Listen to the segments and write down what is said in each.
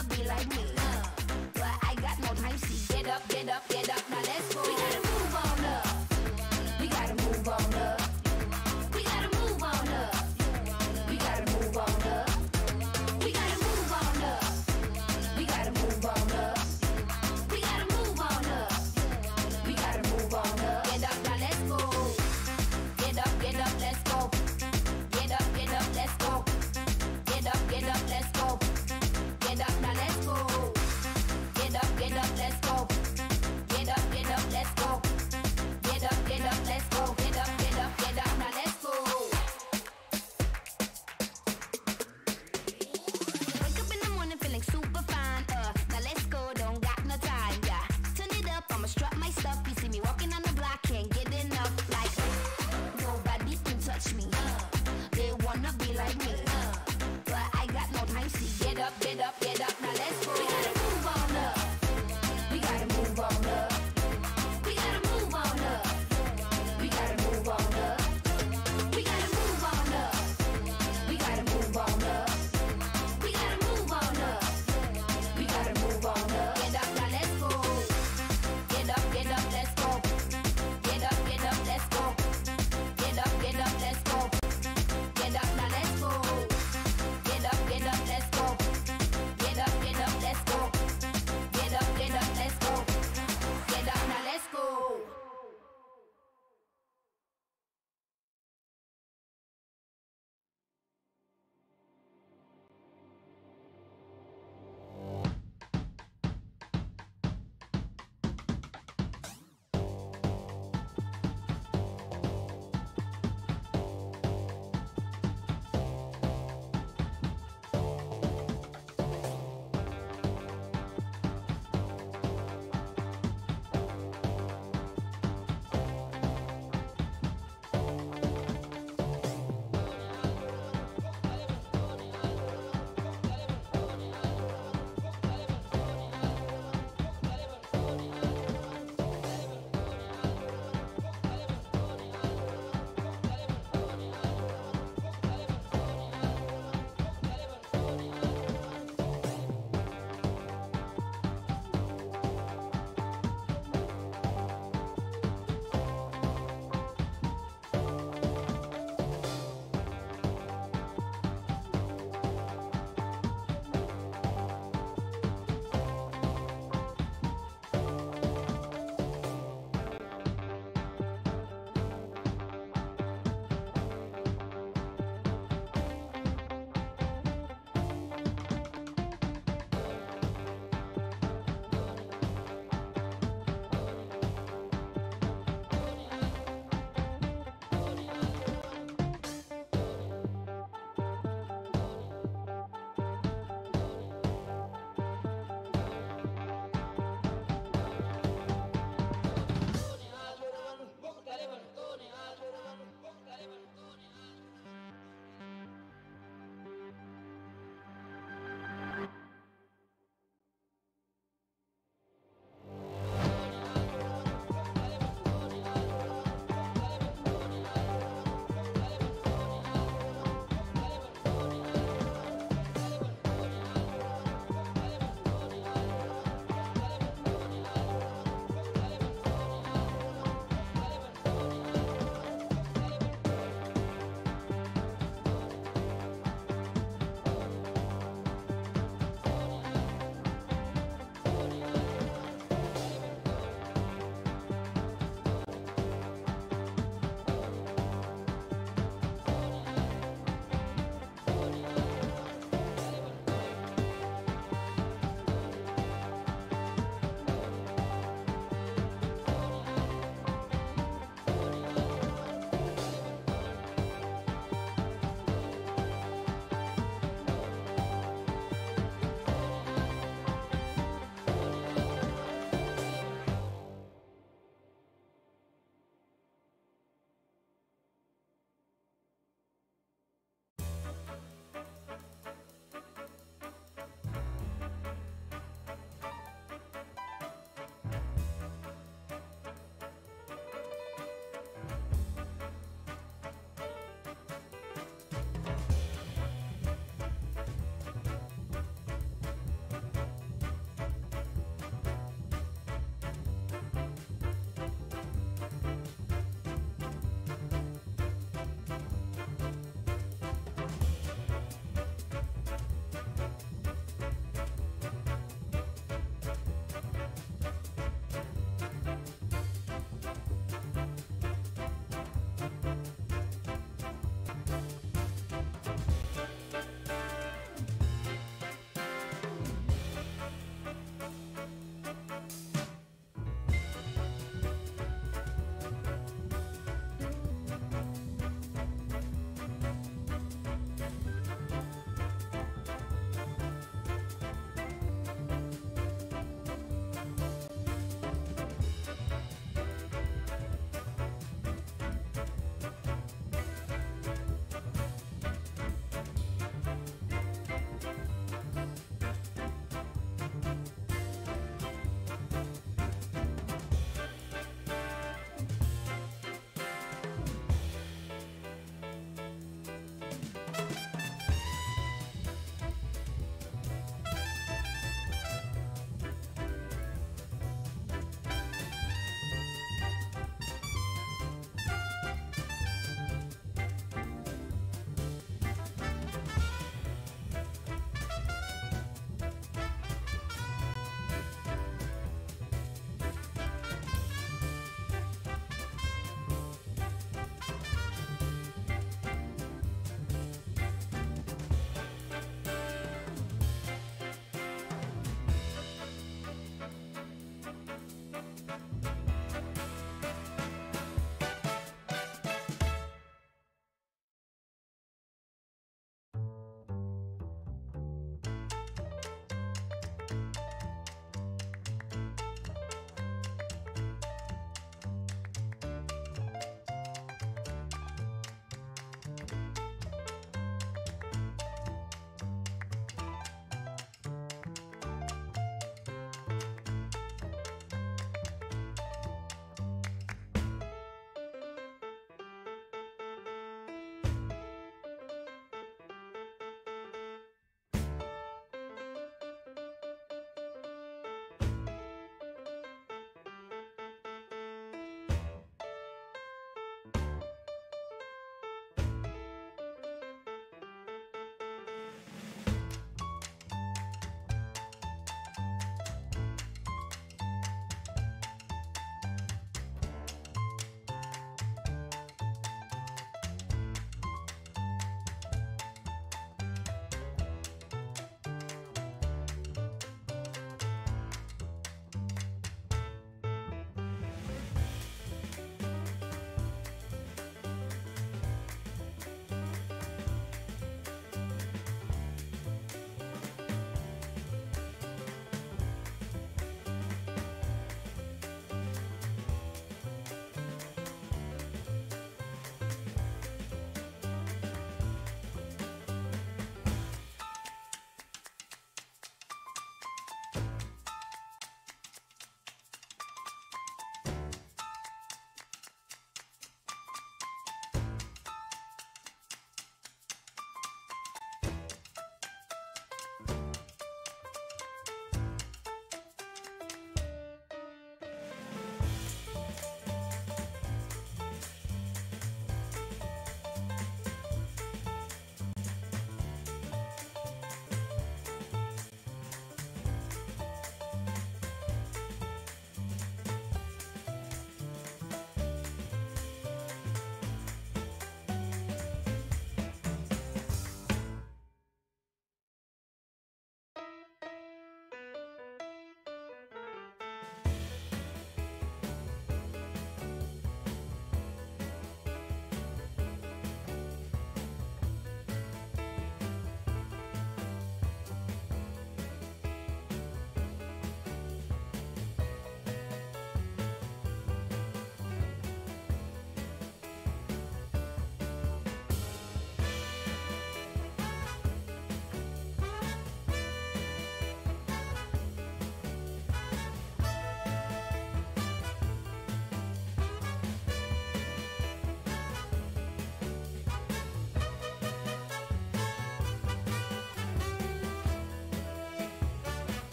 wanna be like me, but I got no time. See, get up, get up, get up. Now let's go. We gotta move on up. We gotta move on up. We gotta move on up. We gotta move on up. We gotta move on up. We gotta move on up. We gotta move on up. We gotta move on up. Get up, now let's go. Get up, let's go. Get up, let's go. Get up, let's go. Get up, now let's go. Get up, let's go. Get up, let's go. Get up, let's go. Get up, now let's go. Wake up in the morning feeling super fine. Now let's go, don't got no time, yeah. Turn it up, I'ma strut my stuff. You see me walking on the block, can't get enough. Like, nobody can touch me. They wanna be like me, but I got no time. See, get up, now let's go. We gotta move on up. We gotta move on up. We gotta move on up. We gotta move on up. We gotta move on up. We gotta move on up. We gotta move on up. We gotta move on up. Get up, now let's go. Get up, let's go. Get up, let's go. Get up, let's go. Get up, now let's go. Get up, let's go. Get up,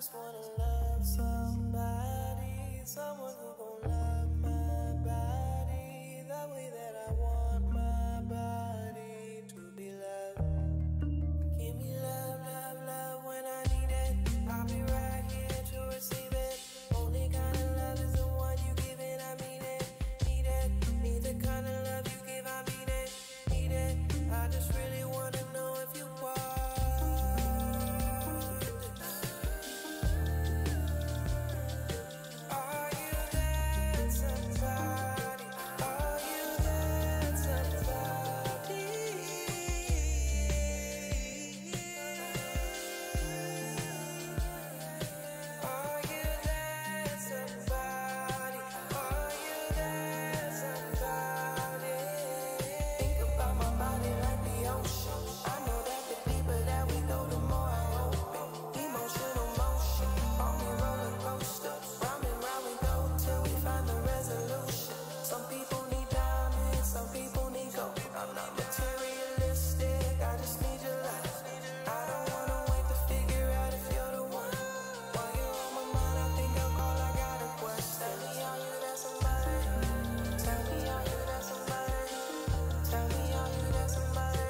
just wanna love somebody, someone who gon' love my body the way that I want my body to be loved. Give me love, love, love when I need it. I'll be right here to receive it. Only kind of love is the one you give it. I mean it, need it. Need the kind of love you give. I mean it, need it. I just really wanna know if you want. Are you that somebody? Are you that somebody? Are you that somebody? Are you that somebody? Think about my body like the ocean. I know that the deeper that we go, the more I open. Emotional motion, on me roller coaster. Round and round we go till we find the resolution. Some people need diamonds, some people need gold. I'm not materialistic, I just need your love. I don't wanna wait to figure out if you're the one. While you're on my mind, I think I'll call, I got a question. Tell me, are you that somebody? Tell me, are you that somebody? Tell me, are you that somebody?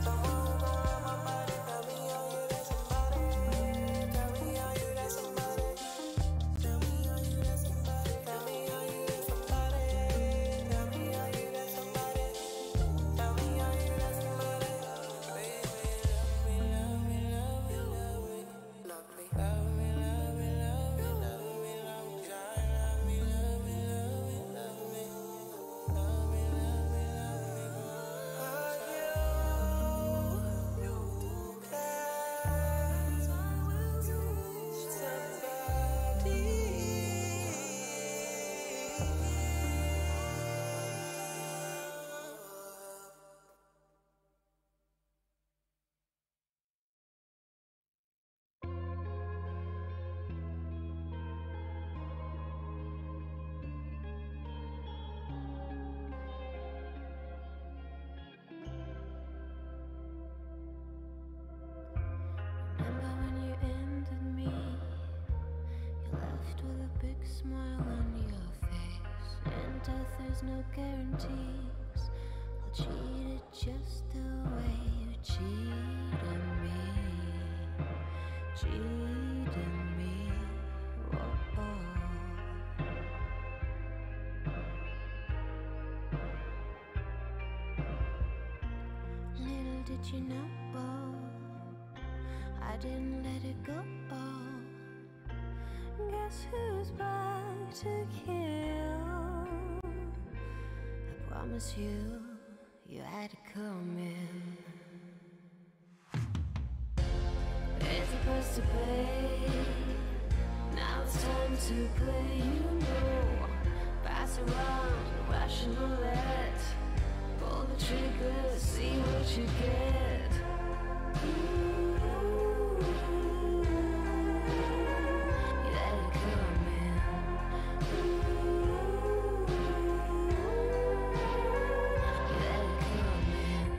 Someone who gon' love my body. Tell me, are you that somebody? Tell me, are you that somebody? Tell me, are you that somebody? Tell me, are you that somebody? Tell me, are you that somebody? Tell me, are you that somebody? Baby, love me, love me, love me, love me, love me, love me, love me, love me, love me, love me, love me, love me, love me, love me, love me, love me, love me. Remember when you ended me? You left with a big smile on your face. In death there's no guarantees. I'll cheat it just the way you cheated me. Cheated me. Whoa. Little did you know, I didn't let it go. Guess who's back to kill? I promise you, you had to come in. It's supposed to pay. Now it's time to play. You know, pass around Russian roulette. Pull the trigger, see what you get. You let it come in. You let it come in.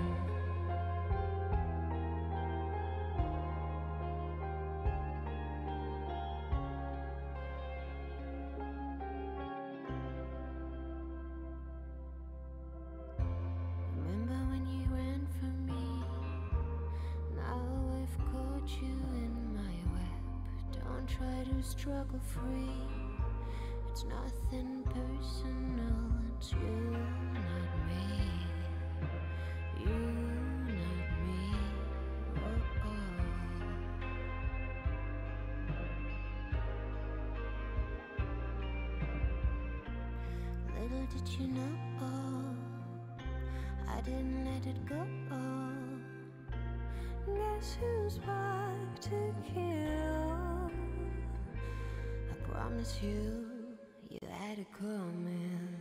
Remember when you ran from me? Now I've caught you in my web. Don't try to struggle free. It's nothing personal. It's you, not me. You, not me. Oh, Little did you know, I didn't let it go. Guess who's back to kill? I promise you, you had to come in.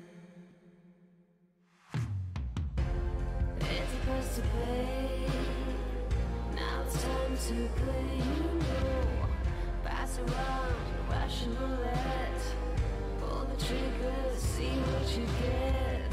It's supposed to pay. Now it's time to play. You know, pass around Russian roulette. Pull the trigger, see what you get.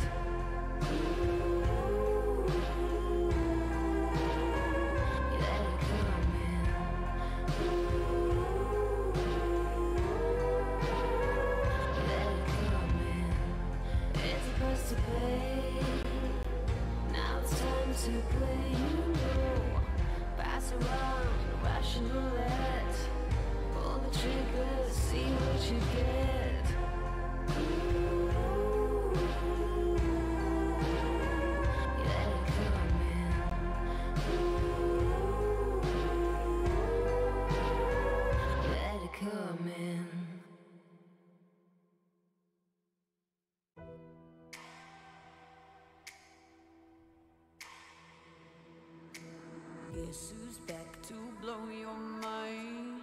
Guess who's back to blow your mind?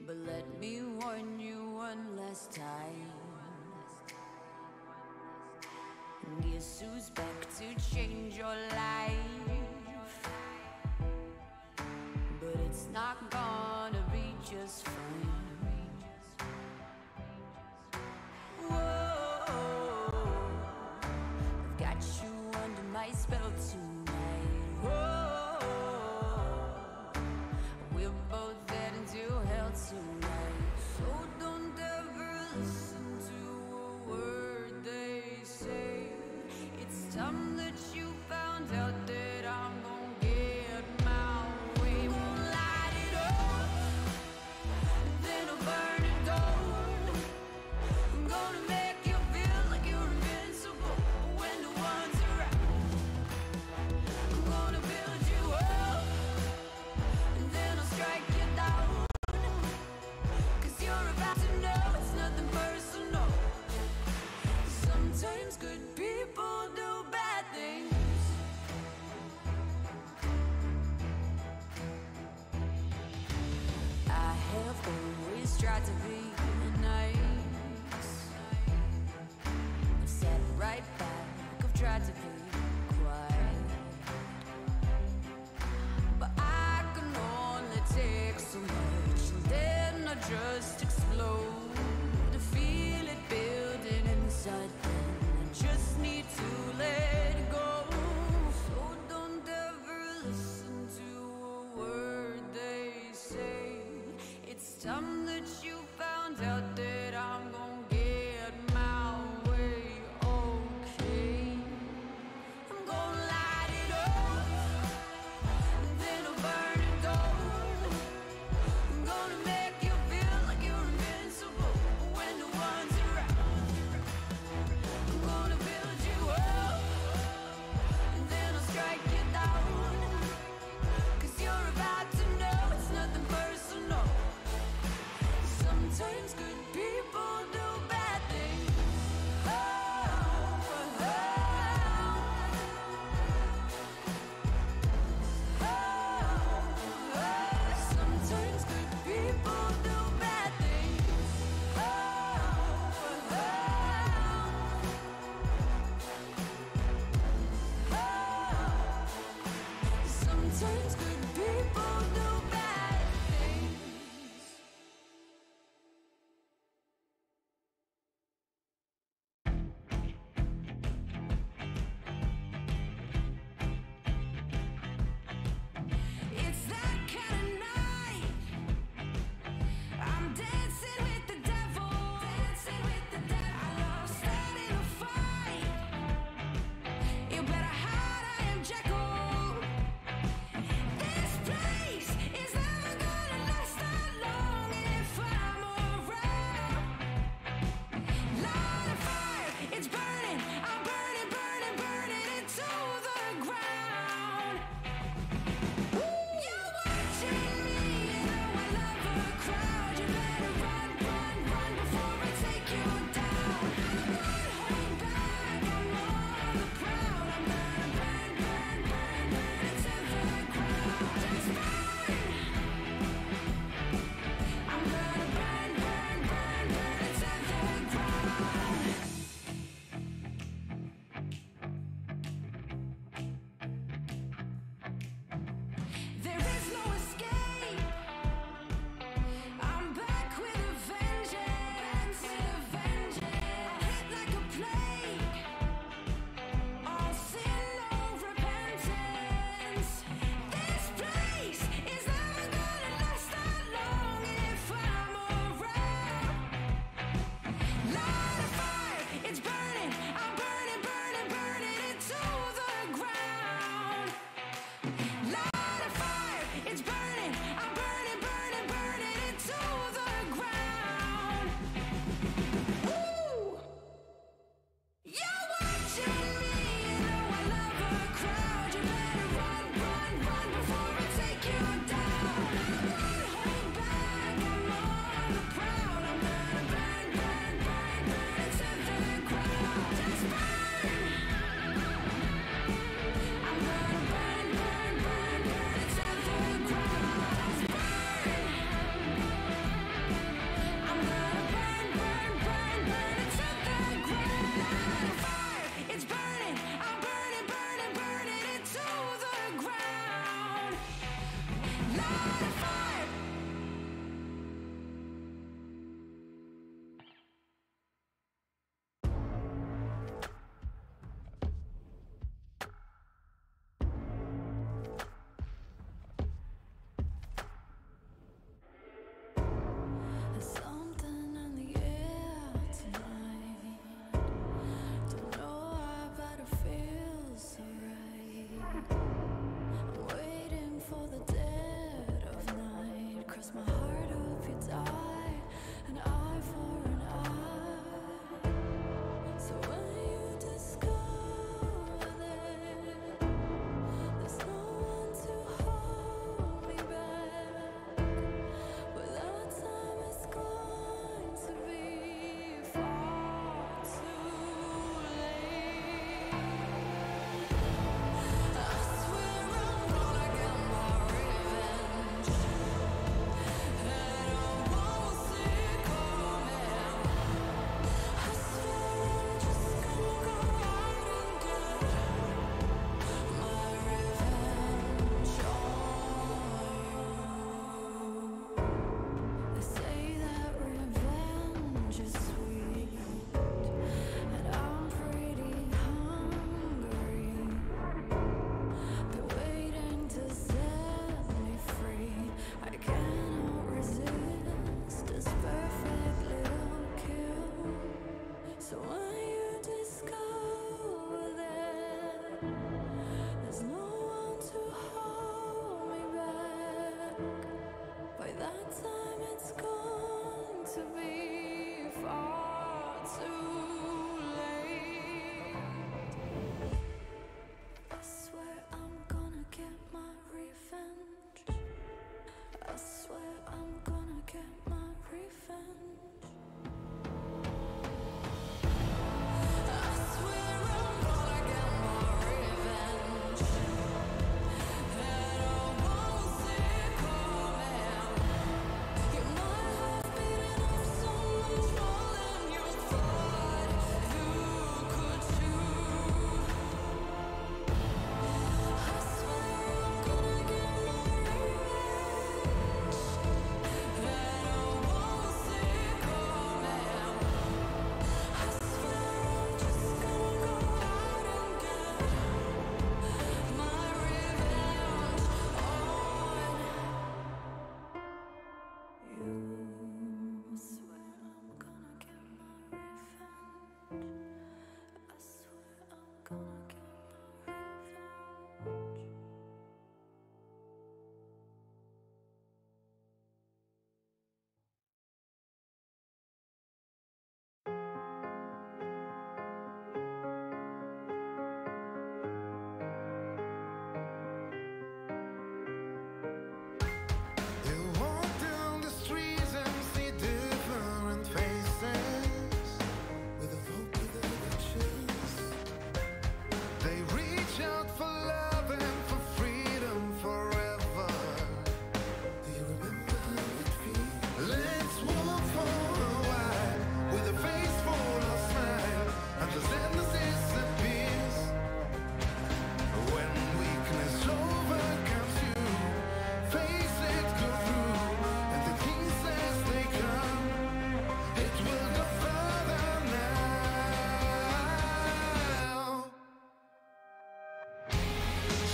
But let me warn you one last time. Guess who's back to change your life? But it's not gonna be just fine. Whoa, I've got you under my spell tonight. Whoa, we're both heading to hell tonight. So don't ever listen to a word they say. It's time that you found out that I'm gonna get my way. Gonna light it up, then I'll burn it down. I'm gonna make you feel like you're invincible when the one's around. I'm gonna build you up, and then I'll strike you down. 'Cause you're about to know it's nothing personal. Sometimes good people do bad things. I have always tried to be nice. I've sat right back, I've tried to be quiet. But I can only take so much, and then I just explode. To feel it building inside, then I just need to let go. So don't ever listen to a word they say. It's time that you found out that I'm gonna get my way. Okay, I'm gonna light it up, and then I'll burn it down. I'm gonna make you feel like you're invincible when the one's around. I'm gonna build you up, and then I'll strike you down. 'Cause you're about to know it's nothing personal.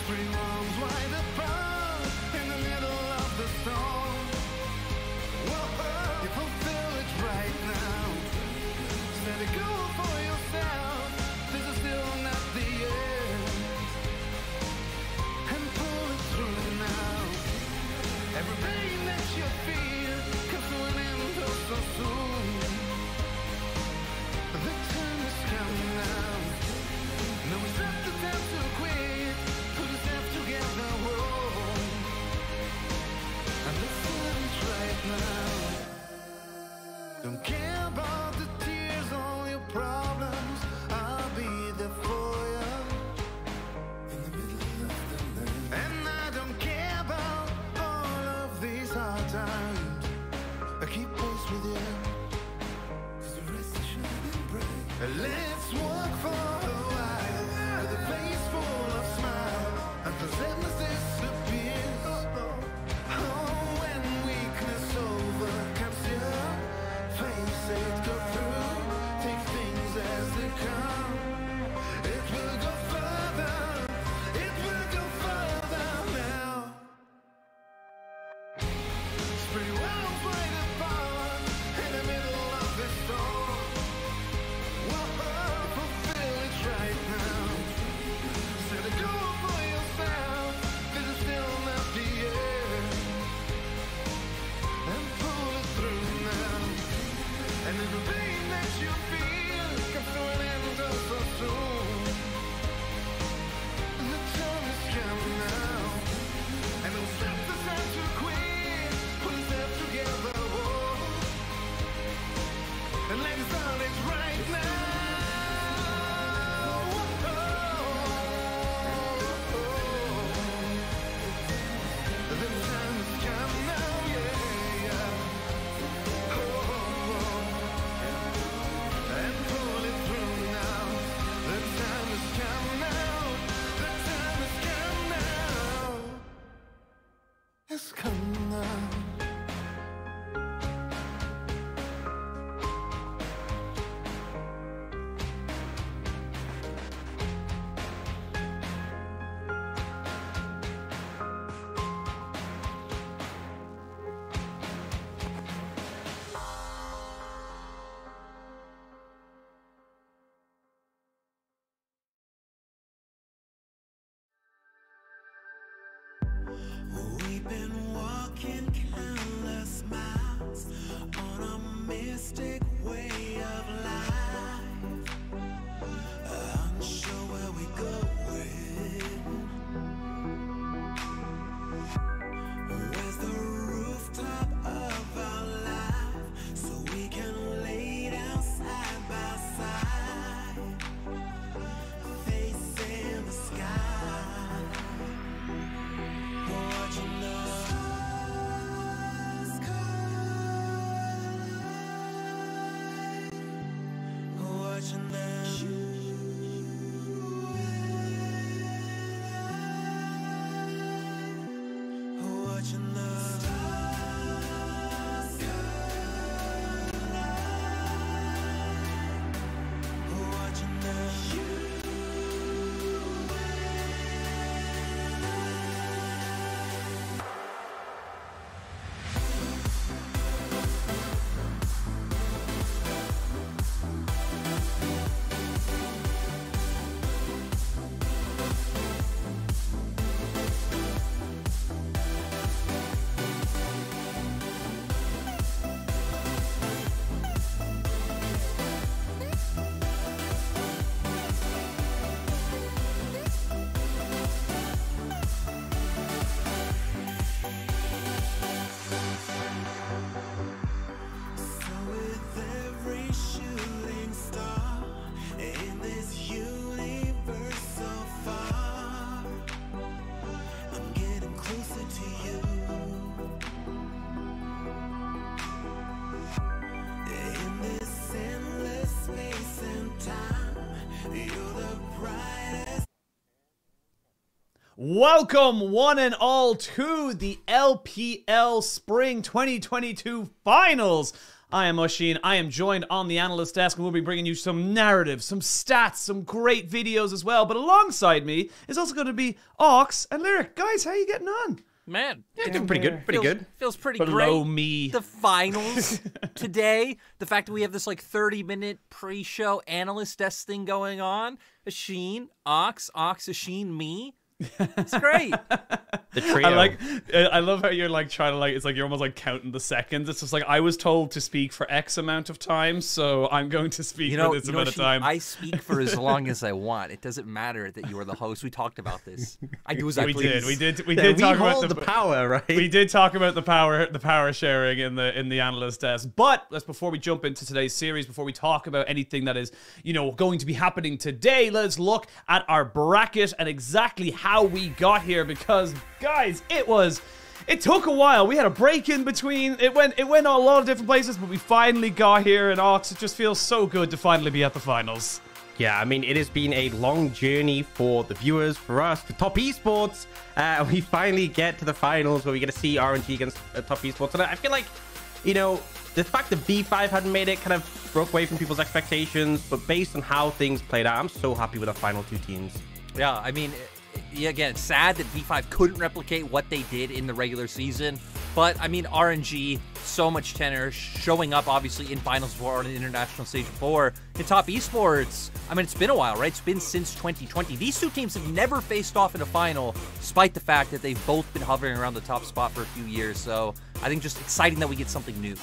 Spring arms wide apart in the middle of the storm. Whoa, you fulfill it right now. Set a goal for yourself. This is still not the end. And pull it through now. Every pain that you feel comes to an end oh so soon. The time has come now. No, it's not the time to quit. Put yourself together, whoa. And let's live it right now. Don't care about the tears, all your problems. I'll be there for you. In the middle of the night. And I don't care about all of these hard times. I keep pace with you. 'Cause the rest is shining bright. Let's walk for a while with a face full of smile until sadness disappears. Oh, when weakness overcomes you, face it, go through, take things as they come. It will go further, it will go further now. Spring worlds wide apart in the middle of the storm. Whoa, fulfill it right now. Set a goal for yourself. This is still not the end. And pull it through now. And every pain that you feel comes to an end oh so soon. The time has come now. And don't stop the time to quit. Put yourself together, whoa. And let's start it right now. The time has come now, yeah. And pull it through now. The time has come now. The time has come now. It's come now. We've been walking countless miles on a mystic way of life, unsure where we're going. Where's the rooftop of our life so we can lay down side by side, facing the sky, watching the stars collide, watching them watching the stars collide, watching them Welcome, one and all, to the LPL Spring 2022 Finals. I am Oshin. I am joined on the analyst desk, and we'll be bringing you some narrative, some stats, some great videos as well. But alongside me is also going to be Ox and Lyric. Guys, how are you getting on? Man, Yeah, doing pretty good. Pretty good. Feels pretty Below great. me. The finals today. The fact that we have this like 30-minute pre-show analyst desk thing going on. Asheen, Ox, Asheen, me. It's great. The trio. I love how you're like trying to like, it's like you're almost like counting the seconds. It's just like, I was told to speak for X amount of time, so I'm going to speak for this amount of time. I speak for as long as I want. It doesn't matter that you are the host. We talked about this. I do as I please. We did we talk about hold the power, right? We did talk about the power sharing in the analyst desk. But let's, before we jump into today's series, before we talk about anything that is, going to be happening today, let's look at our bracket and exactly how we got here, because guys, it took a while. We had a break in between. It went a lot of different places, but we finally got here, and Ox, it just feels so good to finally be at the finals. Yeah, I mean, it has been a long journey for the viewers, for us, for Top Esports. We finally get to the finals where we get to see RNG against Top Esports. And I feel like, the fact that V5 hadn't made it kind of broke away from people's expectations. But based on how things played out, I'm so happy with our final two teams. Yeah, I mean, again, it's sad that V5 couldn't replicate what they did in the regular season. But, I mean, RNG, so much tenor, showing up, obviously, in finals before on an international stage before. In Top Esports, I mean, it's been a while, right? It's been since 2020. These two teams have never faced off in a final, despite the fact that they've both been hovering around the top spot for a few years. So, I think just exciting that we get something new.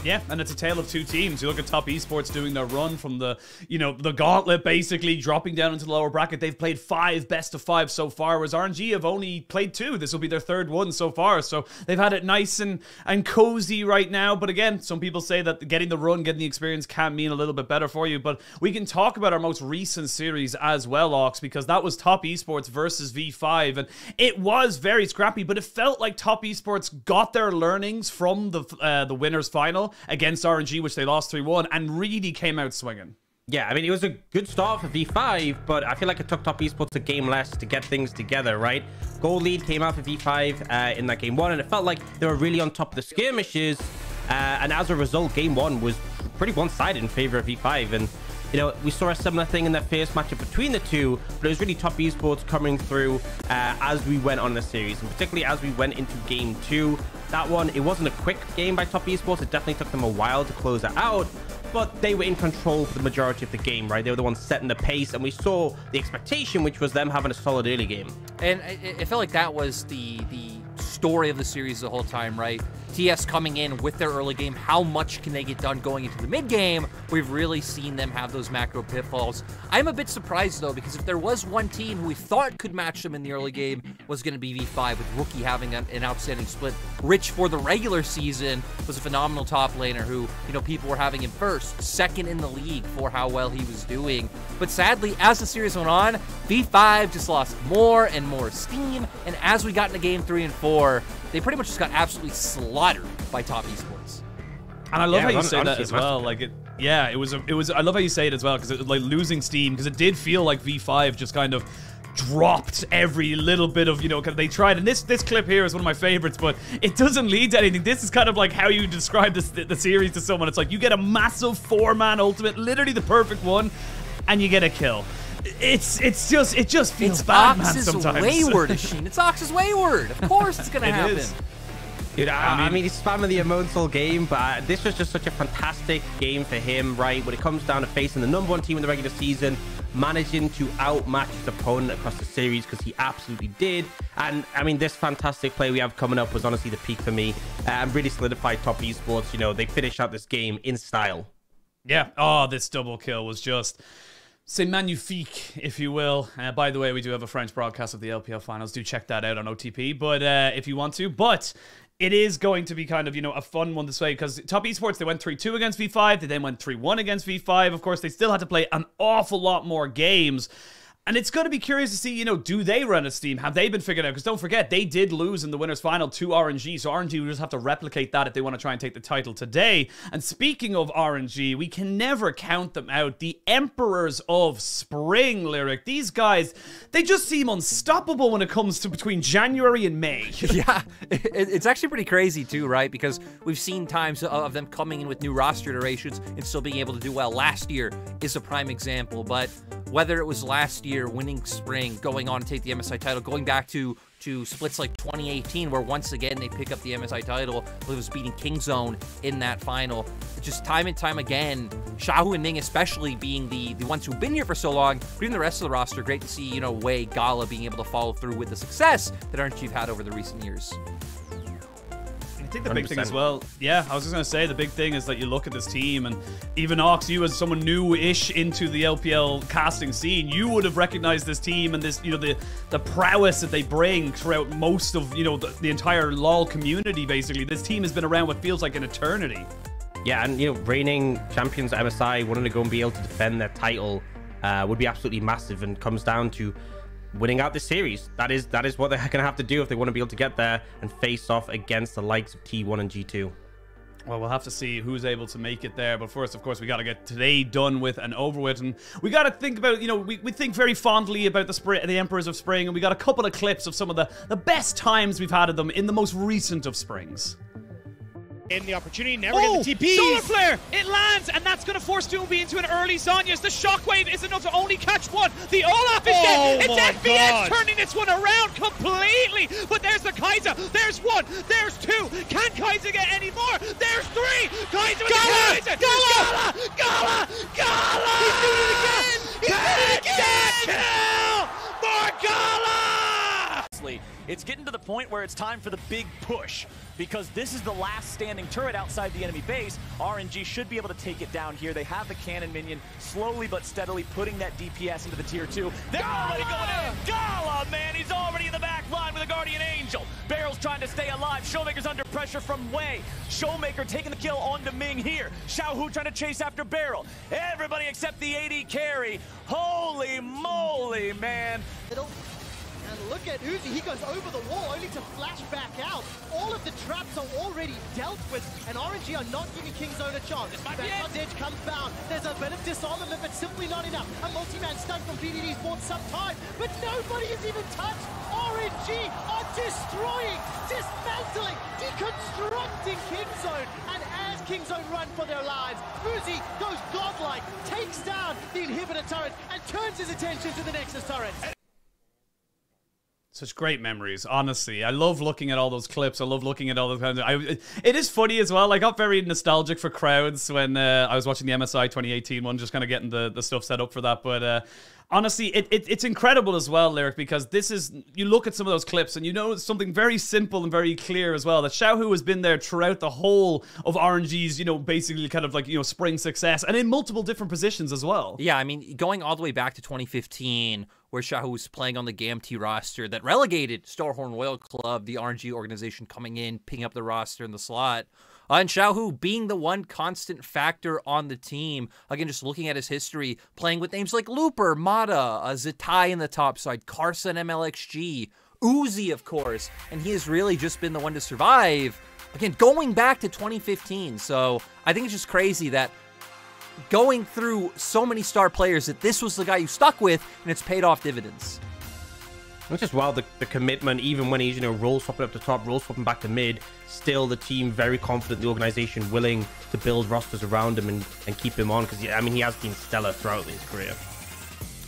Yeah, and it's a tale of two teams. You look at Top Esports doing their run from the, the gauntlet, basically dropping down into the lower bracket. They've played 5 best of 5 so far, whereas RNG have only played 2. This will be their 3rd one so far, so they've had it nice and cozy right now. But again, some people say that getting the run, getting the experience can mean a little bit better for you. But we can talk about our most recent series as well, Ox, because that was Top Esports versus V5, and it was very scrappy, but it felt like Top Esports got their learnings from the winners final against RNG, which they lost 3-1, and really came out swinging. Yeah, I mean, it was a good start for V5, but I feel like it took Top Esports a game less to get things together, right? Gold lead came out for V5 in that game 1, and it felt like they were really on top of the skirmishes, and as a result, game 1 was pretty one-sided in favor of V5, and we saw a similar thing in that first matchup between the two, but it was really Top Esports coming through as we went on the series, and particularly as we went into game 2. That one, it wasn't a quick game by Top Esports. It definitely took them a while to close it out, but they were in control for the majority of the game, right? They were the ones setting the pace, and we saw the expectation, which was them having a solid early game. And it felt like that was the story of the series the whole time, right? TES coming in with their early game. How much can they get done going into the mid game? We've really seen them have those macro pitfalls. I'm a bit surprised, though, because if there was one team who we thought could match them in the early game, was going to be V5, with Rookie having an outstanding split. Rich, for the regular season, was a phenomenal top laner who, people were having him first, second in the league for how well he was doing. But sadly, as the series went on, V5 just lost more and more steam, and as we got into game 3 and 4, they pretty much just got absolutely slaughtered by Top Esports. And I love how you say that as well. Like it was. I love how you say it as well, because it was like losing steam, because it did feel like V5 just kind of dropped every little bit of, they tried. And this clip here is one of my favorites, but it doesn't lead to anything. This is kind of like how you describe the series to someone. It's like you get a massive 4-man ultimate, literally the perfect one, and you get a kill. It just feels bad, man, sometimes. It's Wayward, Asheen. It's Ox's Wayward. Of course it's going to happen. Is. Dude, I mean, he's spamming the emotes all game, but this was just such a fantastic game for him, right? When it comes down to facing the #1 team in the regular season, managing to outmatch his opponent across the series, because he absolutely did. And, I mean, this fantastic play we have coming up was honestly the peak for me. And really solidified Top Esports. They finished out this game in style. Yeah. Oh, this double kill was just... C'est magnifique, if you will. By the way, we do have a French broadcast of the LPL finals. Do check that out on OTP, but if you want to. But it is going to be kind of, a fun one this way, because Top Esports, they went 3-2 against V5. They then went 3-1 against V5. Of course, they still had to play an awful lot more games. And it's going to be curious to see, do they run a Steam? Have they been figured out? Because don't forget, they did lose in the winners final to RNG, so RNG will just have to replicate that if they want to try and take the title today. And speaking of RNG, we can never count them out. The Emperors of Spring, Lyric. These guys, they just seem unstoppable when it comes to between January and May. Yeah, it's actually pretty crazy too, right? Because we've seen times of them coming in with new roster iterations and still being able to do well. Last year is a prime example, but whether it was last year winning Spring, going on to take the MSI title, going back to splits like 2018, where once again they pick up the MSI title, it was beating Kingzone in that final. Just time and time again, Xiaohu and Ning especially being the ones who've been here for so long, but even the rest of the roster, great to see, Wei, Gala being able to follow through with the success that RNG have had over the recent years. I think the big thing as well, yeah, I was just going to say, the big thing is that you look at this team, and even Ox, you as someone new-ish into the LPL casting scene, you would have recognized this team and this, the prowess that they bring throughout most of, the entire LoL community, basically. This team has been around what feels like an eternity. Yeah, and, reigning champions MSI wanting to go and be able to defend their title would be absolutely massive, and comes down to winning out this series. That is what they're going to have to do if they want to be able to get there and face off against the likes of T1 and G2. Well, we'll have to see who's able to make it there. But first, of course, we got to get today done with and over with. And we got to think about, we think very fondly about the Emperors of Spring. And we got a couple of clips of some of the best times we've had of them in the most recent of springs. In the opportunity, never get the TP. Solar Flare! It lands, and that's going to force Doomby into an early Zhonya's. The Shockwave is enough to only catch one. The Olaf is dead. It's FBX turning this one around completely. But there's the Kaiser. There's one. There's two. Can Kaiser get any more? There's three. Kaiser with the Kaiser. Gala! He's doing it again. He's doing it again. Kill for Gala! It's getting to the point where it's time for the big push, because this is the last standing turret outside the enemy base. RNG should be able to take it down here. They have the cannon minion, slowly but steadily putting that DPS into the tier 2. They're already going in. Gala, man, he's already in the back line with a Guardian Angel. Barrel's trying to stay alive. Showmaker's under pressure from Wei. Showmaker taking the kill onto Ming here. Xiaohu trying to chase after Barrel. Everybody except the AD carry. Holy moly, man. And look at Uzi, he goes over the wall only to flash back out. All of the traps are already dealt with, and RNG are not giving Kingzone a chance. Backwards edge comes down. There's a bit of disarmament, but simply not enough. A multi-man stun from PDD's bought some time, but nobody is even touched. RNG are destroying, dismantling, deconstructing Kingzone, and as Kingzone run for their lives, Uzi goes godlike, takes down the inhibitor turret, and turns his attention to the Nexus turret. Such great memories, honestly. I love looking at all those clips. I love looking at all those kinds of... It is funny as well. I got very nostalgic for crowds when I was watching the MSI 2018 one, just kind of getting the stuff set up for that. But honestly, it's incredible as well, Lyric, because this is... You look at some of those clips and you know something very simple and very clear as well, that Xiaohu has been there throughout the whole of RNG's, basically kind of like, spring success, and in multiple different positions as well. Yeah, I mean, going all the way back to 2015... where Xiaohu was playing on the GAMT roster that relegated Starhorn Royal Club, the RNG organization, coming in, picking up the roster in the slot. And Xiaohu being the one constant factor on the team. Again, just looking at his history, playing with names like Looper, Mata, Zatai in the top side, Carson MLXG, Uzi, of course. And he has really just been the one to survive. Again, going back to 2015. So I think it's just crazy that going through so many star players, that this was the guy you stuck with, and it's paid off dividends. It's just wild, the commitment, even when he's, role swapping up to top, role swapping back to mid, still the team very confident, the organization willing to build rosters around him and keep him on, because, I mean, he has been stellar throughout his career.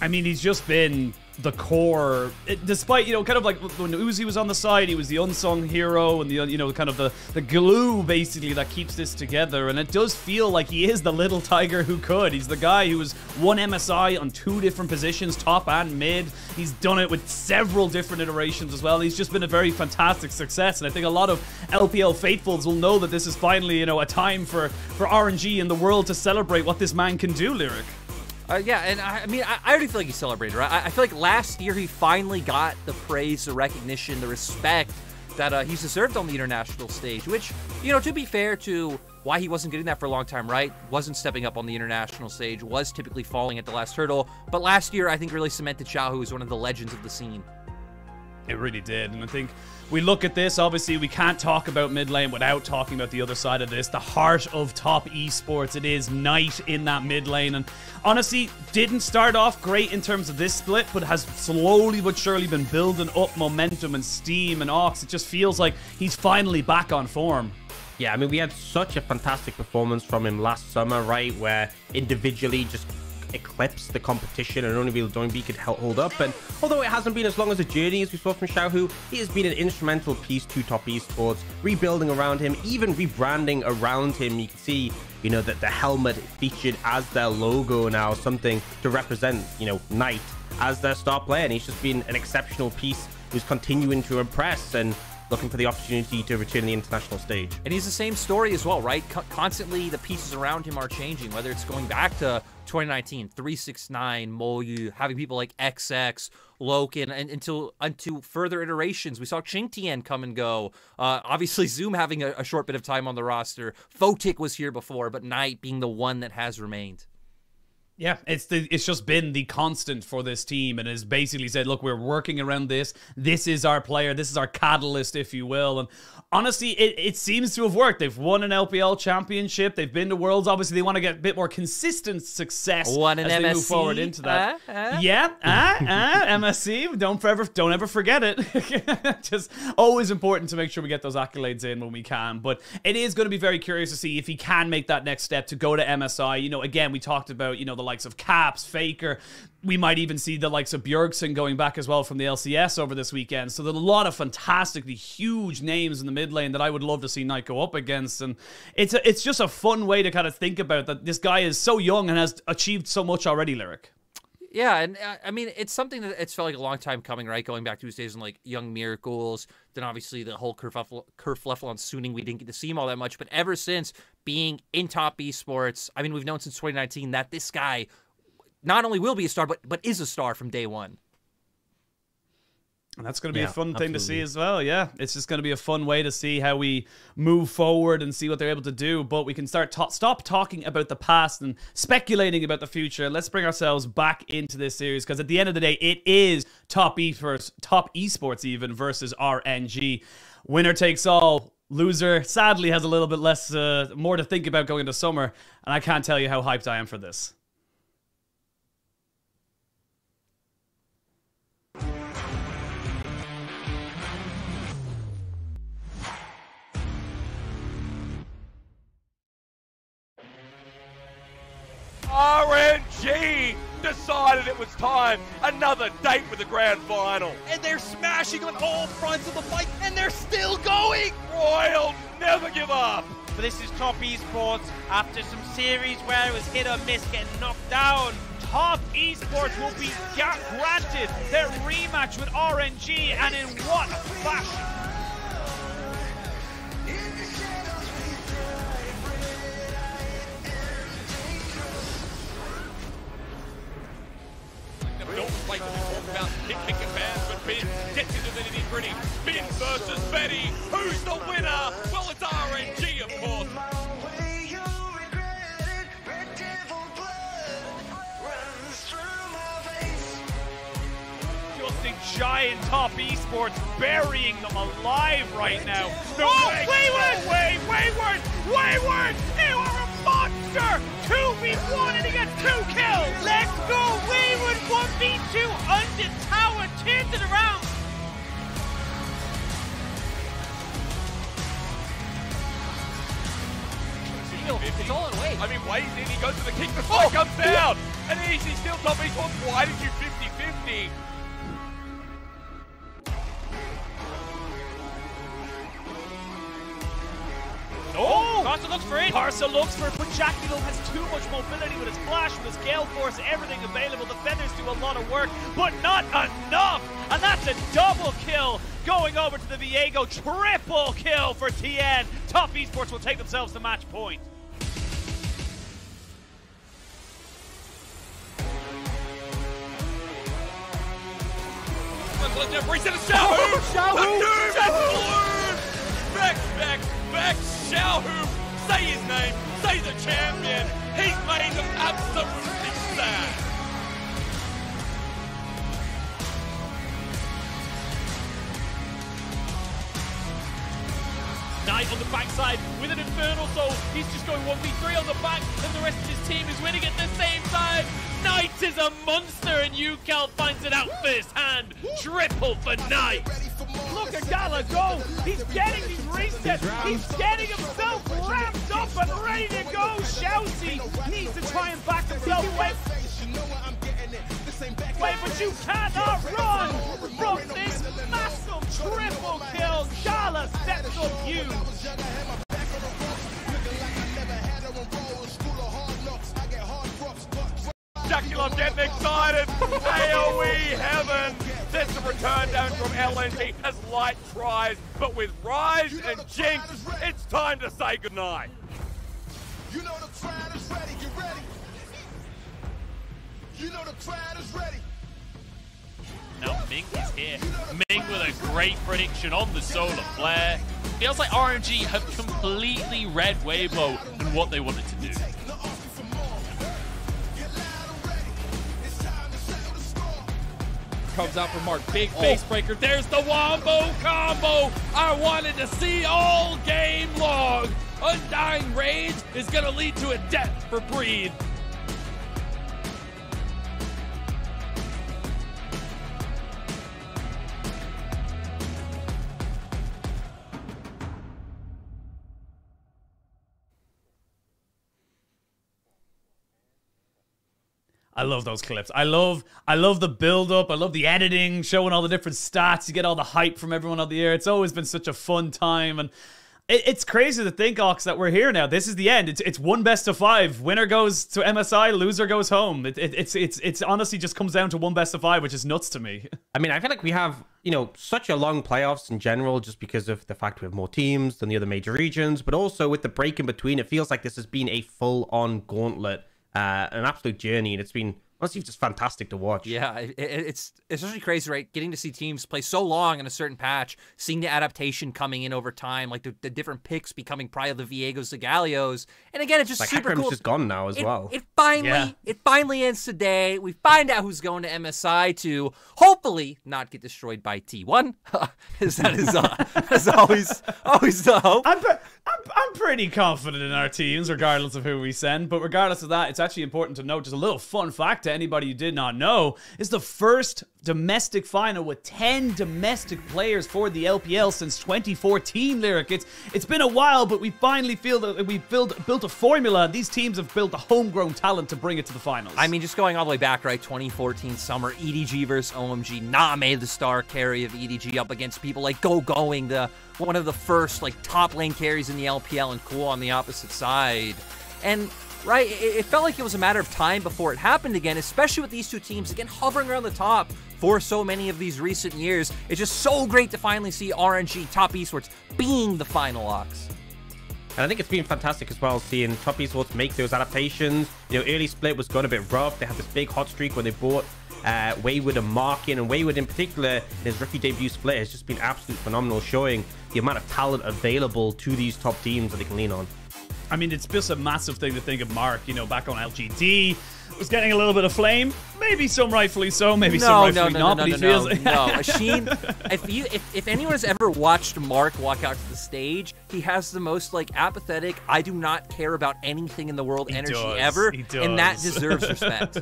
I mean, he's just been the core, despite, kind of like when Uzi was on the side, he was the unsung hero and the, kind of the glue, basically, that keeps this together. And it does feel like he is the little tiger who could. He's the guy who has won MSI on 2 different positions, top and mid. He's done it with several different iterations as well. He's just been a very fantastic success. And I think a lot of LPL faithfuls will know that this is finally, a time for RNG and the world to celebrate what this man can do, Lyric. Yeah, and I mean, I already feel like he celebrated, right? I feel like last year he finally got the praise, the recognition, the respect that he's deserved on the international stage, which, to be fair to why he wasn't getting that for a long time, right? Wasn't stepping up on the international stage, was typically falling at the last hurdle. But last year, I think really cemented Xiaohu as one of the legends of the scene. It really did, and I think we look at this, obviously we can't talk about mid lane without talking about the other side of this, the heart of top esports. It is Knight in that mid lane, and honestly didn't start off great in terms of this split, but has slowly but surely been building up momentum and steam and Ox. It just feels like he's finally back on form. Yeah, I mean, we had such a fantastic performance from him last summer, right, where individually just eclipsed the competition and only Doinby could hold up. And although it hasn't been as long as a journey as we saw from Xiaohu, he has been an instrumental piece to top esports, rebuilding around him, even rebranding around him. You can see, you know, that the helmet featured as their logo now, something to represent, you know, Knight as their star player. And he's just been an exceptional piece who's continuing to impress and looking for the opportunity to return to the international stage. And he's the same story as well, right? Constantly the pieces around him are changing, whether it's going back to 2019, 369, Moyu, having people like XX, Loken, and until further iterations. We saw Qingtian come and go. Obviously, Zoom having a short bit of time on the roster. Photic was here before, but Knight being the one that has remained. Yeah, it's just been the constant for this team, and has basically said, look, we're working around this. This is our player. This is our catalyst, if you will. And honestly, it seems to have worked. They've won an LPL championship. They've been to Worlds. Obviously, they want to get a bit more consistent success Won an as they MSC. move forward into that. MSC. Don't ever forget it. Just always important to make sure we get those accolades in when we can. But it is going to be very curious to see if he can make that next step to go to MSI. You know, again, we talked about, you know, the likes of Caps, Faker. We might even see the likes of Bjergsen going back as well from the LCS over this weekend. So there's a lot of fantastically huge names in the mid lane that I would love to see Knight go up against. And it's just a fun way to kind of think about that this guy is so young and has achieved so much already, Lyric. Yeah, and I mean, it's something that it's felt like a long time coming, right? Going back to his days in like Young Miracles, then obviously the whole kerfuffle on Suning, we didn't get to see him all that much. But ever since being in top esports, I mean, we've known since 2019 that this guy not only will be a star, but is a star from day one. And that's going to be a fun thing to see as well. Yeah, it's just going to be a fun way to see how we move forward and see what they're able to do. But we can stop talking about the past and speculating about the future. Let's bring ourselves back into this series, because at the end of the day, it is top esports even versus RNG. Winner takes all. Loser sadly has a little bit less, more to think about going into summer, and I can't tell you how hyped I am for this. RNG decided it was time. Another date with the grand final. And they're smashing on all fronts of the fight, and they're still going! Royal never give up. But this is top esports after some series where it was hit or miss, getting knocked down. Top esports will be granted their rematch with RNG, and in what a fashion! Like we talk about pick advancement, Bin gets into the nitty-gritty. Bin versus Betty. Who's the winner? Well, it's RNG, of course. Just a giant top esports burying them alive right now. No, Wayward! You are a monster! 2v1 and he gets 2 kills! Let's go, Wayward! 1v2 under tower, turns it around! It's all in Wade. I mean, Wade's in, he goes to the kick, the fight comes down! And he's still top esports. Why did you 50-50? Oh! Carson looks for it. Parsa looks for it, but Jackilo has too much mobility with his flash, with his gale force, everything available. The feathers do a lot of work, but not enough. And that's a double kill going over to the Viego. Triple kill for TN. Top esports will take themselves to match point. Xiaohu! Back, Xiaohu! Say his name! Knight on the backside with an Infernal Soul. He's just going 1v3 on the back, and the rest of his team is winning at the same time. Knight is a monster, and UCal finds it out firsthand. Triple for Knight. Look at Gala go! He's getting these resets! He's getting himself ramped up and ready to go! Shouty needs to try and back himself away. Wait, but you cannot run from this massive triple kill! Gala steps up huge! Jaculov getting excited. AoE heaven. That's a return down from LNG as Light tries, but with Rise and Jinx, it's time to say goodnight. You know the crowd is ready, get ready. You know the crowd is ready. Now Ming is here. Ming with a great prediction on the Solar Flare. Feels like RNG have completely read Weibo and what they wanted to do. Comes out from Mark. Big face breaker. There's the Wombo combo I wanted to see all game long. Undying Rage is going to lead to a death for Breathe. I love those clips. I love the build-up. I love the editing, showing all the different stats. You get all the hype from everyone on the air. It's always been such a fun time, and it's crazy to think, Ox, that we're here now. This is the end. It's one best of 5. Winner goes to MSI, loser goes home. It's honestly just comes down to one best of 5, which is nuts to me. I mean, I feel like we have, you know, such a long playoffs in general, just because of the fact we have more teams than the other major regions, but also with the break in between, it feels like this has been a full-on gauntlet. An absolute journey, and it's been honestly just fantastic to watch. Yeah, it's especially crazy, right? Getting to see teams play so long in a certain patch, seeing the adaptation coming in over time, like the different picks becoming probably the Viegos, the Gallios, and again, it's just like super Hecarim's cool. just gone now as well. It finally ends today. We find out who's going to MSI to hopefully not get destroyed by T1. That is always the hope. I'm pretty confident in our teams, regardless of who we send. But regardless of that, it's actually important to note, just a little fun fact to anybody who did not know, is the first domestic final with 10 domestic players for the LPL since 2014, Lyric. It's been a while, but we finally feel that we've built a formula. These teams have built a homegrown talent to bring it to the finals. I mean, just going all the way back, right? 2014 summer, EDG versus OMG. Name, the star carry of EDG, up against people like Going, one of the first like top lane carries in the LPL, and Cool on the opposite side. And right, it felt like it was a matter of time before it happened again, especially with these two teams again hovering around the top for so many of these recent years. It's just so great to finally see RNG Top Esports being the final Ox. And I think it's been fantastic as well, seeing Top Esports make those adaptations. You know, early split was going a bit rough. They had this big hot streak when they brought Wayward and Mark in, and Wayward in particular, in his rookie debut split, has just been absolutely phenomenal, showing the amount of talent available to these top teams that they can lean on. I mean, it's just a massive thing to think of Mark, you know, back on LGD, was getting a little bit of flame. Maybe some rightfully so, maybe some rightfully not. No. Asheen, if anyone has ever watched Mark walk out to the stage, he has the most like apathetic, I do not care about anything in the world energy ever, and that deserves respect.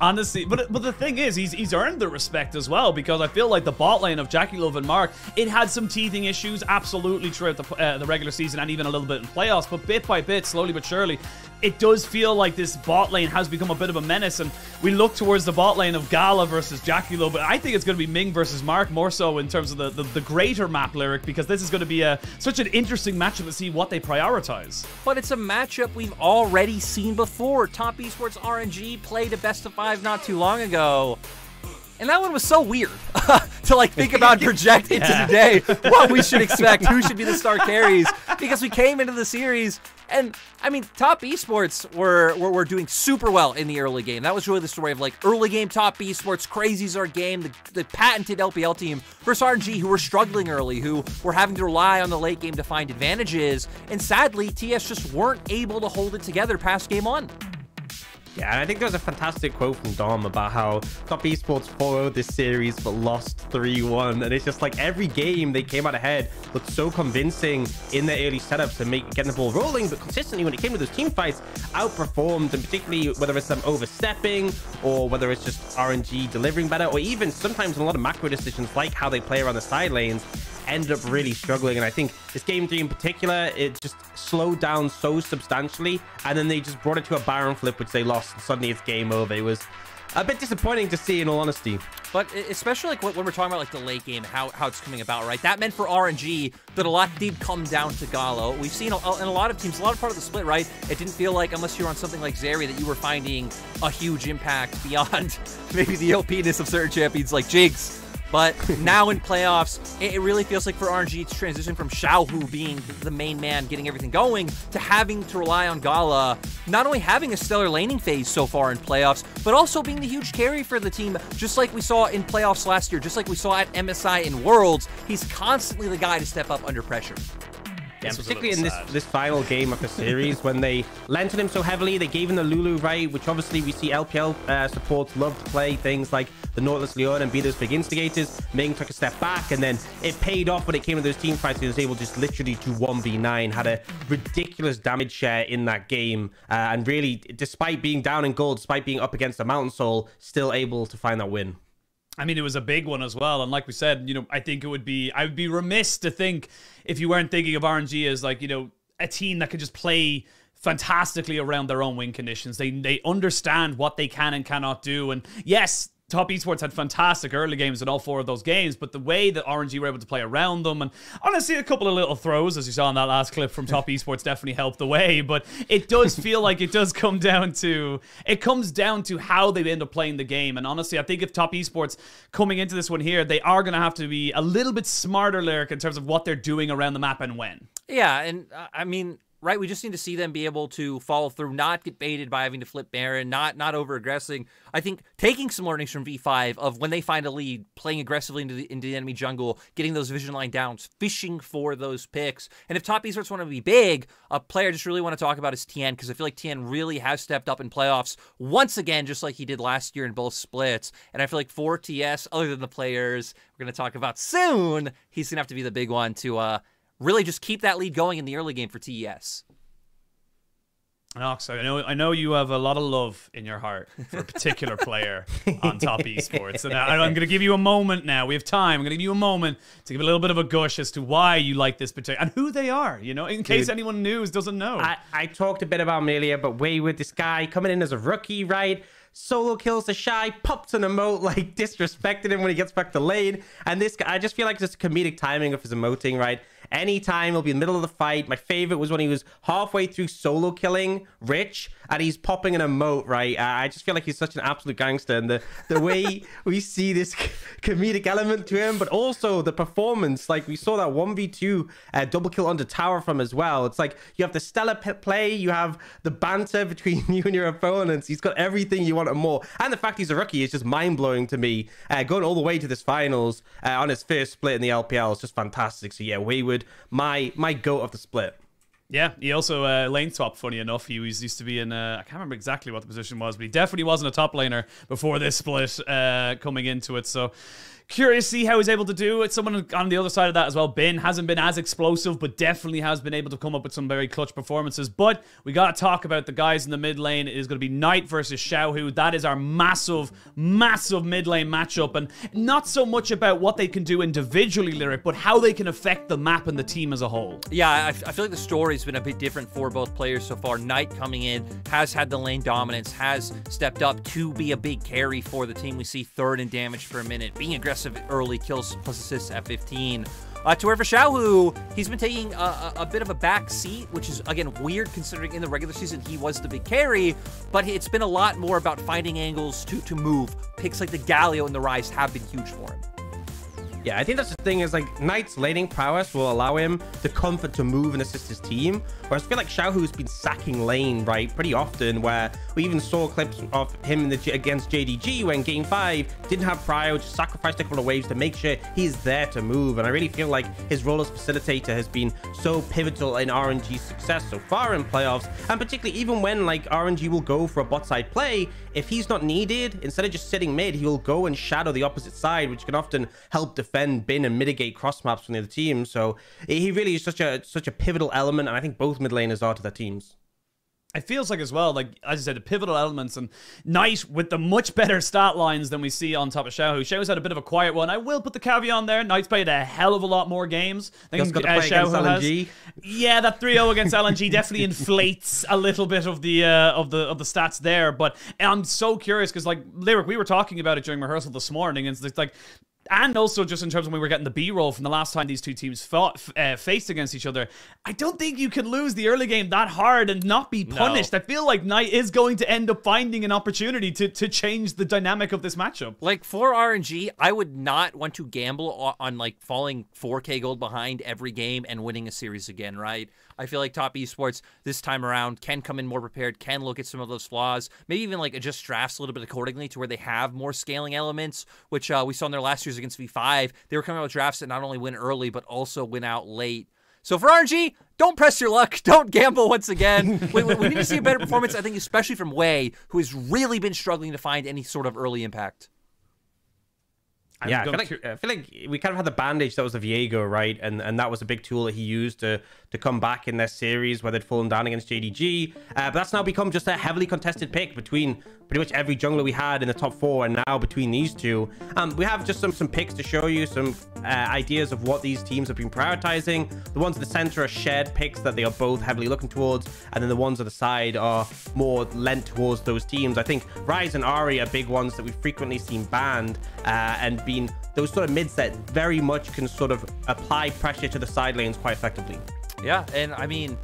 Honestly, but the thing is, he's earned the respect as well, because I feel like the bot lane of Jaculov and Mark, it had some teething issues absolutely throughout the regular season and even a little bit in playoffs, but bit by bit, slowly but surely, it does feel like this bot lane has become a bit of a menace, and we look towards the bot lane of Gala versus Jaculov, but I think it's going to be Ming versus Mark more so in terms of the greater map, Lyric, because this is going to be such an interesting matchup to see what they prioritize. But it's a matchup we've already seen before. Top Esports RNG played a best of 5 not too long ago, and that one was so weird to like think about and project into today what we should expect, who should be the star carries, because we came into the series and I mean, Top Esports were doing super well in the early game. That was really the story of like early game Top Esports, Crazy's our game, the patented LPL team versus RNG, who were struggling early, who were having to rely on the late game to find advantages, and sadly TS just weren't able to hold it together past game 1. Yeah, and I think there's a fantastic quote from Dom about how Top Esports followed this series but lost 3-1. And it's just like every game they came out ahead, looked so convincing in their early setups and getting the ball rolling, but consistently when it came to those team fights, outperformed, and particularly whether it's them overstepping or whether it's just RNG delivering better, or even sometimes in a lot of macro decisions like how they play around the side lanes, ended up really struggling. And I think this game 3 in particular, it just slowed down so substantially, and then they just brought it to a Baron flip, which they lost, and suddenly it's game over. It was a bit disappointing to see, in all honesty. But especially like when we're talking about like the late game, how it's coming about, right? That meant for RNG that a lot did come down to Gallo. We've seen in a lot of teams, a lot of part of the split, right? It didn't feel like, unless you're on something like Zeri, that you were finding a huge impact beyond maybe the OP-ness of certain champions like Jigs. But now in playoffs, it really feels like for RNG, it's transitioned from Xiaohu being the main man, getting everything going, to having to rely on Gala, not only having a stellar laning phase so far in playoffs, but also being the huge carry for the team, just like we saw in playoffs last year, just like we saw at MSI in Worlds. He's constantly the guy to step up under pressure. Yeah, particularly in this final game of the series, when they lent on him so heavily, they gave him the Lulu, right? Which obviously we see LPL supports love to play things like the Nautilus Leon and be those big instigators. Ming took a step back, and then it paid off when it came to those team fights. He was able just literally to 1v9, had a ridiculous damage share in that game, and really, despite being down in gold, despite being up against the Mountain Soul, still able to find that win. I mean, it was a big one as well. And like we said, you know, I think I would be remiss to think, if you weren't thinking of RNG as like, you know, a team that could just play fantastically around their own win conditions. They understand what they can and cannot do. And yes, Top Esports had fantastic early games in all 4 of those games, but the way that RNG were able to play around them, and honestly, a couple of little throws, as you saw in that last clip from Top Esports, definitely helped the way. But it does feel like it does come down to, how they end up playing the game. And honestly, I think if Top Esports coming into this one here, they are going to have to be a little bit smarter, Lyric, in terms of what they're doing around the map and when. Yeah, and I mean, right, we just need to see them be able to follow through, not get baited by having to flip Baron, not over-aggressing. I think taking some learnings from V5 of when they find a lead, playing aggressively into the enemy jungle, getting those vision line downs, fishing for those picks. And if Top Esports want to be big, a player I just really want to talk about is TN, because I feel like TN really has stepped up in playoffs once again, just like he did last year in both splits. And I feel like for TS, other than the players we're going to talk about soon, he's going to have to be the big one to really just keep that lead going in the early game for TES. Nox, I know you have a lot of love in your heart for a particular player on Top Esports. And I'm going to give you a moment now. We have time. I'm going to give you a moment to give a little bit of a gush as to why you like this particular, and who they are, you know, in case anyone doesn't know. I talked a bit about him earlier, but Wayward, this guy coming in as a rookie, right? Solo kills the Shy, pops an emote, like disrespected him when he gets back to lane. And this guy, I just feel like it's just comedic timing of his emoting, right? Anytime he'll be in the middle of the fight. My favorite was when he was halfway through solo killing Rich and he's popping an emote, right? I just feel like he's such an absolute gangster, and the way we see this comedic element to him, but also the performance, like we saw that 1v2 double kill under tower from as well. It's like you have the stellar play, you have the banter between you and your opponents. He's got everything you want and more, and the fact he's a rookie is just mind-blowing to me. Going all the way to this finals on his first split in the LPL is just fantastic. So yeah, Wayward, my goat of the split. Yeah, he also lane swapped, funny enough. He used to be in, I can't remember exactly what the position was, but he definitely wasn't a top laner before this split coming into it. So curious to see how he's able to do it. Someone on the other side of that as well, Bin, hasn't been as explosive, but definitely has been able to come up with some very clutch performances. But we got to talk about the guys in the mid lane. It is going to be Knight versus Xiaohu. That is our massive, massive mid lane matchup. And not so much about what they can do individually, Lyric, but how they can affect the map and the team as a whole. Yeah, I feel like the story's been a bit different for both players so far. Knight coming in, has had the lane dominance, has stepped up to be a big carry for the team. We see third in damage for a minute, being aggressive early, kills plus assists at 15. To where for Xiaohu, he's been taking a bit of a back seat, which is, again, weird considering in the regular season he was the big carry, but it's been a lot more about finding angles to move. Picks like the Galio and the Rise have been huge for him. Yeah, I think that's the thing is like Knight's laning prowess will allow him the comfort to move and assist his team. Whereas I feel like Xiaohu's been sacking lane, right, pretty often, where we even saw clips of him against JDG when game 5 didn't have prio, just sacrificed a couple of waves to make sure he's there to move. And I really feel like his role as facilitator has been so pivotal in RNG's success so far in playoffs. And particularly even when like RNG will go for a bot side play, if he's not needed, instead of just sitting mid, he will go and shadow the opposite side, which can often help defend bin and mitigate cross maps from the other team. So he really is such a pivotal element, and I think both mid laners are to their teams. It feels like as well, like, as I said, the pivotal elements, and Knight with the much better stat lines than we see on top of Xiaohu. Xiaohu's had a bit of a quiet one. I will put the caveat on there. Knight's played a hell of a lot more games than Xiaohu has. Yeah, that 3-0 against LNG definitely inflates a little bit of the stats there. But I'm so curious because, like, Lyric, we were talking about it during rehearsal this morning, and it's like, and also just in terms of when we were getting the B-roll from the last time these two teams faced against each other, I don't think you can lose the early game that hard and not be punished. No. I feel like Knight is going to end up finding an opportunity to change the dynamic of this matchup. Like, for RNG, I would not want to gamble on like falling 4K gold behind every game and winning a series again, right? I feel like Top Esports this time around can come in more prepared, can look at some of those flaws, maybe even like adjust drafts a little bit accordingly to where they have more scaling elements, which we saw in their last years against V5. They were coming out with drafts that not only win early, but also win out late. So for RNG, don't press your luck. Don't gamble once again. we need to see a better performance, I think, especially from Wei, who has really been struggling to find any sort of early impact. Yeah, I feel like we kind of had the bandage that was the Viego, right? And that was a big tool that he used to come back in their series where they'd fallen down against JDG. But that's now become just a heavily contested pick between pretty much every jungler we had in the top 4, and now between these two. We have just some picks to show you, some ideas of what these teams have been prioritizing. The ones at the center are shared picks that they are both heavily looking towards, and then the ones at the side are more lent towards those teams. I think Ryze and Ahri are big ones that we've frequently seen banned, and been those sort of mids that very much can sort of apply pressure to the side lanes quite effectively. Yeah, and I mean,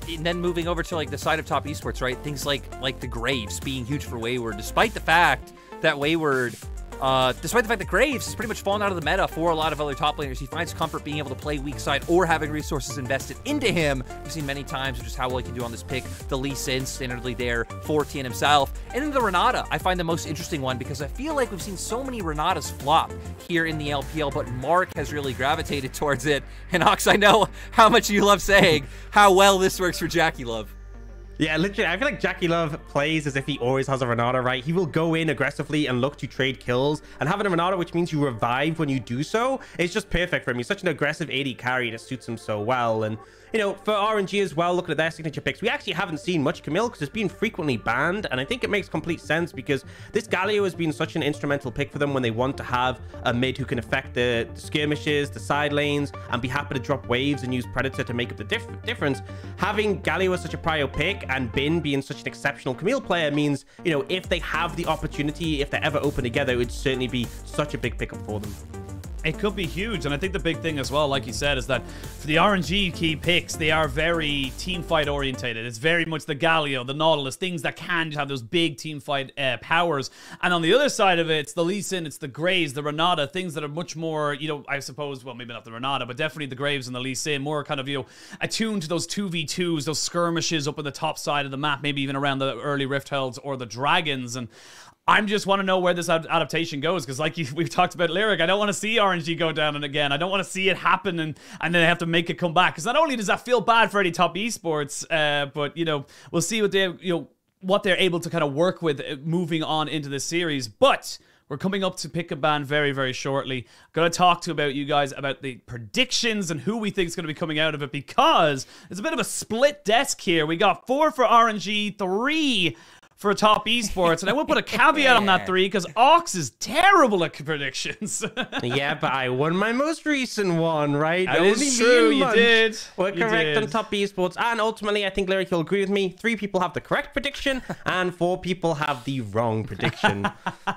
and then moving over to like the side of Top Esports, right? Things like the Graves being huge for Wayward, despite the fact that Wayward, despite the fact that Graves has pretty much fallen out of the meta for a lot of other top laners. He finds comfort being able to play weak side or having resources invested into him. We've seen many times just how well he can do on this pick. The Lee Sin standardly there for TN himself. And then the Renata, I find the most interesting one because I feel like we've seen so many Renatas flop here in the LPL, but Mark has really gravitated towards it. And Ox, I know how much you love saying how well this works for Jackie Love. Yeah, literally, I feel like Jackie Love plays as if he always has a Renata, right? He will go in aggressively and look to trade kills, and having a Renata, which means you revive when you do so, is just perfect for him. He's such an aggressive AD carry that suits him so well. And you know, for RNG as well, looking at their signature picks, we actually haven't seen much Camille because it's been frequently banned, and I think it makes complete sense because this Galio has been such an instrumental pick for them when they want to have a mid who can affect the skirmishes, the side lanes, and be happy to drop waves and use Predator to make up the difference. Having Galio as such a prio pick and Bin being such an exceptional Camille player means, you know, if they have the opportunity, if they're ever open together, it would certainly be such a big pickup for them. It could be huge, and I think the big thing as well, like you said, is that for the RNG key picks, they are very team fight orientated. It's very much the Galio, the Nautilus, things that can have those big team fight powers. And on the other side of it, it's the Lee Sin, it's the Graves, the Renata, things that are much more, you know, I suppose, well, maybe not the Renata, but definitely the Graves and the Lee Sin, more kind of, you know, attuned to those 2v2s, those skirmishes up on the top side of the map, maybe even around the early Rift Heralds or the Dragons. And I just want to know where this adaptation goes, because like we've talked about Lyric, I don't want to see RNG go down and again. I don't want to see it happen and then they have to make it come back, because not only does that feel bad for any Top Esports, but you know, we'll see what they're able to kind of work with moving on into this series. But we're coming up to pick a ban very, very shortly. Going to talk to you guys about the predictions and who we think is going to be coming out of it, because it's a bit of a split desk here. We got 4 for RNG, 3 for Top Esports, and I will put a caveat on that 3 because Ox is terrible at predictions. Yeah, but I won my most recent one, right? That is true, you did. We're correct on Top Esports, and ultimately I think Lyric will agree with me. 3 people have the correct prediction and 4 people have the wrong prediction.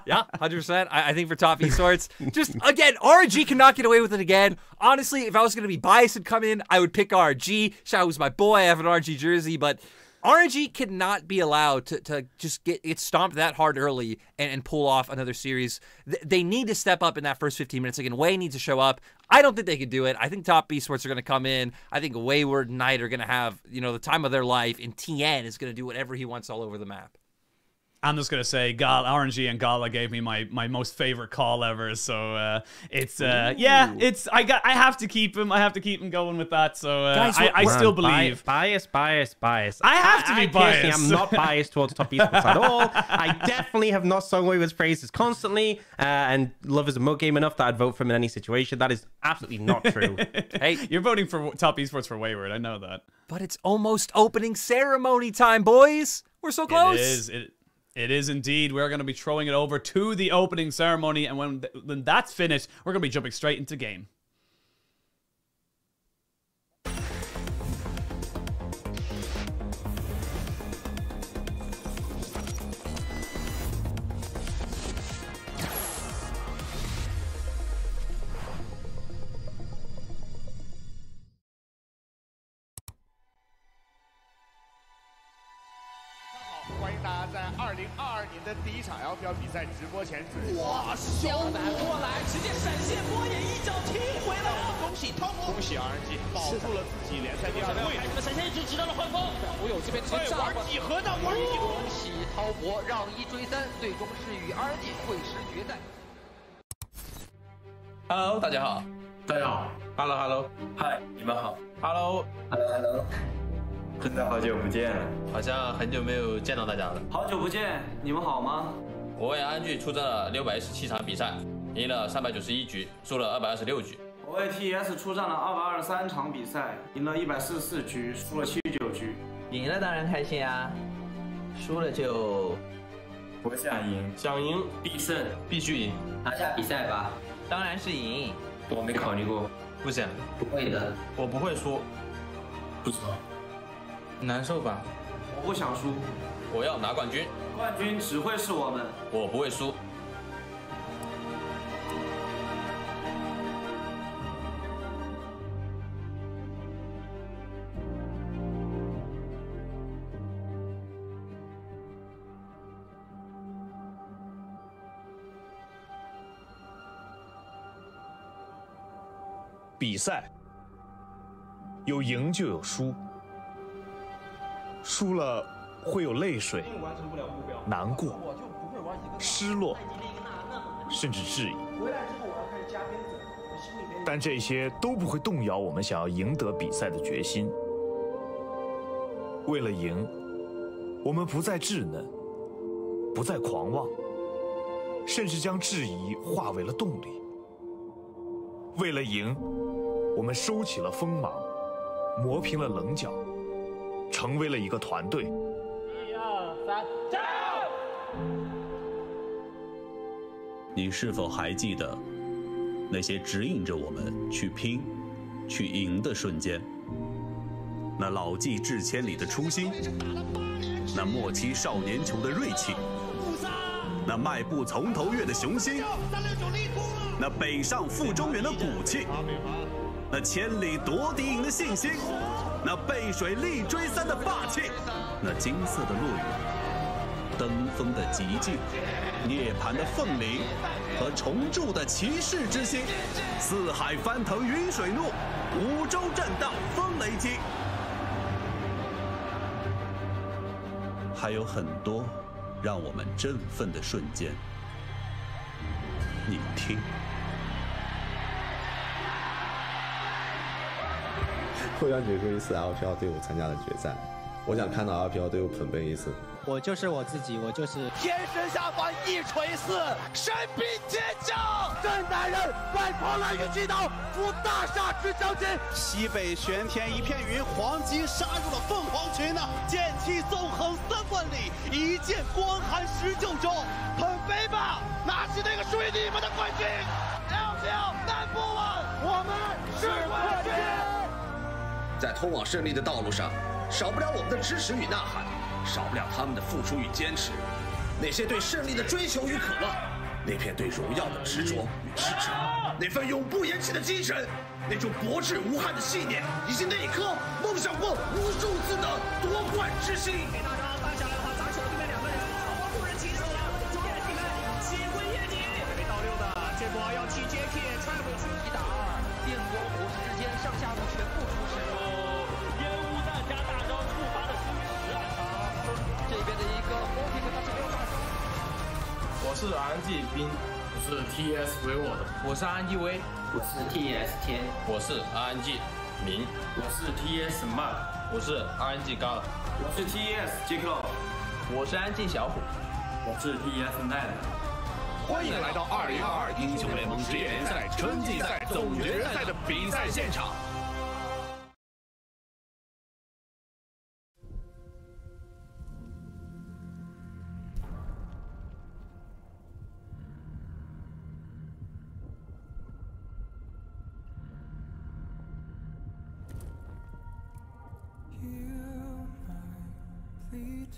Yeah, 100%. I think for Top Esports, just again, RNG cannot get away with it again. Honestly, if I was going to be biased and come in, I would pick RNG. Xiaohu's my boy. I have an RNG jersey, but RNG cannot be allowed to just get stomped that hard early and pull off another series. They need to step up in that first 15 minutes. Again, Wei needs to show up. I don't think they can do it. I think Top Esports are going to come in. I think Wayward and Knight are going to have, the time of their life, and TN is going to do whatever he wants all over the map. I'm just gonna say, RNG and Gala gave me my most favorite call ever. So I have to keep him. I have to keep him going with that. So Guys, I still believe. Bias. I have to be biased. I'm not biased towards Top Esports at all. I definitely have not sung Wayward's praises constantly, and love is a mug game enough that I'd vote for him in any situation. That is absolutely not true. Hey, you're voting for Top Esports for Wayward. I know that. But it's almost opening ceremony time, boys. We're so close. It is indeed. We're going to be throwing it over to the opening ceremony, and when that's finished, we're going to be jumping straight into game.2022年的第一场 LPL 比赛直播前准备。哇，肖南过来，直接闪现波野一脚踢回来了！恭喜汤姆，恭喜 RNG 保住了自己联赛第2的位置。闪现一直直到了换防，我有这边直接炸玩几何的玩几何。恭喜滔博让1追3，最终是与 RNG 会师决赛。Hello， 大家好。大家好。Hello， 嗨，你们好。Hello， 真的好久不见了，好像很久没有见到大家了。好久不见，你们好吗？我为RNG出战了617场比赛，赢了391局，输了226局。我为 TES 出战了223场比赛，赢了144局，输了79局。赢了当然开心啊，输了就不想赢，想赢必胜，必须赢，拿下比赛吧。当然是赢。我没考虑过，不想，不会的，我不会输，不错，难受吧？我不想输，我要拿冠军，冠军只会是我们，我不会输。比赛有赢就有输，输了会有泪水、难过、失落，甚至质疑。但这些都不会动摇我们想要赢得比赛的决心。为了赢，我们不再稚嫩，不再狂妄，甚至将质疑化为了动力。为了赢，我们收起了锋芒，磨平了棱角，成为了一个团队。1、2、3，加油！你是否还记得那些指引着我们去拼、去赢的瞬间？那老骥志千里的初心，那末期少年球的锐气，那迈步从头越的雄心，那北上赴中原的骨气，那千里夺敌营的信心，那背水力追三的霸气，那金色的落羽，登峰的极境，涅槃的凤鸣，和重铸的骑士之心。四海翻腾云水怒，五洲震荡风雷击。还有很多让我们振奋的瞬间，你听。我想决出一次 LPL 队伍参加的决战，我想看到 LPL 队伍捧杯一次。我就是我自己，我就是天神下凡一锤四，神兵天降。真男人外狂澜于击刀，扶大厦之将军。西北玄天一片云，黄金杀入了凤凰群呐！剑气纵横3万里，一剑光寒19州。捧杯吧，拿起那个属于你们的冠军 ！LPL No.1，我们是冠军。在通往胜利的道路上，少不了我们的支持与呐喊，少不了他们的付出与坚持。那些对胜利的追求与渴望，那片对荣耀的执着与执着，那份永不言弃的精神，那种博智无憾的信念，以及那颗梦想过无数次的夺冠之心。给大招搬下来的话，砸手对面2个人，路人骑手，注意你们喜欢业绩。没到6的，这波要去 JK 踹回去，1打2，电光火石之间上下路全部出神。烟雾弹加大招触发的星矢暗藏，这边的一个 Forky 他是没有打伤。我是 RNG 冰，我是 TES 为我的，我是 RNG 威，我是 TES 天，我是 RNG 明，我是 TES 慢，我是 RNG 高，我是 TES J-Cloud，我是 RNG 小虎，我是 TES 奈的。欢迎来到2022英雄联盟职业联赛春季赛总决赛的比赛现场。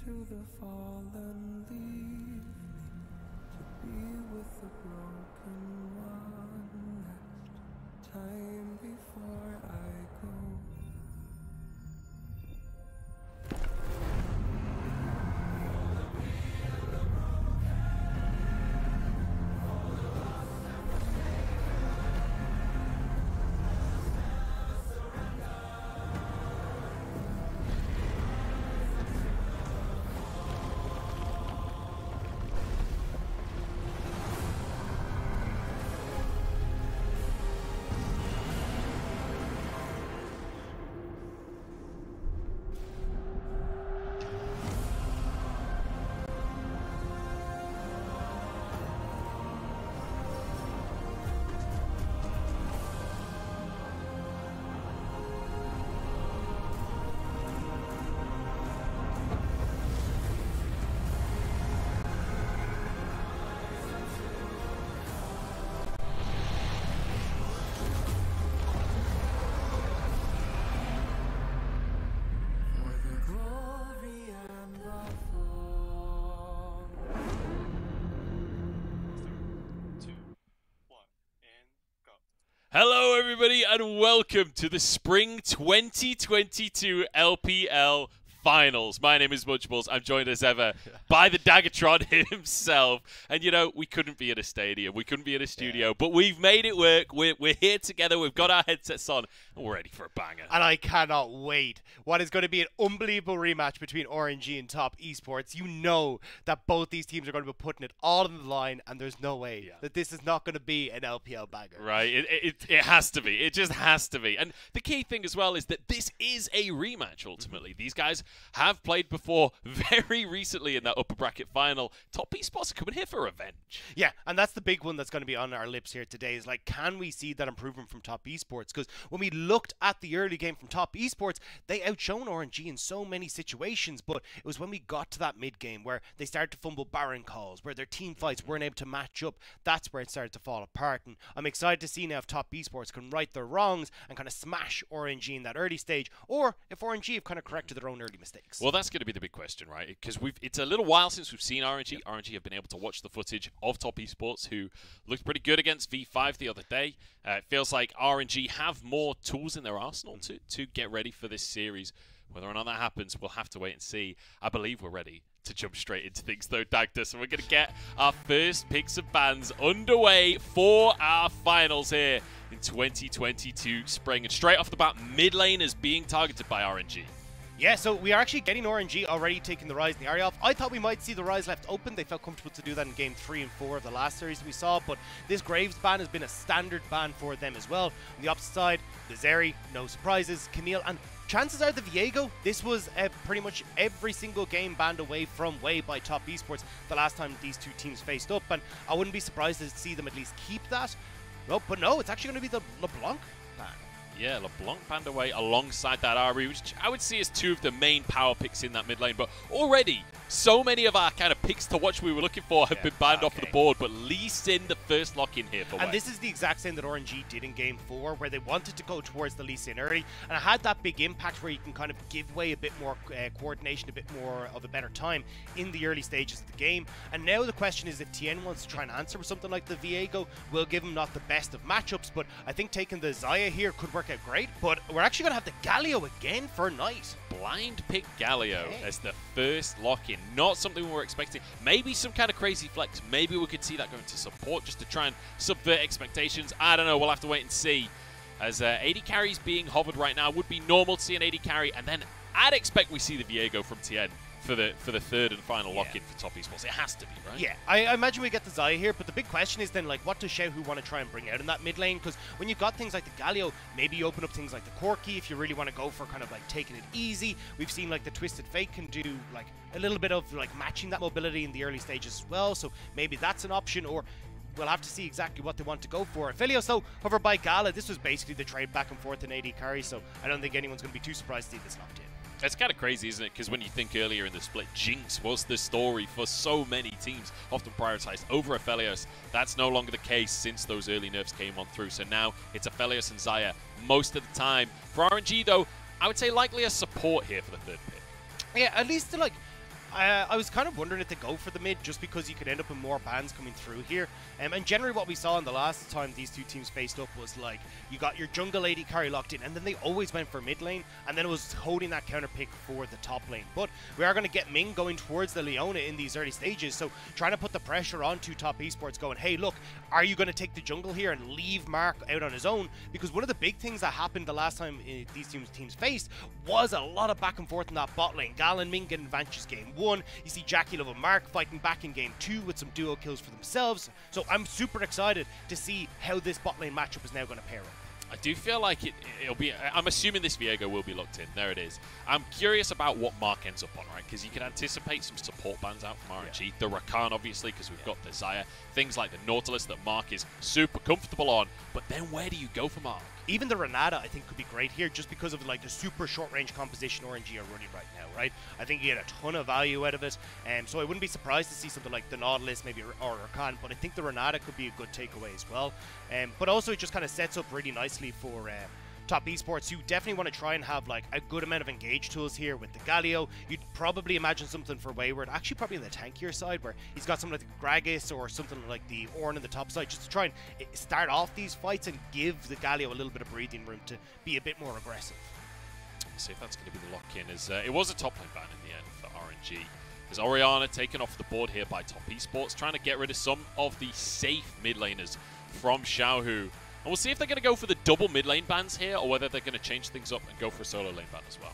To the fallen, leave to be with the broken one next time before I go. Hello, everybody, and welcome to the Spring 2022 LPL Finals. My name is Munchballs. I'm joined as ever by the Daggertron himself. And, you know, we couldn't be in a stadium. We couldn't be in a studio. But we've made it work. We're here together. We've got our headsets on. And we're ready for a banger. And I cannot wait. What is going to be an unbelievable rematch between RNG and Top Esports. You know that both these teams are going to be putting it all on the line. And there's no way that this is not going to be an LPL banger. Right. It has to be. It just has to be. And the key thing as well is that this is a rematch, ultimately. These guys have played before very recently in that upper bracket final. Top Esports are coming here for revenge. Yeah, and that's the big one that's going to be on our lips here today is like, can we see that improvement from Top Esports? Because when we looked at the early game from Top Esports, they outshone RNG in so many situations, but it was when we got to that mid game where they started to fumble Baron calls, where their team fights weren't able to match up. That's where it started to fall apart, and I'm excited to see now if Top Esports can right their wrongs and kind of smash RNG in that early stage, or if RNG have kind of corrected their own early mistakes. Well, that's going to be the big question, right? Because it's a little while since we've seen RNG. RNG have been able to watch the footage of Top Esports, who looked pretty good against V5 the other day. It feels like RNG have more tools in their arsenal to get ready for this series. Whether or not that happens, we'll have to wait and see. I believe we're ready to jump straight into things, though, Dagda. So we're going to get our first picks of bans underway for our finals here in 2022 spring. And straight off the bat, mid lane is being targeted by RNG. Yeah, so we are actually getting RNG already taking the Rise and the Arya off. I thought we might see the Rise left open. They felt comfortable to do that in game 3 and 4 of the last series we saw, but this Graves ban has been a standard ban for them as well. On the opposite side, the Zeri, no surprises, Camille, and chances are the Viego, this was pretty much every single game banned away from Way by Top Esports the last time these two teams faced up, and I wouldn't be surprised to see them at least keep that. Well, but no, it's actually going to be the LeBlanc ban. Yeah, LeBlanc banned away alongside that Ari, which I would see as two of the main power picks in that mid lane. But already, so many of our kind of picks to watch we were looking for have been banned off of the board, but Lee Sin, the first lock in here for And Wei. this is the exact same that RNG did in Game 4, where they wanted to go towards the Lee Sin early, and it had that big impact where you can kind of give Wei a bit more coordination, a bit more of a better time in the early stages of the game. And now the question is if TN wants to try and answer with something like the Viego, will give him not the best of matchups, but I think taking the Xayah here could work out great. But we're actually going to have the Galio again for Knight. Blind pick Galio as the first lock-in. Not something we were expecting. Maybe some kind of crazy flex. Maybe we could see that going to support just to try and subvert expectations. I don't know. We'll have to wait and see. As AD carries being hovered right now, would be normal to see an AD carry, and then I'd expect we see the Viego from TN for the third and final lock-in for top esports. It has to be, right? Yeah, I imagine we get the Xayah here, but the big question is then, like, what does Xiaohu want to try and bring out in that mid lane? Because when you've got things like the Galio, maybe you open up things like the Corki if you really want to go for kind of like taking it easy. We've seen like the Twisted Fate can do like a little bit of like matching that mobility in the early stages as well, so maybe that's an option, or we'll have to see exactly what they want to go for. Aphelios, though, hovered by Gala. This was basically the trade back and forth in AD carry, so I don't think anyone's going to be too surprised to see this locked in. It's kind of crazy, isn't it? Because when you think earlier in the split, Jinx was the story for so many teams, often prioritized over Aphelios. That's no longer the case since those early nerfs came on through. So now it's Aphelios and Xayah most of the time. For RNG, though, I would say likely a support here for the third pick. Yeah, at least to like... I was kind of wondering if they go for the mid just because you could end up with more bans coming through here. And generally what we saw in the last time these two teams faced up was like you got your jungle AD carry locked in and then they always went for mid lane and then it was holding that counter pick for the top lane. But we are going to get Ming going towards the Leona in these early stages, so trying to put the pressure onto top esports going, hey look, are you going to take the jungle here and leave Mark out on his own? Because one of the big things that happened the last time these teams faced was a lot of back and forth in that bot lane. Gal and Ming getting advantages game 1. You see Jackie Love and Mark fighting back in game 2 with some duo kills for themselves. So I'm super excited to see how this bot lane matchup is now going to pair up. I do feel like it'll be... I'm assuming this Viego will be locked in. There it is. I'm curious about what Mark ends up on, right? Because you can anticipate some support bans out from RNG. Yeah. The Rakan, obviously, because we've got the Xayah. Things like the Nautilus that Mark is super comfortable on. But then where do you go for Mark? Even the Renata, I think, could be great here just because of like the super short-range composition RNG are running right now, right? I think you get a ton of value out of it. So I wouldn't be surprised to see something like the Nautilus maybe or Rakan, but I think the Renata could be a good takeaway as well. But also it just kind of sets up really nicely for top esports. You definitely want to try and have like a good amount of engage tools here with the Galio. You'd probably imagine something for Wayward, actually probably on the tankier side where he's got something like the Gragas or something like the Ornn on the top side just to try and start off these fights and give the Galio a little bit of breathing room to be a bit more aggressive. Let's see if that's going to be the lock-in. As it was a top lane ban in the end for RNG. There's Orianna taken off the board here by top esports, trying to get rid of some of the safe mid laners from Xiaohu. And we'll see if they're going to go for the double mid lane bans here or whether they're going to change things up and go for a solo lane ban as well.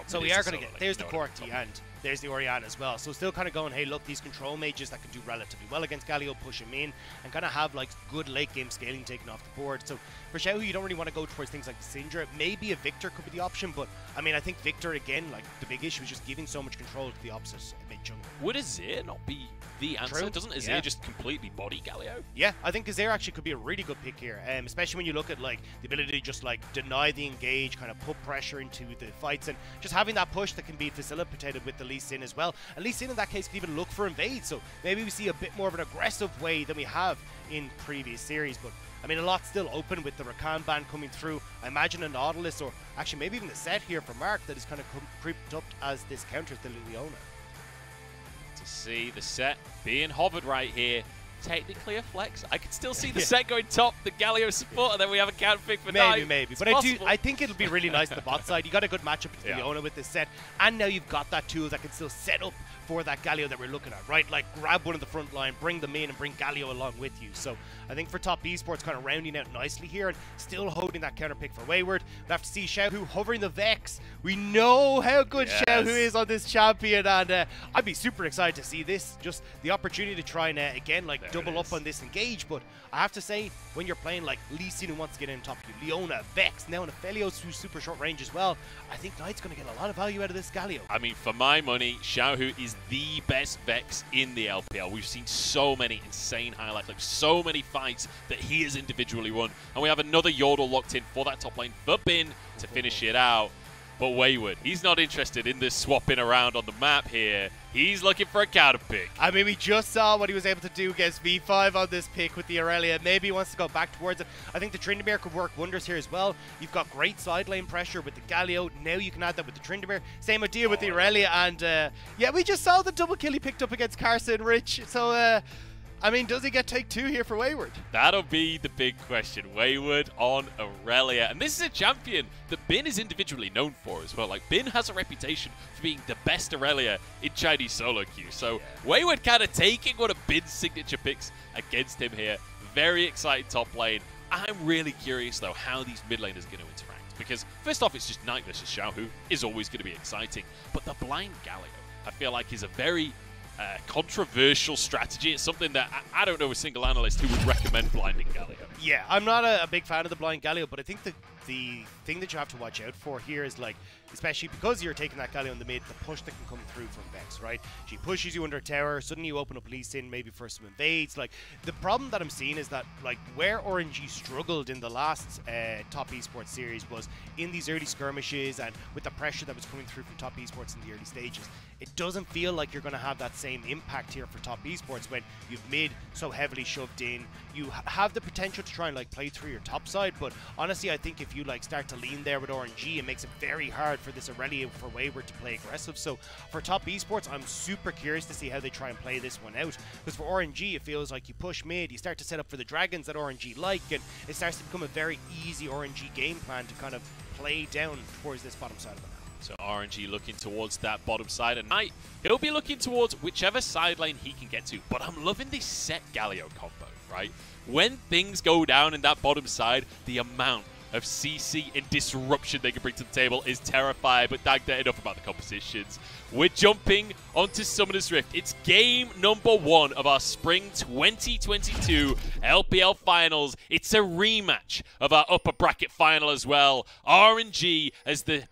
So we are going to get, there's the Corki and there's the Orianna as well. So still kind of going, hey, look, these control mages that can do relatively well against Galio, push him in, and kind of have like good late game scaling taken off the board. So for Xiaohu, you don't really want to go towards things like the Syndra. Maybe a Victor could be the option, but I mean, I think Victor, again, like the big issue is just giving so much control to the opposite mid jungle. Would Azir not be the answer? True. Doesn't Azir just completely body Galio? Yeah, I think Azir actually could be a really good pick here, especially when you look at like the ability to just like deny the engage, kind of put pressure into the fights, and just having that push that can be facilitated with the Lee Sin as well. And Lee Sin in that case can even look for invade, so maybe we see a bit more of an aggressive way than we have in previous series. But I mean, a lot's still open with the Rakan ban coming through. I imagine a Nautilus, or actually maybe even the set here for Mark that is kind of creeped up as this counters the Leona. To see the set being hovered right here. Technically a flex. I could still see the set going top, the Galio support, and then we have a counter pick for maybe. But I think it'll be really nice on the bot side. You got a good matchup with Leona with this set, and now you've got that tool that can still set up for that Galio that we're looking at, right? Like grab one of the front line, bring them in, and bring Galio along with you. So I think for top esports, kind of rounding out nicely here and still holding that counter pick for Wayward. We have to see Xiaohu hovering the Vex. We know how good Xiaohu is on this champion, and I'd be super excited to see this. Just the opportunity to try and again like double up on this engage. But I have to say, when you're playing like Lee Sin who wants to get in top of you, Leona, Vex, now an Aphelios who's super short range as well, I think Knight's going to get a lot of value out of this Galio. I mean, for my money, Xiaohu is the best Vex in the LPL. We've seen so many insane highlights, like so many fights that he has individually won. And we have another Yordle locked in for that top lane for Bin to finish it out. But Wayward, he's not interested in this swapping around on the map here. He's looking for a counter pick. I mean, we just saw what he was able to do against V5 on this pick with the Aurelia. Maybe he wants to go back towards it. I think the Tryndamere could work wonders here as well. You've got great side lane pressure with the Galio. Now you can add that with the Tryndamere. Same idea with the Aurelia. And yeah, we just saw the double kill he picked up against Carson Rich. So, I mean, does he get take 2 here for Wayward? That'll be the big question. Wayward on Aurelia. And this is a champion that Bin is individually known for as well. Like, Bin has a reputation for being the best Aurelia in Chinese solo queue. So, Wayward kind of taking one of Bin's signature picks against him here. Very exciting top lane. I'm really curious, though, how these mid laners are going to interact. Because, first off, it's just Knight versus Xiaohu is always going to be exciting. But the blind Galio, I feel like, is a very controversial strategy. It's something that I don't know a single analyst who would recommend blinding Galio. Yeah, I'm not a big fan of the blind Galio, but I think the thing that you have to watch out for here is, like, especially because you're taking that Galio in the mid, the push that can come through from Vex, right? She pushes you under a tower, suddenly you open up Lee Sin maybe for some invades. Like, the problem that I'm seeing is that, like, where RNG struggled in the last Top Esports series was in these early skirmishes and with the pressure that was coming through from Top Esports in the early stages. It doesn't feel like you're going to have that same impact here for Top Esports when you've mid so heavily shoved in. You have the potential to try and, like, play through your top side, but honestly, I think if you, like, start to lean there with RNG, it makes it very hard for this Aurelia for Wayward to play aggressive. So for Top Esports, I'm super curious to see how they try and play this one out, because for RNG, it feels like you push mid, you start to set up for the dragons that RNG like, and it starts to become a very easy RNG game plan to kind of play down towards this bottom side of the map. So RNG looking towards that bottom side, and Knight, he'll be looking towards whichever side lane he can get to. But I'm loving this set Galio combo, right? When things go down in that bottom side, the amount of CC and disruption they can bring to the table is terrifying. But Dagda, enough about the compositions. We're jumping onto Summoner's Rift. It's game number 1 of our Spring 2022 LPL Finals. It's a rematch of our upper bracket final as well. RNG as the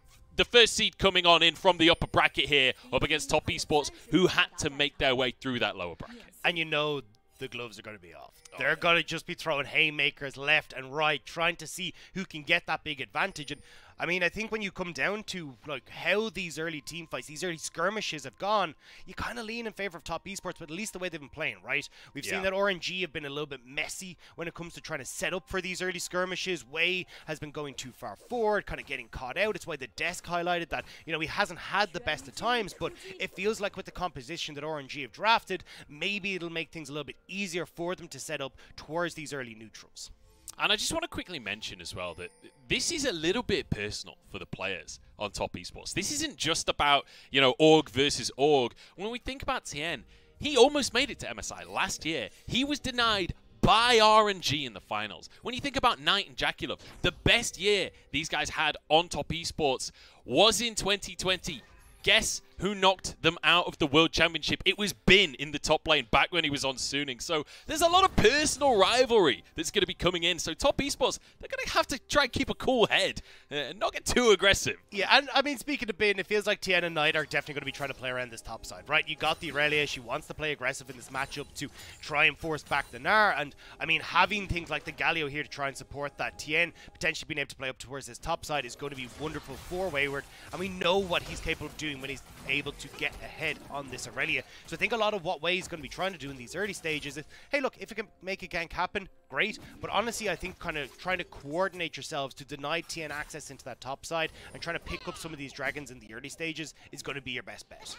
first seed coming on in from the upper bracket here, up against Top Esports, who had to make their way through that lower bracket. And you know the gloves are going to be off. They're going to just be throwing haymakers left and right, trying to see who can get that big advantage. And I mean, I think when you come down to, like, how these early team fights, these early skirmishes have gone, you kind of lean in favor of Top Esports, but at least the way they've been playing, right? We've seen that RNG have been a little bit messy when it comes to trying to set up for these early skirmishes. Way has been going too far forward, kind of getting caught out. It's why the desk highlighted that, you know, he hasn't had the best of times, but it feels like with the composition that RNG have drafted, maybe it'll make things a little bit easier for them to set up towards these early neutrals. And I just want to quickly mention as well that this is a little bit personal for the players on Top Esports. This isn't just about, you know, org versus org. When we think about TN, he almost made it to MSI last year. He was denied by RNG in the finals. When you think about Knight and Jaculov, the best year these guys had on Top Esports was in 2020. Guess who knocked them out of the World Championship? It was Bin in the top lane back when he was on Suning. So there's a lot of personal rivalry that's going to be coming in. So Top Esports, they're going to have to try and keep a cool head and not get too aggressive. Yeah, and I mean, speaking of Bin, it feels like Tien and Knight are definitely going to be trying to play around this top side, right? You got the Aurelia. She wants to play aggressive in this matchup to try and force back the Gnar. And I mean, having things like the Galio here to try and support that, Tien potentially being able to play up towards this top side is going to be wonderful for Wayward. And we know what he's capable of doing when he's able to get ahead on this Aurelia. So I think a lot of what Way is going to be trying to do in these early stages is, hey, look, if it can make a gank happen, great. But honestly, I think kind of trying to coordinate yourselves to deny TN access into that top side and trying to pick up some of these dragons in the early stages is going to be your best bet.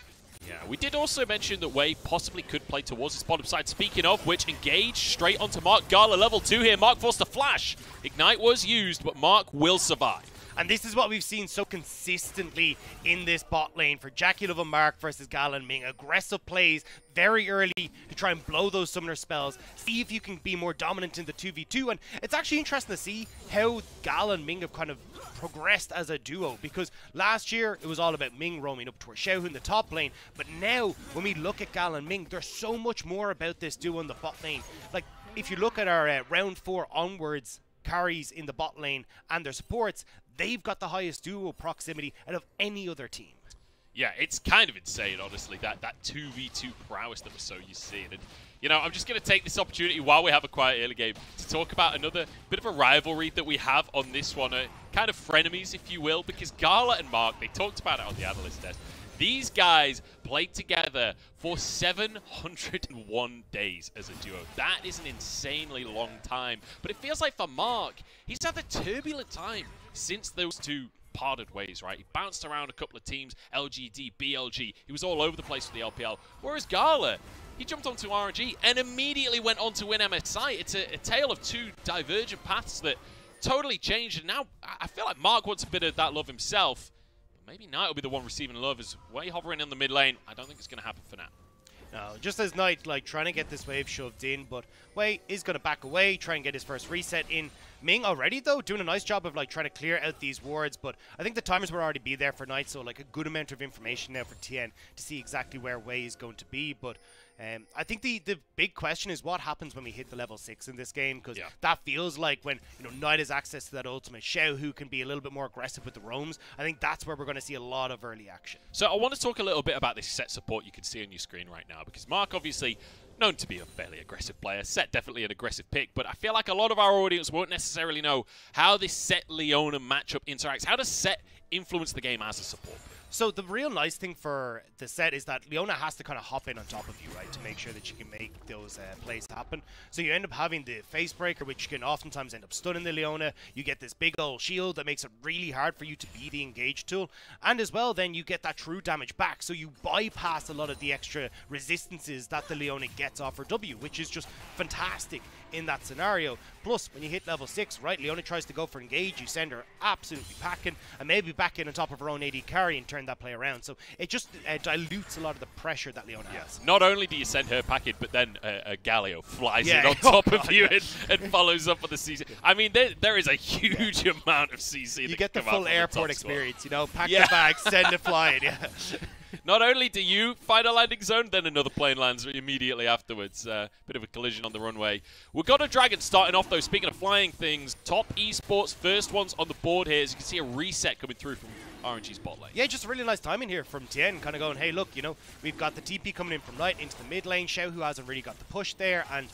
Yeah, we did also mention that Way possibly could play towards his bottom side. Speaking of which, engage straight onto Mark. Gala level 2 here. Mark forced a flash. Ignite was used, but Mark will survive. And this is what we've seen so consistently in this bot lane for Jaculov and Mark versus Gala and Ming. Aggressive plays very early to try and blow those summoner spells. See if you can be more dominant in the 2v2. And it's actually interesting to see how Gala and Ming have kind of progressed as a duo, because last year it was all about Ming roaming up towards Xiaohu in the top lane. But now when we look at Gala and Ming, there's so much more about this duo in the bot lane. Like, if you look at our round 4 onwards carries in the bot lane and their supports, they've got the highest duo proximity out of any other team. Yeah, it's kind of insane, honestly, that 2v2 prowess that we're so used to seeing. And, you know, I'm just going to take this opportunity while we have a quiet early game to talk about another bit of a rivalry that we have on this one. Kind of frenemies, if you will, because Gala and Mark, they talked about it on the analyst desk. These guys played together for 701 days as a duo. That is an insanely long time. But it feels like for Mark, he's had a turbulent time since those two parted ways, right? He bounced around a couple of teams, LGD, BLG. He was all over the place with the LPL. Whereas Gala, he jumped onto RNG and immediately went on to win MSI. It's a tale of two divergent paths that totally changed. And now I feel like Mark wants a bit of that love himself. But maybe Knight will be the one receiving love as Way hovering in the mid lane. I don't think it's going to happen for now. No, just as Knight, like, trying to get this wave shoved in, but Wei is going to back away, try and get his first reset in. Ming already, though, doing a nice job of, like, trying to clear out these wards, but I think the timers will already be there for Knight, so, like, a good amount of information now for TN to see exactly where Wei is going to be, but I think the big question is what happens when we hit the level 6 in this game, because that feels like when, you know, Knight has access to that ultimate, Xiao, who can be a little bit more aggressive with the roams. I think that's where we're going to see a lot of early action. So I want to talk a little bit about this set support you can see on your screen right now, because Mark obviously known to be a fairly aggressive player. Set definitely an aggressive pick, but I feel like a lot of our audience won't necessarily know how this Set Leona matchup interacts. How does Set influence the game as a support? So the real nice thing for the set is that Leona has to kind of hop in on top of you, right, to make sure that you can make those plays happen. So you end up having the face breaker, which can oftentimes end up stunning the Leona. You get this big old shield that makes it really hard for you to be the engage tool. And as well, then you get that true damage back. So you bypass a lot of the extra resistances that the Leona gets off her W, which is just fantastic in that scenario. Plus, when you hit level 6, right, Leona tries to go for engage, you send her absolutely packing, and maybe back in on top of her own AD carry and turn that play around. So it just dilutes a lot of the pressure that Leona has. Not only do you send her packing, but then a Galio flies in on top of you and follows up on the CC. I mean, there is a huge amount of CC. You get the full airport experience, you know, pack the bag, send it flying, Not only do you find a landing zone, then another plane lands immediately afterwards. Bit of a collision on the runway. We've got a Dragon starting off, though. Speaking of flying things, top esports, first ones on the board here. As you can see, a reset coming through from RNG's bot lane. Yeah, just a really nice timing here from Tien, kind of going, hey, look, you know, we've got the TP coming in from Knight into the mid lane. Xiao, who hasn't really got the push there, and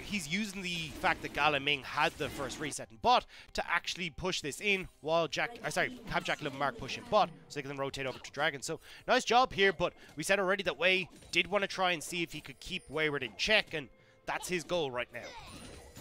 he's using the fact that Gala Ming had the first reset in bot to actually push this in while have Jack and Mark push in bot so they can then rotate over to Dragon. So nice job here, but we said already that Wei did want to try and see if he could keep Wayward in check, and that's his goal right now.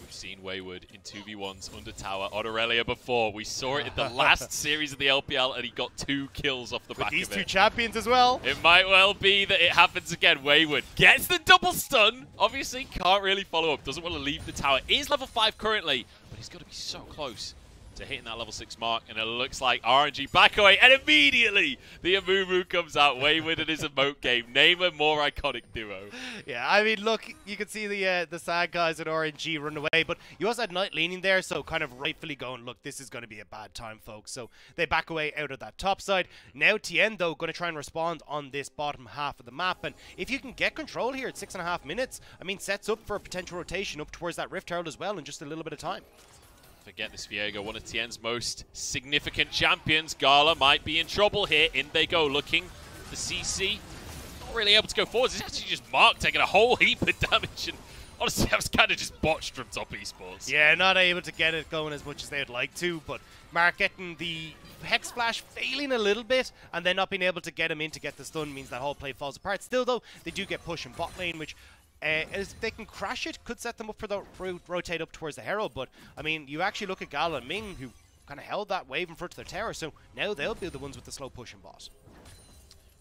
We've seen Wayward in 2v1s under tower on Aurelia before. We saw it in the last series of the LPL, and he got 2 kills off the back of it. These two champions as well. It might well be that it happens again. Wayward gets the double stun. Obviously, can't really follow up. Doesn't want to leave the tower. Is level 5 currently, but he's got to be so close to hitting that level 6 mark, and it looks like RNG back away, and immediately the Amumu comes out. Wayward and his emote game. Name a more iconic duo. Yeah, I mean, look, you can see the sad guys at RNG run away, but you also had Knight leaning there, so kind of rightfully going, look, this is going to be a bad time, folks. So they back away out of that top side. Now Tien, though, going to try and respond on this bottom half of the map, and if you can get control here at 6.5 minutes, I mean, sets up for a potential rotation up towards that Rift Herald as well in just a little bit of time. Forget this Viego, one of Tien's most significant champions. Gala might be in trouble here. In they go, looking for CC. Not really able to go forwards. It's actually just Mark taking a whole heap of damage. And honestly, that was kind of just botched from top esports. Yeah, not able to get it going as much as they would like to. But Mark getting the Hex Splash, failing a little bit, and then not being able to get him in to get the stun means that whole play falls apart. Still, though, they do get push in bot lane, which if they can crash it, could set them up for the rotate up towards the Herald. But, I mean, you actually look at Gala and Ming, who kind of held that wave in front of their tower, so now they'll be the ones with the slow push and boss.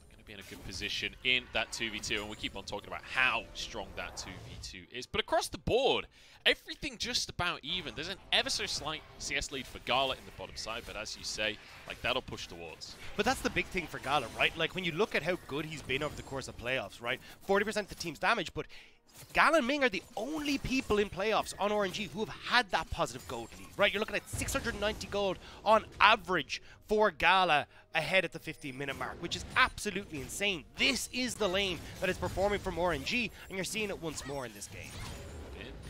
Going to be in a good position in that 2v2, and we keep on talking about how strong that 2v2 is. But across the board, everything just about even. There's an ever so slight CS lead for Gala in the bottom side, but as you say, like, that'll push towards. But that's the big thing for Gala, right? Like, when you look at how good he's been over the course of playoffs, right? 40% of the team's damage, but Gala and Ming are the only people in playoffs on RNG who have had that positive gold lead, right? You're looking at 690 gold on average for Gala ahead at the 15-minute mark, which is absolutely insane. This is the lane that is performing from RNG, and you're seeing it once more in this game.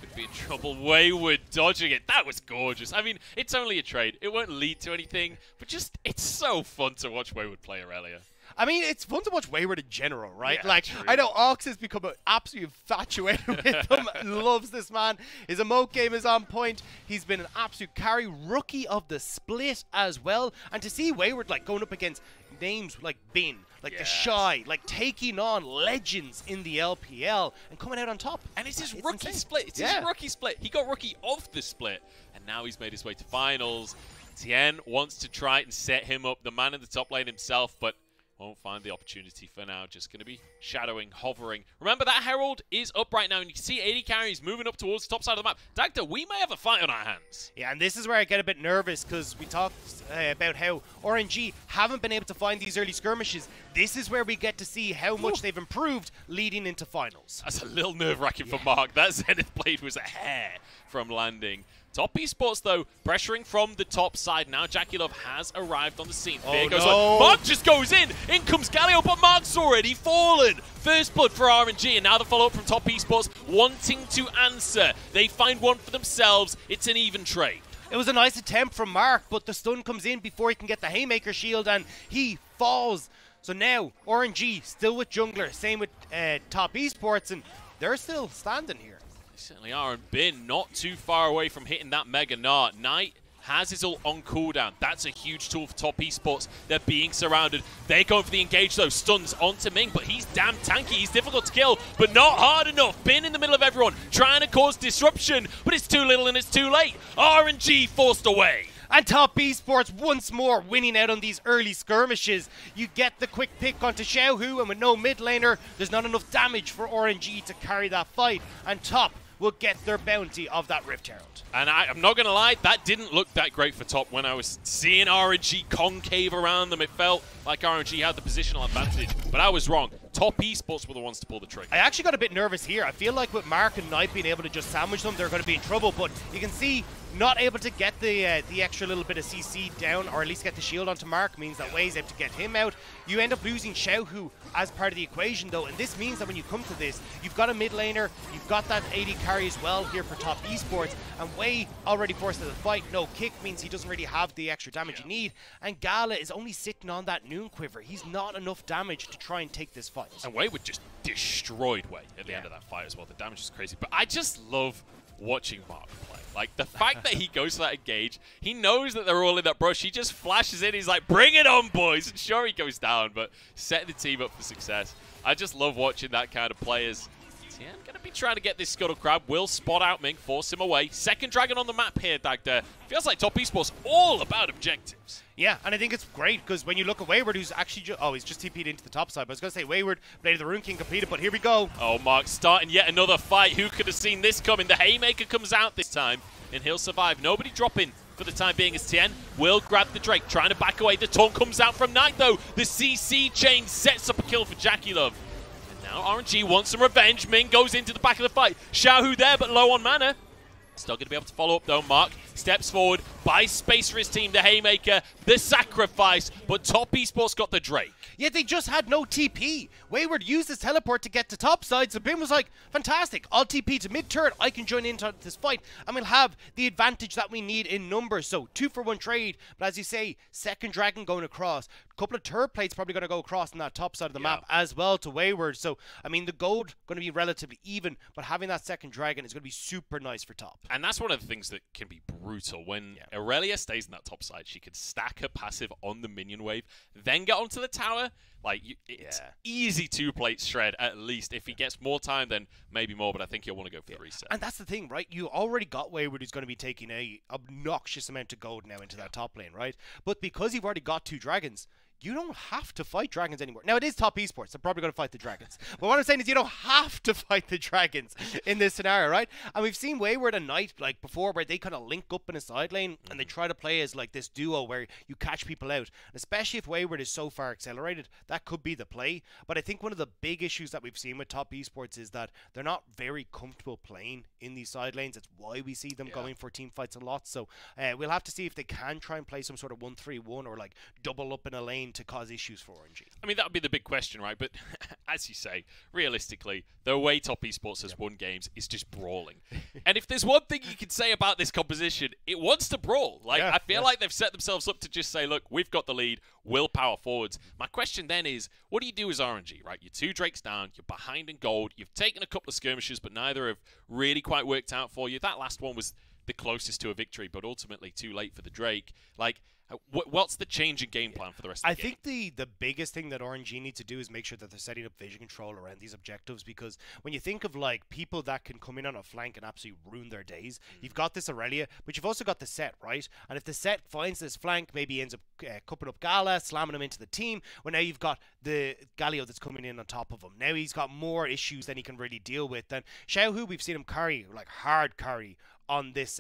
Could be in trouble. Wayward dodging it. That was gorgeous. I mean, it's only a trade. It won't lead to anything, but just, it's so fun to watch Wayward play Aurelia. I mean, it's fun to watch Wayward in general, right? Yeah, like, true. I know Ox has become absolutely infatuated with him. Loves this man. His emote game is on point. He's been an absolute carry. Rookie of the split as well. And to see Wayward, like, going up against names like Bin, like the Shy, like taking on legends in the LPL and coming out on top. And it's his rookie insane. split. It's his rookie split. He got rookie of the split, and now he's made his way to finals. Tien wants to try and set him up, the man in the top lane himself, but won't find the opportunity for now. Just going to be shadowing, hovering. Remember, that Herald is up right now, and you can see 80 carries moving up towards the top side of the map. Dagda, we may have a fight on our hands. Yeah, and this is where I get a bit nervous, because we talked about how RNG haven't been able to find these early skirmishes. This is where we get to see how much they've improved leading into finals. That's a little nerve-wracking for Mark. That Zenith Blade was a hair from landing. Top Esports, though, pressuring from the top side. Now Jackie Love has arrived on the scene. Fear goes on. Mark just goes in. In comes Galio, but Mark's already fallen. First blood for RNG, and now the follow-up from Top Esports wanting to answer. They find one for themselves. It's an even trade. It was a nice attempt from Mark, but the stun comes in before he can get the Haymaker shield, and he falls. So now, RNG still with Jungler, same with Top Esports, and they're still standing here. They certainly are, and Bin not too far away from hitting that Mega Gnar. Knight has his ult on cooldown. That's a huge tool for Top Esports. They're being surrounded. They're going for the engage, though. Stuns onto Ming, but he's damn tanky. He's difficult to kill, but not hard enough. Bin in the middle of everyone, trying to cause disruption, but it's too little and it's too late. RNG forced away. And Top Esports once more winning out on these early skirmishes. You get the quick pick onto Xiaohu, and with no mid laner, there's not enough damage for RNG to carry that fight. And Top will get their bounty of that Rift Herald. And I'm not going to lie, that didn't look that great for Top. When I was seeing RNG concave around them, it felt like RNG had the positional advantage. But I was wrong. Top Esports were the ones to pull the trigger. I actually got a bit nervous here. I feel like with Mark and Knight being able to just sandwich them, they're going to be in trouble. But you can see, not able to get the extra little bit of CC down, or at least get the shield onto Mark, means that Wei's able to get him out. You end up losing Xiaohu as part of the equation, though, and this means that when you come to this, you've got a mid laner, you've got that 80 carry as well here for Top Esports, and Wei already forced to the fight. No kick means he doesn't really have the extra damage you need, and Gala is only sitting on that Noon Quiver. He's not enough damage to try and take this fight. And Wei would just destroyed Wei at the end of that fight as well. The damage is crazy, but I just love watching Mark play. Like, the fact that he goes for that engage, he knows that they're all in that brush. He just flashes in. He's like, bring it on, boys. And sure, he goes down, but setting the team up for success. I just love watching that kind of players. Tien going to be trying to get this Scuttle Crab. Will spot out Ming, force him away. Second Dragon on the map here, Dagda. Feels like Top Esports all about objectives. Yeah, and I think it's great because when you look at Wayward, who's actually he's just TP'd into the top side. But I was going to say Wayward, Blade of the Rune King completed, but here we go. Oh, Mark starting yet another fight. Who could have seen this coming? The Haymaker comes out this time, and he'll survive. Nobody dropping for the time being as Tien will grab the Drake, trying to back away. The taunt comes out from Knight, though. The CC chain sets up a kill for Jackie Love. And now RNG wants some revenge. Ming goes into the back of the fight. Xiaohu there, but low on mana. Still going to be able to follow up, though. Mark steps forward, buys space for his team. The Haymaker, the sacrifice, but Top Esports got the Drake. Yeah, they just had no TP. Wayward used his teleport to get to top side, so Bim was like, fantastic, I'll TP to mid turret, I can join into this fight, and we'll have the advantage that we need in numbers. So 2-for-1 trade, but as you say, second Dragon going across. A couple of turret plates probably going to go across on that top side of the map as well to Wayward. So, I mean, the gold going to be relatively even, but having that second Dragon is going to be super nice for Top. And that's one of the things that can be brutal. When Aurelia stays in that top side, she could stack her passive on the minion wave, then get onto the tower. Like, it's easy 2-plate shred, at least. If he gets more time, then maybe more, but I think he'll want to go for the reset. And that's the thing, right? You already got Wayward, who's going to be taking a obnoxious amount of gold now into that top lane, right? But because you've already got 2 dragons, you don't have to fight dragons anymore. Now, it is Top Esports. They're probably going to fight the dragons. But what I'm saying is you don't have to fight the dragons in this scenario, right? And we've seen Wayward and Knight, like, before, where they kind of link up in a side lane and they try to play as, like, this duo where you catch people out. And especially if Wayward is so far accelerated, that could be the play. But I think one of the big issues that we've seen with Top Esports is that they're not very comfortable playing in these side lanes. It's why we see them going for team fights a lot. So we'll have to see if they can try and play some sort of 1-3-1 or, like, double up in a lane to cause issues for RNG? I mean, that would be the big question, right? But as you say, realistically, the way Top Esports has won games is just brawling. And if there's one thing you can say about this composition, it wants to brawl. Like, I feel like they've set themselves up to just say, look, we've got the lead, we'll power forwards. My question then is, what do you do as RNG, right? You're 2 Drakes down, you're behind in gold, you've taken a couple of skirmishes, but neither have really quite worked out for you. That last one was the closest to a victory, but ultimately too late for the Drake. Like, what's the change in game plan for the rest of the game? I think the biggest thing that RNG need to do is make sure that they're setting up vision control around these objectives, because when you think of like people that can come in on a flank and absolutely ruin their days, you've got this Aurelia, but you've also got the set, right? And if the set finds this flank, maybe ends up cupping up Gala, slamming him into the team, well, now you've got the Galio that's coming in on top of him. Now he's got more issues than he can really deal with. And Xiaohu, we've seen him carry, like hard carry on this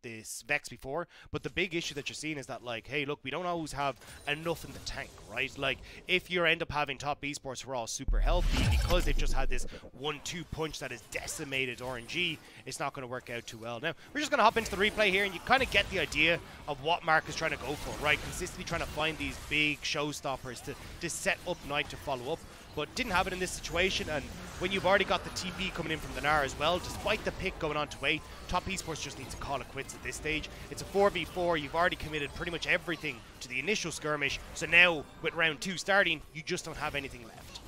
this Vex before, but the big issue that you're seeing is that, like, hey, look, we don't always have enough in the tank, right? Like, if you end up having Top Esports who are all super healthy because they've just had this 1-2 punch that has decimated RNG, it's not going to work out too well. Now, we're just going to hop into the replay here, and you kind of get the idea of what Mark is trying to go for, right? Consistently trying to find these big showstoppers to set up Knight to follow up, but didn't have it in this situation. And when you've already got the TP coming in from the Nara as well, despite the pick going on to 8, Top Esports just needs to call it quits at this stage. It's a 4v4. You've already committed pretty much everything to the initial skirmish, so now with round 2 starting, you just don't have anything left.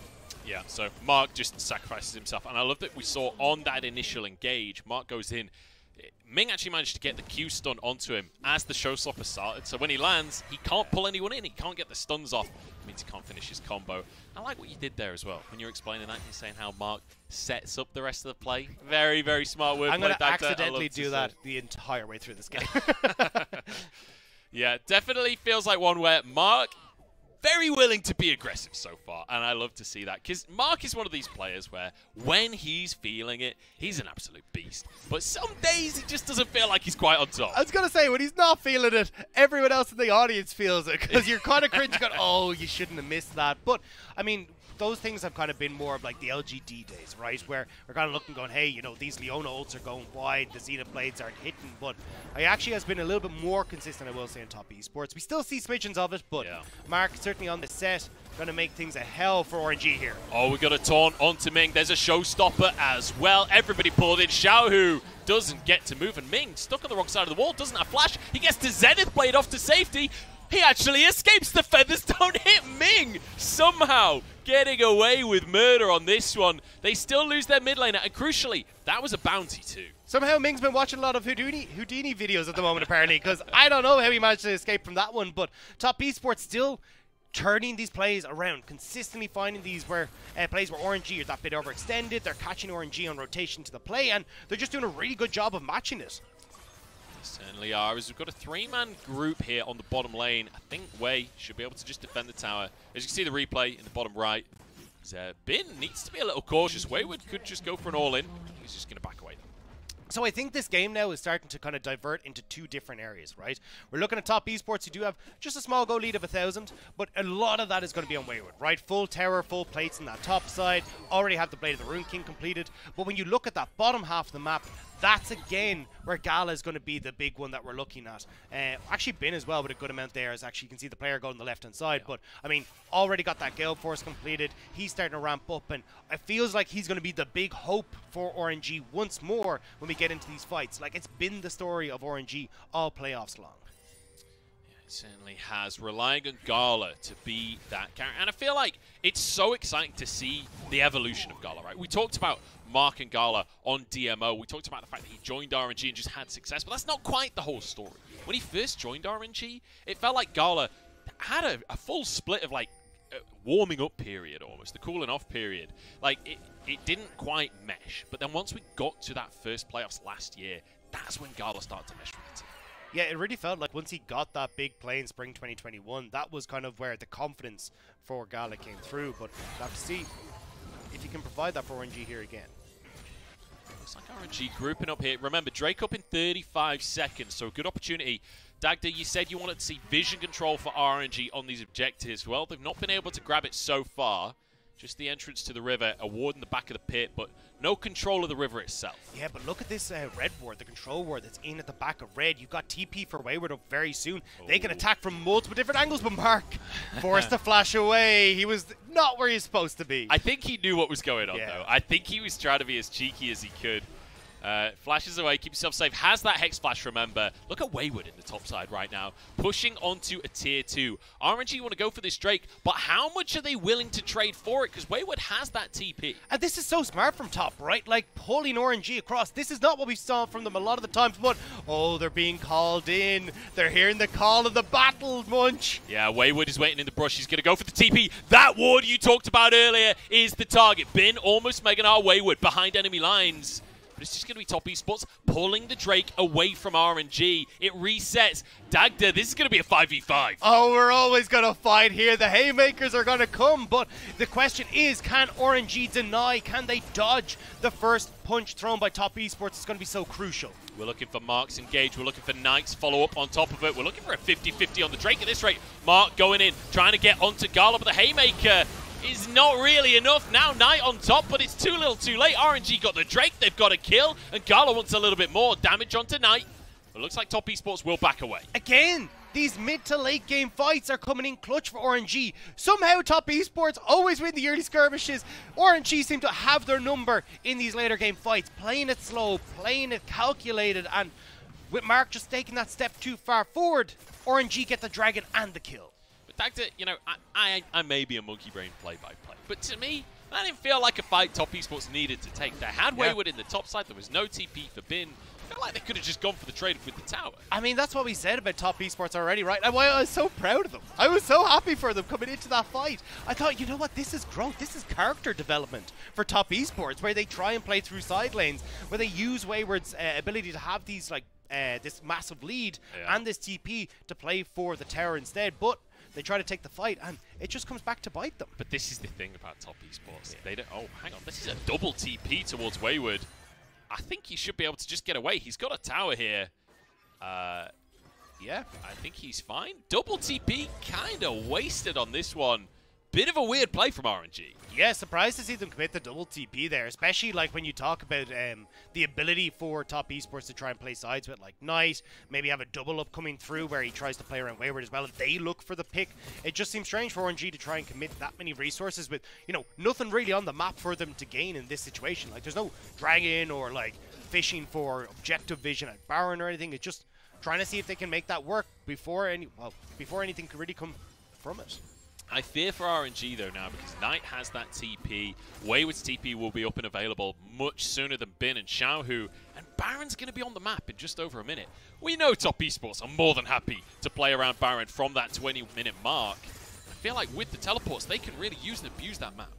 Yeah, so Mark just sacrifices himself, and I love that we saw on that initial engage, Mark goes in. Ming actually managed to get the Q stun onto him as the showstopper started, so when he lands, he can't pull anyone in, he can't get the stuns off. It means he can't finish his combo. I like what you did there as well, when you're explaining that, you're saying how Mark sets up the rest of the play. Very, very smart word. I'm going to accidentally do that the entire way through this game. Yeah, definitely feels like one where Mark, very willing to be aggressive so far, and I love to see that, because Mark is one of these players where when he's feeling it, he's an absolute beast, but some days he just doesn't feel like he's quite on top. I was going to say, when he's not feeling it, everyone else in the audience feels it, because you're kind of cringe going, oh, you shouldn't have missed that. But, I mean, those things have kind of been more of like the LGD days, right? Where we're kind of looking going, hey, you know, these Leona ults are going wide, the Zenith blades aren't hitting, but he actually has been a little bit more consistent, I will say, in Top Esports. We still see smidgens of it, but Mark, certainly on the set, going to make things a hell for RNG here. Oh, we got a taunt onto Ming. There's a showstopper as well. Everybody pulled in. Xiaohu doesn't get to move, and Ming, stuck on the wrong side of the wall, doesn't have flash. He gets to Zenith blade off to safety. He actually escapes. The feathers don't hit Ming. Somehow getting away with murder on this one. They still lose their mid laner, and crucially, that was a bounty too. Somehow Ming's been watching a lot of Houdini videos at the moment, apparently, because I don't know how he managed to escape from that one, but Top Esports still turning these plays around, consistently finding these where plays where RNG is that bit overextended, they're catching RNG on rotation to the play, and they're just doing a really good job of matching it. Certainly are, as we've got a 3-man group here on the bottom lane. I think Wei should be able to just defend the tower. As you can see the replay in the bottom right, Bin needs to be a little cautious. Wayward could just go for an all-in. He's just going to back away though. So I think this game now is starting to kind of divert into 2 different areas, right? We're looking at Top Esports who do have just a small goal lead of 1,000, but a lot of that is going to be on Wayward, right? Full tower, full plates on that top side, already have the Blade of the Rune King completed. But when you look at that bottom half of the map, that's again where Gala is going to be the big one that we're looking at. Actually, Bin as well with a good amount there, as actually you can see the player go on the left-hand side. But, I mean, already got that Gale Force completed. He's starting to ramp up, and it feels like he's going to be the big hope for RNG once more when we get into these fights. Like, it's been the story of RNG all playoffs long. It certainly has, relying on Gala to be that character. And I feel like it's so exciting to see the evolution of Gala, right? We talked about Mark and Gala on DMO. We talked about the fact that he joined RNG and just had success, but that's not quite the whole story. When he first joined RNG, it felt like Gala had a full split of like warming up period almost, the cooling off period. Like it didn't quite mesh, but then once we got to that first playoffs last year, that's when Gala started to mesh with the team. Yeah, it really felt like once he got that big play in spring 2021, that was kind of where the confidence for Gala came through. But we'll have to see if he can provide that for RNG here again. Looks like RNG grouping up here. Remember, Drake up in 35 seconds, so a good opportunity. Dagda, you said you wanted to see vision control for RNG on these objectives. Well, they've not been able to grab it so far. Just the entrance to the river, a ward in the back of the pit, but no control of the river itself. Yeah, but look at this red ward, the control ward that's in at the back of red. You've got TP for Wayward up very soon. They can attack from multiple different angles, but Mark forced to flash away. He was not where he's supposed to be. I think he knew what was going on, though. I think he was trying to be as cheeky as he could. Flashes away, keep yourself safe. Has that Hex Flash, remember. Look at Wayward in the top side right now. Pushing onto a tier 2. RNG want to go for this Drake, but how much are they willing to trade for it? Because Wayward has that TP. And this is so smart from top, right? Like, pulling RNG across. This is not what we saw from them a lot of the times, but, oh, they're being called in. They're hearing the call of the battle, Munch. Yeah, Wayward is waiting in the brush. He's going to go for the TP. That ward you talked about earlier is the target. Bin almost making our Wayward behind enemy lines. But it's just going to be Top Esports pulling the Drake away from RNG. It resets. Dagda, this is going to be a 5v5. Oh, we're always going to fight here. The haymakers are going to come, but the question is, can RNG deny? Can they dodge the first punch thrown by Top Esports? It's going to be so crucial. We're looking for Mark's engage. We're looking for Knight's follow-up on top of it. We're looking for a 50-50 on the Drake at this rate. Mark going in, trying to get onto Gala, but the haymaker is not really enough. Now Knight on top, but it's too little too late. RNG got the Drake, they've got a kill, and Gala wants a little bit more damage onto Knight. It looks like Top Esports will back away. Again, these mid to late game fights are coming in clutch for RNG. Somehow Top Esports always win the early skirmishes. RNG seem to have their number in these later game fights, playing it slow, playing it calculated, and with Mark just taking that step too far forward, RNG get the dragon and the kill. Dagda, you know, I may be a monkey brain play-by-play, but to me, that didn't feel like a fight Top Esports needed to take. They had Wayward in the top side. There was no TP for Bin. I felt like they could have just gone for the trade with the tower. I mean, that's what we said about Top Esports already, right? And why I was so proud of them. I was so happy for them coming into that fight. I thought, you know what? This is growth. This is character development for Top Esports, where they try and play through side lanes, where they use Wayward's ability to have these, like, this massive lead and this TP to play for the tower instead. But they try to take the fight, and it just comes back to bite them. But this is the thing about Top Esports. They don't. Oh, hang on. This is a double TP towards Wayward. I think he should be able to just get away. He's got a tower here. Yeah, I think he's fine. Double TP kind of wasted on this one. Bit of a weird play from RNG. Yeah, surprised to see them commit the double TP there, especially like when you talk about the ability for Top Esports to try and play sides with like Knight, maybe have a double up coming through where he tries to play around Wayward as well, and they look for the pick. It just seems strange for RNG to try and commit that many resources with, you know, nothing really on the map for them to gain in this situation. Like, there's no dragon or like fishing for objective vision at Baron or anything. It's just trying to see if they can make that work before anything could really come from it. I fear for RNG though now, because Knight has that TP. Wayward's TP will be up and available much sooner than Bin and Xiaohu, and Baron's going to be on the map in just over a minute. We know Top Esports are more than happy to play around Baron from that 20-minute mark. I feel like with the teleports, they can really use and abuse that map.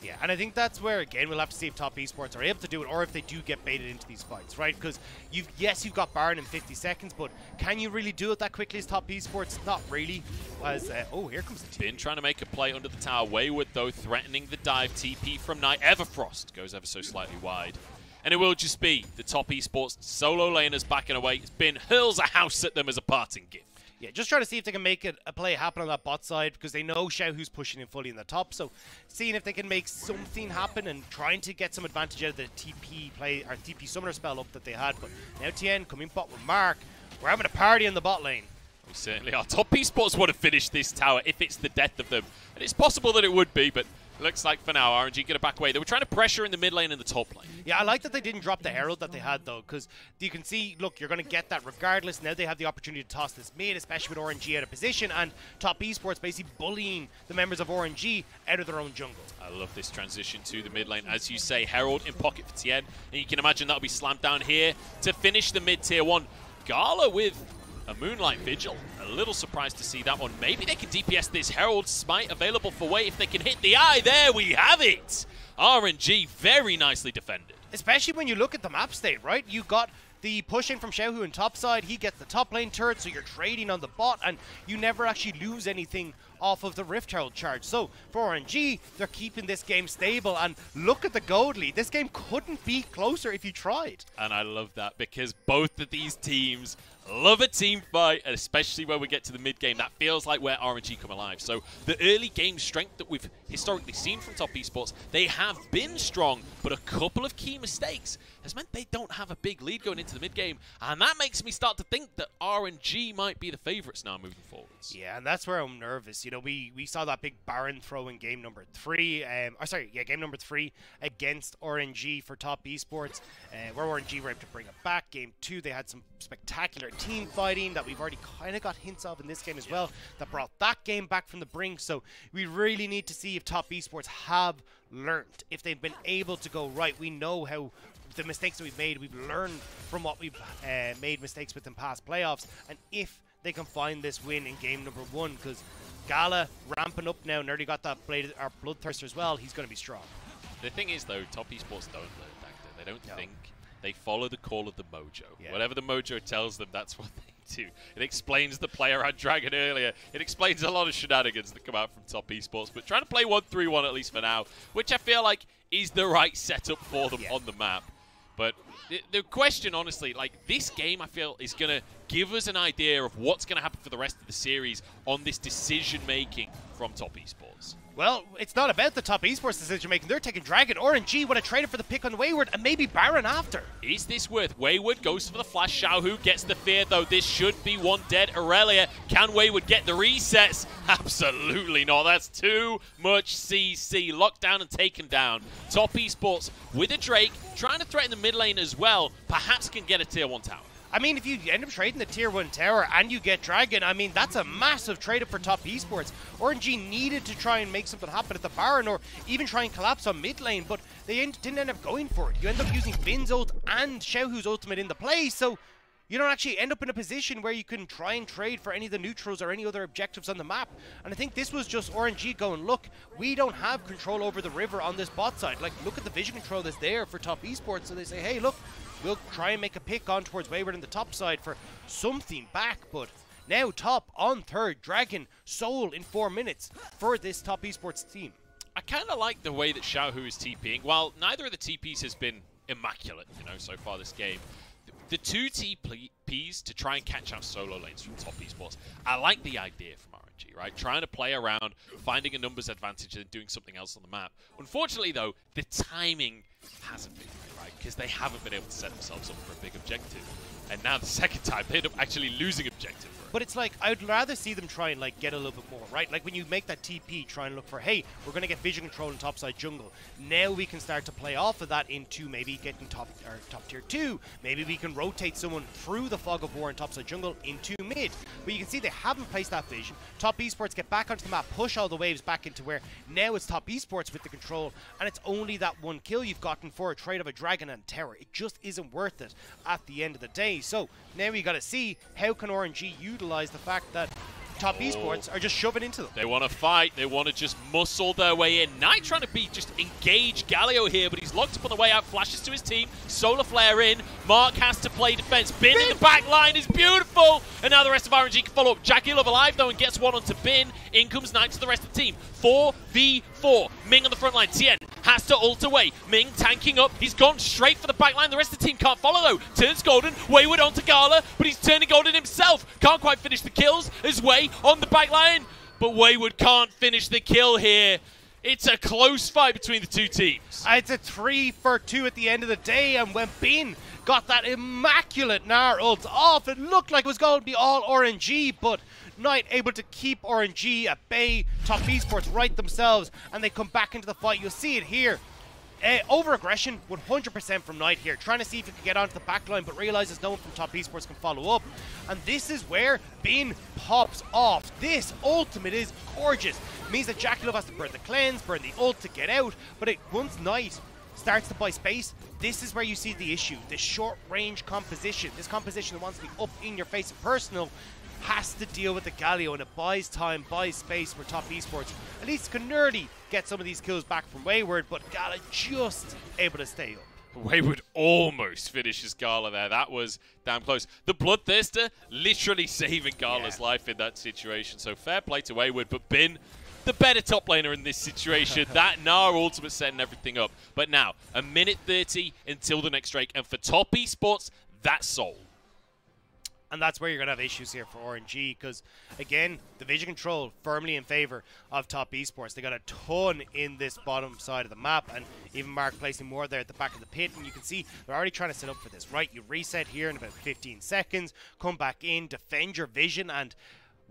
Yeah, and I think that's where, again, we'll have to see if Top Esports are able to do it, or if they do get baited into these fights, right? Because, you've got Baron in 50 seconds, but can you really do it that quickly as Top Esports? Not really. As, oh, here comes the TP. Bin trying to make a play under the tower. Wayward, though, threatening the dive. TP from Knight. Everfrost goes ever so slightly wide. And it will just be the Top Esports solo laners backing away. Bin hurls a house at them as a parting gift. Yeah, just trying to see if they can make a play happen on that bot side, because they know Xiaohu's pushing in fully in the top. So seeing if they can make something happen and trying to get some advantage out of the TP play, or TP summoner spell up that they had. But now TN coming bot with Mark. We're having a party in the bot lane. We certainly are. Top Esports want to finish this tower if it's the death of them. And it's possible that it would be, but looks like for now, RNG going to back away. They were trying to pressure in the mid lane and the top lane. Yeah, I like that they didn't drop the Herald that they had, though, because you can see, look, you're going to get that regardless. Now they have the opportunity to toss this mid, especially with RNG out of position, and Top Esports basically bullying the members of RNG out of their own jungle. I love this transition to the mid lane. As you say, Herald in pocket for TN, and you can imagine that'll be slammed down here to finish the mid tier 1. Gala with a Moonlight Vigil. A little surprised to see that one. Maybe they can DPS this. Herald Smite available for Way if they can hit the eye. There we have it. RNG very nicely defended. Especially when you look at the map state, right? You got the push in from Xiaohu on top side. He gets the top lane turret, so you're trading on the bot, and you never actually lose anything off of the Rift Herald charge. So for RNG, they're keeping this game stable, and look at the gold lead. This game couldn't be closer if you tried. And I love that, because both of these teams Love a team fight, and especially when we get to the mid-game. That feels like where RNG come alive. So the early game strength that we've historically seen from Top Esports, they have been strong, but a couple of key mistakes has meant they don't have a big lead going into the mid-game. And that makes me start to think that RNG might be the favourites now moving forwards. Yeah, and that's where I'm nervous. You know, we saw that big Baron throw in game number 3. Game number 3 against RNG for Top Esports, where RNG were able to bring it back. Game 2, they had some spectacular team fighting that we've already kind of got hints of in this game as well, that brought that game back from the brink. So we really need to see if Top Esports have learned, if they've been able to go right. We know how the mistakes that we've made, we've learned from what we've made mistakes with in past playoffs, and if they can find this win in game number 1, because Gala ramping up now, nearly got that Bloodthirster as well, he's going to be strong. The thing is, though, Top Esports don't learn that. They don't think. They follow the call of the mojo. Yeah. Whatever the mojo tells them, that's what they do. It explains the player on Dragon earlier. It explains a lot of shenanigans that come out from Top Esports. But trying to play 1-3-1 at least for now, which I feel like is the right setup for them on the map. But the question, honestly, like, this game, I feel, is going to give us an idea of what's going to happen for the rest of the series on this decision-making from Top Esports. Well, it's not about the Top Esports decision-making. They're taking Dragon. RNG would have traded for the pick on Wayward and maybe Baron after. Is this worth? Wayward goes for the flash. Xiaohu gets the fear, though. This should be one dead Aurelia. Can Wayward get the resets? Absolutely not. That's too much CC. Locked down and taken down. Top Esports with a Drake, trying to threaten the mid lane as well. Perhaps can get a tier 1 tower. I mean, if you end up trading the tier 1 tower and you get Dragon, I mean, that's a massive trade-up for Top Esports. RNG needed to try and make something happen at the Baron, or even try and collapse on mid lane, but they didn't end up going for it. You end up using Bin's ult and Xiaohu's ultimate in the play, so you don't actually end up in a position where you can try and trade for any of the neutrals or any other objectives on the map. And I think this was just RNG going, look, we don't have control over the river on this bot side. Like, look at the vision control that's there for Top Esports. So they say, hey, look, we'll try and make a pick on towards Wayward on the top side for something back. But now Top on 3rd, Dragon, Soul in 4 minutes for this Top Esports team. I kind of like the way that Xiaohu is TPing. While neither of the TPs has been immaculate, you know, so far this game, the 2 TPs to try and catch out solo lanes from Top Esports, I like the idea from RNG, right? Trying to play around, finding a numbers advantage and doing something else on the map. Unfortunately, though, the timing hasn't been right, because they haven't been able to set themselves up for a big objective. And now the second time, they end up actually losing objective. But it's like, I'd rather see them try and like get a little bit more, right? Like when you make that TP, try and look for, hey, we're going to get vision control in topside jungle. Now we can start to play off of that into maybe getting top tier 2. Maybe we can rotate someone through the fog of war in topside jungle into mid. But you can see they haven't placed that vision. Top Esports get back onto the map, push all the waves back into where now it's Top Esports with the control, and it's only that 1 kill you've gotten for a trade of a Dragon and Terror. It just isn't worth it at the end of the day. So now we got to see how can RNG utilize the fact that Top Esports are just shoving into them. They want to fight. They want to just muscle their way in. Knight trying to be just engage Galio here, but he's locked up on the way out. Flashes to his team. Solar Flare in. Mark has to play defense. Bin in the back line is beautiful. And now the rest of RNG can follow up. Jackie Love alive, though, and gets one onto Bin. In comes Knight to the rest of the team. 4v4. Ming on the front line. Tien has to ult away. Ming tanking up. He's gone straight for the back line. The rest of the team can't follow, though. Turns Golden. Wayward onto Gala, but he's turning Golden himself. Can't quite finish the kills. His way on the back line, but Wayward can't finish the kill here. It's a close fight between the 2 teams. It's a 3-for-2 at the end of the day, and when Bin got that immaculate Gnar ult off, it looked like it was going to be all RNG, but Knight able to keep RNG at bay. Top Esports right themselves, and they come back into the fight. You'll see it here. Over-aggression, 100% from Knight here, trying to see if he can get onto the backline, but realizes no one from Top Esports can follow up. And this is where Bin pops off. This ultimate is gorgeous. It means that Jackie Love has to burn the cleanse, burn the ult to get out, but once Knight starts to buy space, this is where you see the issue. This short-range composition, this composition that wants to be up in your face and personal, has to deal with the Galio, and it buys time, buys space for Top Esports. At least can nearly get some of these kills back from Wayward, but Gala just able to stay up. Wayward almost finishes Gala there. That was damn close. The Bloodthirster literally saving Gala's life in that situation. So fair play to Wayward, but Bin, the better top laner in this situation. That Gnar ultimate setting everything up. But now, 1:30 until the next Drake. And for Top Esports, that's Soul. And that's where you're going to have issues here for RNG, because, again, the vision control firmly in favor of Top Esports. They got a ton in this bottom side of the map, and even Mark placing more there at the back of the pit. And you can see they're already trying to set up for this, right? You reset here in about 15 seconds, come back in, defend your vision, and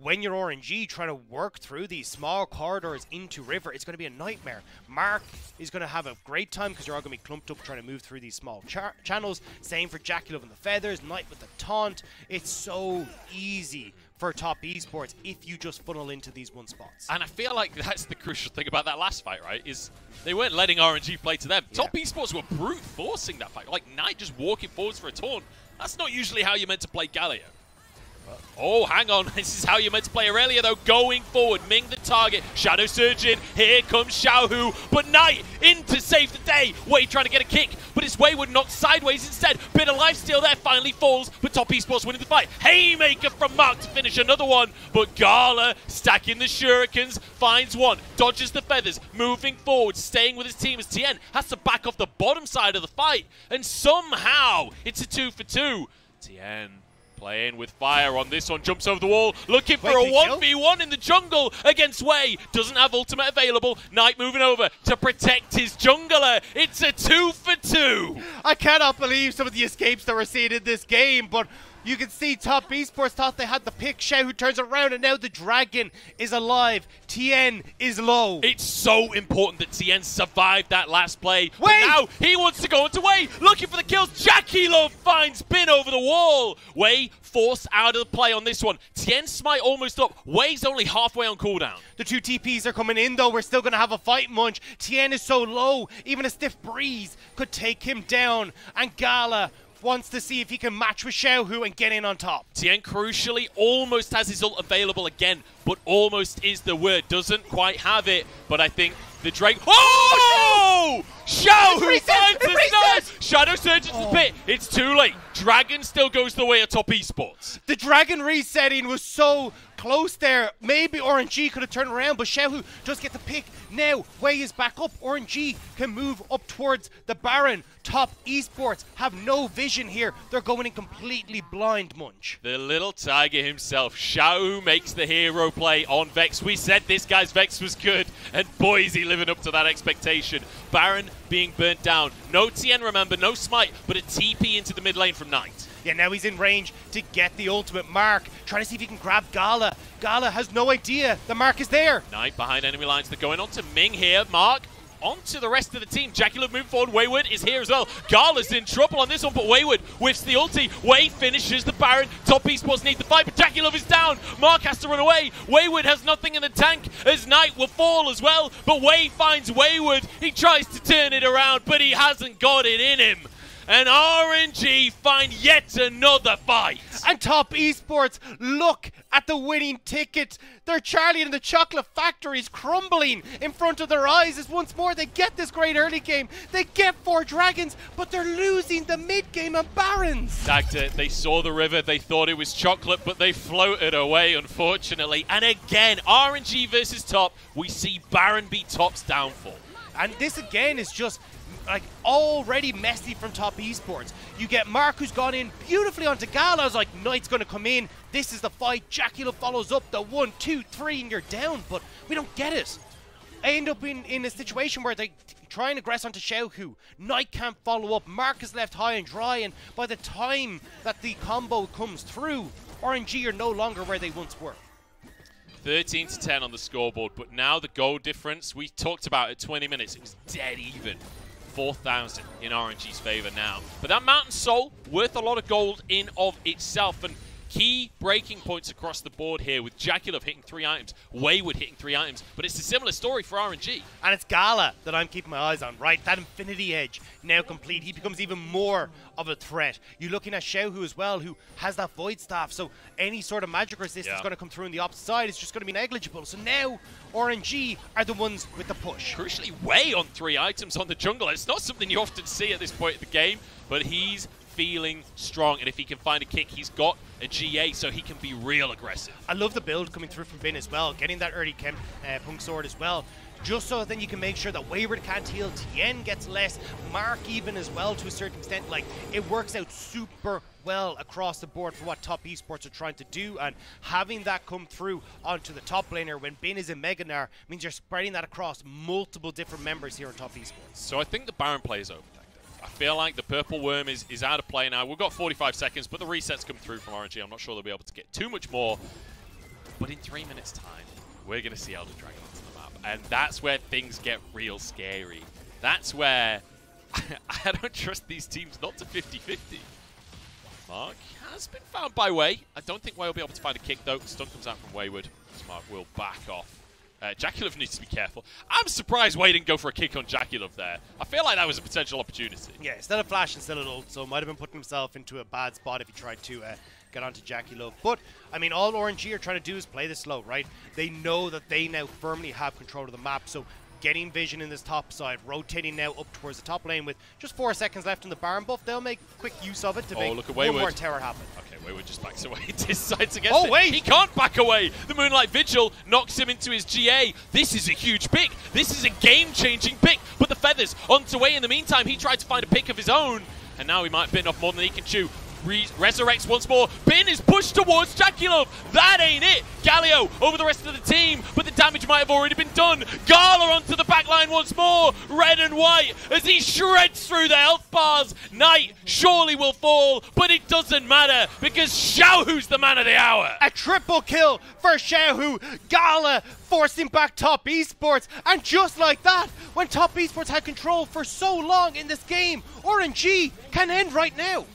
when you're RNG trying to work through these small corridors into River, it's going to be a nightmare. Mark is going to have a great time because you're all going to be clumped up trying to move through these small channels. Same for Jackie Love and the Feathers, Knight with the taunt. It's so easy for Top Esports if you just funnel into these one spots. And I feel like that's the crucial thing about that last fight, right? Is they weren't letting RNG play to them. Top Esports were brute forcing that fight. Like Knight just walking forwards for a taunt. That's not usually how you're meant to play Galio. Oh, hang on. This is how you're meant to play Aurelia, though. Going forward, Ming the target. Shadow Surge in. Here comes Xiaohu. But Knight in to save the day. Wei trying to get a kick, but it's Wayward knocked sideways instead. Bit of lifesteal there. Finally falls, but Top Esports winning the fight. Haymaker from Mark to finish another one. But Gala stacking the shurikens. Finds one. Dodges the feathers. Moving forward. Staying with his team as TN has to back off the bottom side of the fight. And somehow it's a 2-for-2. TN playing with fire on this one, jumps over the wall, looking for a 1v1 in the jungle against Wei. Doesn't have ultimate available. Knight moving over to protect his jungler. It's a 2-for-2. I cannot believe some of the escapes that we're seeing in this game, but you can see Top Esports thought they had the pick. Xiao, who turns around, and now the dragon is alive. TN is low. It's so important that TN survived that last play. But now he wants to go into Wei, looking for the kills. Jackie Love finds Bin over the wall. Wei forced out of the play on this one. TN smite almost up. Wei's only halfway on cooldown. The two TPs are coming in, though. We're still going to have a fight, Munch. TN is so low. Even a stiff breeze could take him down. And Gala wants to see if he can match with Xiaohu and get in on top. TN crucially almost has his ult available again, but almost is the word. Doesn't quite have it, but I think the Drake... Oh! Xiaohu finds his knife! Shadow Surge into the pit. It's too late. Dragon still goes the way of Top Esports. The Dragon resetting was so close there. Maybe RNG could have turned around, but Xiaohu does get the pick. Now, Wei is back up. RNG can move up towards the Baron. Top Esports have no vision here. They're going in completely blind, Munch. The little tiger himself, Xiaohu, makes the hero play on Vex. We said this guy's Vex was good, and boy is he living up to that expectation. Baron being burnt down. No TN, remember, no smite, but a TP into the mid lane from Knight. Yeah, now he's in range to get the ultimate. Mark trying to see if he can grab Gala. Gala has no idea the Mark is there. Knight behind enemy lines. They're going on to Ming here. Mark onto the rest of the team. Jackie Love moving forward. Wayward is here as well. Gala's in trouble on this one, but Wayward whiffs the ulti. Wei finishes the Baron. Top Esports need the fight, but Jackie Love is down. Mark has to run away. Wayward has nothing in the tank as Knight will fall as well, but Wei finds Wayward. He tries to turn it around, but he hasn't got it in him. And RNG find yet another fight. And Top Esports look at the winning ticket. Their Charlie and the Chocolate Factory is crumbling in front of their eyes as once more they get this great early game. They get 4 dragons, but they're losing the mid game on Barons. Dagda, they saw the river, they thought it was chocolate, but they floated away, unfortunately. And again, RNG versus Top, we see Baron be Top's downfall. And this again is just like already messy from Top Esports. You get Mark, who's gone in beautifully onto Gala. I was like, Knight's going to come in. This is the fight. Jackie Love follows up the 1, 2, 3, and you're down. But we don't get it. I end up in a situation where they try and aggress onto Xiaohu. Knight can't follow up. Mark is left high and dry. And by the time that the combo comes through, RNG are no longer where they once were. 13-10 on the scoreboard, but now the goal difference, we talked about it 20 minutes, it was dead even. 4,000 in RNG's favor now. But that Mountain Soul, worth a lot of gold in of itself, and key breaking points across the board here with Jackie Love hitting 3 items, Wayward hitting 3 items, but it's a similar story for RNG. And it's Gala that I'm keeping my eyes on, right? That Infinity Edge now complete. He becomes even more of a threat. You're looking at Xiaohu as well, who has that Void Staff, so any sort of magic resistance going to come through on the opposite side is just going to be negligible. So now RNG are the ones with the push. Crucially, Wei on 3 items on the jungle. It's not something you often see at this point of the game, but he's feeling strong, and if he can find a kick, he's got a GA, so he can be real aggressive. I love the build coming through from Bin as well, getting that early Punk Sword as well, just so then you can make sure that Wayward can't heal, Tien gets less, Mark even as well to a certain extent. Like, it works out super well across the board for what Top Esports are trying to do, and having that come through onto the top laner when Bin is in Meganar means you're spreading that across multiple different members here on Top Esports. So I think the Baron play is over. I feel like the Purple Worm is out of play now. We've got 45 seconds, but the resets come through from RNG. I'm not sure they'll be able to get too much more. But in 3 minutes' time, we're going to see Elder Dragon onto the map. And that's where things get real scary. That's where I don't trust these teams not to 50-50. Mark has been found by Way. I don't think Way will be able to find a kick, though. Stun comes out from Wayward. Mark will back off. Jackie needs to be careful. I'm surprised Way didn't go for a kick on Jackie there. I feel like that was a potential opportunity. Yeah, instead of flash, instead of ult, so might have been putting himself into a bad spot if he tried to get onto Jackie Love. But, I mean, all RNG are trying to do is play this slow, right? They know that they now firmly have control of the map, so getting vision in this top side, rotating now up towards the top lane with just 4 seconds left in the Baron buff. They'll make quick use of it to make one more tower happen. Okay, Wayward just backs away. Decides against oh, it. wait! He can't back away. The Moonlight Vigil knocks him into his GA. This is a huge pick. This is a game-changing pick. But the feathers onto Way in the meantime. He tried to find a pick of his own, and now he might have bitten off more than he can chew. Resurrects once more. Bin is pushed towards Jackie Love. That ain't it. Galio over the rest of the team, but the damage might have already been done. Gala onto the back line once more. Red and white as he shreds through the health bars. Knight surely will fall, but it doesn't matter because Xiaohu's the man of the hour. A triple kill for Xiaohu. Gala forcing back Top Esports, and just like that, when Top Esports had control for so long in this game, RNG can end right now.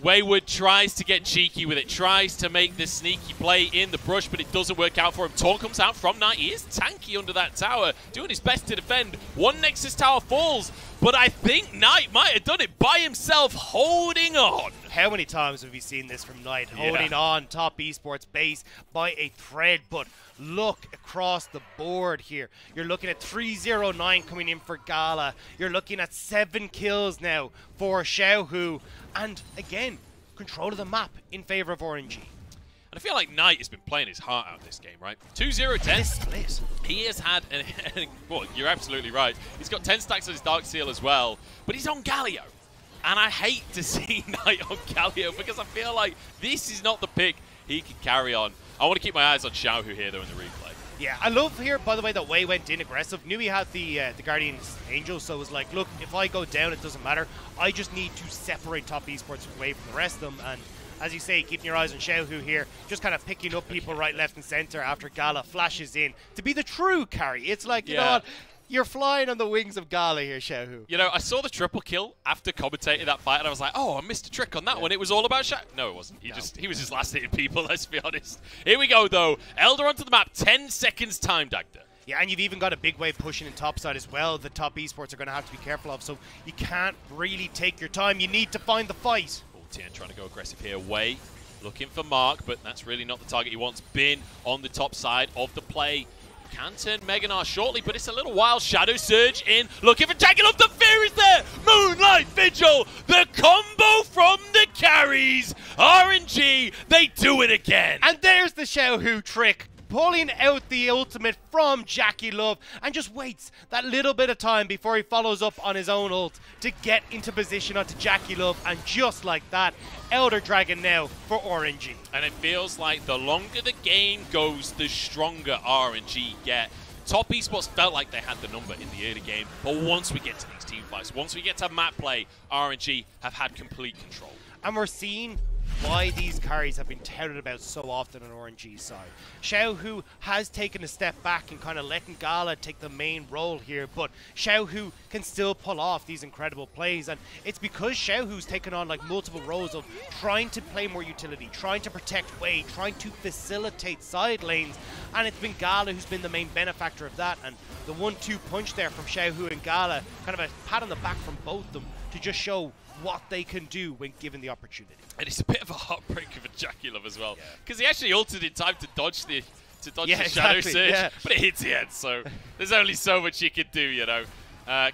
Wayward tries to get cheeky with it, tries to make this sneaky play in the brush, but it doesn't work out for him. Taunt comes out from Knight. He is tanky under that tower, doing his best to defend. One Nexus tower falls, but I think Knight might have done it by himself, holding on. How many times have we seen this from Knight, holding on Top Esports base by a thread? But look across the board here. You're looking at 309 coming in for Gala. You're looking at 7 kills now for Xiaohu. And again, control of the map in favor of RNG. And I feel like Knight has been playing his heart out this game, right? 2-0-10. He has had, well, you're absolutely right. He's got 10 stacks on his Dark Seal as well, but he's on Galio. And I hate to see Knight on Galio because I feel like this is not the pick he can carry on. I want to keep my eyes on Xiaohu here, though, in the replay. Yeah, I love here, by the way, that Way went in aggressive. Knew he had the Guardian's Angel, so it was like, look, if I go down, it doesn't matter. I just need to separate Top Esports away from the rest of them. And as you say, keeping your eyes on Xiaohu here, just kind of picking up people right, left, and center after Gala flashes in to be the true carry. It's like, you know what? You're flying on the wings of Gala here, Xiaohu. You know, I saw the triple kill after commentating that fight, and I was like, oh, I missed a trick on that one. It was all about Xiaohu. No, it wasn't. He was just last hitting people, let's be honest. Here we go, though. Elder onto the map, 10 seconds time, Dagda. Yeah, and you've even got a big wave pushing in topside as well. The Top Esports are going to have to be careful of, so you can't really take your time. You need to find the fight. Tien trying to go aggressive here. Way looking for Mark, but that's really not the target he wants. Bin on the top side of the play. Can turn Meganar shortly, but it's a little while. Shadow Surge in, looking for Jackie Love. The fear is there. Moonlight Vigil, the combo from the carries. RNG, they do it again. And there's the Xiaohu trick. Pulling out the ultimate from Jackie Love and just waits that little bit of time before he follows up on his own ult to get into position onto Jackie Love, and just like that, Elder Dragon now for RNG. And it feels like the longer the game goes, the stronger RNG get. Top Esports felt like they had the number in the early game, but once we get to these team fights, once we get to map play, RNG have had complete control. And we're seeing why these carries have been touted about so often on RNG's side. Xiaohu has taken a step back and kind of letting Gala take the main role here, but Xiaohu can still pull off these incredible plays, and it's because Xiaohu's taken on like multiple roles of trying to play more utility, trying to protect Way, trying to facilitate side lanes, and it's been Gala who's been the main benefactor of that. And the 1-2 punch there from Xiaohu and Gala, kind of a pat on the back from both of them to just show what they can do when given the opportunity. And it's a bit of a heartbreaker for Jackie Love as well, because he actually ulted in time to dodge the Shadow Surge, but it hits the end, so there's only so much you can do, you know.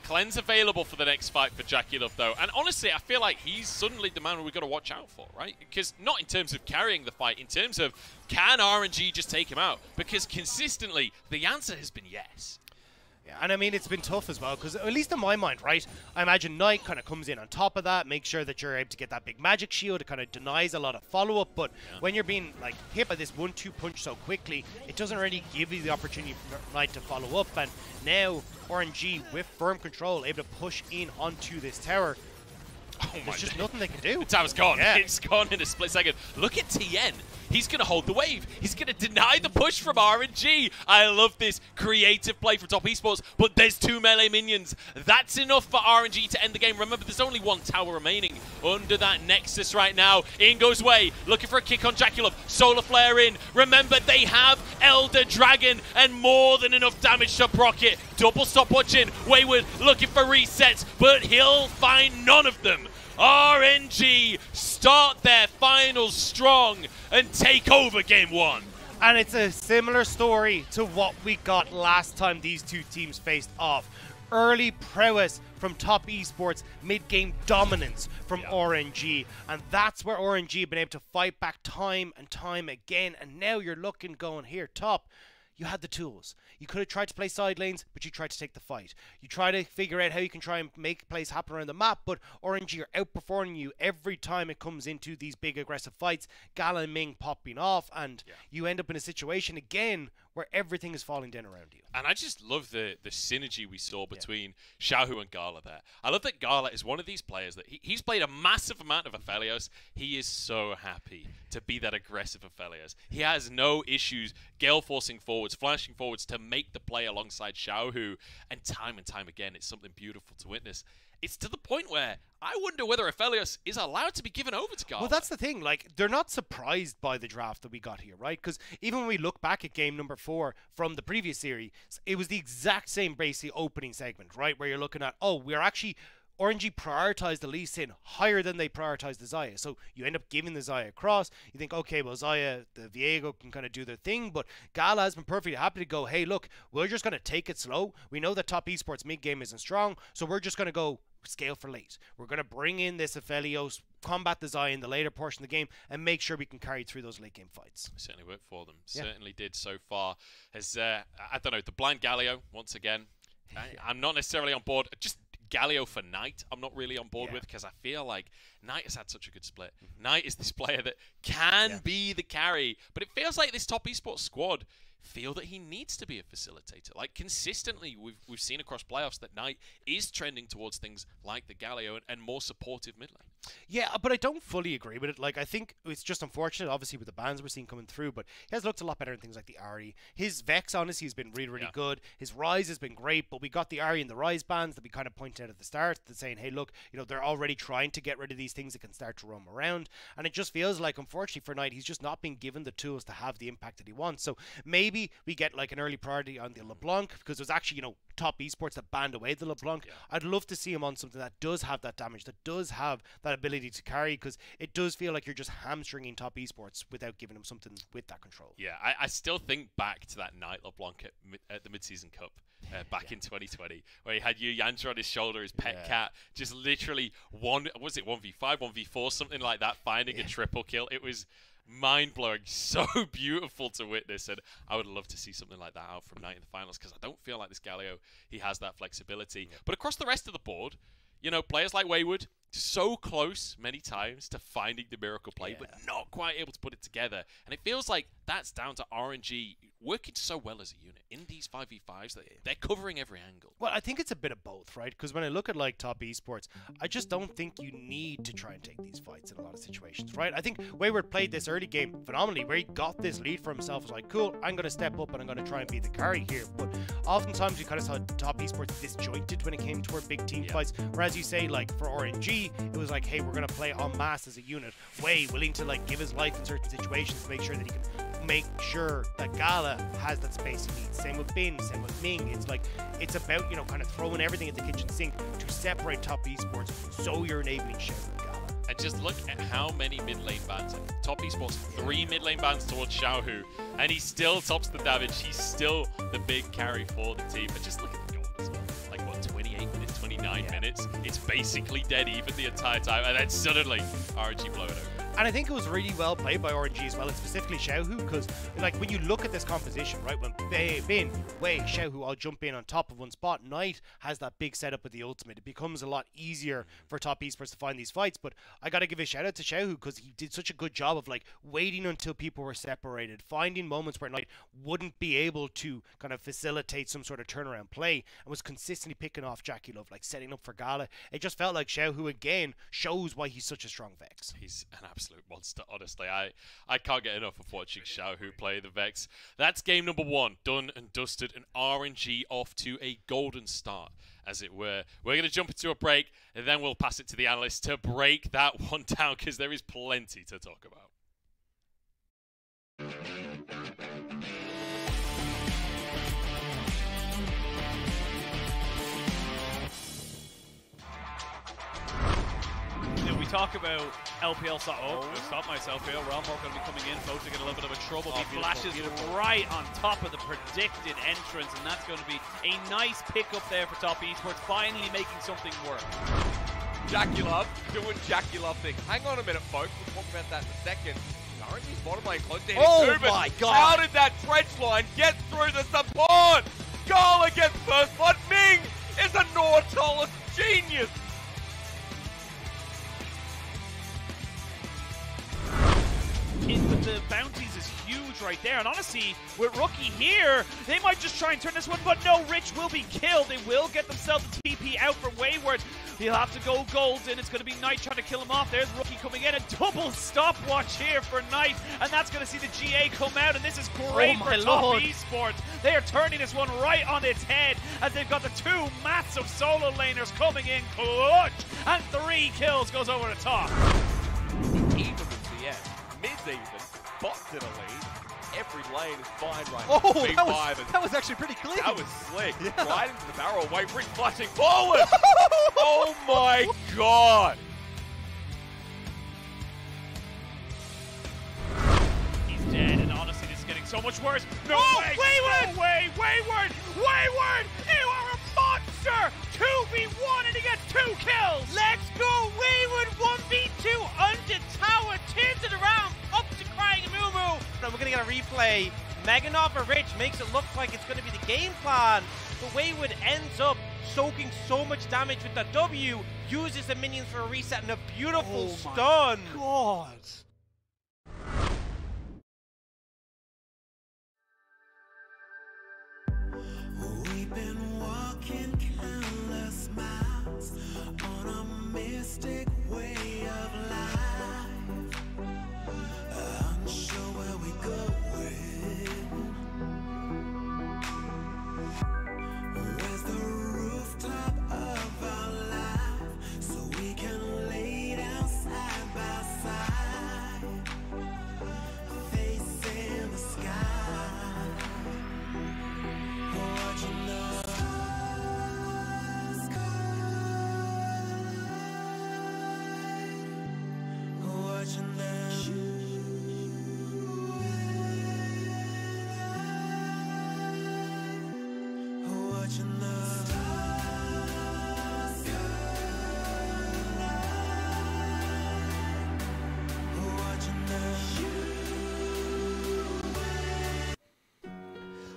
Cleanse available for the next fight for Jackie Love, though. And honestly, I feel like he's suddenly the man we've got to watch out for, right? Because not in terms of carrying the fight, in terms of can RNG just take him out? Because consistently, the answer has been yes. Yeah, and I mean, it's been tough as well, because at least in my mind, right, I imagine Knight kind of comes in on top of that, makes sure that you're able to get that big magic shield. It kind of denies a lot of follow-up, but when you're being like hit by this 1-2 punch so quickly, it doesn't really give you the opportunity for Knight to follow up. And now RNG, with firm control, able to push in onto this tower. There's just nothing they can do. The tower's gone. Yeah. It's gone in a split second. Look at TN. He's going to hold the wave. He's going to deny the push from RNG. I love this creative play from Top Esports, but there's 2 melee minions. That's enough for RNG to end the game. Remember, there's only 1 tower remaining under that Nexus right now. In goes Way, looking for a kick on Jackulov. Solar Flare in. Remember, they have Elder Dragon and more than enough damage to proc it. Double stopwatching. Wayward looking for resets, but he'll find none of them. RNG start their finals strong and take over game 1. And it's a similar story to what we got last time these two teams faced off. Early prowess from Top Esports, mid-game dominance from RNG. And that's where RNG have been able to fight back time and time again. And now you're looking, going, here, Top, you had the tools. You could have tried to play side lanes, but you tried to take the fight. You try to figure out how you can try and make plays happen around the map, but RNG are outperforming you every time it comes into these big aggressive fights. Gala and Ming popping off, and you end up in a situation again where everything is falling down around you. And I just love the synergy we saw between Xiaohu and Gala there. I love that Gala is one of these players that he's played a massive amount of Aphelios. He is so happy to be that aggressive Aphelios. He has no issues gale forcing forwards, flashing forwards to make the play alongside Xiaohu. And time again, it's something beautiful to witness. It's to the point where I wonder whether Aphelios is allowed to be given over to Gala. Well, that's the thing. Like, they're not surprised by the draft that we got here, right? Because even when we look back at game number 4 from the previous series, it was the exact same basically opening segment, right? Where you're looking at, oh, we're actually... RNG prioritized the Lee Sin higher than they prioritized the Xayah. So you end up giving the Xayah across. You think, okay, well, Xayah, the Viego can kind of do their thing, but Gala has been perfectly happy to go, hey, look, we're just going to take it slow. We know that Top Esports mid-game isn't strong, so we're just going to go scale for late. We're going to bring in this Aphelios, combat the Xayah in the later portion of the game, and make sure we can carry through those late game fights. Certainly worked for them. Certainly did so far. As, I don't know, the blind Galio, once again, I'm not necessarily on board. Just Galio for Knight, I'm not really on board with, because I feel like Knight has had such a good split. Knight is this player that can be the carry, but it feels like this Top Esports squad feel that he needs to be a facilitator. Like, consistently, we've seen across playoffs that Knight is trending towards things like the Galio and more supportive mid lane. Yeah, but I don't fully agree with it. Like, I think it's just unfortunate, obviously, with the bans we're seeing coming through, but he has looked a lot better in things like the Ahri. His Vex, honestly, has been really good. His Rise has been great, but we got the Ahri and the Rise bans that we kind of pointed out at the start, that saying, hey, look, you know, they're already trying to get rid of these things that can start to roam around, and it just feels like, unfortunately for Knight, he's just not been given the tools to have the impact that he wants. So maybe we get like an early priority on the LeBlanc, because there's actually, you know, Top Esports that banned away the LeBlanc. I'd love to see him on something that does have that damage, that does have that ability to carry, because it does feel like you're just hamstringing Top Esports without giving him something with that control. Yeah, I still think back to that Knight LeBlanc at the Mid-Season Cup back in 2020, where he had Yu Yantra on his shoulder, his pet cat, just literally 1v5, 1v4, something like that, finding a triple kill. It was mind-blowing, so beautiful to witness, and I would love to see something like that out from Knight in the finals, because I don't feel like this Galio, he has that flexibility. But across the rest of the board, you know, players like Wayward, so close many times to finding the miracle play, but not quite able to put it together. And it feels like that's down to RNG working so well as a unit in these 5v5s that they're covering every angle. Well, I think it's a bit of both, right? Because when I look at like Top Esports, I just don't think you need to try and take these fights in a lot of situations, right? I think Wayward played this early game phenomenally, where he got this lead for himself. Was like, cool, I'm going to step up and I'm going to try and be the carry here. But oftentimes you kind of saw Top Esports disjointed when it came to our big team fights. Whereas you say, like for RNG, it was like, hey, we're going to play en masse as a unit, way willing to like give his life in certain situations to make sure that he can make sure that Gala has that space he needs. Same with Bin, same with Ming. It's like, it's about, you know, kind of throwing everything at the kitchen sink to separate Top Esports, so you're enabling Xiaohu and Gala. And just look at how many mid lane bans. Top Esports, 3 mid lane bans towards Xiaohu, and he still tops the damage. He's still the big carry for the team. But just look at the gold as well. Like, what, 28 28 minutes, 29 minutes. It's basically dead even the entire time, and then suddenly RNG blow it over. And I think it was really well played by RNG as well, and specifically Xiaohu, because like when you look at this composition, right, when Bin, Wei, Xiaohu all jump in on top of one spot, Knight has that big setup with the ultimate. It becomes a lot easier for top esports to find these fights, but I gotta give a shout out to Xiaohu because he did such a good job of like waiting until people were separated, finding moments where Knight wouldn't be able to kind of facilitate some sort of turnaround play, and was consistently picking off Jackie Love, like setting up for Gala. It just felt like Xiaohu again shows why he's such a strong Vex. He's an absolute monster, honestly. I can't get enough of watching Xiaohu play the Vex. That's game number 1, done and dusted, and RNG off to a golden start, as it were. We're going to jump into a break, and then we'll pass it to the analysts to break that one down, because there is plenty to talk about. We talk about LPL. I'm going to stop myself here. Romborg going to be coming in. Folks are getting a little bit of a trouble. He flashes right on top of the predicted entrance, and that's going to be a nice pickup there for top esports, finally making something work. Jackie Love doing Jackie Love thing. Hang on a minute, folks. We'll talk about that in a second. RNG's bottom lane close down. Oh my God! How did that trench line get through the support? Goal against first blood. Ming is a Nautilus genius. With the bounties is huge right there, and honestly, with Rookie here, they might just try and turn this one, but no, Rich will be killed. They will get themselves a TP out for Wayward. He'll have to go golden. It's going to be Knight trying to kill him off. There's Rookie coming in, a double stopwatch here for Knight, and that's going to see the GA come out, and this is great for top esports. They are turning this one right on its head, as they've got the 2 massive solo laners coming in clutch, and 3 kills goes over the top. Even with the end. Mid's even, bots in a lead. Every lane is fine right now. Oh, that was actually pretty clean. That was slick. Yeah. Right into the barrel. Wait, Rick flashing forward. Oh my God. He's dead, and honestly, this is getting so much worse. No way! Wayward! No way! Wayward! Wayward! You are a monster! 2v1 and he gets 2 kills! Let's go! Wayward 1v2 under tower, turns it around, up to crying Moo Moo. And we're gonna get a replay. Meganov or Rich makes it look like it's gonna be the game plan, but Wayward ends up soaking so much damage with that W, uses the minions for a reset and a beautiful stun. God. We've been walking countless miles on a mystic way of life, unsure where we're going. Where's the rooftop of our life so we can lay down side by side, facing the sky, watching the stars collide, watching them watching the stars collide, watching them.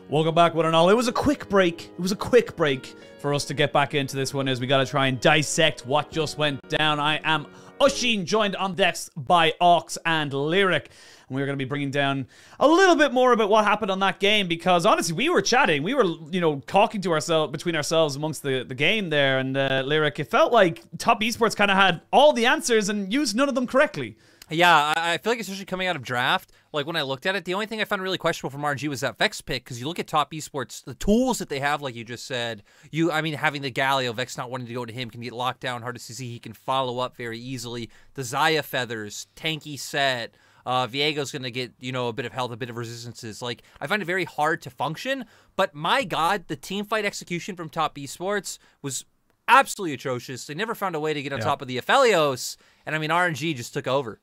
Welcome back, one and all. It was a quick break. It was a quick break for us to get back into this one, as we got to try and dissect what just went down. I am Oshin, joined on decks by Ox and Lyric. And we're going to be bringing down a little bit more about what happened on that game, because honestly, we were chatting. We were, you know, talking to ourselves, between ourselves amongst the game there. And Lyric, it felt like Top Esports kind of had all the answers and used none of them correctly. Yeah, I feel like especially coming out of draft, like when I looked at it, the only thing I found really questionable from RNG was that Vex pick, because you look at Top Esports, the tools that they have, like you just said, having the Galio, Vex not wanting to go to him can get locked down, hard to see, he can follow up very easily. The Zaya feathers, tanky set, Viego's going to get, a bit of health, a bit of resistances. Like, I find it very hard to function, but my God, the team fight execution from Top Esports was absolutely atrocious. They never found a way to get on top of the Aphelios, and RNG just took over.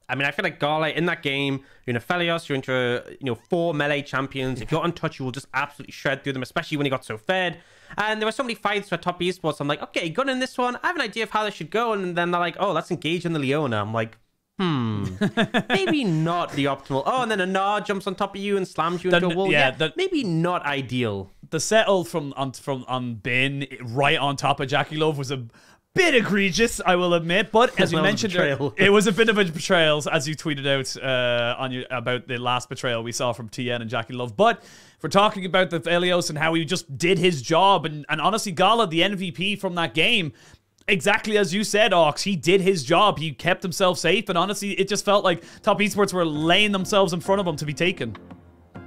I mean, I feel like Gala in that game, you're in a Felios, you're into 4 melee champions. If you're untouched, you will just absolutely shred through them, especially when he got so fed. And there were so many fights for top esports. I'm like, okay, gun in this one. I have an idea of how this should go. And then they're like, oh, let's engage in the Leona. I'm like, maybe not the optimal. Oh, and then a Gnar jumps on top of you and slams you into a wall. Yeah, maybe not ideal. The settle from on Bin right on top of Jackie Love was a bit egregious, I will admit, but as you mentioned, it was a bit of a betrayal, as you tweeted out about the last betrayal we saw from TN and Jackie Love. But if we're talking about the Elios and how he just did his job, and honestly, Gala, the MVP from that game, exactly as you said, Ox, he did his job. He kept himself safe, and honestly, it just felt like Top Esports were laying themselves in front of him to be taken.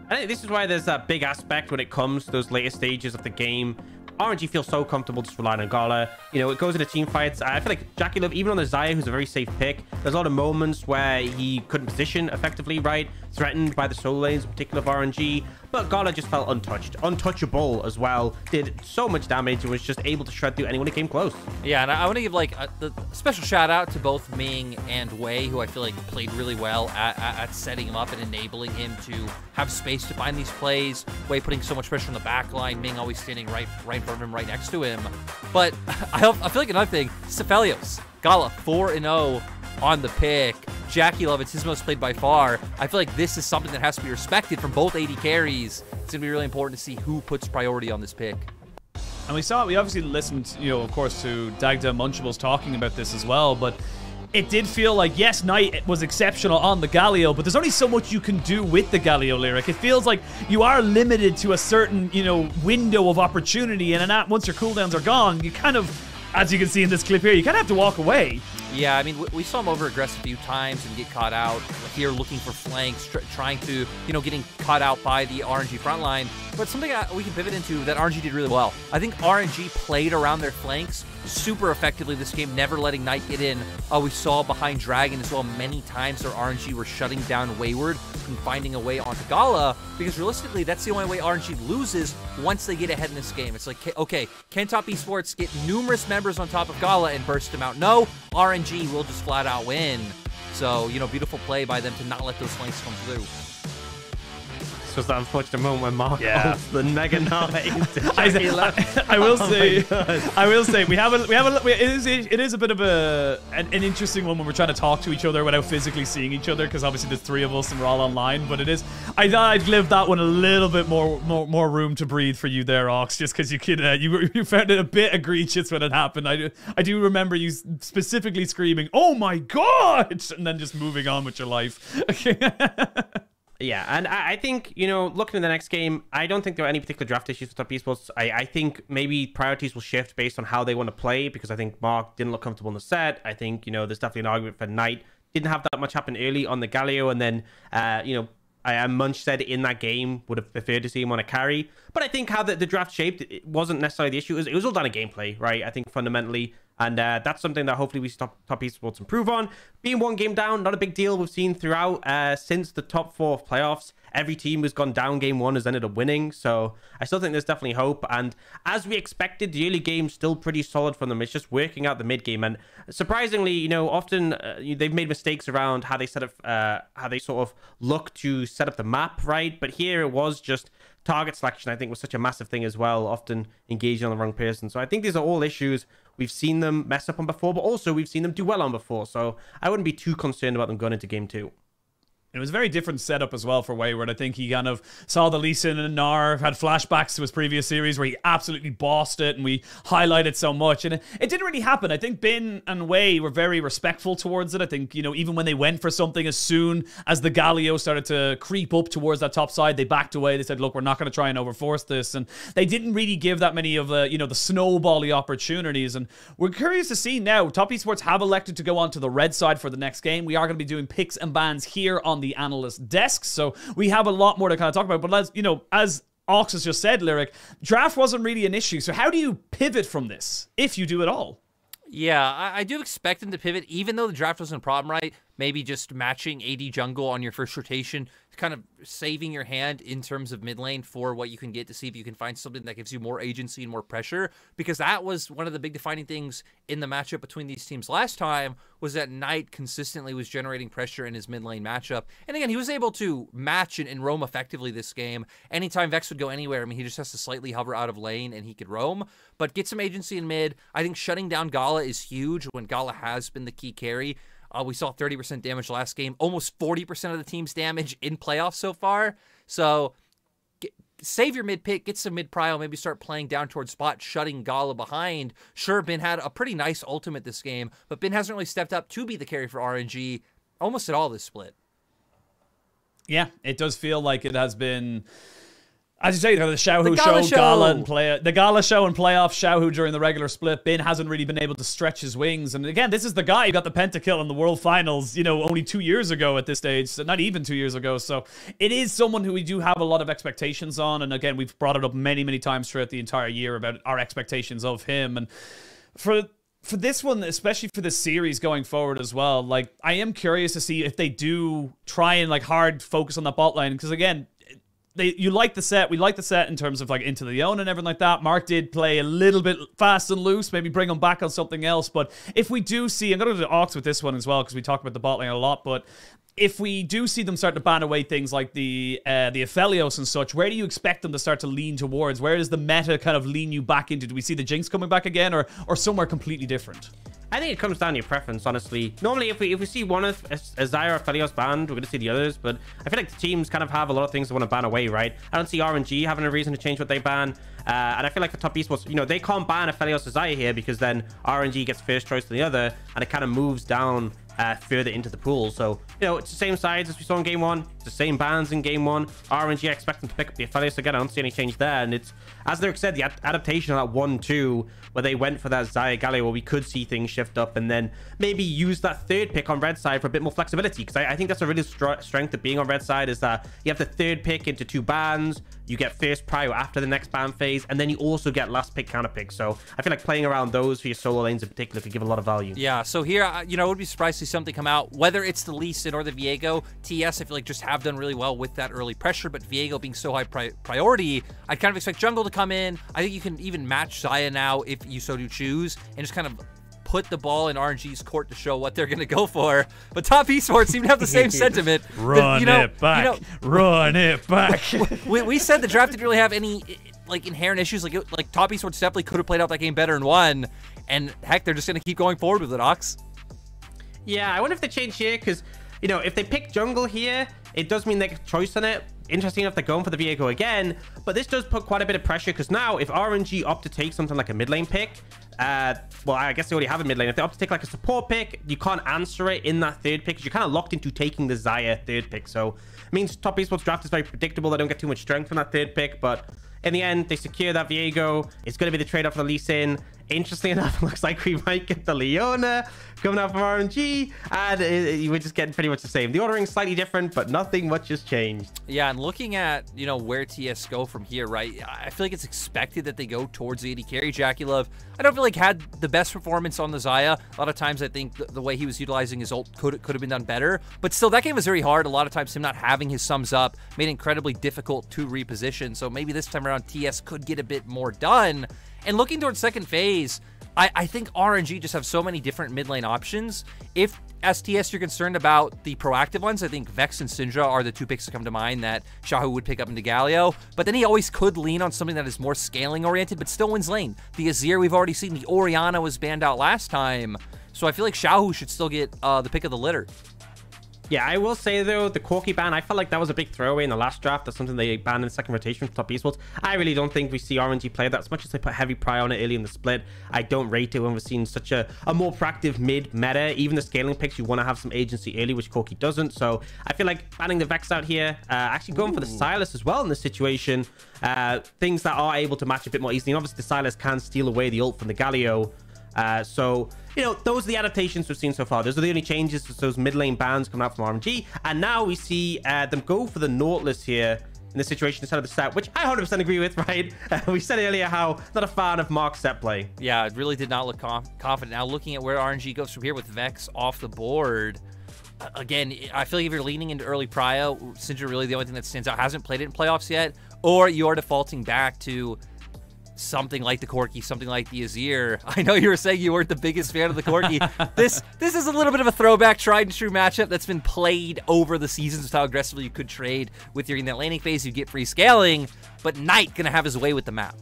I think this is why there's that big aspect when it comes to those later stages of the game. RNG feels so comfortable just relying on Gala. It goes into team fights. I feel like Jackie Love, even on the Xayah, who's a very safe pick, there's a lot of moments where he couldn't position effectively, right? Threatened by the solo lanes, in particular of RNG. But Gala just felt untouched. Untouchable as well. Did so much damage and was just able to shred through anyone who came close. Yeah, and I want to give like the special shout out to both Ming and Wei, who I feel like played really well at setting him up and enabling him to have space to find these plays. Wei putting so much pressure on the back line, Ming always standing right in front of him, right next to him. But I feel like another thing, Cephalios, Gala 4-0 on the pick. Jackie Love, it's his most played by far. I feel like this is something that has to be respected from both AD carries. It's going to be really important to see who puts priority on this pick. And we obviously listened, of course, to Dagda Munchables talking about this as well, but it did feel like, yes, Knight was exceptional on the Galio, but there's only so much you can do with the Galio lyric. It feels like you are limited to a certain, window of opportunity, and once your cooldowns are gone, you kind of, as you can see in this clip here, you kind of have to walk away. Yeah, I mean, we saw him over-aggress a few times and get caught out here looking for flanks, trying to, getting caught out by the RNG front line. But something we can pivot into that RNG did really well. I think RNG played around their flanks super effectively this game, never letting Knight get in. We saw behind Dragon as well many times where RNG were shutting down Wayward and finding a way onto Gala, because realistically, that's the only way RNG loses once they get ahead in this game. It's like, okay, can Top Esports get numerous members on top of Gala and burst them out? No, RNG will just flat out win. So, beautiful play by them to not let those flanks come through. This was that unfortunate moment when Mark ults the Mega Knight. I will say, it is a bit of an interesting one when we're trying to talk to each other without physically seeing each other, because obviously there's 3 of us and we're all online. But I thought I'd give that one a little bit more room to breathe for you there, Ox, just because you found it a bit egregious when it happened. I do remember you specifically screaming, "Oh my god!" and then just moving on with your life. Yeah, and I think, looking at the next game, I don't think there are any particular draft issues for Top Esports. I think maybe priorities will shift based on how they want to play, because I think Mark didn't look comfortable in the set. I think, there's definitely an argument for Knight. Didn't have that much happen early on the Galio, and then, Munch said in that game would have preferred to see him on a carry. But I think how the draft shaped, it wasn't necessarily the issue. It was all down to gameplay, right? I think fundamentally. And that's something that hopefully we see Top Esports improve on. Being 1 game down, not a big deal. We've seen throughout since the top 4 of playoffs, every team who's gone down game 1 has ended up winning. So I still think there's definitely hope. And as we expected, the early game's still pretty solid from them. It's just working out the mid game. And surprisingly, often they've made mistakes around how they set up, how they sort of look to set up the map, right? But here it was just target selection, I think, was such a massive thing as well, often engaging on the wrong person. So I think these are all issues we've seen them mess up on before, but also we've seen them do well on before. So I wouldn't be too concerned about them going into game 2. It was a very different setup as well for Wayward. I think he kind of saw the Lee Sin and Gnar, had flashbacks to his previous series where he absolutely bossed it and we highlighted so much. And it didn't really happen. I think Bin and Wei were very respectful towards it. I think, even when they went for something, as soon as the Galio started to creep up towards that top side, they backed away. They said, look, we're not going to try and overforce this. And they didn't really give that many of the, the snowbally opportunities. And we're curious to see now, Top Esports have elected to go on to the red side for the next game. We are going to be doing picks and bans here on the analyst desk, so we have a lot more to kind of talk about. But as Ox has just said, Lyric, draft wasn't really an issue. So how do you pivot from this, if you do at all? Yeah, I do expect them to pivot, even though the draft wasn't a problem, right? maybe just matching AD jungle on your first rotation, kind of saving your hand in terms of mid lane for what you can get to see if you can find something that gives you more agency and more pressure, because that was one of the big defining things in the matchup between these teams last time, was that Knight consistently was generating pressure in his mid lane matchup. And again, he was able to match and roam effectively this game. Anytime Vex would go anywhere, I mean, he just has to slightly hover out of lane and he could roam, but get some agency in mid. I think shutting down Gala is huge when Gala has been the key carry. We saw 30% damage last game, almost 40% of the team's damage in playoffs so far. So save your mid pick, get some mid prio, maybe start playing down towards spot, shutting Gala behind. Sure, Bin had a pretty nice ultimate this game, but Bin hasn't really stepped up to be the carry for RNG almost at all this split. Yeah, it does feel like it has been... As you say, the Xiaohu show, Gala and the Gala show and playoff, Xiaohu during the regular split. Bin hasn't really been able to stretch his wings. And again, this is the guy who got the pentakill in the World Finals, you know, only 2 years ago at this stage. So not even 2 years ago. So it is someone who we do have a lot of expectations on. And again, we've brought it up many, many times throughout the entire year about our expectations of him. And for this one, especially for this series going forward as well, like, I am curious to see if they do try and like hard focus on that bot lane. Because again, you like the set. We like the set in terms of like into the own and everything like that. Mark did play a little bit fast and loose, maybe bring him back on something else. But if we do see, I'm going to go to Ox with this one as well because we talk about the bot lane a lot. But if we do see them start to ban away things like the Aphelios and such, where do you expect them to start to lean towards? Where does the meta kind of lean you back into? Do we see the Jinx coming back again, or somewhere completely different? I think it comes down to your preference, honestly. Normally, if we see one of Azire or Aphelios banned, we're going to see the others, but I feel like the teams kind of have a lot of things they want to ban away, right? I don't see RNG having a reason to change what they ban, and I feel like for top esports, you know, they can't ban Aphelios Azire here because then RNG gets first choice to the other, and it kind of moves down further into the pool. So, you know, it's the same sides as we saw in game one. It's the same bans in game one. RNG, I expect them to pick up the Aphelios again. I don't see any change there. And it's, as Derek said, the adaptation of that 1-2, where they went for that Xayah Galio, where we could see things shift up and then maybe use that third pick on red side for a bit more flexibility. Because I think that's a really strength of being on red side, is that you have the third pick into 2 bans, you get first prio after the next ban phase, and then you also get last pick counter pick. So I feel like playing around those for your solo lanes in particular could give a lot of value. Yeah, so here, you know, I would be surprised to see something come out, whether it's the Lee Sin or the Viego. TES, I feel like, just have done really well with that early pressure, but Viego being so high priority, I'd kind of expect jungle to come in. I think you can even match Xayah now if you so do choose, and just kind of put the ball in RNG's court to show what they're going to go for. But top esports seem to have the same sentiment. Run it back. Run it back. We said the draft didn't really have any like inherent issues. Like top esports definitely could have played out that game better and won. And heck, they're just going to keep going forward with it, Ox. Yeah, I wonder if they change here, because, you know, if they pick jungle here, it does mean they get choice on it. Interesting enough, they're going for the Viego again, but this does put quite a bit of pressure, because now if RNG opt to take something like a mid lane pick, well, I guess they already have a mid lane. If they opt to take like a support pick, you can't answer it in that third pick, because you're kind of locked into taking the Xayah third pick. So it means top esports draft is very predictable. They don't get too much strength from that third pick, but in the end, they secure that Viego. It's going to be the trade-off for the Lee Sin. Interestingly enough, it looks like we might get the Leona coming out from RNG, and we're just getting pretty much the same. The ordering is slightly different, but nothing much has changed. Yeah, and looking at, you know, where TS go from here, right? I feel like it's expected that they go towards the AD carry. Jackie Love, I don't feel like had the best performance on the Xayah. A lot of times I think the way he was utilizing his ult could have been done better, but still that game was very hard. A lot of times him not having his sums up made it incredibly difficult to reposition. So maybe this time around TS could get a bit more done. And looking towards second phase, I think RNG just have so many different mid lane options. If, as TS, you're concerned about the proactive ones, I think Vex and Syndra are the 2 picks that come to mind that Xiaohu would pick up into Galio. But then he always could lean on something that is more scaling oriented, but still wins lane. The Azir we've already seen. The Orianna was banned out last time. So I feel like Xiaohu should still get the pick of the litter. Yeah, I will say, though, the Corki ban, I felt like that was a big throwaway in the last draft. That's something they banned in the second rotation for top esports. I really don't think we see RNG play that. As much as they put heavy prio on it early in the split, I don't rate it when we're seeing such a more proactive mid meta. Even the scaling picks, you want to have some agency early, which Corki doesn't. So I feel like banning the Vex out here, actually going for the Sylas as well in this situation. Things that are able to match a bit more easily. And obviously, the Sylas can steal away the ult from the Galio. So, you know, those are the adaptations we've seen so far. Those are the only changes to those mid lane bans coming out from RNG. And now we see them go for the Nautilus here in this situation instead of the set, which I 100% agree with, right? We said earlier how not a fan of Mark's set play. Yeah, it really did not look confident. Now looking at where RNG goes from here with Vex off the board, again, I feel like if you're leaning into early prio, since you're really the only thing that stands out, hasn't played it in playoffs yet, or you're defaulting back to something like the Corki, something like the Azir. I know you were saying you weren't the biggest fan of the Corki. This is a little bit of a throwback, tried and true matchup that's been played over the seasons with how aggressively you could trade with your in that laning phase. You get free scaling, but Knight gonna have his way with the map.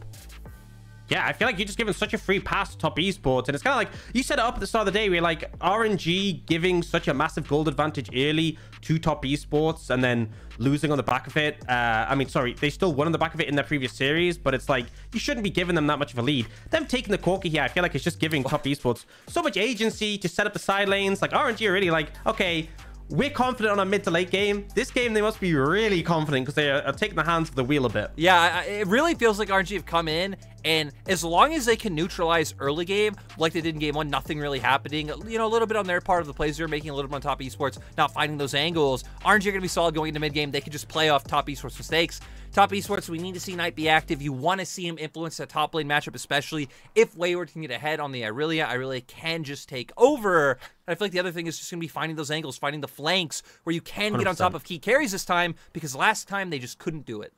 Yeah, I feel like you're just giving such a free pass to top esports, and it's kind of like you set it up at the start of the day where like RNG giving such a massive gold advantage early to top esports and then losing on the back of it. I mean, sorry, they still won on the back of it in their previous series, but it's like you shouldn't be giving them that much of a lead. Them taking the Corki here, I feel like it's just giving top esports so much agency to set up the side lanes. Like RNG are really like, okay, we're confident on our mid to late game. This game, they must be really confident because they are taking the hands of the wheel a bit. Yeah, it really feels like RNG have come in, and as long as they can neutralize early game, like they did in game one, nothing really happening, you know, a little bit on their part of the plays they're making, a little bit on top esports, not finding those angles. RNG are going to be solid going into mid game. They can just play off top esports mistakes. Top esports, we need to see Knight be active. You want to see him influence that top lane matchup, especially if Wayward can get ahead on the Irelia. Irelia can just take over. I feel like the other thing is just going to be finding those angles, finding the flanks where you can get on top of key carries this time, because last time they just couldn't do it.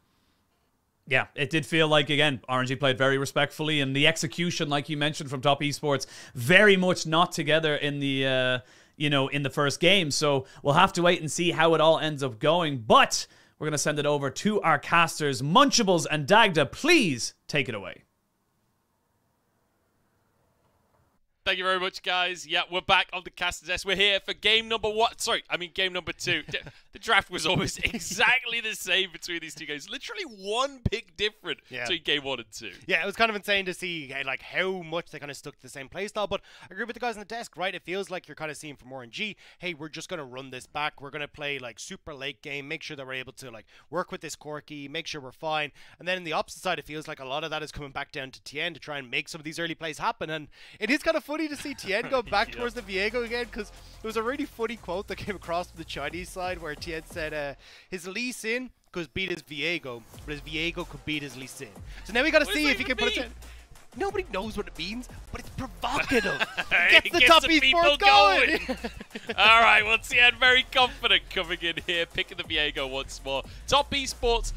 Yeah, it did feel like, again, RNG played very respectfully, and the execution, like you mentioned, from top esports, very much not together in the, you know, in the first game. So we'll have to wait and see how it all ends up going. But we're going to send it over to our casters, Munchables and Dagda. Please take it away. Thank you very much, guys. Yeah, we're back on the Casters S. We're here for game number one. Sorry, I mean game number 2. The draft was always exactly the same between these two games. Literally one pick different between game 1 and 2. Yeah, it was kind of insane to see like how much they kind of stuck to the same playstyle. But I agree with the guys on the desk, right? It feels like you're kind of seeing from RNG, hey, we're just going to run this back. We're going to play like super late game, make sure that we're able to like work with this Corki, make sure we're fine. And then on the opposite side, it feels like a lot of that is coming back down to TN to try and make some of these early plays happen. And it is kind of funny to see TN go back towards the Viego again, because there was a really funny quote that came across from the Chinese side where TN said his Lee Sin could beat his Viego, but his Viego could beat his Lee Sin. So now we got to see if he can put it. Nobody knows what it means, but it's provocative. It gets the top esports going. All right, well, TN very confident coming in here, picking the Viego once more. Top esports,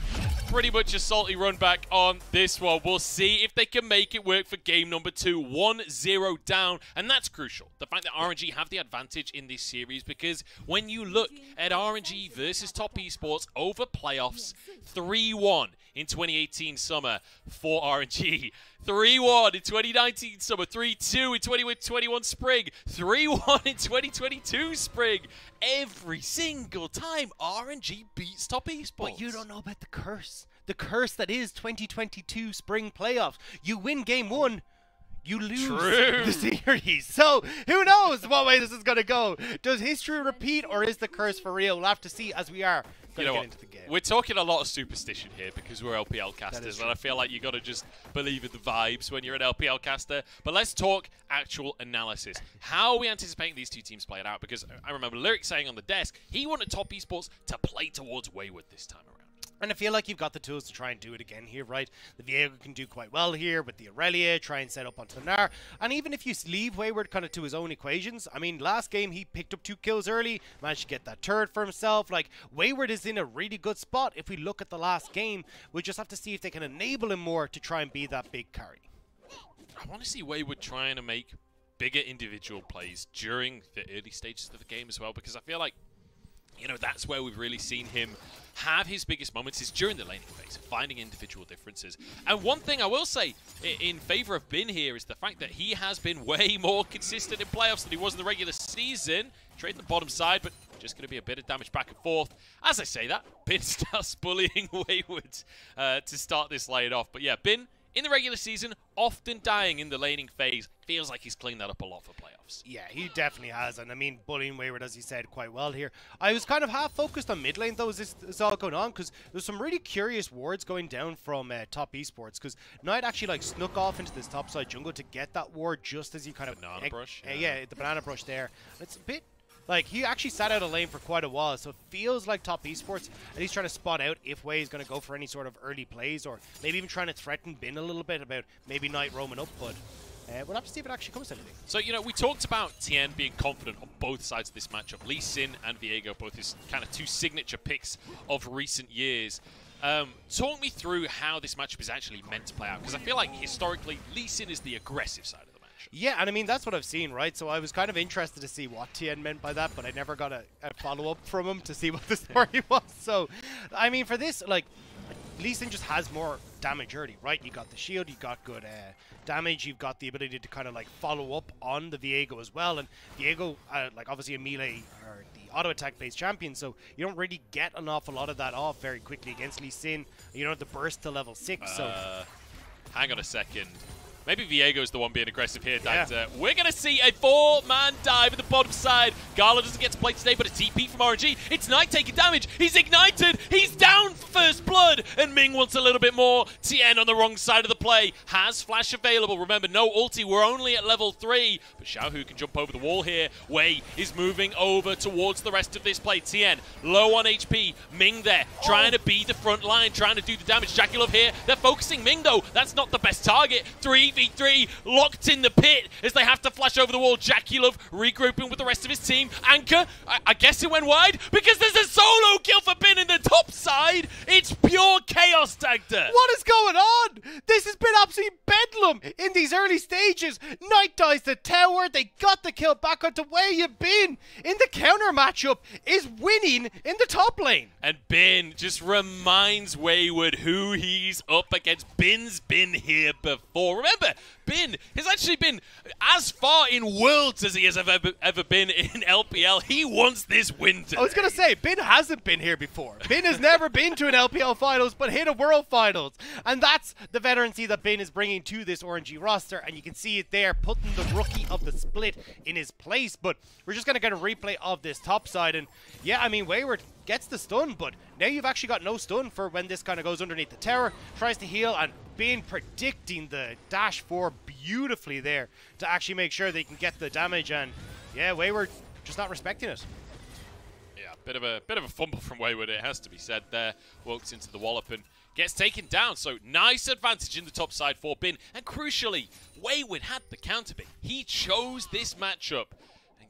pretty much a salty run back on this one. We'll see if they can make it work for game number 2. 1-0 down, and that's crucial. The fact that RNG have the advantage in this series, because when you look at RNG versus top esports over playoffs, 3-1 in 2018 summer for RNG. 3-1 in 2019 summer, 3-2 in 2021 spring, 3-1 in 2022 spring. Every single time RNG beats top esports. But you don't know about the curse. The curse that is 2022 spring playoffs. You win game 1, you lose the series. So who knows what way this is going to go. Does history repeat, or is the curse for real? We'll have to see as we are. You know what? We're talking a lot of superstition here because we're LPL casters, and I feel like you got to just believe in the vibes when you're an LPL caster. But let's talk actual analysis. How are we anticipating these two teams playing out? Because I remember Lyric saying on the desk he wanted top esports to play towards Wayward this time around. And I feel like you've got the tools to try and do it again here, right? The Viego can do quite well here with the Irelia, try and set up onto the Gnar. And even if you leave Wayward kind of to his own equations, I mean, last game he picked up 2 kills early, managed to get that turret for himself. Like, Wayward is in a really good spot. If we look at the last game, we just have to see if they can enable him more to try and be that big carry. I want to see Wayward trying to make bigger individual plays during the early stages of the game as well, because I feel like, you know, that's where we've really seen him have his biggest moments is during the laning phase, finding individual differences. And one thing I will say in favor of Bin here is the fact that he has been way more consistent in playoffs than he was in the regular season. Trading the bottom side, but just going to be a bit of damage back and forth. As I say that, Bin starts bullying Wayward to start this lane off. But yeah, Bin, in the regular season, often dying in the laning phase. Feels like he's cleaned that up a lot for playoffs. Yeah, he definitely has. And I mean, bullying Wayward, as he said, quite well here. I was kind of half focused on mid lane, though, as this is all going on, because there's some really curious wards going down from top esports, because Knight actually like snuck off into this top side jungle to get that ward just as he kind of... Banana brush? Yeah, the banana brush there. It's a bit... Like, he actually sat out a lane for quite a while, so it feels like top esports, and he's trying to spot out if Way is going to go for any sort of early plays, or maybe even trying to threaten Bin a little bit about maybe Knight roaming up, but we'll have to see if it actually comes to anything. So, you know, we talked about Tien being confident on both sides of this matchup. Lee Sin and Viego, both his kind of 2 signature picks of recent years. Talk me through how this matchup is actually meant to play out, because I feel like historically, Lee Sin is the aggressive side of the matchup. Yeah, and I mean, that's what I've seen, right? So I was kind of interested to see what Tien meant by that, but I never got a follow-up from him to see what the story was. So, I mean, for this, like, Lee Sin just has more damage early, right? You got the shield, you got good damage, you've got the ability to kind of like follow up on the Viego as well. And Viego, like obviously a melee or the auto attack based champion, so you don't really get an awful lot of that off very quickly against Lee Sin. You don't have to burst to level 6. So hang on a second. Maybe Viego's the one being aggressive here, Dagda. We're going to see a 4-man dive at the bottom side. Gala doesn't get to play today, but a TP from RNG. It's Knight taking damage. He's ignited. He's down for first blood. And Ming wants a little bit more. Tien on the wrong side of the play. Has flash available. Remember, no ulti. We're only at level 3. But Xiaohu can jump over the wall here. Wei is moving over towards the rest of this play. Tien, low on HP. Ming there, trying to be the front line, trying to do the damage. Jackie Love here. They're focusing Ming, though. That's not the best target. 3v3 locked in the pit as they have to flash over the wall. Jackie Love regrouping with the rest of his team. Anchor, I guess it went wide because there's a solo kill for Bin in the top side. It's pure chaos, Dagda. What is going on? This has been absolute bedlam in these early stages. Knight dies the tower. They got the kill back onto where you've been. In the counter matchup is winning in the top lane. And Bin just reminds Wayward who he's up against. Bin's been here before. Remember, Bin has actually been as far in Worlds as he has ever been in LPL. He wants this win today. I was going to say, Bin hasn't been here before. Bin has never been to an LPL Finals, but hit a World Finals. And that's the veterancy that Bin is bringing to this RNG roster. And you can see it there, putting the rookie of the split in his place. But we're just going to get a replay of this top side. And yeah, I mean, Wayward gets the stun, but now you've actually got no stun for when this kind of goes underneath the tower, tries to heal, and Bin predicting the dash 4 beautifully there to actually make sure they can get the damage. And yeah, Wayward just not respecting it. Yeah, bit of a fumble from Wayward, it has to be said there. Walks into the wallop and gets taken down. So nice advantage in the top side for Bin. And crucially, Wayward had the counter pick. He chose this matchup.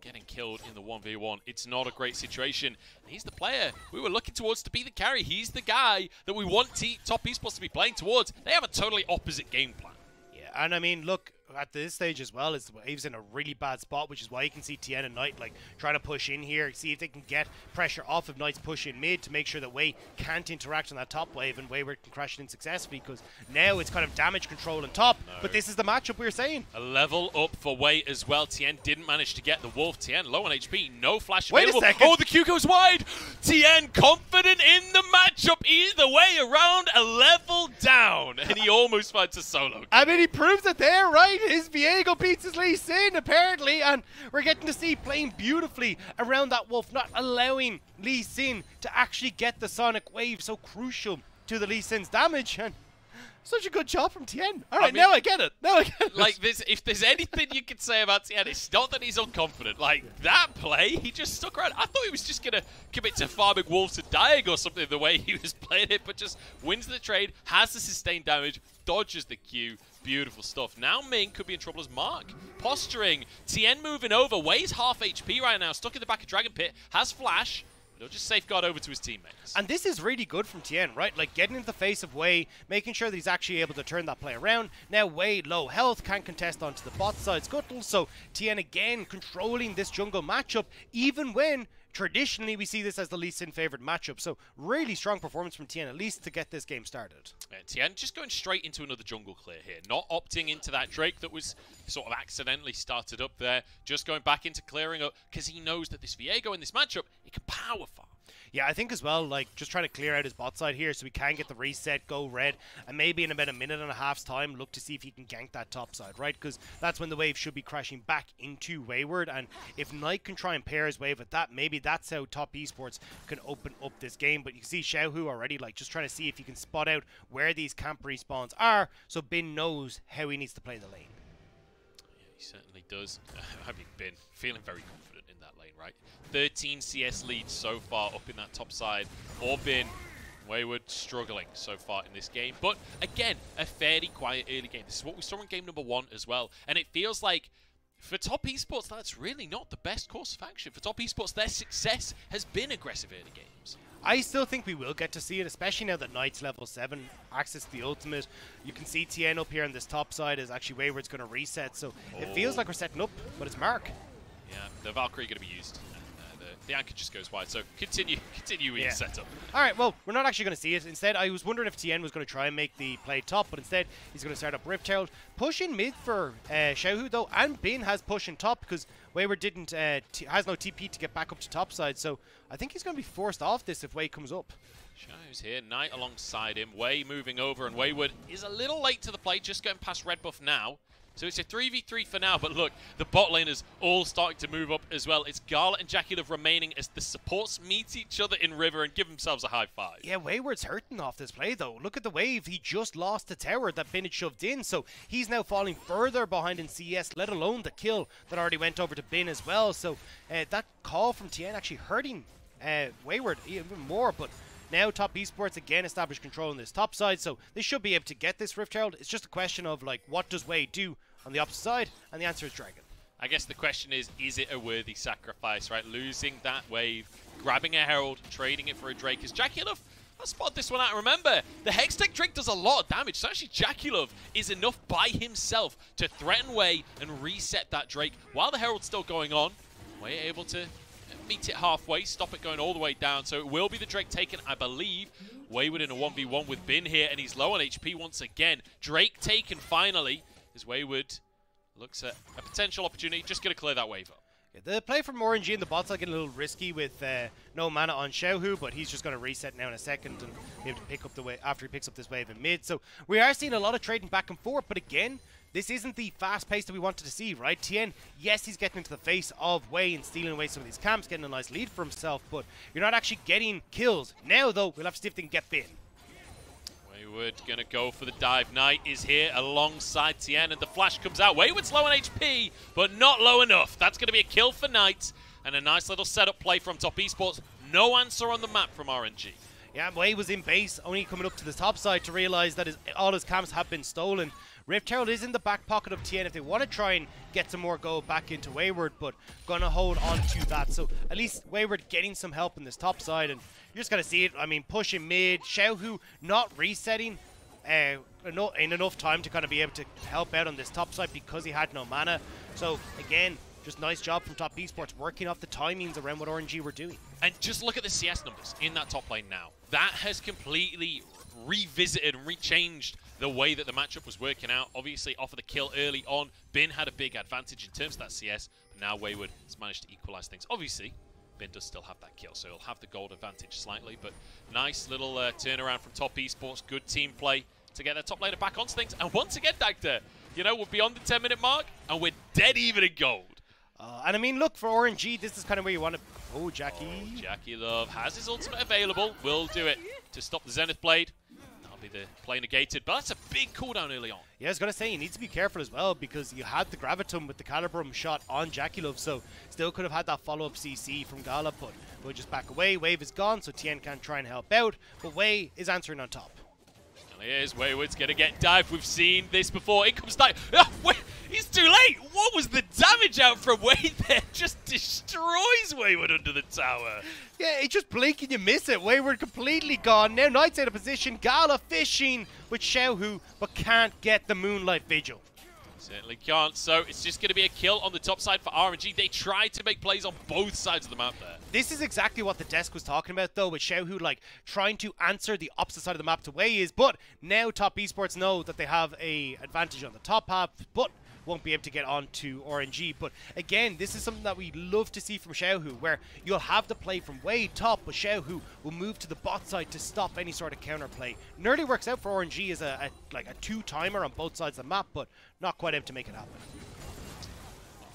Getting killed in the 1v1. It's not a great situation. And he's the player we were looking towards to be the carry. He's the guy that we want top esports to be playing towards. They have a totally opposite game plan. Yeah, and I mean, look, at this stage as well, is Wave's in a really bad spot, which is why you can see Tien and Knight like trying to push in here, see if they can get pressure off of Knight's push in mid to make sure that Wei can't interact on that top wave and Wayward can crash it in successfully, because now it's kind of damage control on top. No. But this is the matchup we were saying. A level up for Wei as well. Tien didn't manage to get the Wolf. Tien low on HP, no flash available. Wait a second. Oh, the Q goes wide. Tien confident in the matchup. Either way around, a level down. And he almost finds a solo kill. I mean, he proves it there, right? His Viego beats his Lee Sin, apparently, and we're getting to see playing beautifully around that Wolf, not allowing Lee Sin to actually get the Sonic Wave, so crucial to the Lee Sin's damage. And such a good job from Tien. All right, I mean, now I get it. Now I get it. Like, if there's anything you could say about Tien, it's not that he's unconfident. Like, that play, he just stuck around. I thought he was just going to commit to farming wolves and dying or something the way he was playing it, but just wins the trade, has the sustained damage, dodges the Q. Beautiful stuff. Now Ming could be in trouble as Mark. Posturing. Tien moving over. Wei's half HP right now. Stuck in the back of Dragon Pit. Has flash. He'll just safeguard over to his teammates. And this is really good from Tien, right? Like, getting into the face of Wei, making sure that he's actually able to turn that play around. Now Wei, low health, can't contest onto the bot side scuttle, so Tien again controlling this jungle matchup, even when traditionally we see this as the Lee Sin favored matchup. So really strong performance from Tien, at least to get this game started. Tien just going straight into another jungle clear here, not opting into that Drake that was sort of accidentally started up there, just going back into clearing up, because he knows that this Viego in this matchup, it can power farm. Yeah, I think as well, like, just trying to clear out his bot side here so we can get the reset, go red, and maybe in about a minute and a half's time, look to see if he can gank that top side, right? Because that's when the wave should be crashing back into Wayward, and if Knight can try and pair his wave with that, maybe that's how top esports can open up this game. But you can see Xiaohu already, like, just trying to see if he can spot out where these camp respawns are, so Bin knows how he needs to play the lane. Yeah, he certainly does. I mean, Bin, feeling very confident in that lane, right? 13 CS leads so far up in that top side for Bin. Wayward struggling so far in this game. But again, a fairly quiet early game. This is what we saw in game number 1 as well. And it feels like for top esports, that's really not the best course of action. For top esports, their success has been aggressive early games. I still think we will get to see it, especially now that Knight's level 7, access to the ultimate. You can see TN up here on this top side is actually Wayward's going to reset, so it feels like we're setting up, but it's Mark. Yeah, the Valkyrie going to be used. The anchor just goes wide, so continue with your setup. Alright, well, we're not actually going to see it. Instead, I was wondering if TN was going to try and make the play top, but instead, he's going to start up Rift Herald. Push in mid for Xiaohu, though, and Bin has push in top, because Wayward didn't has no TP to get back up to top side, so I think he's going to be forced off this if Wei comes up. Xiaohu's here, Knight alongside him, Wei moving over, and Wayward is a little late to the play, just going past red buff now. So it's a 3v3 for now, but look, the bot laners all starting to move up as well. It's Gala and JackeyLove remaining as the supports meet each other in River and give themselves a high five. Yeah, Wayward's hurting off this play, though. Look at the wave. He just lost the tower that Bin had shoved in, so he's now falling further behind in CS, let alone the kill that already went over to Bin as well. So that call from TN actually hurting Wayward even more, but now Top Esports again established control on this top side, so they should be able to get this Rift Herald. It's just a question of, like, what does Wei do on the opposite side? And the answer is Dragon. I guess the question is it a worthy sacrifice, right? Losing that wave, grabbing a Herald, trading it for a Drake. Is JackeyLove, I'll spot this one out. Remember, the Hextech Drake does a lot of damage, so actually JackeyLove is enough by himself to threaten Wei and reset that Drake. While the Herald's still going on, Wei able to meet it halfway, stop it going all the way down. So it will be the Drake taken, I believe. Wayward in a 1v1 with Bin here, and he's low on HP once again. Drake taken finally, as Wayward looks at a potential opportunity. Just going to clear that wave up. The play from RNG in the bot side getting a little risky with no mana on Xiaohu, but he's just going to reset now in a second and be able to pick up the wave after he picks up this wave in mid. So we are seeing a lot of trading back and forth, but again, this isn't the fast pace that we wanted to see, right? TN, yes, he's getting into the face of Wei and stealing away some of these camps, getting a nice lead for himself, but you're not actually getting kills. Now, though, we'll have to see if they can get Bin. Wayward going to go for the dive. Knight is here alongside TN, and the flash comes out. Wayward's low on HP, but not low enough. That's going to be a kill for Knight, and a nice little setup play from Top Esports. No answer on the map from RNG. Yeah, Wei was in base, only coming up to the top side to realize that all his camps have been stolen. Rift Herald is in the back pocket of TN if they want to try and get some more gold back into Wayward, but gonna hold on to that. So at least Wayward getting some help in this top side, and you're just gonna see it. I mean, pushing mid, Xiaohu not resetting in enough time to kind of be able to help out on this top side because he had no mana. So again, just nice job from Top Esports working off the timings around what RNG were doing. And just look at the CS numbers in that top lane now. That has completely revisited and rechanged the way that the matchup was working out. Obviously, off of the kill early on, Bin had a big advantage in terms of that CS, but now Wayward has managed to equalize things. Obviously, Bin does still have that kill, so he'll have the gold advantage slightly, but nice little turnaround from Top Esports. Good team play to get their top laner back onto things. And once again, Dagda, you know, we're beyond the 10-minute mark, and we're dead even in gold. And I mean, look, for RNG, this is kind of where you want to... Oh, Jackie. Oh, JackeyLove has his ultimate available. Will do it to stop the Zenith Blade. That'll be the play negated, but that's a big cooldown early on. Yeah, I was going to say, you need to be careful as well because you had the Gravitum with the Calibrum shot on JackeyLove, so still could have had that follow-up CC from Gala, but we'll just back away. Wave is gone, so TN can't try and help out, but Wei is answering on top. And here's Wayward's going to get dived. We've seen this before. In comes dive. Oh, wait, he's too late. What was the damage out from Wei there? Just destroys Wayward under the tower. Yeah, it just blink and you miss it. Wayward completely gone. Now Knight's out of position. Gala fishing with Xiaohu, but can't get the Moonlight Vigil. Certainly can't, so it's just going to be a kill on the top side for RNG. They tried to make plays on both sides of the map there. This is exactly what the desk was talking about, though, with Xiaohu, like, trying to answer the opposite side of the map to Wei is, but now Top Esports know that they have a advantage on the top half, but won't be able to get on to RNG. But again, this is something that we love to see from Xiaohu, where you'll have the play from Wei top, but Xiaohu will move to the bot side to stop any sort of counter play. Nearly works out for RNG as a two-timer on both sides of the map, but not quite able to make it happen.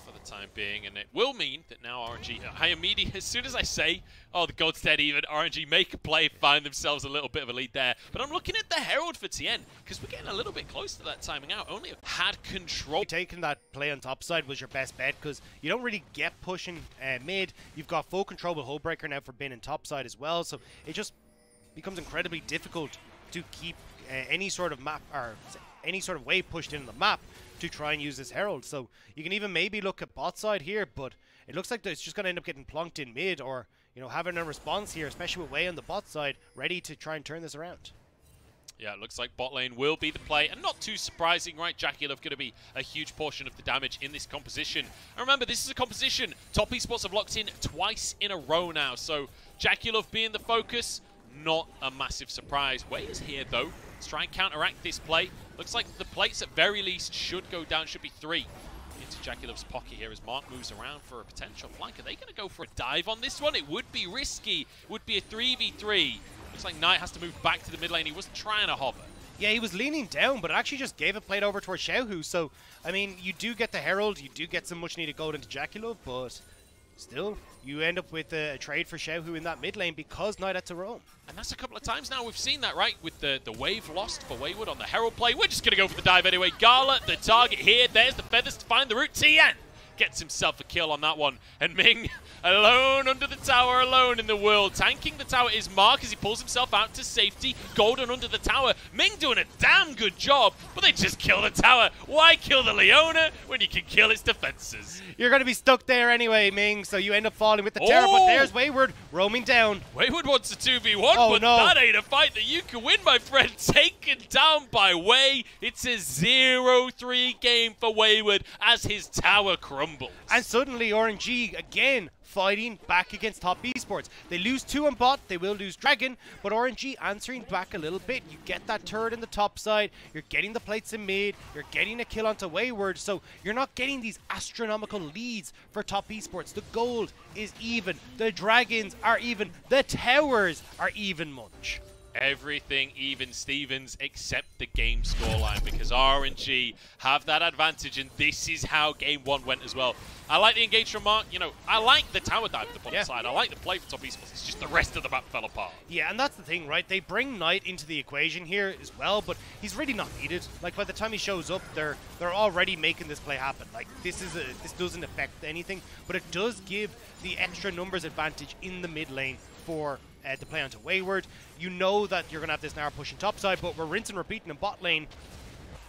For the time being, and it will mean that now RNG, I immediately, as soon as I say, oh, the gold's dead even, RNG make a play, find themselves a little bit of a lead there. But I'm looking at the Herald for TN, because we're getting a little bit close to that timing out. Only had control. Taking that play on top side was your best bet, because you don't really get pushing mid. You've got full control with Hullbreaker now for Bin and top side as well, so it just becomes incredibly difficult to keep any sort of map or any sort of wave pushed into the map to try and use this Herald. So you can even maybe look at bot side here, but it looks like it's just going to end up getting plunked in mid, or having a response here, especially with Wei on the bot side, ready to try and turn this around. Yeah, it looks like bot lane will be the play, and not too surprising, right? JackeyLove going to be a huge portion of the damage in this composition. And remember, this is a composition Top Esports have locked in twice in a row now, so JackeyLove being the focus, not a massive surprise. Wei is here, though. Let's try and counteract this play. Looks like the plates at very least should go down, should be 3. Into JackeyLove's pocket here as Mark moves around for a potential flank. Are they going to go for a dive on this one? It would be risky. It would be a 3v3. Looks like Knight has to move back to the mid lane. He wasn't trying to hover. Yeah, he was leaning down, but actually just gave a plate over towards Xiaohu. So, I mean, you do get the Herald, you do get some much needed gold into JackeyLove, but still, you end up with a trade for Xiaohu in that mid lane because Knight had to roam. And that's a couple of times now we've seen that, right? With the wave lost for Wayward on the Herald play. We're just going to go for the dive anyway. Gala, the target here. There's the feathers to find the route. TN gets himself a kill on that one. And Ming, alone under the tower, alone in the world. Tanking the tower is Mark as he pulls himself out to safety. Golden under the tower. Ming doing a damn good job, but they just kill the tower. Why kill the Leona when you can kill its defenses? You're going to be stuck there anyway, Ming, so you end up falling with the terror, but there's Wayward roaming down. Wayward wants a 2v1, but that ain't a fight that you can win, my friend. Taken down by Wei. It's a 0-3 game for Wayward as his tower crumbles. And suddenly RNG again fighting back against Top Esports. They lose 2 on bot, they will lose Dragon, but RNG answering back a little bit. You get that turret in the top side, you're getting the plates in mid, you're getting a kill onto Wayward, so you're not getting these astronomical leads for Top Esports. The gold is even, the Dragons are even, the towers are even much. Everything even Stevens except the game scoreline, because RNG have that advantage, and this is how game 1 went as well. I like the engage from Mark. I like the tower dive to the bottom side. I like the play for Top Esports. It's just the rest of the map fell apart. Yeah, and that's the thing, right? They bring Knight into the equation here as well, but he's really not needed. Like, by the time he shows up, they're already making this play happen. Like, this doesn't affect anything, but it does give the extra numbers advantage in the mid lane for the play onto Wayward. You know that you're going to have this narrow pushing topside, but we're rinse and repeating in bot lane.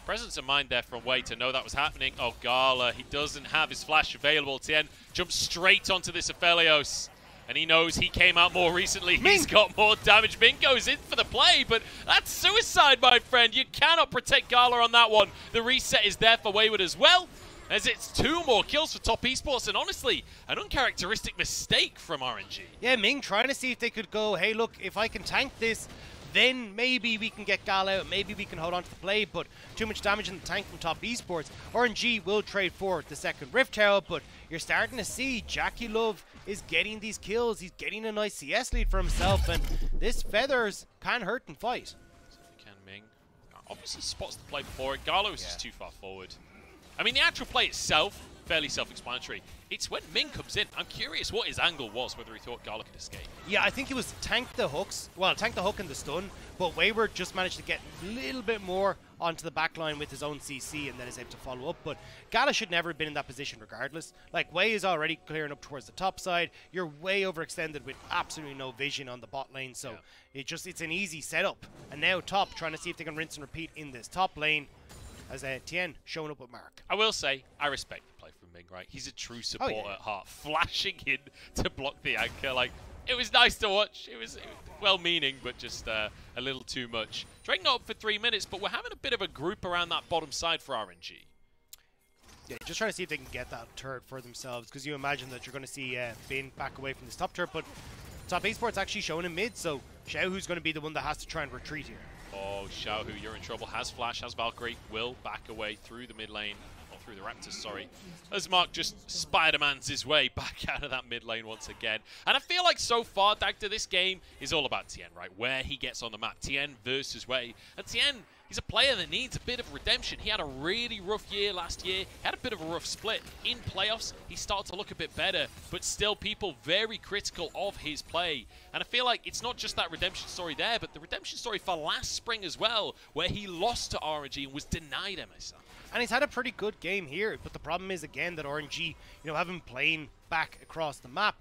Presence of mind there from Wei to know that was happening. Oh, Gala, he doesn't have his flash available. Tien jumps straight onto this Aphelios, and he knows he came out more recently. Ming. He's got more damage. Ming goes in for the play, but that's suicide, my friend. You cannot protect Gala on that one. The reset is there for Wayward as well, as it's 2 more kills for Top Esports, and honestly, an uncharacteristic mistake from RNG. Yeah, Ming trying to see if they could go, hey, look, if I can tank this, then maybe we can get Gal out, maybe we can hold on to the play, but too much damage in the tank from Top Esports. RNG will trade for the second Rift Tower, but you're starting to see JackeyLove is getting these kills. He's getting a nice CS lead for himself, and this Feathers can hurt and fight. So can Ming obviously spots the play before it. Galo is just too far forward. I mean, the actual play itself, fairly self-explanatory. It's when Ming comes in. I'm curious what his angle was, whether he thought Gala could escape. Yeah, I think he was tank the hooks. Well, tank the hook and the stun, but Wayward just managed to get a little bit more onto the back line with his own CC and then is able to follow up. But Gala should never have been in that position regardless. Like, Wei is already clearing up towards the top side. You're way overextended with absolutely no vision on the bot lane, so it's an easy setup. And now Top trying to see if they can rinse and repeat in this top lane, as Tien showing up with Mark. I will say, I respect the play from Ming, right? He's a true supporter at heart, flashing in to block the anchor. Like, it was nice to watch. It was well-meaning, but just a little too much. Drake not up for 3 minutes, but we're having a bit of a group around that bottom side for RNG. Yeah, just trying to see if they can get that turret for themselves, because you imagine that you're going to see Bin back away from this top turret, but Top Esports actually showing him mid, so Xiaohu's going to be the one that has to try and retreat here. Oh, Xiaohu, you're in trouble. Has Flash, has Valkyrie, will back away through the mid lane, or through the Raptors, sorry. As Mark just Spider-Mans his way back out of that mid lane once again. And I feel like so far, Dagda, this game is all about Tien, right? Where he gets on the map. Tien versus Wei. And Tien, he's a player that needs a bit of redemption. He had a really rough year last year. He had a bit of a rough split. In playoffs, he started to look a bit better, but still people very critical of his play. And I feel like it's not just that redemption story there, but the redemption story for last spring as well, where he lost to RNG and was denied MSI. And he's had a pretty good game here, but the problem is, again, that RNG, have him playing back across the map.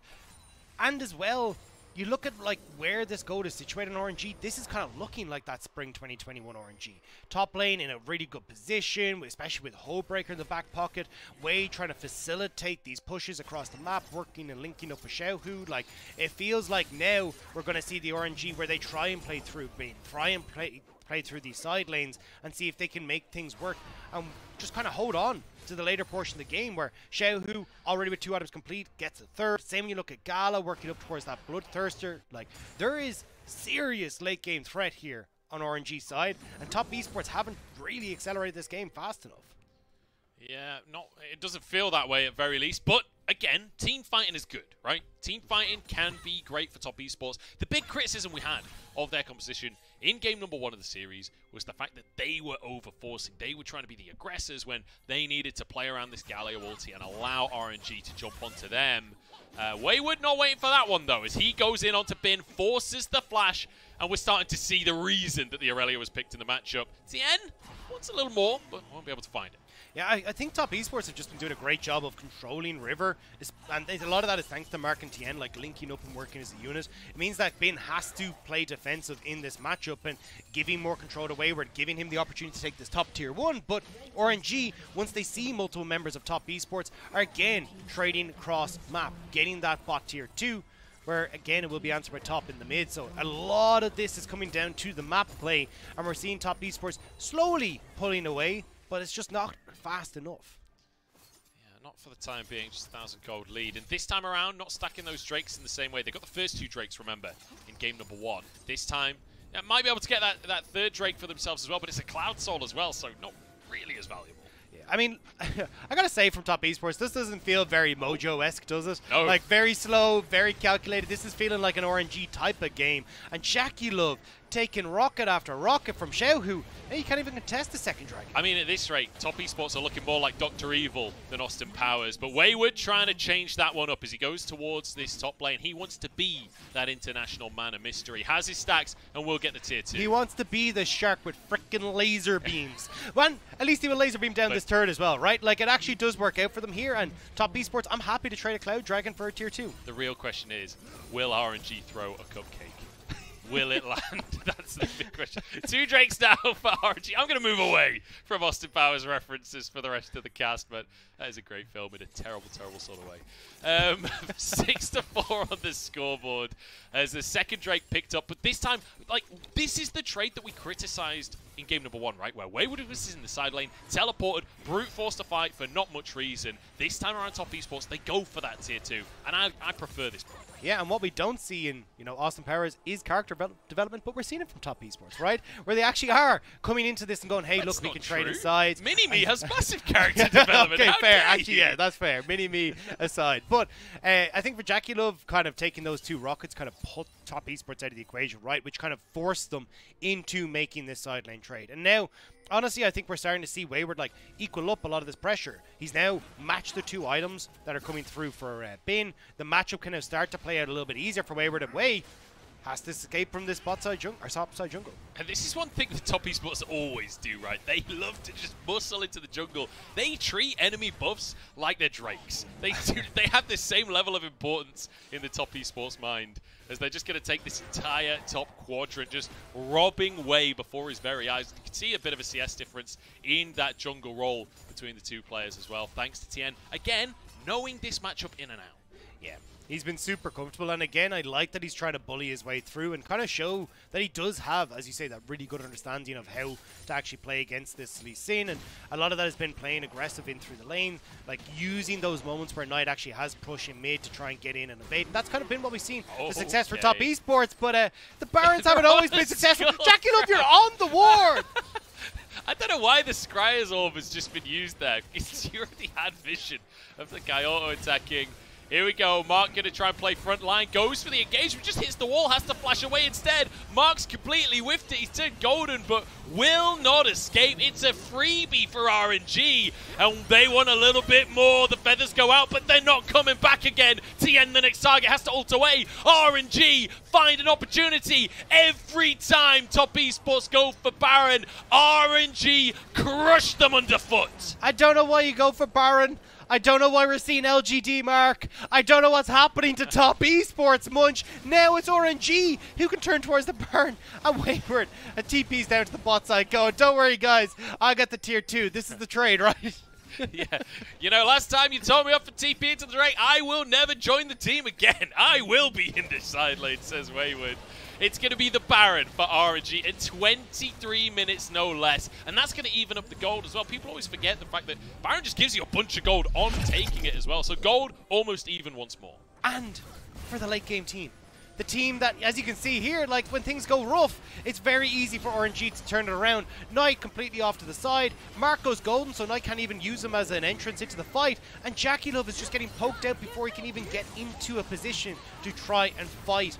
And as well, you look at like where this gold is situated in RNG, this is kind of looking like that spring 2021 RNG. Top lane in a really good position, especially with Hullbreaker in the back pocket. Wei trying to facilitate these pushes across the map, working and linking up with Xiaohu. Like, it feels like now we're going to see the RNG where they try and play through Bane, try and play through these side lanes and see if they can make things work and just kind of hold on to the later portion of the game where Xiaohu, already with 2 items complete, gets a third. Same when you look at Gala working up towards that Bloodthirster. Like, there is serious late game threat here on RNG side, and Top Esports haven't really accelerated this game fast enough. Yeah, it doesn't feel that way at very least, but again, team fighting is good, right? Team fighting can be great for Top Esports. The big criticism we had of their composition in game number 1 of the series was the fact that they were overforcing. They were trying to be the aggressors when they needed to play around this Galio ulti and allow RNG to jump onto them. Wayward not waiting for that one though, as he goes in onto Bin, forces the flash, and we're starting to see the reason that the Aurelia was picked in the matchup. Tien wants a little more, but won't be able to find it. Yeah, I think Top Esports have just been doing a great job of controlling River, and a lot of that is thanks to Mark and Tien, like linking up and working as a unit. It means that Bin has to play defensive in this matchup and giving more control to Wayward, giving him the opportunity to take this top tier 1. But RNG, once they see multiple members of Top Esports, are again trading across map, getting that bot tier 2. Where again it will be answered by top in the mid. So a lot of this is coming down to the map play, and we're seeing Top Esports slowly pulling away, but it's just not fast enough. Yeah, not for the time being, just 1,000 gold lead. And this time around, not stacking those Drakes in the same way. They got the first 2 Drakes, remember, in game number 1. This time, yeah, might be able to get that third Drake for themselves as well, but it's a Cloud Soul as well, so not really as valuable. I mean, I gotta say from Top Esports, this doesn't feel very Mojo-esque, does it? No. Like, very slow, very calculated. This is feeling like an RNG type of game. And Jackie Love taking rocket after rocket from Xiaohu. And you can't even contest the second dragon. I mean, at this rate, Top Esports are looking more like Dr. Evil than Austin Powers. But Wayward trying to change that one up as he goes towards this top lane. He wants to be that international man of mystery. Has his stacks and will get the tier 2. He wants to be the shark with frickin' laser beams. Well, at least he will laser beam down this turret as well, right? Like, it actually does work out for them here. And Top Esports, I'm happy to trade a Cloud Dragon for a tier 2. The real question is, will RNG throw a cupcake? Will it land? That's the big question. 2 Drakes now for RNG. I'm going to move away from Austin Powers references for the rest of the cast, but that is a great film in a terrible, terrible sort of way. 6-4 on the scoreboard as the second Drake picked up, but this time, like, this is the trade that we criticized in game number 1, right? Where Wayward was in the side lane, teleported, brute forced to fight for not much reason. This time around Top Esports, they go for that tier 2, and I prefer this play. Yeah, and what we don't see in, Austin Powers is character development, but we're seeing it from Top Esports, right? Where they actually are coming into this and going, hey, look, we can trade inside. Mini-Me has massive character development. Okay, How fair. dare Actually, you? yeah, that's fair. Mini-Me aside. But I think for Jackie Love, kind of taking those 2 rockets kind of put Top Esports out of the equation, right? Which kind of forced them into making this side lane trade. And now, honestly, I think we're starting to see Wayward like equal up a lot of this pressure. He's now matched the 2 items that are coming through for Bin. The matchup can now start to play out a little bit easier for Wayward, and Way has to escape from this bot side jungle, or top side jungle. And this is one thing that Top Esports always do, right? They love to just muscle into the jungle. They treat enemy buffs like they're Drakes. They have the same level of importance in the Top Esports mind, as they're just going to take this entire top quadrant, just robbing Way before his very eyes. You can see a bit of a CS difference in that jungle role between the 2 players as well, thanks to Tien. Again, knowing this matchup in and out. Yeah, he's been super comfortable, and again, I like that he's trying to bully his way through and kind of show that he does have, as you say, that really good understanding of how to actually play against this Lee Sin, and a lot of that has been playing aggressive in through the lane, like using those moments where Knight actually has push in mid to try and get in and evade, and that's kind of been what we've seen, the success for Top Esports, but the Barons haven't always been successful. Jackie Love, you're on the ward! I don't know why the Scryer's Orb has just been used there. You already had vision of the guy auto-attacking. Here we go. Mark going to try and play front line. Goes for the engagement. Just hits the wall. Has to flash away instead. Mark's completely whiffed it. He's turned golden, but will not escape. It's a freebie for RNG. And they want a little bit more. The feathers go out, but they're not coming back again. Tien, the next target, has to ult away. RNG find an opportunity. Every time Top Esports go for Baron, RNG crush them underfoot. I don't know why you go for Baron. I don't know why we're seeing LGD, Mark. I don't know what's happening to Top Esports, Munch. Now it's RNG who can turn towards the burn. And Wayward, a TP's down to the bot side going, don't worry, guys. I got the tier 2. This is the trade, right? Yeah. You know, last time you told me off for TP into the Drake, I will never join the team again. I will be in this side lane, says Wayward. It's going to be the Baron for RNG in 23 minutes, no less. And that's going to even up the gold as well. People always forget the fact that Baron just gives you a bunch of gold on taking it as well. So gold almost even once more. And for the late game team. The team that, as you can see here, like when things go rough, it's very easy for RNG to turn it around. Knight completely off to the side. Mark goes golden, so Knight can't even use him as an entrance into the fight. And Jackie Love is just getting poked out before he can even get into a position to try and fight.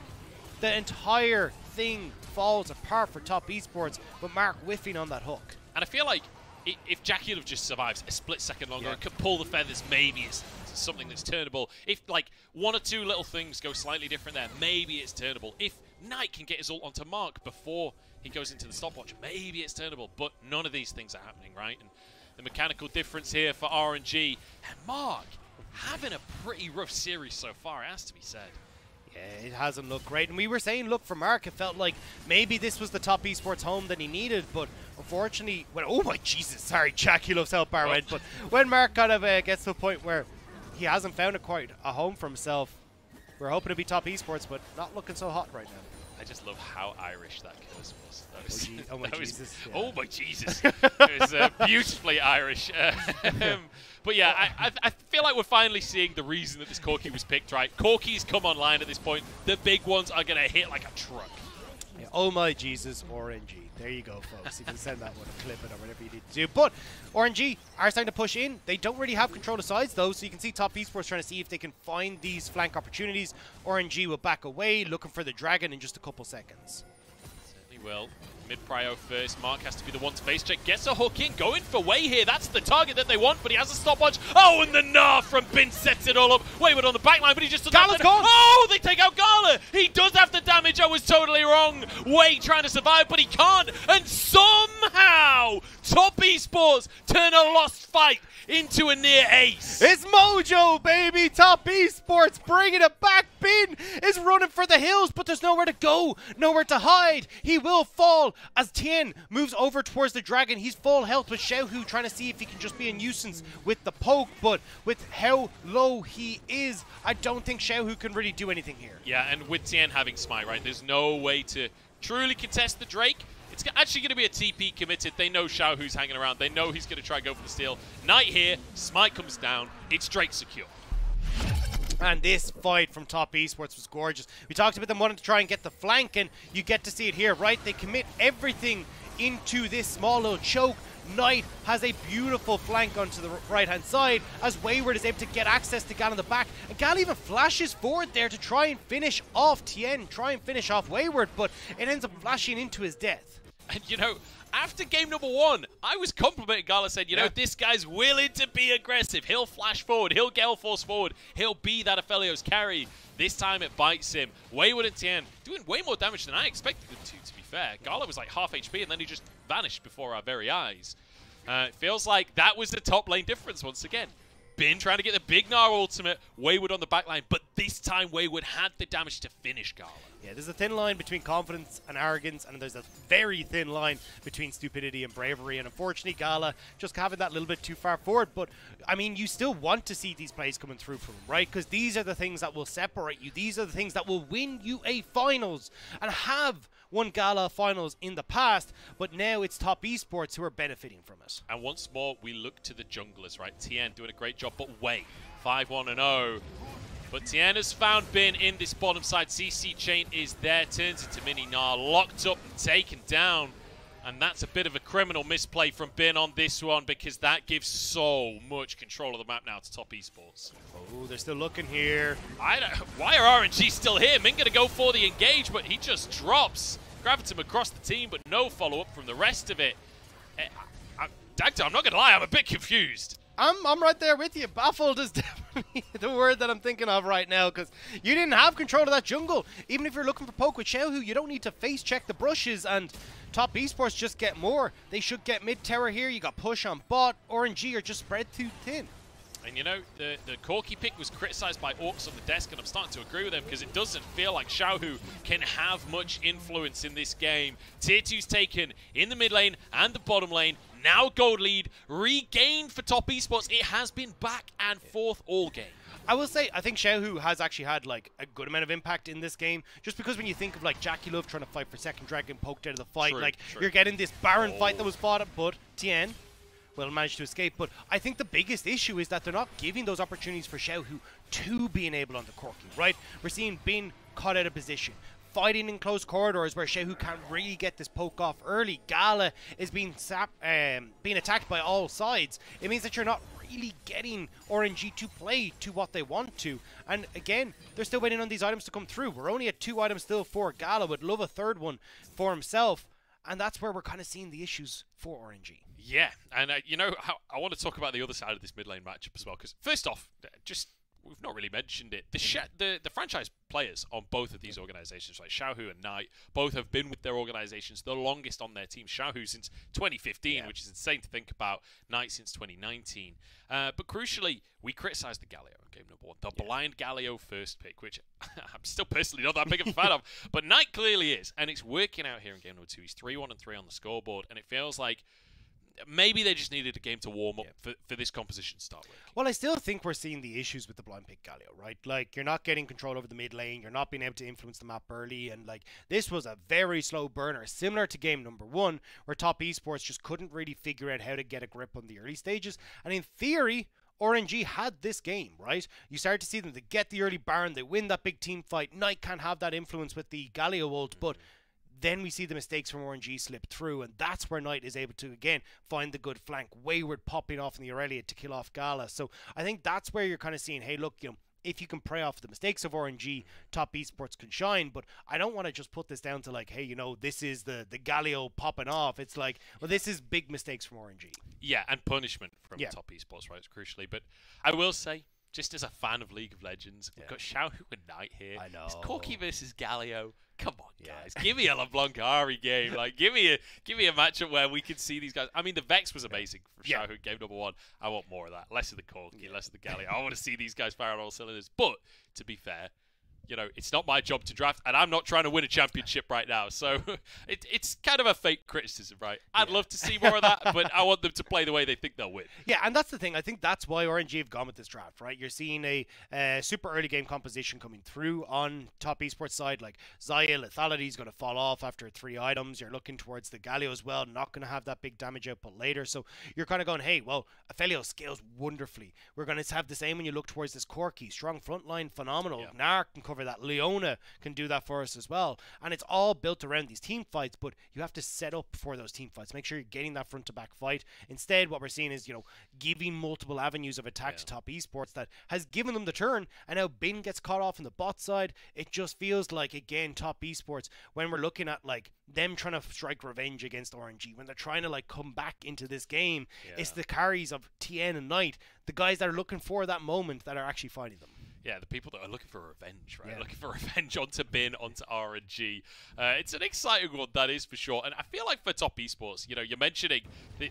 The entire thing falls apart for Top Esports, with Mark whiffing on that hook. And I feel like if Jackie Love just survives a split second longer and can pull the feathers, maybe it's something that's turnable. If like one or two little things go slightly different there, maybe it's turnable. If Knight can get his ult onto Mark before he goes into the stopwatch, maybe it's turnable. But none of these things are happening, right? And the mechanical difference here for RNG, and Mark having a pretty rough series so far, it has to be said. Yeah, it hasn't looked great. And we were saying, look, for Mark, it felt like maybe this was the Top Esports home that he needed. But unfortunately, when, oh my Jesus, sorry, Jackie Love's help bar went. But when Mark kind of gets to a point where he hasn't found quite a home for himself, we're hoping to be Top Esports, but not looking so hot right now. I just love how Irish that curse was. That was oh my Jesus. Yeah. Oh my Jesus. It was beautifully Irish. But yeah, I feel like we're finally seeing the reason that this Corki was picked, right? Corki's come online at this point. The big ones are going to hit like a truck. Yeah, oh my Jesus, RNG. There you go, folks. You can send that one or clip it or whatever you need to do. But RNG are starting to push in. They don't really have control of sides, though, so you can see Top Esports trying to see if they can find these flank opportunities. RNG will back away, looking for the dragon in just a couple seconds. Certainly will. Mid-prio first. Mark has to be the one to face check. Gets a hook in. Going for Way here. That's the target that they want, but he has a stopwatch. Oh, and the Gnar from Bin sets it all up. Wayward on the backline, but he just doesn't have the... Oh, they take out Gala. He does have the damage. I was totally wrong. Way trying to survive, but he can't. And somehow, Top Esports turn a lost fight into a near ace. It's Mojo, baby. Top Esports bringing it back. Bin is running for the hills, but there's nowhere to go, nowhere to hide. He will fall as Tien moves over towards the dragon. He's full health with Xiaohu trying to see if he can just be a nuisance with the poke, but with how low he is, I don't think Xiaohu can really do anything here. Yeah, and with Tien having Smite, right, there's no way to truly contest the Drake. It's actually going to be a TP committed. They know Xiaohu's hanging around. They know he's going to try and go for the steal. Knight here, Smite comes down. It's Drake secure. And this fight from Top Esports was gorgeous. We talked about them wanting to try and get the flank, and you get to see it here, right? They commit everything into this small little choke. Knight has a beautiful flank onto the right-hand side as Wayward is able to get access to Gal in the back. And Gal even flashes forward there to try and finish off Tien, try and finish off Wayward, but it ends up flashing into his death. And, you know, after game number 1, I was complimenting Gala, said, you know, this guy's willing to be aggressive. He'll flash forward. He'll gale force forward. He'll be that Aphelios carry. This time it bites him. Wayward and Tien doing way more damage than I expected them to be fair. Gala was like half HP, and then he just vanished before our very eyes. It feels like that was the top lane difference once again. Bin trying to get the big Gnar ultimate, Wayward on the backline, but this time Wayward had the damage to finish Gala. Yeah, there's a thin line between confidence and arrogance, and there's a very thin line between stupidity and bravery, and unfortunately Gala just having that little bit too far forward. But, I mean, you still want to see these plays coming through from him, right? Because these are the things that will separate you. These are the things that will win you a finals, and have won Gala finals in the past, but now it's Top Esports who are benefiting from it. And once more, we look to the junglers, right? Tien doing a great job, but wait, 5-1-0. But Tien has found Bin in this bottom side. CC chain is there, turns into Mini Gnar, locked up and taken down. And that's a bit of a criminal misplay from Bin on this one, because that gives so much control of the map now to Top Esports. Oh, they're still looking here. Why are RNG still here? Min going to go for the engage, but he just drops. Gravitum across the team, but no follow-up from the rest of it. Dagda, I'm not going to lie, I'm a bit confused. I'm right there with you. Baffled is definitely the word that I'm thinking of right now, because you didn't have control of that jungle. Even if you're looking for poke with Xiaohu, you don't need to face check the brushes, and Top Esports just get more. They should get mid tower here. You got push on bot. RNG are just spread too thin. And you know, the Corki pick was criticized by Orcs on the desk, and I'm starting to agree with them because it doesn't feel like Xiaohu can have much influence in this game. Tier 2's taken in the mid lane and the bottom lane. Now gold lead regained for Top Esports. It has been back and forth all game. I will say, I think Xiaohu has actually had like a good amount of impact in this game, just because when you think of like Jackie Love trying to fight for second dragon, poked out of the fight, you're getting this Baron fight that was fought, but Tien will manage to escape. But I think the biggest issue is that they're not giving those opportunities for Xiaohu to be enabled on the Corki, right? We're seeing Bin caught out of position, fighting in close corridors where Xiaohu can't really get this poke off early. Gala is being attacked by all sides. It means that you're not really getting RNG to play to what they want to. And again, they're still waiting on these items to come through. We're only at 2 items still for Gala. Would love a third one for himself. And that's where we're kind of seeing the issues for RNG. Yeah, and you know, I want to talk about the other side of this mid lane matchup as well, because first off, we've not really mentioned it. The franchise players on both of these organizations, like Xiaohu and Knight, both have been with their organizations the longest on their team. Xiaohu since 2015, which is insane to think about. Knight since 2019. But crucially, we criticized the Galio in game number 1. The blind Galio first pick, which I'm still personally not that big of a fan of. But Knight clearly is, and it's working out here in game number 2. He's 3-1 and 3 on the scoreboard, and it feels like maybe they just needed a game to warm up for this composition to start with. Well, I still think we're seeing the issues with the blind pick Galio, right? Like, you're not getting control over the mid lane, you're not being able to influence the map early, and like, this was a very slow burner, similar to game number 1, where Top Esports just couldn't really figure out how to get a grip on the early stages. And in theory, RNG had this game, right? You start to see them, they get the early Baron, they win that big team fight. Knight can't have that influence with the Galio ult, but then we see the mistakes from RNG slip through, and that's where Knight is able to, again, find the good flank. Wayward popping off in the Aurelia to kill off Gala. So I think that's where you're kind of seeing, hey, look, you know, if you can prey off the mistakes of RNG, Top Esports can shine. But I don't want to just put this down to like, hey, you know, this is the Galio popping off. It's like, well, this is big mistakes from RNG. Yeah, and punishment from Top Esports, right, crucially. But I will say, just as a fan of League of Legends, we've got Xiaohu and Knight here. I know. It's Corki versus Galio. Come on, guys. Give me a LeBlanc Ari game. Like, give me a matchup where we can see these guys. I mean, the Vex was amazing for Xiaohu game number 1. I want more of that. Less of the Corki, less of the Galio. I want to see these guys fire on all cylinders. But, to be fair, you know, it's not my job to draft, and I'm not trying to win a championship right now. So it's kind of a fake criticism, right? I'd love to see more of that, but I want them to play the way they think they'll win. Yeah, and that's the thing. I think that's why RNG have gone with this draft, right? You're seeing a super early game composition coming through on Top Esports side. Like, Zaya, lethality is going to fall off after 3 items. You're looking towards the Galio as well, not going to have that big damage output later. So you're kind of going, hey, well, Aphelios scales wonderfully. We're going to have the same when you look towards this Corki. Strong frontline, phenomenal. Narc can cover that. Leona can do that for us as well. And it's all built around these team fights, but you have to set up for those team fights. Make sure you're getting that front to back fight. Instead, what we're seeing is, you know, giving multiple avenues of attack to Top Esports that has given them the turn, and now Bin gets caught off on the bot side. It just feels like, again, Top Esports, when we're looking at like them trying to strike revenge against RNG, when they're trying to like come back into this game, it's the carries of TN and Knight, the guys that are looking for that moment, that are actually finding them. Yeah, the people that are looking for revenge, right? Looking for revenge onto Bin, onto RNG. It's an exciting one, that is for sure. And I feel like for Top Esports, you know, you're mentioning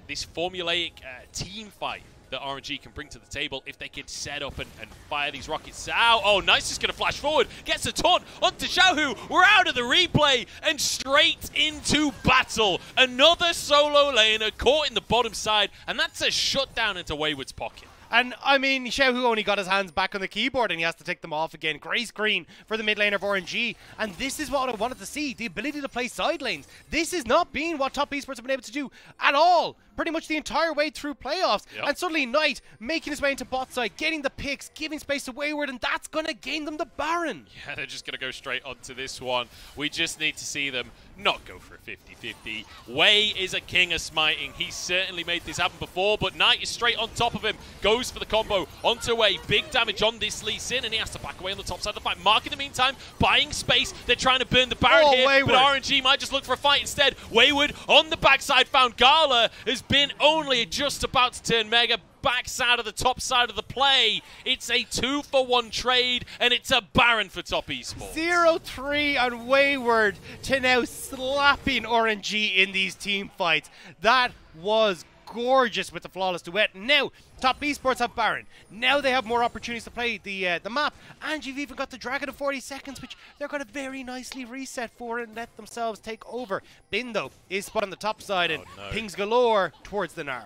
this formulaic team fight that RNG can bring to the table if they can set up and fire these rockets out. Oh, Nice is going to flash forward, gets a taunt onto Xiaohu. We're out of the replay and straight into battle. Another solo laner caught in the bottom side, and that's a shutdown into Wayward's pocket. And, I mean, Xiaohu only got his hands back on the keyboard and he has to take them off again. Grey screen for the mid laner of RNG. And this is what I wanted to see, the ability to play side lanes. This is not being what Top Esports have been able to do at all. Pretty much the entire way through playoffs. And suddenly Knight making his way into bot side, getting the picks, giving space to Wayward, and that's going to gain them the Baron. Yeah, they're just going to go straight onto this one. We just need to see them not go for a 50-50. Wei is a king of smiting. He's certainly made this happen before, but Knight is straight on top of him. Goes for the combo onto Wei. Big damage on this Lee Sin, and he has to back away on the top side of the fight. Mark in the meantime, buying space. They're trying to burn the Baron here, Wayward. but RNG might just look for a fight instead. Wayward on the backside found Gala. Has been only just about to turn Mega. Backs out of the top side of the play. It's a 2-for-1 trade, and it's a Baron for Top Esports. 0-3 on Wayward to now slapping RNG in these team fights. That was gorgeous with the flawless duet. Now, Top Esports have Baron. Now they have more opportunities to play the map. And you've even got the Dragon of 40 seconds, which they're going to very nicely reset for and let themselves take over. Bin, though, is spot on the top side and pings galore towards the Gnar.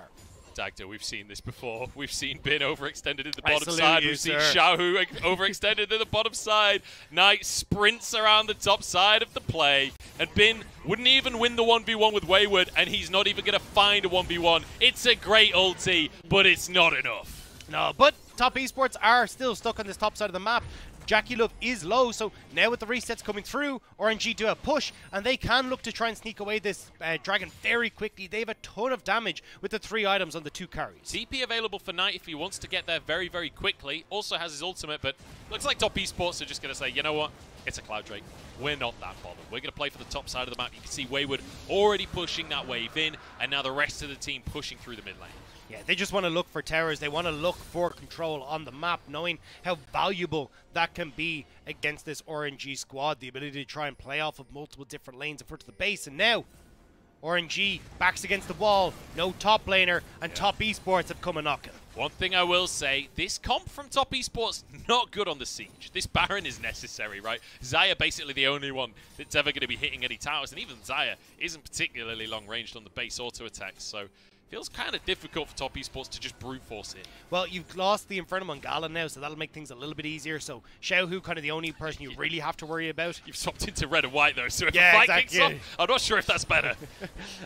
Dagda, we've seen this before. We've seen Bin overextended in the bottom side. We've seen Xiaohu overextended in the bottom side. Knight sprints around the top side of the play. And Bin wouldn't even win the 1v1 with Wayward, and he's not even going to find a 1v1. It's a great ulti, but it's not enough. No, but Top Esports are still stuck on this top side of the map. Jackie Love is low, so now with the resets coming through, RNG do a push, and they can look to try and sneak away this Dragon very quickly. They have a ton of damage with the 3 items on the 2 carries. TP available for Knight if he wants to get there very, very quickly. Also has his ultimate, but looks like Top Esports are just going to say, you know what? It's a Cloud Drake. We're not that bothered. We're going to play for the top side of the map. You can see Wayward already pushing that wave in, and now the rest of the team pushing through the mid lane. Yeah, they just want to look for towers. They want to look for control on the map, knowing how valuable that can be against this RNG squad. The ability to try and play off of multiple different lanes in front of the base. And now, RNG backs against the wall. No top laner, and Top Esports have come a knocking. One thing I will say, this comp from Top Esports, not good on the siege. This Baron is necessary, right? Xayah basically the only one that's ever going to be hitting any towers, and even Xayah isn't particularly long-ranged on the base auto attacks, so feels kind of difficult for Top Esports to just brute force it. Well, you've lost the Inferno Mangala now, so that'll make things a little bit easier. So Xiaohu, kind of the only person you really have to worry about. You've swapped into red and white, though, so if a fight kicks off, I'm not sure if that's better.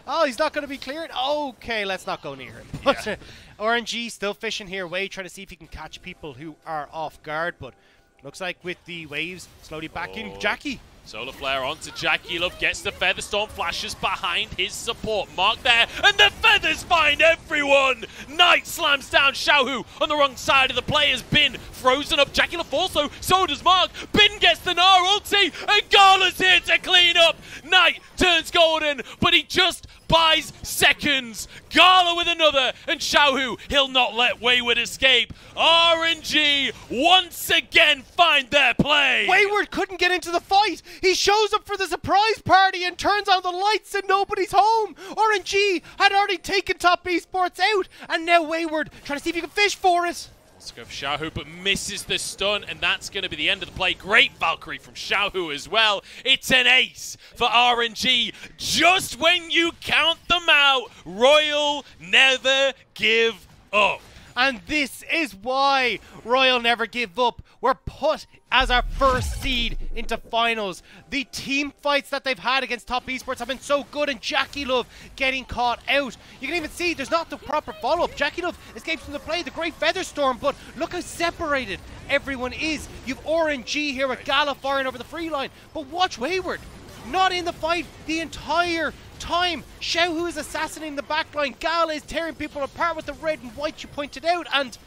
Oh, he's not going to be cleared? Okay, let's not go near him. But, RNG still fishing here, Way trying to see if he can catch people who are off guard, but looks like with the waves slowly back in. Jackie. Solar Flare onto Jackie Love, gets the Featherstorm, flashes behind his support. Mark there, and the Feathers find everyone! Knight slams down Xiaohu on the wrong side of the play has been frozen up. Jackie Love also, so does Mark. Bin gets the Gnar ulti, and Gala's here to clean up. Knight turns golden, but he just buys seconds. Gala with another, and Xiaohu, he'll not let Wayward escape. RNG once again find their play. Wayward couldn't get into the fight. He shows up for the surprise party and turns on the lights and nobody's home. RNG had already taken Top Esports out, and now Wayward trying to see if he can fish for it. Let's go for Xiaohu, but misses the stun, and that's going to be the end of the play. Great Valkyrie from Xiaohu as well. It's an ace for RNG. Just when you count them out, Royal never give up. And this is why Royal never give up. We're put as our first seed into finals. The team fights that they've had against Top Esports have been so good, and Jackie Love getting caught out. You can even see there's not the proper follow-up. Jackie Love escapes from the play, the great Featherstorm, but look how separated everyone is. You've RNG here with Gala firing over the free line, but watch Wayward. Not in the fight the entire time. Xiaohu is assassinating the backline. Gala is tearing people apart with the red and white you pointed out, and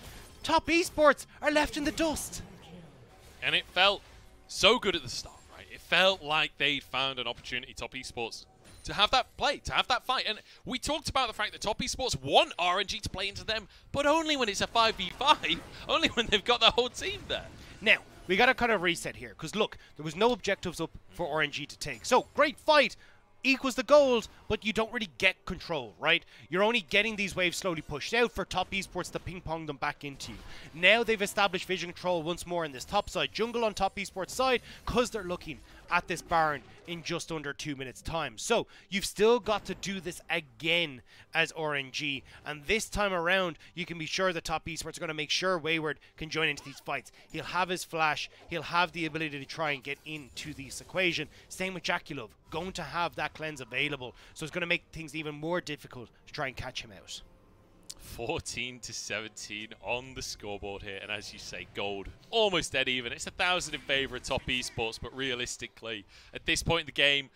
Top Esports are left in the dust. And it felt so good at the start, right? It felt like they'd found an opportunity, Top Esports, to have that play, to have that fight. And we talked about the fact that Top Esports want RNG to play into them, but only when it's a 5v5, only when they've got their whole team there. Now, we got to kind of reset here, because look, there was no objectives up for RNG to take. So, great fight equals the gold, but you don't really get control, right? You're only getting these waves slowly pushed out for Top Esports to ping-pong them back into you. Now they've established vision control once more in this top side. Jungle on Top Esports side, because they're looking at this Baron in just under 2 minutes time. So you've still got to do this again as RNG, and this time around you can be sure that Top Esports are going to make sure Wayward can join into these fights. He'll have his flash, he'll have the ability to try and get into this equation. Same with Jackie Love, going to have that cleanse available, so it's going to make things even more difficult to try and catch him out. 14-17 on the scoreboard here, and as you say, gold almost dead even. It's 1,000 in favor of Top Esports, but realistically at this point in the game,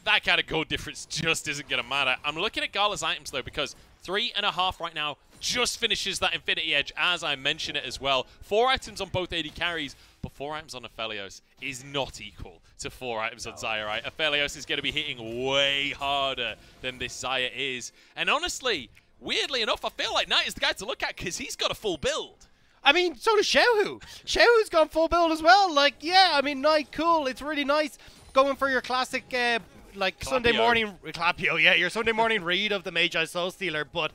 that kind of gold difference just isn't going to matter. I'm looking at Gala's items though, because 3.5 right now just finishes that Infinity Edge, as I mentioned it as well. 4 items on both AD carries, but 4 items on Aphelios is not equal to 4 items on Xayah, right? Aphelios is going to be hitting way harder than this Xayah is, and honestly, weirdly enough, I feel like Knight is the guy to look at because he's got a full build. I mean, so does Xiaohu. Xiaohu's gone full build as well. Like, yeah, I mean, Knight, cool. It's really nice going for your classic, like, Clapio. Sunday morning... Clapio, yeah, your Sunday morning read of the Magi Soul Stealer. But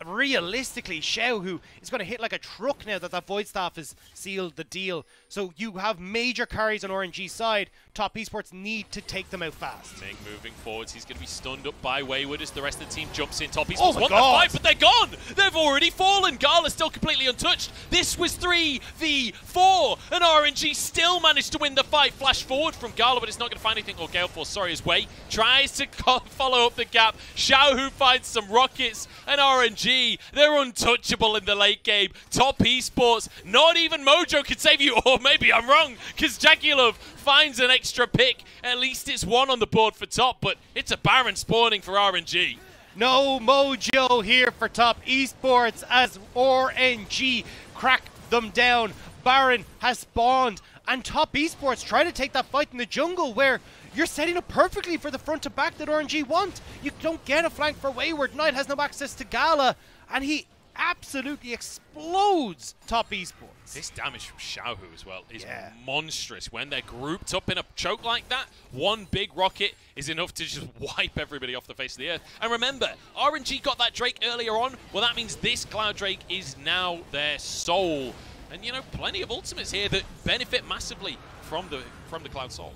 realistically, Xiaohu is going to hit like a truck now that Void Staff has sealed the deal. So you have major carries on RNG side. Top Esports need to take them out fast. Ming moving forwards. He's going to be stunned up by Wayward as the rest of the team jumps in. Top Esports Oh my want God. the fight, but they're gone. They've already fallen. Gala still completely untouched. This was 3v4, and RNG still managed to win the fight. Flash forward from Gala, but it's not going to find anything. Or Gale Force, sorry, as Way tries to follow up the gap. Xiaohu finds some rockets, and RNG, they're untouchable in the late game. Top Esports, not even Mojo could save you. Or maybe I'm wrong, because Jackie finds an extra pick. At least it's one on the board for top, but it's a Baron spawning for RNG. No Mojo here for Top Esports as RNG crack them down. Baron has spawned, and Top Esports try to take that fight in the jungle where you're setting up perfectly for the front to back that RNG want. You don't get a flank for Wayward. Knight has no access to Gala, and he absolutely explodes Top Esports. This damage from Xiaohu as well is monstrous. When they're grouped up in a choke like that, one big rocket is enough to just wipe everybody off the face of the earth. And remember, RNG got that Drake earlier on. Well, that means this Cloud Drake is now their soul. And, you know, plenty of ultimates here that benefit massively from the Cloud Soul.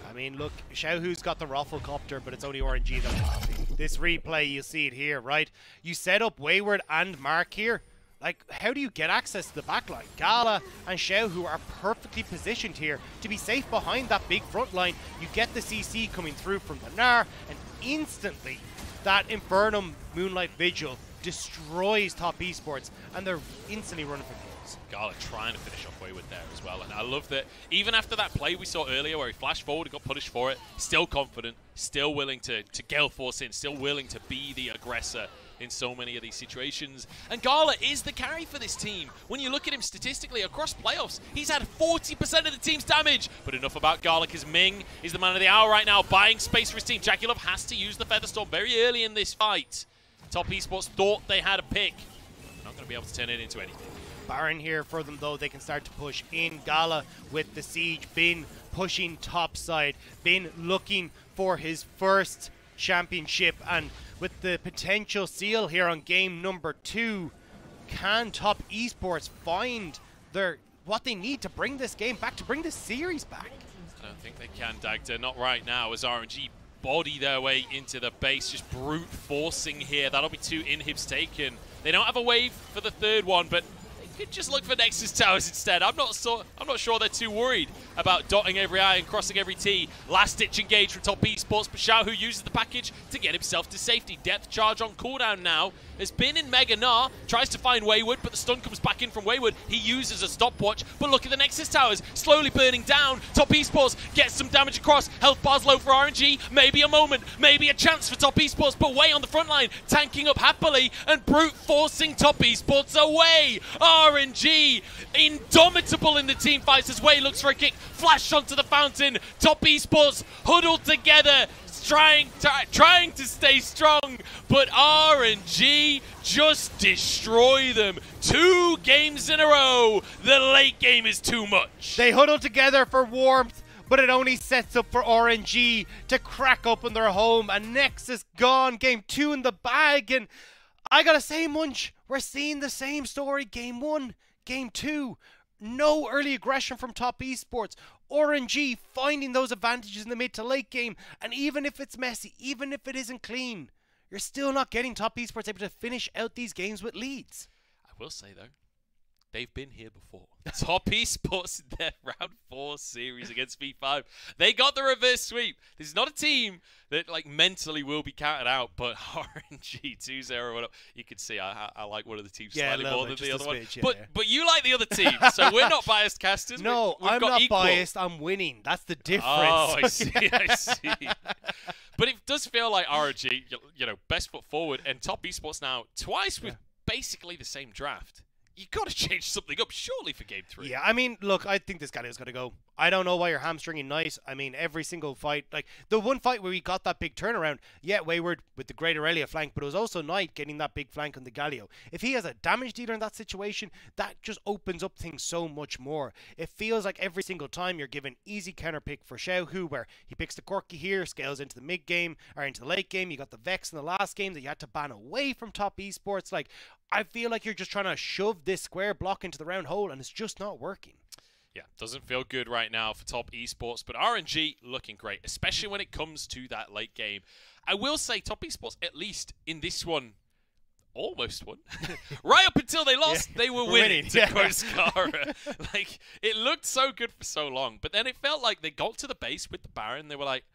I mean, look, Xiaohu's got the Rafflecopter, but it's only RNG that's happy. This replay, you see it here, right? You set up Wayward and Mark here. Like, how do you get access to the backline? Gala and Xiaohu are perfectly positioned here to be safe behind that big front line. You get the CC coming through from the Gnar, and instantly that Infernum Moonlight Vigil destroys Top Esports, and they're instantly running for kills. Gala trying to finish off Wayward there as well, and I love that even after that play we saw earlier where he flashed forward and got punished for it, still confident, still willing to Gale Force in, still willing to be the aggressor in so many of these situations. And Gala is the carry for this team. When you look at him statistically across playoffs, he's had 40% of the team's damage. But enough about Gala, because Ming is the man of the hour right now, buying space for his team. Jackie has to use the Featherstorm very early in this fight. Top Esports thought they had a pick. They're not going to be able to turn it into anything. Baron here for them, though. They can start to push in. Gala with the siege. Bin pushing top side. Bin looking for his first championship, and with the potential seal here on game number 2, can Top Esports find what they need to bring this game back, to bring this series back? I don't think they can, Dagda. Not right now, as RNG body their way into the base, just brute forcing here. That'll be 2 inhibs taken. They don't have a wave for the 3rd one, but they could just look for Nexus Towers instead. I'm not sure they're too worried about dotting every I and crossing every T. Last ditch engage from Top Esports, but Xiaohu uses the package to get himself to safety. Depth charge on cooldown now. Has been in Mega Gnar, tries to find Wayward, but the stun comes back in from Wayward. He uses a stopwatch, but look at the Nexus Towers slowly burning down. Top Esports gets some damage across. Health bars low for RNG. Maybe a moment, maybe a chance for Top Esports, but Way on the front line, tanking up happily and brute forcing Top Esports away. RNG, indomitable in the team fights as Way looks for a kick. Flash onto the fountain. Top Esports huddled together, trying to stay strong, but RNG just destroy them. 2 games in a row. The late game is too much. They huddle together for warmth, but it only sets up for RNG to crack open their home. And Nexus gone. Game 2 in the bag. And I gotta say, Munch, we're seeing the same story. Game 1, Game 2. No early aggression from Top Esports. RNG finding those advantages in the mid to late game, and even if it's messy, even if it isn't clean, you're still not getting Top Esports able to finish out these games with leads. I will say though, they've been here before. Top Esports in their round 4 series against V5, they got the reverse sweep. This is not a team that like mentally will be counted out, but RNG 2-0 up. You can see I like one of the teams slightly more than the other one. But you like the other team, so we're not biased casters. No, I'm not biased. I'm winning. That's the difference. Oh, I see. I see. But it does feel like RNG, you know, best foot forward, and Top Esports now twice with basically the same draft. You got to change something up, surely, for Game 3. Yeah, I mean, look, I think this guy is going to go. I don't know why you're hamstringing Knight. I mean, every single fight, like the one fight where we got that big turnaround, yeah, Wayward with the great Aurelia flank, but it was also Knight getting that big flank on the Galio. If he has a damage dealer in that situation, that just opens up things so much more. It feels like every single time you're given easy counter pick for Xiaohu, where he picks the Corki here, scales into the mid game, or into the late game. You got the Vex in the last game that you had to ban away from top esports. Like, I feel like you're just trying to shove this square block into the round hole, and it's just not working. Yeah, doesn't feel good right now for top esports, but RNG looking great, especially when it comes to that late game. I will say top esports, at least in this one, almost won. Right up until they lost, they were winning, to quote Scara. Like, it looked so good for so long, but then it felt like they got to the base with the Baron, they were like,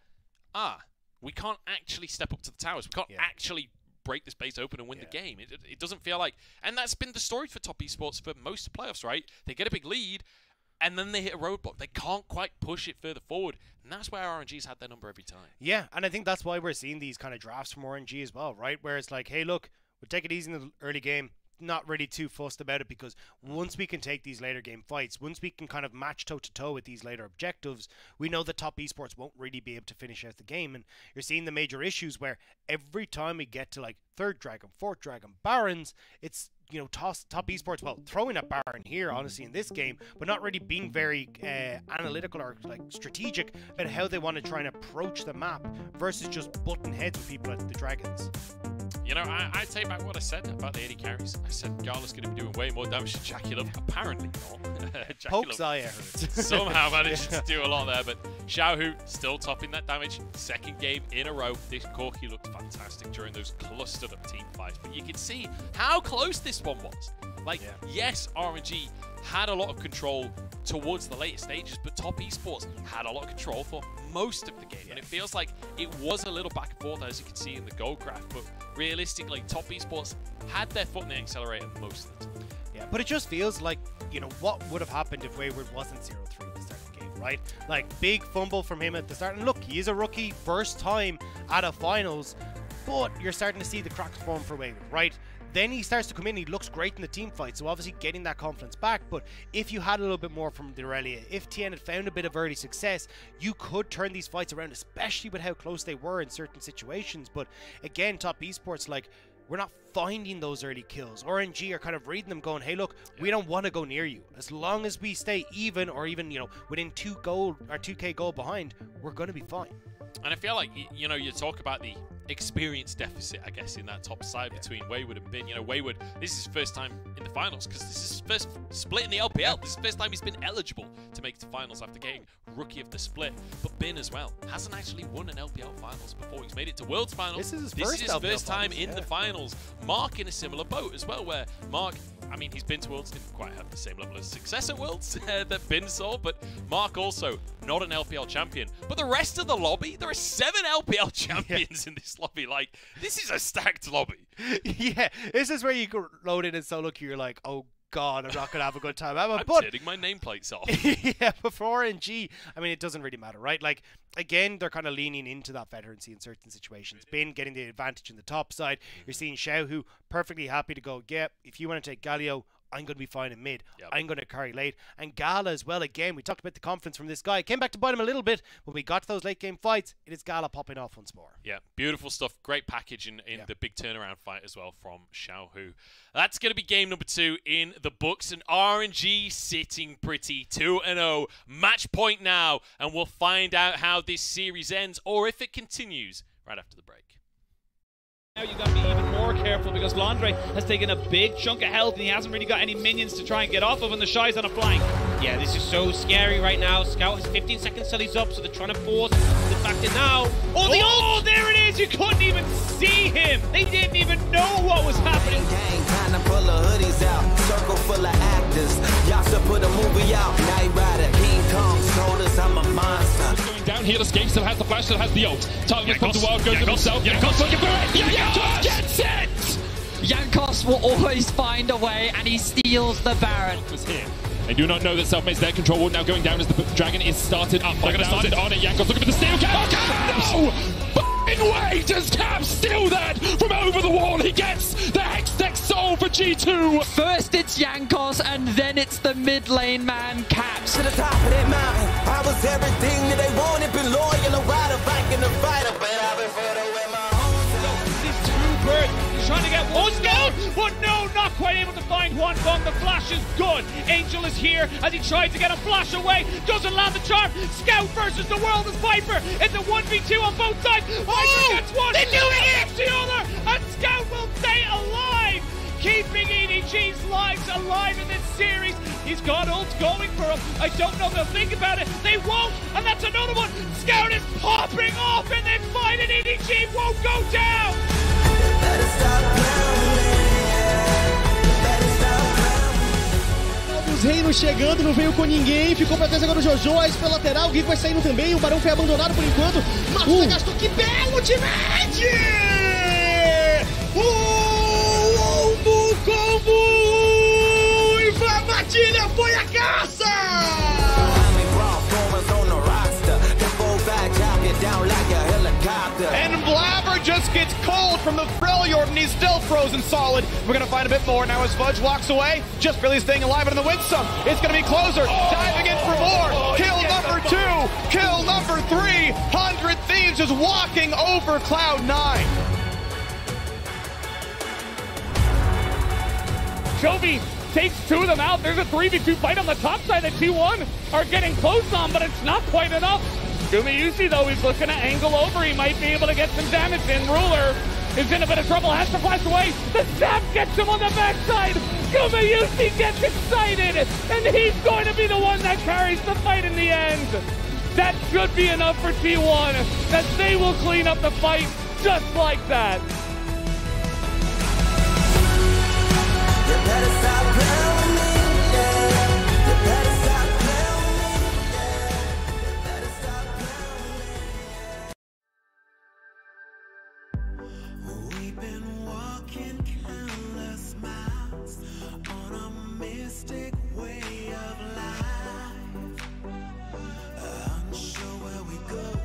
we can't actually step up to the towers. We can't actually break this base open and win the game. It doesn't feel like, and that's been the story for top esports for most of the playoffs, right? They get a big lead, and then they hit a roadblock. They can't quite push it further forward. And that's where RNG's had their number every time. Yeah, and I think that's why we're seeing these kind of drafts from RNG as well, right? Where it's like, hey, look, we'll take it easy in the early game. Not really too fussed about it, because once we can take these later game fights, once we can kind of match toe-to-toe with these later objectives, we know that top esports won't really be able to finish out the game. And you're seeing the major issues where every time we get to like 3rd Dragon, 4th Dragon, Barons, it's, you know, top esports, well, throwing a Baron here, honestly, in this game, but not really being very analytical or like strategic about how they want to try and approach the map versus just butting heads with people at the Dragons. You know, I take back what I said about the 80 carries. I said Gala's going to be doing way more damage to Jaculov. Apparently not. Pokes eye, I heard. Somehow managed to do a lot there, but Xiaohu still topping that damage. 2nd game in a row. This Corki looked fantastic during those clustered up team fights, but you can see how close this one was. Like, yes, RNG had a lot of control towards the later stages, but top esports had a lot of control for most of the game, and it feels like it was a little back and forth, as you can see in the goal graph, but realistically top esports had their foot in the accelerator most of the time. Yeah, but it just feels like, you know, what would have happened if Wayward wasn't 0-3 at the start of the game, right? Like, big fumble from him at the start, and look, he is a rookie, first time at a finals, but you're starting to see the cracks form for Wayward, right? Then he starts to come in, he looks great in the team fight, so obviously getting that confidence back. But if you had a little bit more from the Aurelia, if TN had found a bit of early success, you could turn these fights around, especially with how close they were in certain situations. But again, top esports, like, we're not finding those early kills. RNG are kind of reading them going, hey, look, we don't want to go near you. As long as we stay even, or even, you know, within 2K goal behind, we're going to be fine. And I feel like, you know, you talk about the experience deficit, I guess, in that top side between Wayward and Bin. You know, Wayward, this is his first time in the finals, because this is his first split in the LPL. This is the first time he's been eligible to make it to finals after getting Rookie of the Split. But Bin as well hasn't actually won an LPL finals before. He's made it to Worlds finals. This is his first time in the finals. Mark in a similar boat as well, where Mark, I mean, he's been to Worlds, didn't quite have the same level of success at Worlds that Bin saw, but Mark also not an LPL champion. But the rest of the lobby, there are 7 LPL champions in this lobby. Like, this is a stacked lobby. Yeah, this is where you go load in and solo queue, you're like, oh god, I'm not going to have a good time. I'm turning my nameplates off. Yeah, but for RNG, I mean, it doesn't really matter, right? Like, again, they're kind of leaning into that veterancy in certain situations. Bin getting the advantage in the top side. You're seeing Xiaohu perfectly happy to go, yeah, if you want to take Galio, I'm going to be fine in mid. Yep. I'm going to carry late. And Gala as well, again, we talked about the confidence from this guy. Came back to bite him a little bit. When we got to those late game fights, it is Gala popping off once more. Yeah, beautiful stuff. Great package in the big turnaround fight as well from Xiaohu. That's going to be game number 2 in the books. And RNG sitting pretty 2-0. Match point now. And we'll find out how this series ends or if it continues right after the break. Now you got to be even more careful because Londre has taken a big chunk of health and he hasn't really got any minions to try and get off of, and the Shy's on a flank. Yeah, this is so scary right now. Scout has 15 seconds till he's up, so they're trying to force the factor now. Oh, the ult! There it is! You couldn't even see him! They didn't even know what was happening. Gang, kind of pull the hoodies out. Circle full of actors. Y'all should put a movie out. Night Rider, King Kong, told us I'm a monster. Going down here, Escape still has the flash, still has the ult. Target from the wild, goes to himself. Yankos looking for it! Yankos gets it! Yankos will always find a way, and he steals the Baron. Here. They do not know that Selfmade's their control ward now going down as the dragon is started up. They're going to start it on it. Yankos looking for the steal. No! way does Cap steal that from over the wall. He gets the Hextech Soul for G2. First it's Yankos, and then it's the mid lane man, Caps. To the top of that mountain, I was everything that they wanted. Been loyal, a rider, Viking, a fighter, but I've been further with my home. These two birds, he's trying to get one down, but no, not quite able to find one bomb. The flash is good. Angel is here as he tries to get a flash away. Doesn't land the charm. Scout versus the world is Viper. It's a 1v2 on both sides. Viper gets one. They're doing it! The other, and Scout will stay alive, keeping EDG's lives alive in this series. He's got ult going for him. I don't know if they'll think about it. They won't, and that's another one. Scout is popping off, and then fight, and EDG won't go down. Os Reinos chegando, não veio com ninguém, ficou pra trás agora o Jojo, a pela lateral, o Gui vai saindo também, o Barão foi abandonado por enquanto, Matuta gastou, que belo ultimate! Do combo! Inflamatilha foi a caça! And Blabber just gets cold from the Freljord, and he's still frozen solid. We're going to find a bit more now as Fudge walks away. Just barely staying alive and in the win some. It's going to be closer. Diving in for more. Kill number 2. Kill number 3. 100 Thieves is walking over Cloud9. Jovi takes two of them out. There's a 3v2 fight on the top side. The T1 are getting close on, but it's not quite enough. Gumayusi, though, he's looking to angle over. He might be able to get some damage in. Ruler is in a bit of trouble, has to flash away. The stab gets him on the backside. Gumayusi gets excited, and he's going to be the one that carries the fight in the end. That should be enough for T1, that they will clean up the fight just like that. You better stop playing with me, yeah. You better stop playing with me, yeah. You better stop playing with me. We've been walking countless miles on a mystic way of life, unsure where we going.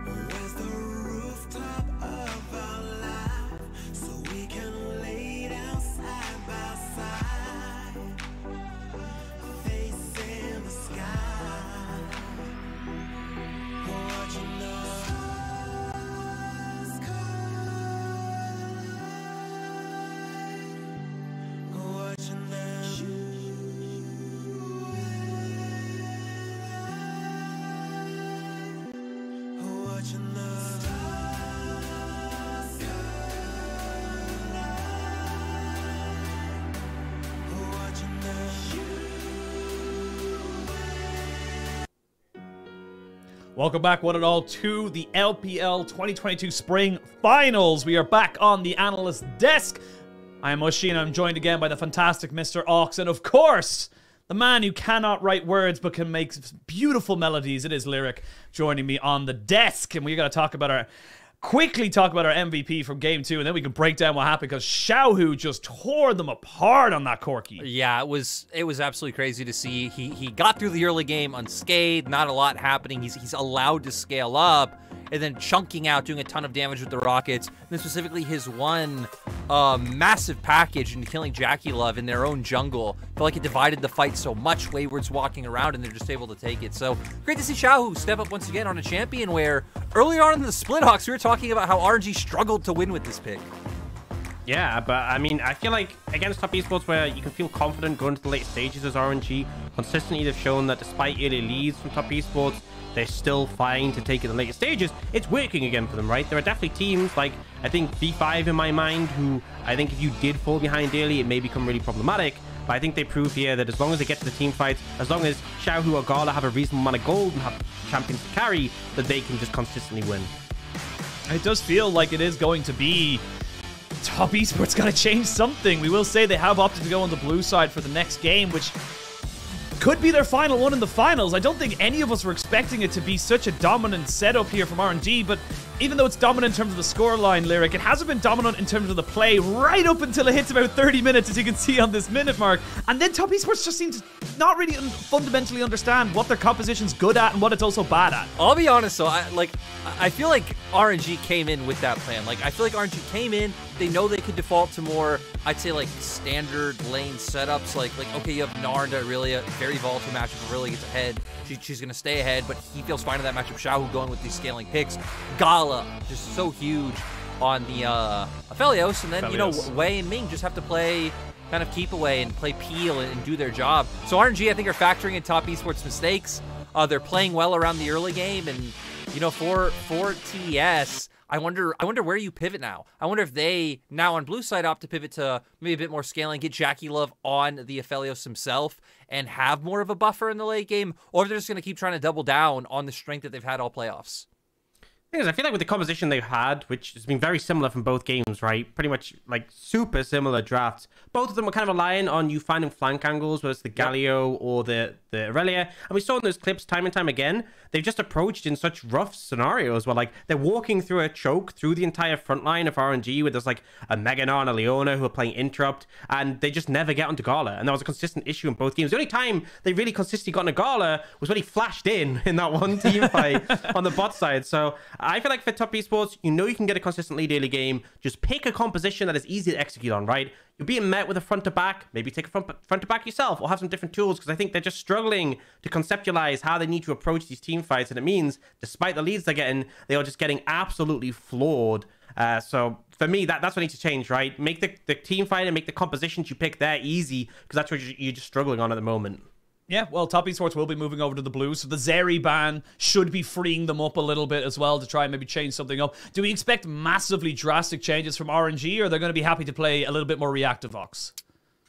Where's the rooftop of our life, so we can lay down side by side, facing the sky, watching the stars collide, watching them watching the stars collide, watching the Welcome back, one and all, to the LPL 2022 Spring Finals. We are back on the analyst desk. I am Ushi, and I'm joined again by the fantastic Mr. Ox, and of course, the man who cannot write words but can make beautiful melodies. It is Lyric joining me on the desk, and we're going to quickly talk about our MVP from Game 2, and then we can break down what happened, because Xiaohu just tore them apart on that Corki. Yeah, it was absolutely crazy to see. He got through the early game unscathed, not a lot happening. He's allowed to scale up, and then chunking out, doing a ton of damage with the rockets, and then specifically his one massive package into killing Jackie Love in their own jungle. I feel like it divided the fight so much. Wayward's walking around, and they're just able to take it. So great to see Xiaohu step up once again on a champion where earlier on in the Splithawks, we were talking about how RNG struggled to win with this pick. Yeah, but I mean, I feel like against top esports where you can feel confident going to the late stages as RNG, consistently they've shown that despite early leads from top esports, they're still fine to take it in the later stages. It's working again for them, right? There are definitely teams like, I think, V5 in my mind, who I think if you did fall behind early, it may become really problematic. But I think they prove here that as long as they get to the team fights, as long as Xiaohu or Gala have a reasonable amount of gold and have champions to carry, that they can just consistently win. It does feel like it is going to be top esports got to change something. We will say they have opted to go on the blue side for the next game, which could be their final one in the finals. I don't think any of us were expecting it to be such a dominant setup here from RNG, but even though it's dominant in terms of the scoreline, Lyric, it hasn't been dominant in terms of the play right up until it hits about 30 minutes, as you can see on this minute mark. And then Top Esports just seems to not really fundamentally understand what their composition's good at and what it's also bad at. I'll be honest though, I feel like RNG came in with that plan. Like, I feel like RNG came in, they know they could default to more, I'd say, like, standard lane setups. Like okay, you have Narda, Aurelia, very volatile matchup. Aurelia gets ahead. She's going to stay ahead, but he feels fine in that matchup. Xiaohu going with these scaling picks. Gala, just so huge on the Aphelios. And then, you know, Wei and Ming just have to play kind of keep away and play peel and do their job. So RNG, I think, are factoring in Top Esports mistakes. They're playing well around the early game. And, you know, for TES, I wonder where you pivot now. I wonder if they, now on blue side, opt to pivot to maybe a bit more scaling, get Jackie Love on the Aphelios himself, and have more of a buffer in the late game, or if they're just going to keep trying to double down on the strength that they've had all playoffs. I feel like with the composition they've had, which has been very similar from both games, right? Pretty much like super similar drafts. Both of them were kind of relying on you finding flank angles, whether it's the Galio or the Aurelia. And we saw in those clips time and time again, they've just approached in such rough scenarios where, like, they're walking through a choke through the entire front line of RNG, where there's like a Meganar and a Leona who are playing Interrupt, and they just never get onto Gala. And that was a consistent issue in both games. The only time they really consistently got into Gala was when he flashed in that one team fight on the bot side. So I feel like for Top Esports, you know you can get a consistently daily game. Just pick a composition that is easy to execute on, right? You're being met with a front to back. Maybe take a front to back yourself, or have some different tools, because I think they're just struggling to conceptualize how they need to approach these team fights. And it means, despite the leads they're getting, they are just getting absolutely flawed. So for me, that's what needs to change, right? Make the team fight and make the compositions you pick there easy, because that's what you're just struggling on at the moment. Yeah, well, Top Esports will be moving over to the blue, so the Zeri ban should be freeing them up a little bit as well to try and maybe change something up. Do we expect massively drastic changes from RNG, or are they going to be happy to play a little bit more reactive, Vox?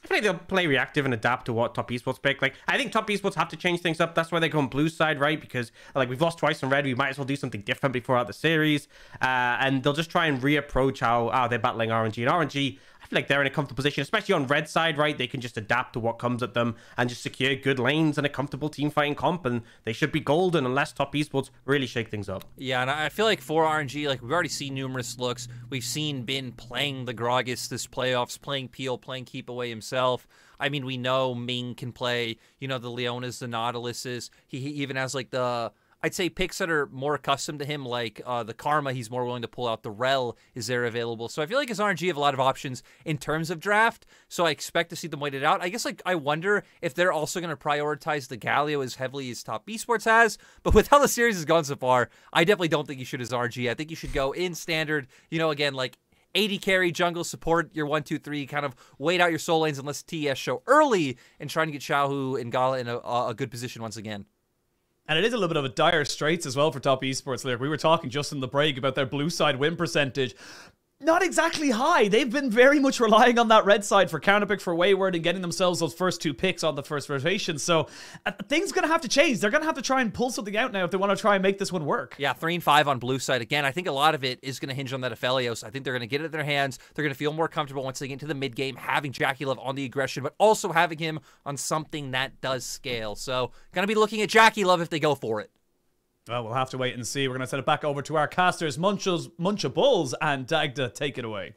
I feel like they'll play reactive and adapt to what Top Esports pick. Like, I think Top Esports have to change things up. That's why they go on blue side, right? Because, like, we've lost twice on red. We might as well do something different before out the series. And they'll just try and reapproach how they're battling RNG. And RNG, I feel like they're in a comfortable position, especially on red side, right? They can just adapt to what comes at them and just secure good lanes and a comfortable team fighting comp, and they should be golden unless Top Esports really shake things up. Yeah, and I feel like for RNG, like, we've already seen numerous looks. We've seen Bin playing the Gragas this playoffs, playing Peel, playing Keep Away himself. I mean, we know Ming can play, you know, the Leonas, the Nautiluses. He even has, like, the, I'd say, picks that are more accustomed to him, like the Karma he's more willing to pull out. The Rel is there available. So I feel like as RNG have a lot of options in terms of draft, so I expect to see them wait it out. I guess, like, I wonder if they're also going to prioritize the Galio as heavily as Top Esports has, but with how the series has gone so far, I definitely don't think you should as RNG. I think you should go in standard, you know, again, like, 80 carry, jungle, support your 1, 2, 3, kind of wait out your soul lanes unless TES show early, and trying to get Xiaohu and Gala in a good position once again. And it is a little bit of a dire straits as well for Top Esports. Like, we were talking just in the break about their blue side win percentage. Not exactly high. They've been very much relying on that red side for counterpick for Wayward and getting themselves those first 2 picks on the first rotation. So things are going to have to change. They're going to have to try and pull something out now if they want to try and make this one work. Yeah, 3 and 5 on blue side. Again, I think a lot of it is going to hinge on that Aphelios. I think they're going to get it in their hands. They're going to feel more comfortable once they get into the mid game, having Jackie Love on the aggression, but also having him on something that does scale. So going to be looking at Jackie Love if they go for it. Well, we'll have to wait and see. We're going to send it back over to our casters, Munchables, and Dagda. Take it away.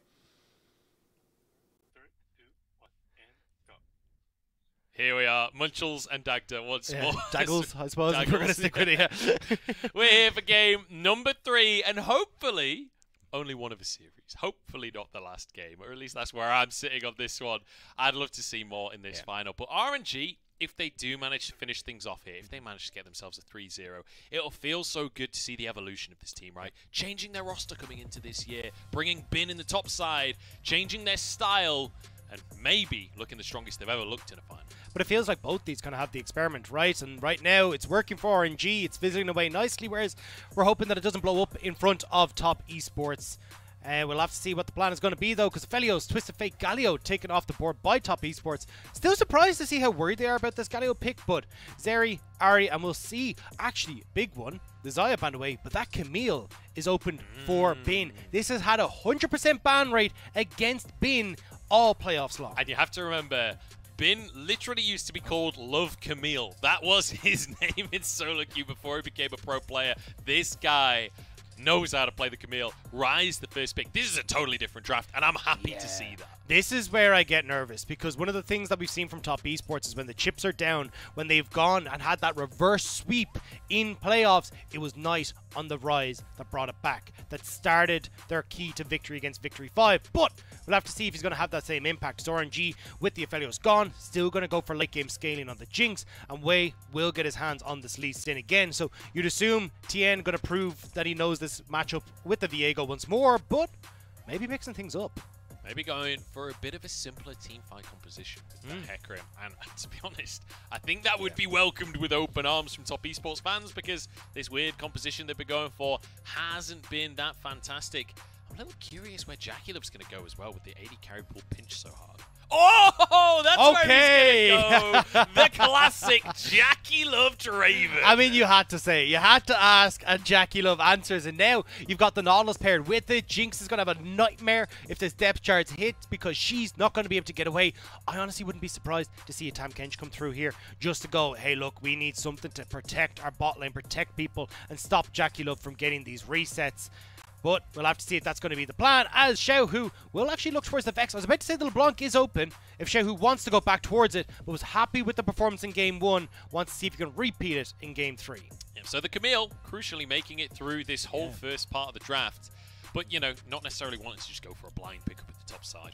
Here we are, Munchels and Dagda once more. Daggles, I suppose. We're going to stick with it. Yeah. We're here for game number 3, and hopefully only one of a series. Hopefully not the last game, or at least that's where I'm sitting on this one. I'd love to see more in this final. But RNG, if they do manage to finish things off here, if they manage to get themselves a 3-0, it'll feel so good to see the evolution of this team, right? Changing their roster coming into this year, bringing Bin in the top side, changing their style, and maybe looking the strongest they've ever looked in a final. But it feels like both these kind of have the experiment, right? And right now, it's working for RNG. It's fizzling away nicely, whereas we're hoping that it doesn't blow up in front of Top Esports. We'll have to see what the plan is going to be, though, because Aphelios, Twisted Fate, Galio taken off the board by Top Esports. Still surprised to see how worried they are about this Galio pick, but Zeri, Ari, and we'll see, actually, big one, the Xayah banned away, but that Camille is opened for Bin. This has had a 100% ban rate against Bin all playoffs long. And you have to remember, Bin literally used to be called Love Camille. That was his name in solo queue before he became a pro player. This guy knows how to play the Camille. Rise the first pick. This is a totally different draft, and I'm happy to see that. This is where I get nervous, because one of the things that we've seen from top esports is when the chips are down, when they've gone and had that reverse sweep in playoffs, it was Knight on the Rise that brought it back, that started their key to victory against Victory 5. But we'll have to see if he's going to have that same impact. So RNG, with the Aphelios gone, still going to go for late game scaling on the Jinx, and Wei will get his hands on this Lee Sin again. So you'd assume TN going to prove that he knows this matchup with the Viego once more, but maybe mixing things up. Maybe going for a bit of a simpler teamfight composition with Hecarim. And to be honest, I think that would be welcomed with open arms from top esports fans, because this weird composition they've been going for hasn't been that fantastic. I'm a little curious where Jackie Love's going to go as well, with the AD carry pool pinch so hard. Oh, that's where he's going to go. The classic Jackie Love Draven. I mean, you had to say it. You had to ask, and Jackie Love answers. And now you've got the Nautilus paired with it. Jinx is going to have a nightmare if this depth charge hits, because she's not going to be able to get away. I honestly wouldn't be surprised to see a Tam Kench come through here just to go, hey, look, we need something to protect our bot lane, protect people, and stop Jackie Love from getting these resets. But we'll have to see if that's going to be the plan, as Xiaohu will actually look towards the Vex. I was about to say the LeBlanc is open if Xiaohu wants to go back towards it, but was happy with the performance in Game 1, wants to see if he can repeat it in Game 3. Yeah, so the Camille, crucially making it through this whole first part of the draft, but, you know, not necessarily wanting to just go for a blind pickup at the top side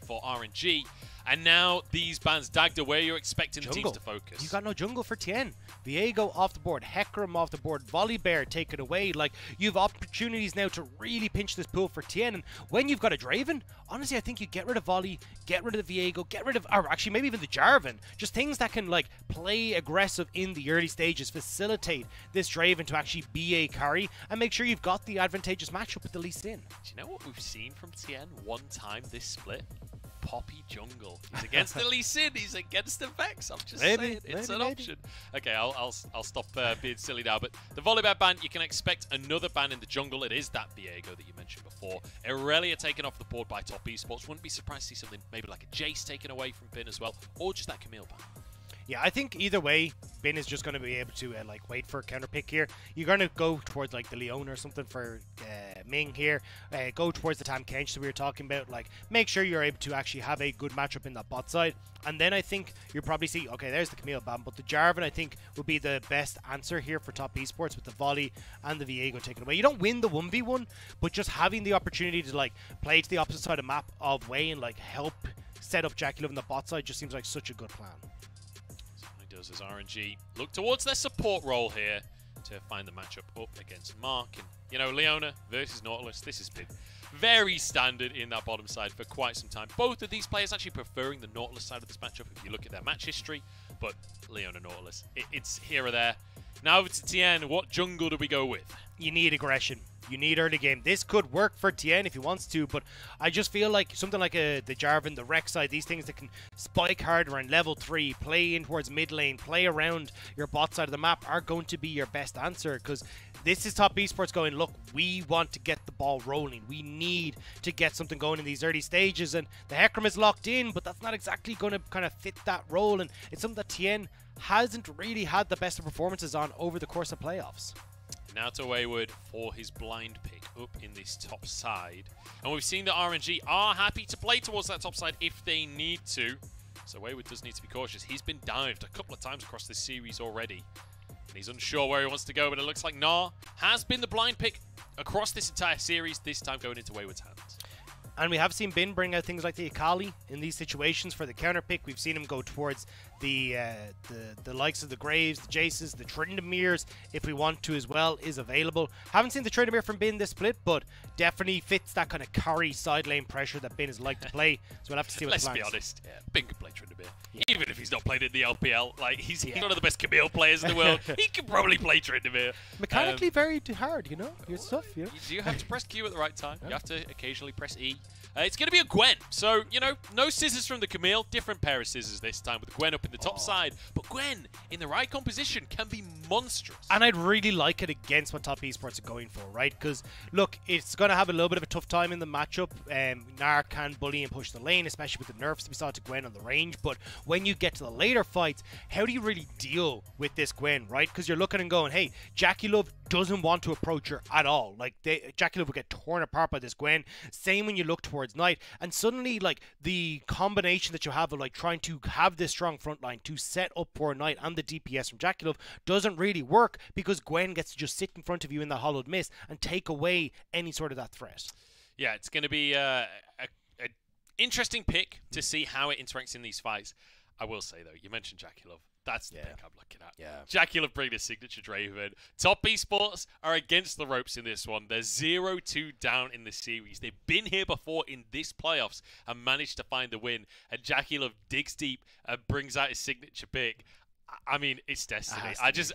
for RNG. And now these bans, Dagda, where you're expecting the teams to focus. You got no jungle for Tien. Viego off the board, Hecarim off the board, Volibear taken away. Like, you have opportunities now to really pinch this pool for Tien. And when you've got a Draven, honestly, I think you get rid of Volley, get rid of the Viego, get rid of, or actually maybe even the Jarvan. Just things that can, like, play aggressive in the early stages, facilitate this Draven to actually be a carry, and make sure you've got the advantageous matchup with the Lee Sin. Do you know what we've seen from Tien one time this split? Poppy jungle. He's against the Lee Sin. He's against the Vex. I'm just saying, it's an option. Okay, I'll stop being silly now. But the Volibear ban, you can expect another ban in the jungle. It is that Viego that you mentioned before. Irelia taken off the board by top esports. Wouldn't be surprised to see something maybe like a Jace taken away from Bin as well, or just that Camille ban. Yeah, I think either way, Bin is just going to be able to like wait for a counter pick here. You're going to go towards like the Leona or something for Ming here. Go towards the Tam Kench that we were talking about. Like, make sure you're able to actually have a good matchup in that bot side. And then I think you'll probably see, okay, there's the Camille ban, but the Jarvan I think will be the best answer here for top esports with the Volley and the Viego taken away. You don't win the 1v1, but just having the opportunity to like play to the opposite side of the map of Wei and like help set up Jackie Love on the bot side just seems like such a good plan. Does as RNG look towards their support role here to find the matchup up against Mark. And, you know, Leona versus Nautilus, this has been very standard in that bottom side for quite some time. Both of these players actually preferring the Nautilus side of this matchup if you look at their match history, but Leona Nautilus, it's here or there. Now over to Tien, what jungle do we go with? You need aggression. You need early game. This could work for Tien if he wants to, but I just feel like something like the Jarvan, the Rex side, these things that can spike hard around level 3, play in towards mid lane, play around your bot side of the map are going to be your best answer, because this is top esports going, look, we want to get the ball rolling. We need to get something going in these early stages, and the Hecarim is locked in, but that's not exactly going to kind of fit that role, and it's something that Tien hasn't really had the best of performances on over the course of playoffs. Now to Wayward for his blind pick up in this top side. And we've seen that RNG are happy to play towards that top side if they need to. So Wayward does need to be cautious. He's been dived a couple of times across this series already. And he's unsure where he wants to go, but it looks like Gnar has been the blind pick across this entire series, this time going into Wayward's hands. And we have seen Bin bring out things like the Akali in these situations for the counter pick. We've seen him go towards the likes of the Graves, the Jaces, the Trindamirs, if we want to as well, is available. Haven't seen the Trindamir from Bin this split, but definitely fits that kind of carry side lane pressure that Bin is like to play. So we'll have to see what Let's be honest, Bin can play Trindamir. Yeah. Even if he's not played in the LPL, like he's one of the best Camille players in the world. He can probably play Trindamir. Mechanically very hard, you know? Your stuff, you know? You do have to press Q at the right time. You have to occasionally press E. It's going to be a Gwen. So, you know, no scissors from the Camille. Different pair of scissors this time with Gwen up in the top side. But Gwen, in the right composition, can be monstrous. And I'd really like it against what top esports are going for, right? Because, look, it's going to have a little bit of a tough time in the matchup. Gnar can bully and push the lane, especially with the nerfs we saw to Gwen on the range. But when you get to the later fights, how do you really deal with this Gwen, right? Because you're looking and going, hey, Jackie Love doesn't want to approach her at all. Like, JackeyLove will get torn apart by this Gwen. Same when you look towards Knight. And suddenly, like, the combination that you have of, like, trying to have this strong front line to set up for Knight and the DPS from JackeyLove doesn't really work because Gwen gets to just sit in front of you in that hollowed mist and take away any sort of that threat. Yeah, it's going to be an interesting pick to see how it interacts in these fights. I will say, though, you mentioned JackeyLove. That's the pick I'm looking at. Yeah. JackeyLove bring the signature Draven. Top Esports are against the ropes in this one. They're 0-2 down in the series. They've been here before in this playoffs and managed to find the win. And JackeyLove digs deep and brings out his signature pick. I mean, it's destiny. I just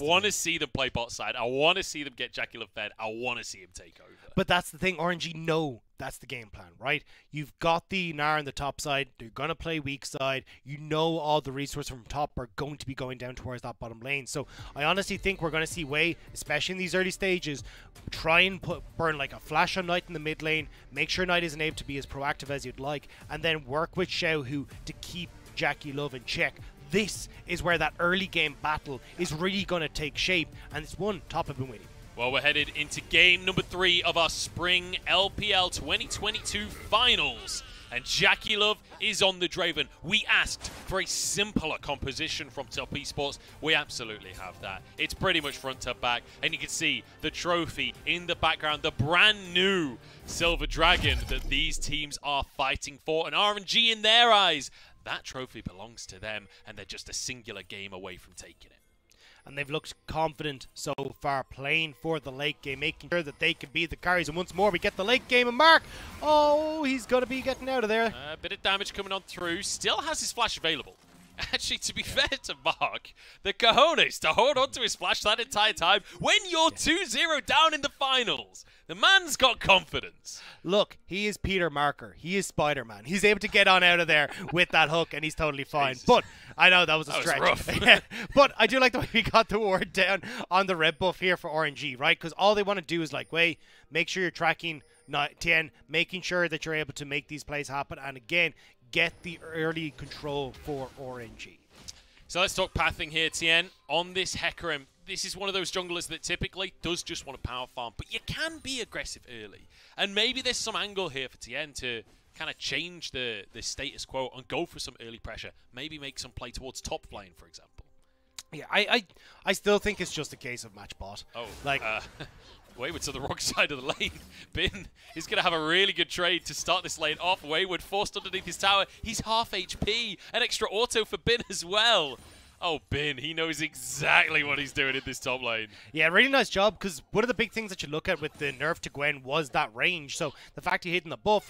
want to see them play bot side. I want to see them get JackeyLove fed. I want to see him take over. But that's the thing. RNG know that's the game plan, right? You've got the Gnar on the top side. They're going to play weak side. You know all the resources from top are going to be going down towards that bottom lane. So I honestly think we're going to see Wei, especially in these early stages, try and burn like a flash on Knight in the mid lane, make sure Knight isn't able to be as proactive as you'd like, and then work with Xiaohu to keep JackeyLove in check. This is where that early game battle is really going to take shape, and it's one Top have been waiting. Well, we're headed into game number 3 of our spring LPL 2022 finals, and JackeyLove is on the Draven. We asked for a simpler composition from Top Esports. We absolutely have that. It's pretty much front to back, and you can see the trophy in the background, the brand new Silver Dragon that these teams are fighting for, and RNG in their eyes. That trophy belongs to them, and they're just a singular game away from taking it. And they've looked confident so far, playing for the late game, making sure that they can be the carries. And once more, we get the late game, and Mark, oh, he's going to be getting out of there. A bit of damage coming on through. Still has his flash available. Actually, to be fair to Mark, the cojones to hold on to his flash that entire time when you're 2-0 down in the finals. The man's got confidence. Look, he is Peter Marker. He is Spider-Man. He's able to get on out of there with that hook, and he's totally fine. Jesus. But I know that was a stretch. Was rough. But I do like the way we got the ward down on the red buff here for RNG, right? Because all they want to do is like, wait, make sure you're tracking TN, making sure that you're able to make these plays happen, and again, get the early control for RNG. So let's talk pathing here, Tien. On this Hecarim, this is one of those junglers that typically does just want to power farm, but you can be aggressive early. And maybe there's some angle here for Tien to kind of change the status quo and go for some early pressure. Maybe make some play towards top lane, for example. Yeah, I still think it's just a case of match bot. Oh, like Wayward to the wrong side of the lane. Bin is going to have a really good trade to start this lane off. Wayward forced underneath his tower. He's half HP. An extra auto for Bin as well. Oh, Bin, he knows exactly what he's doing in this top lane. Yeah, really nice job, because one of the big things that you look at with the nerf to Gwen was that range. So the fact he hit in the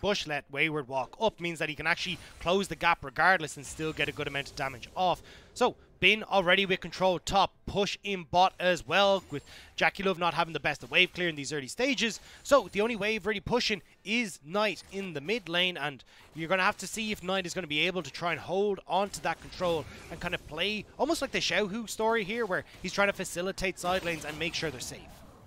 bush let Wayward walk up means that he can actually close the gap regardless and still get a good amount of damage off. So Bin already with control top, push in bot as well, with JackeyLove not having the best of wave clear in these early stages. So the only wave really pushing is Knight in the mid lane, and you're going to have to see if Knight is going to be able to try and hold on to that control and kind of play almost like the Xiaohu story here, where he's trying to facilitate side lanes and make sure they're safe.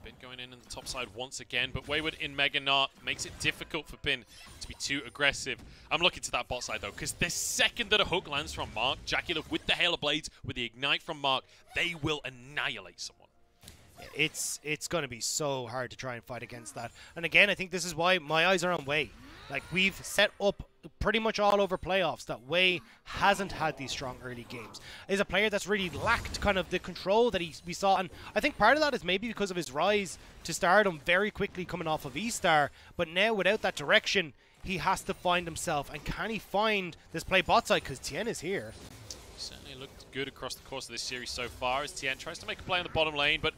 Bin going in the top side once again, but Wayward in Mega Gnar makes it difficult for Bin to be too aggressive. I'm looking to that bot side though, because the second that a hook lands from Mark, JackeyLove with the Hail of Blades, with the Ignite from Mark, they will annihilate someone. It's going to be so hard to try and fight against that. And again, I think this is why my eyes are on Wei. Like, we've set up pretty much all over playoffs that Wei hasn't had these strong early games. He's a player that's really lacked kind of the control that we saw, and I think part of that is maybe because of his rise to stardom very quickly coming off of E-Star, but now without that direction, he has to find himself. And can he find this play bot side, because Tien is here? Certainly looked good across the course of this series so far as Tien tries to make a play on the bottom lane, but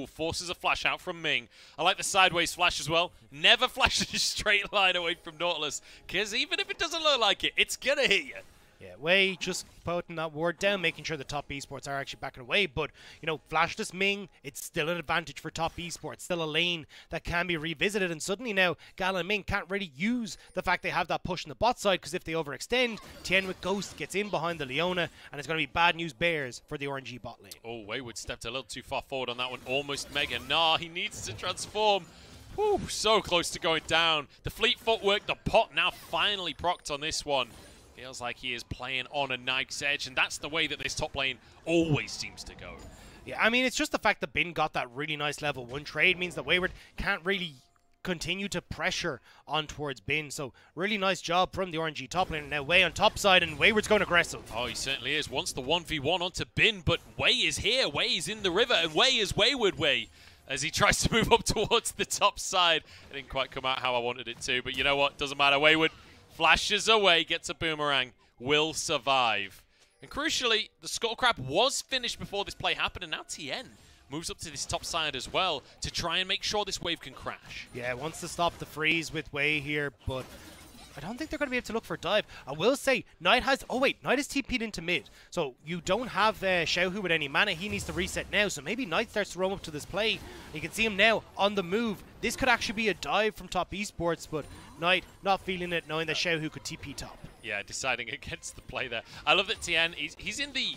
forces a flash out from Ming. I like the sideways flash as well. Never flashes a straight line away from Nautilus, because even if it doesn't look like it, it's going to hit you. Yeah, Wei just putting that ward down, making sure the top esports are actually backing away. But, you know, flashless Ming, it's still an advantage for top esports. Still a lane that can be revisited. And suddenly now, Gala and Ming can't really use the fact they have that push in the bot side, because if they overextend, Tien with Ghost gets in behind the Leona, and it's going to be bad news bears for the RNG bot lane. Oh, Wayward stepped a little too far forward on that one. Almost Mega Gnar. He needs to transform. Whew, so close to going down. The fleet footwork, the pot now finally procced on this one. Feels like he is playing on a knife's edge, and that's the way that this top lane always seems to go. Yeah, I mean, it's just the fact that Bin got that really nice level 1 trade means that Wayward can't really continue to pressure on towards Bin. So really nice job from the RNG top lane. Now Way on top side, and Wayward's going aggressive. Oh, he certainly is. Wants the 1v1 onto Bin, but Way is here. Way is in the river, and Way is Wayward Way as he tries to move up towards the top side. It didn't quite come out how I wanted it to, but you know what? Doesn't matter. Wayward flashes away, gets a boomerang, will survive. And crucially, the Skullcrab was finished before this play happened, and now TN moves up to this top side as well to try and make sure this wave can crash. Yeah, wants to stop the freeze with Way here, but I don't think they're going to be able to look for a dive. I will say, Knight has... Oh, wait. Knight is TP'd into mid. So you don't have Xiaohu with any mana. He needs to reset now. So maybe Knight starts to roam up to this play. You can see him now on the move. This could actually be a dive from top esports, but Knight not feeling it, knowing that Xiaohu could TP top. Yeah, deciding against the play there. I love that TN, he's in the,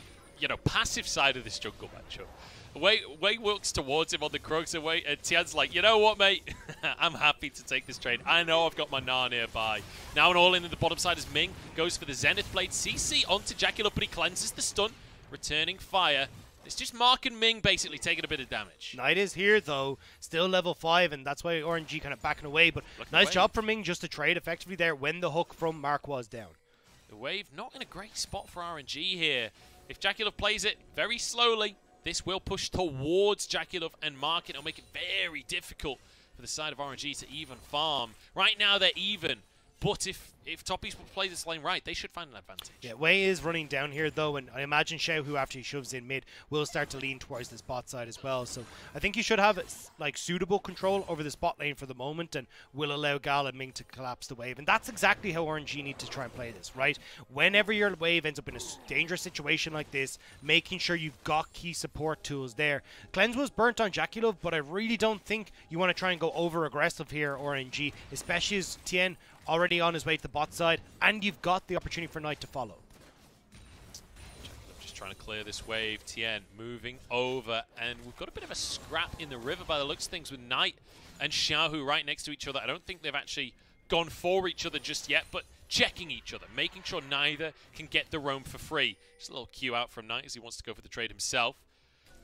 passive side of this jungle matchup. Way walks towards him on the Krugs, and Tian's like, you know what, mate? I'm happy to take this trade. I know I've got my Gnar nearby. Now an all-in the bottom side as Ming goes for the Zenith Blade. CC onto Jackalope, but he cleanses the stun, returning fire. It's just Mark and Ming basically taking a bit of damage. Knight is here, though, still level 5, and that's why RNG kind of backing away. But nice job from Ming just to trade effectively there when the hook from Mark was down. The wave not in a great spot for RNG here. If Jackalope plays it very slowly, this will push towards Jackalope and Mark. It'll make it very difficult for the side of RNG to even farm. Right now, they're even. But if Top Esports play this lane right, they should find an advantage. Yeah, Way is running down here, though, and I imagine Xiaohu, after he shoves in mid, will start to lean towards the bot side as well. So I think you should have suitable control over the spot lane for the moment, and will allow Gal and Ming to collapse the wave. And that's exactly how RNG need to try and play this, right? Whenever your wave ends up in a dangerous situation like this, making sure you've got key support tools there. Cleanse was burnt on Jackalope, but I really don't think you want to try and go over-aggressive here, RNG, especially as Tien already on his way to the bot side, and you've got the opportunity for Knight to follow. Just trying to clear this wave. Tien moving over, and we've got a bit of a scrap in the river by the looks of things with Knight and Xiaohu right next to each other. I don't think they've actually gone for each other just yet, but checking each other, making sure neither can get the roam for free. Just a little cue out from Knight as he wants to go for the trade himself.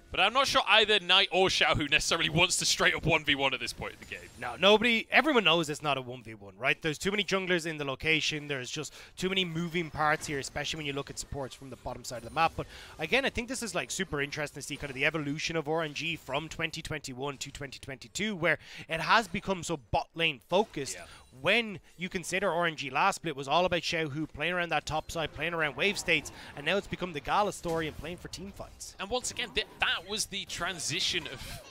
But I'm not sure either Knight or Xiaohu necessarily wants to straight up 1v1 at this point in the game. No, everyone knows it's not a 1v1, right? There's too many junglers in the location. There's just too many moving parts here, especially when you look at supports from the bottom side of the map. But again, I think this is super interesting to see kind of the evolution of RNG from 2021 to 2022, where it has become so bot lane focused. Yeah. When you consider RNG last split was all about Xiaohu playing around that top side, playing around wave states, and now it's become the Gala story and playing for team fights. And once again, that was the transition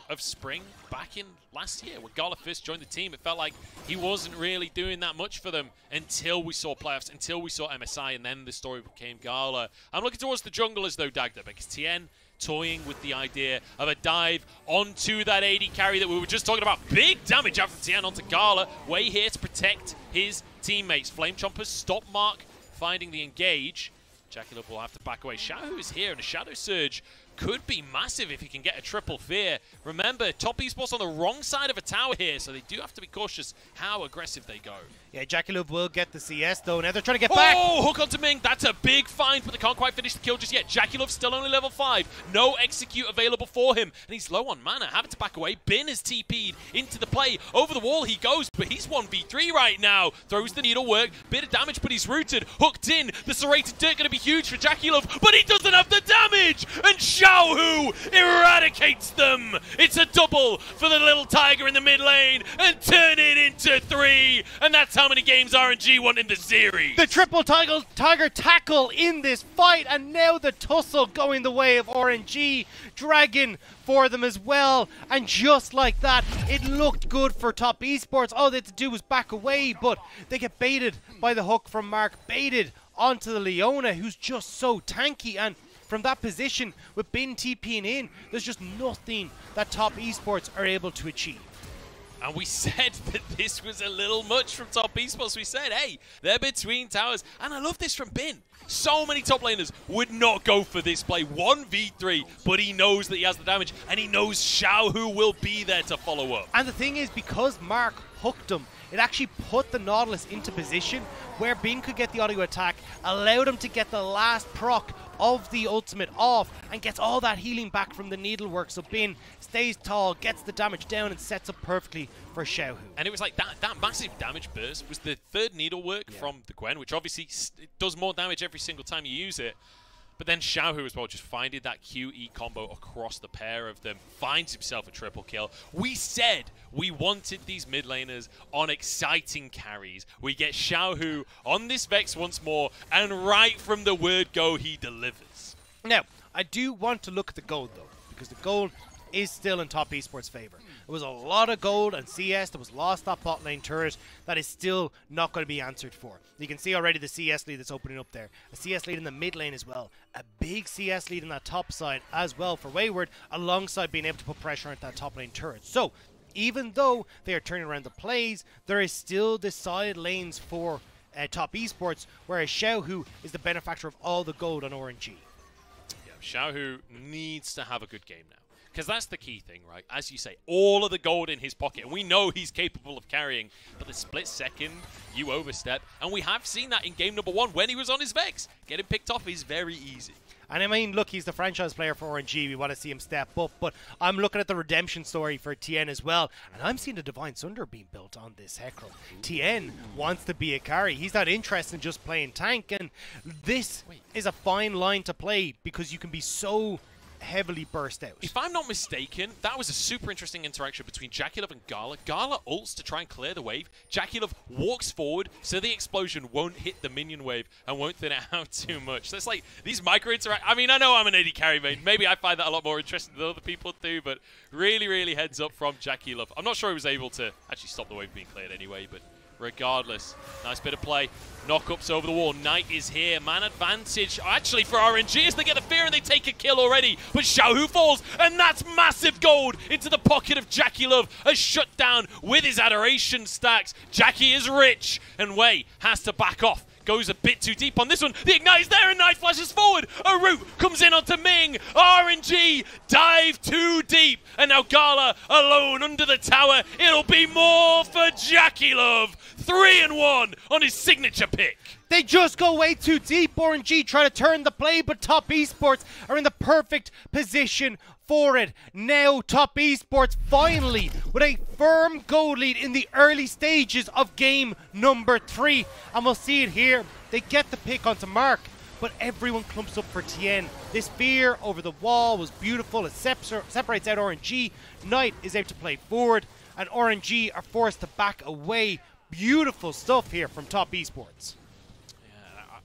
of Spring back in last year. When Gala first joined the team, it felt like he wasn't really doing that much for them until we saw playoffs, until we saw MSI, and then the story became Gala. I'm looking towards the junglers though, Dagda, because Tien toying with the idea of a dive onto that AD carry that we were just talking about. Big damage out from Tien onto Gala. Way here to protect his teammates. Flame Chompers stop Mark finding the engage. Jackalope will have to back away. Xiaohu is here, and a Shadow Surge could be massive if he can get a triple fear. Remember, Top Esports on the wrong side of a tower here, so they do have to be cautious how aggressive they go. Yeah, Jackalope will get the CS, though. Now they're trying to get back. Oh, hook onto Ming. That's a big find, but they can't quite finish the kill just yet. Jackalope's still only level 5. No execute available for him, and he's low on mana. Having to back away. Bin is TP'd into the play. Over the wall he goes, but he's 1v3 right now. Throws the needlework. Bit of damage, but he's rooted. Hooked in. The serrated dirt going to be huge for Jackalope, but he doesn't have the damage! And Xiaohu eradicates them! It's a double for the little tiger in the mid lane, and turn it into 3! And that's how many games RNG won in the series. The triple tiger tackle in this fight, and now the tussle going the way of RNG. Dragon for them as well, and just like that, it looked good for Top Esports. All they had to do was back away, but they get baited by the hook from Mark, baited onto the Leona, who's just so tanky, and from that position, with Bin TPing in, there's just nothing that Top Esports are able to achieve. And we said that this was a little much from Top Esports. We said, hey, they're between towers. And I love this from Bin. So many top laners would not go for this play. 1v3, but he knows that he has the damage, and he knows Xiaohu will be there to follow up. And the thing is, because Mark hooked him, it actually put the Nautilus into position where Bin could get the auto attack, allowed him to get the last proc of the ultimate off and gets all that healing back from the needlework. So Bin stays tall, gets the damage down, and sets up perfectly for Xiaohu. And it was like that massive damage burst was the third needlework from the Gwen, which obviously it does more damage every single time you use it. But then Xiaohu as well, just finding that QE combo across the pair of them, finds himself a triple kill. We said we wanted these mid laners on exciting carries. We get Xiaohu on this Vex once more, and right from the word go, he delivers. Now, I do want to look at the gold though, because the gold is still in top esports' favor. There was a lot of gold and CS that was lost that bot lane turret that is still not going to be answered for. You can see already the CS lead that's opening up there. A CS lead in the mid lane as well. A big CS lead in that top side as well for Wayward, alongside being able to put pressure on that top lane turret. So, even though they are turning around the plays, there is still the side lanes for top esports, whereas Xiaohu is the benefactor of all the gold on RNG. Yeah, Xiaohu needs to have a good game now. Because that's the key thing, right? As you say, all of the gold in his pocket. And we know he's capable of carrying. But the split second, you overstep. And we have seen that in game number 1 when he was on his Vex. Getting picked off is very easy. And I mean, look, he's the franchise player for RNG. We want to see him step up. But I'm looking at the redemption story for TN as well. And I'm seeing the Divine Sunder being built on this Hecarim. TN wants to be a carry. He's not interested in just playing tank. And this is a fine line to play because you can be so heavily burst out. If I'm not mistaken, that was a super interesting interaction between JackeyLove and Gala. Gala ults to try and clear the wave. JackeyLove walks forward so the explosion won't hit the minion wave and won't thin it out too much. So it's like these micro interact. I mean, I know I'm an AD carry main. Maybe I find that a lot more interesting than other people do, but really, really heads up from JackeyLove. I'm not sure he was able to actually stop the wave being cleared anyway, but regardless, nice bit of play. Knockups over the wall. Knight is here. Man advantage actually for RNG as they get the fear and they take a kill already. But Xiaohu falls, and that's massive gold into the pocket of JackeyLove. A shutdown with his adoration stacks. Jackie is rich, and Wei has to back off. Goes a bit too deep on this one. The Ignite is there and Knight flashes forward. A root comes in onto Ming. RNG dive too deep. And now Gala alone under the tower. It'll be more for JackeyLove. 3-1 on his signature pick. They just go way too deep. RNG try to turn the play, but Top Esports are in the perfect position for it. Now Top Esports finally with a firm goal lead in the early stages of game number 3. And we'll see it here. They get the pick onto Mark, but everyone clumps up for TN. This fear over the wall was beautiful. It separates out RNG. Knight is able to play forward, and RNG are forced to back away. Beautiful stuff here from Top Esports.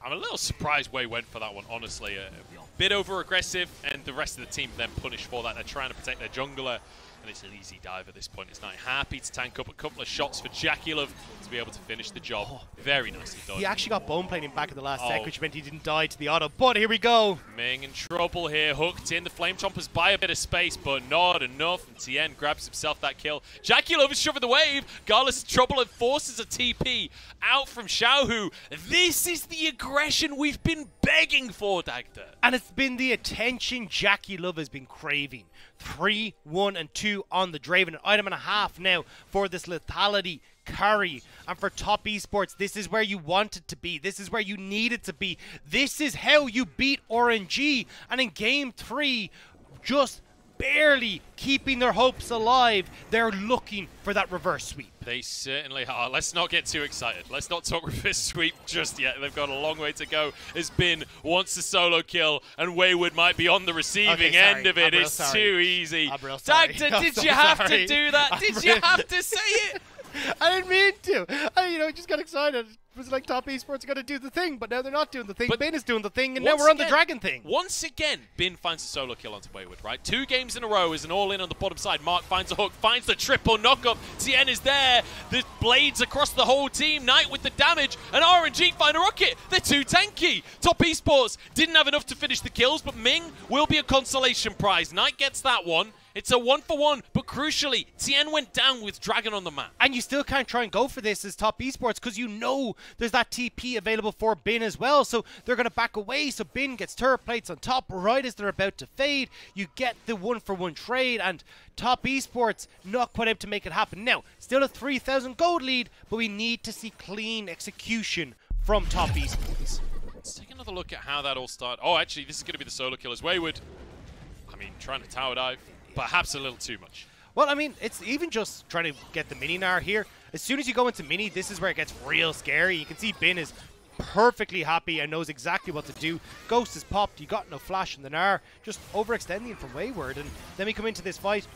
I'm a little surprised Wei went for that one, honestly. A bit over-aggressive, and the rest of the team then punished for that. They're trying to protect their jungler, and it's an easy dive at this point. It's not happy to tank up a couple of shots for JackeyLove to be able to finish the job. Very nicely done. He actually got bone plating back in the last sec, which meant he didn't die to the auto. But here we go. Ming in trouble here, hooked in. The Flame Chompers buy a bit of space, but not enough. And Tien grabs himself that kill. JackeyLove is shoving the wave. Gala's in trouble and forces a TP out from Xiaohu. This is the aggression we've been begging for, Dagda. And it's been the attention JackeyLove has been craving. 3, 1, and 2 on the Draven. An item and a half now for this lethality carry. And for Top Esports, this is where you want it to be. This is where you need it to be. This is how you beat RNG. And in game 3, just barely keeping their hopes alive, they're looking for that reverse sweep. They certainly are. Let's not get too excited. Let's not talk reverse sweep just yet. They've got a long way to go. As Bin wants a solo kill, and Wayward might be on the receiving end of it. It's too easy. Dagda, did you have to do that? Did you have to say it? I didn't mean to. I just got excited. It was like Top Esports are going to do the thing, but now they're not doing the thing. But Bin is doing the thing, and now we're on the Dragon thing. Once again, Bin finds a solo kill onto Wayward, right? 2 games in a row is an all-in on the bottom side. Mark finds a hook, finds the triple knockup. Tien is there. The blades across the whole team. Knight with the damage, and RNG find a rocket. They're too tanky. Top Esports didn't have enough to finish the kills, but Ming will be a consolation prize. Knight gets that one. It's a 1-for-1, but crucially, Tien went down with Dragon on the map. And you still can't try and go for this as Top Esports because you know there's that TP available for Bin as well. So they're going to back away. So Bin gets turret plates on top right as they're about to fade. You get the 1-for-1 trade, and Top Esports not quite able to make it happen. Now, still a 3,000 gold lead, but we need to see clean execution from Top Esports. Let's take another another look at how that all started. Oh, actually, this is going to be the solo kill as Wayward. I mean, trying to tower dive, perhaps a little too much. Well, I mean, it's even just trying to get the mini Gnar here. As soon as you go into mini, this is where it gets real scary. You can see Bin is perfectly happy and knows exactly what to do. Ghost is popped. You got no flash in the Gnar. Just overextending from Wayward. And then we come into this fight.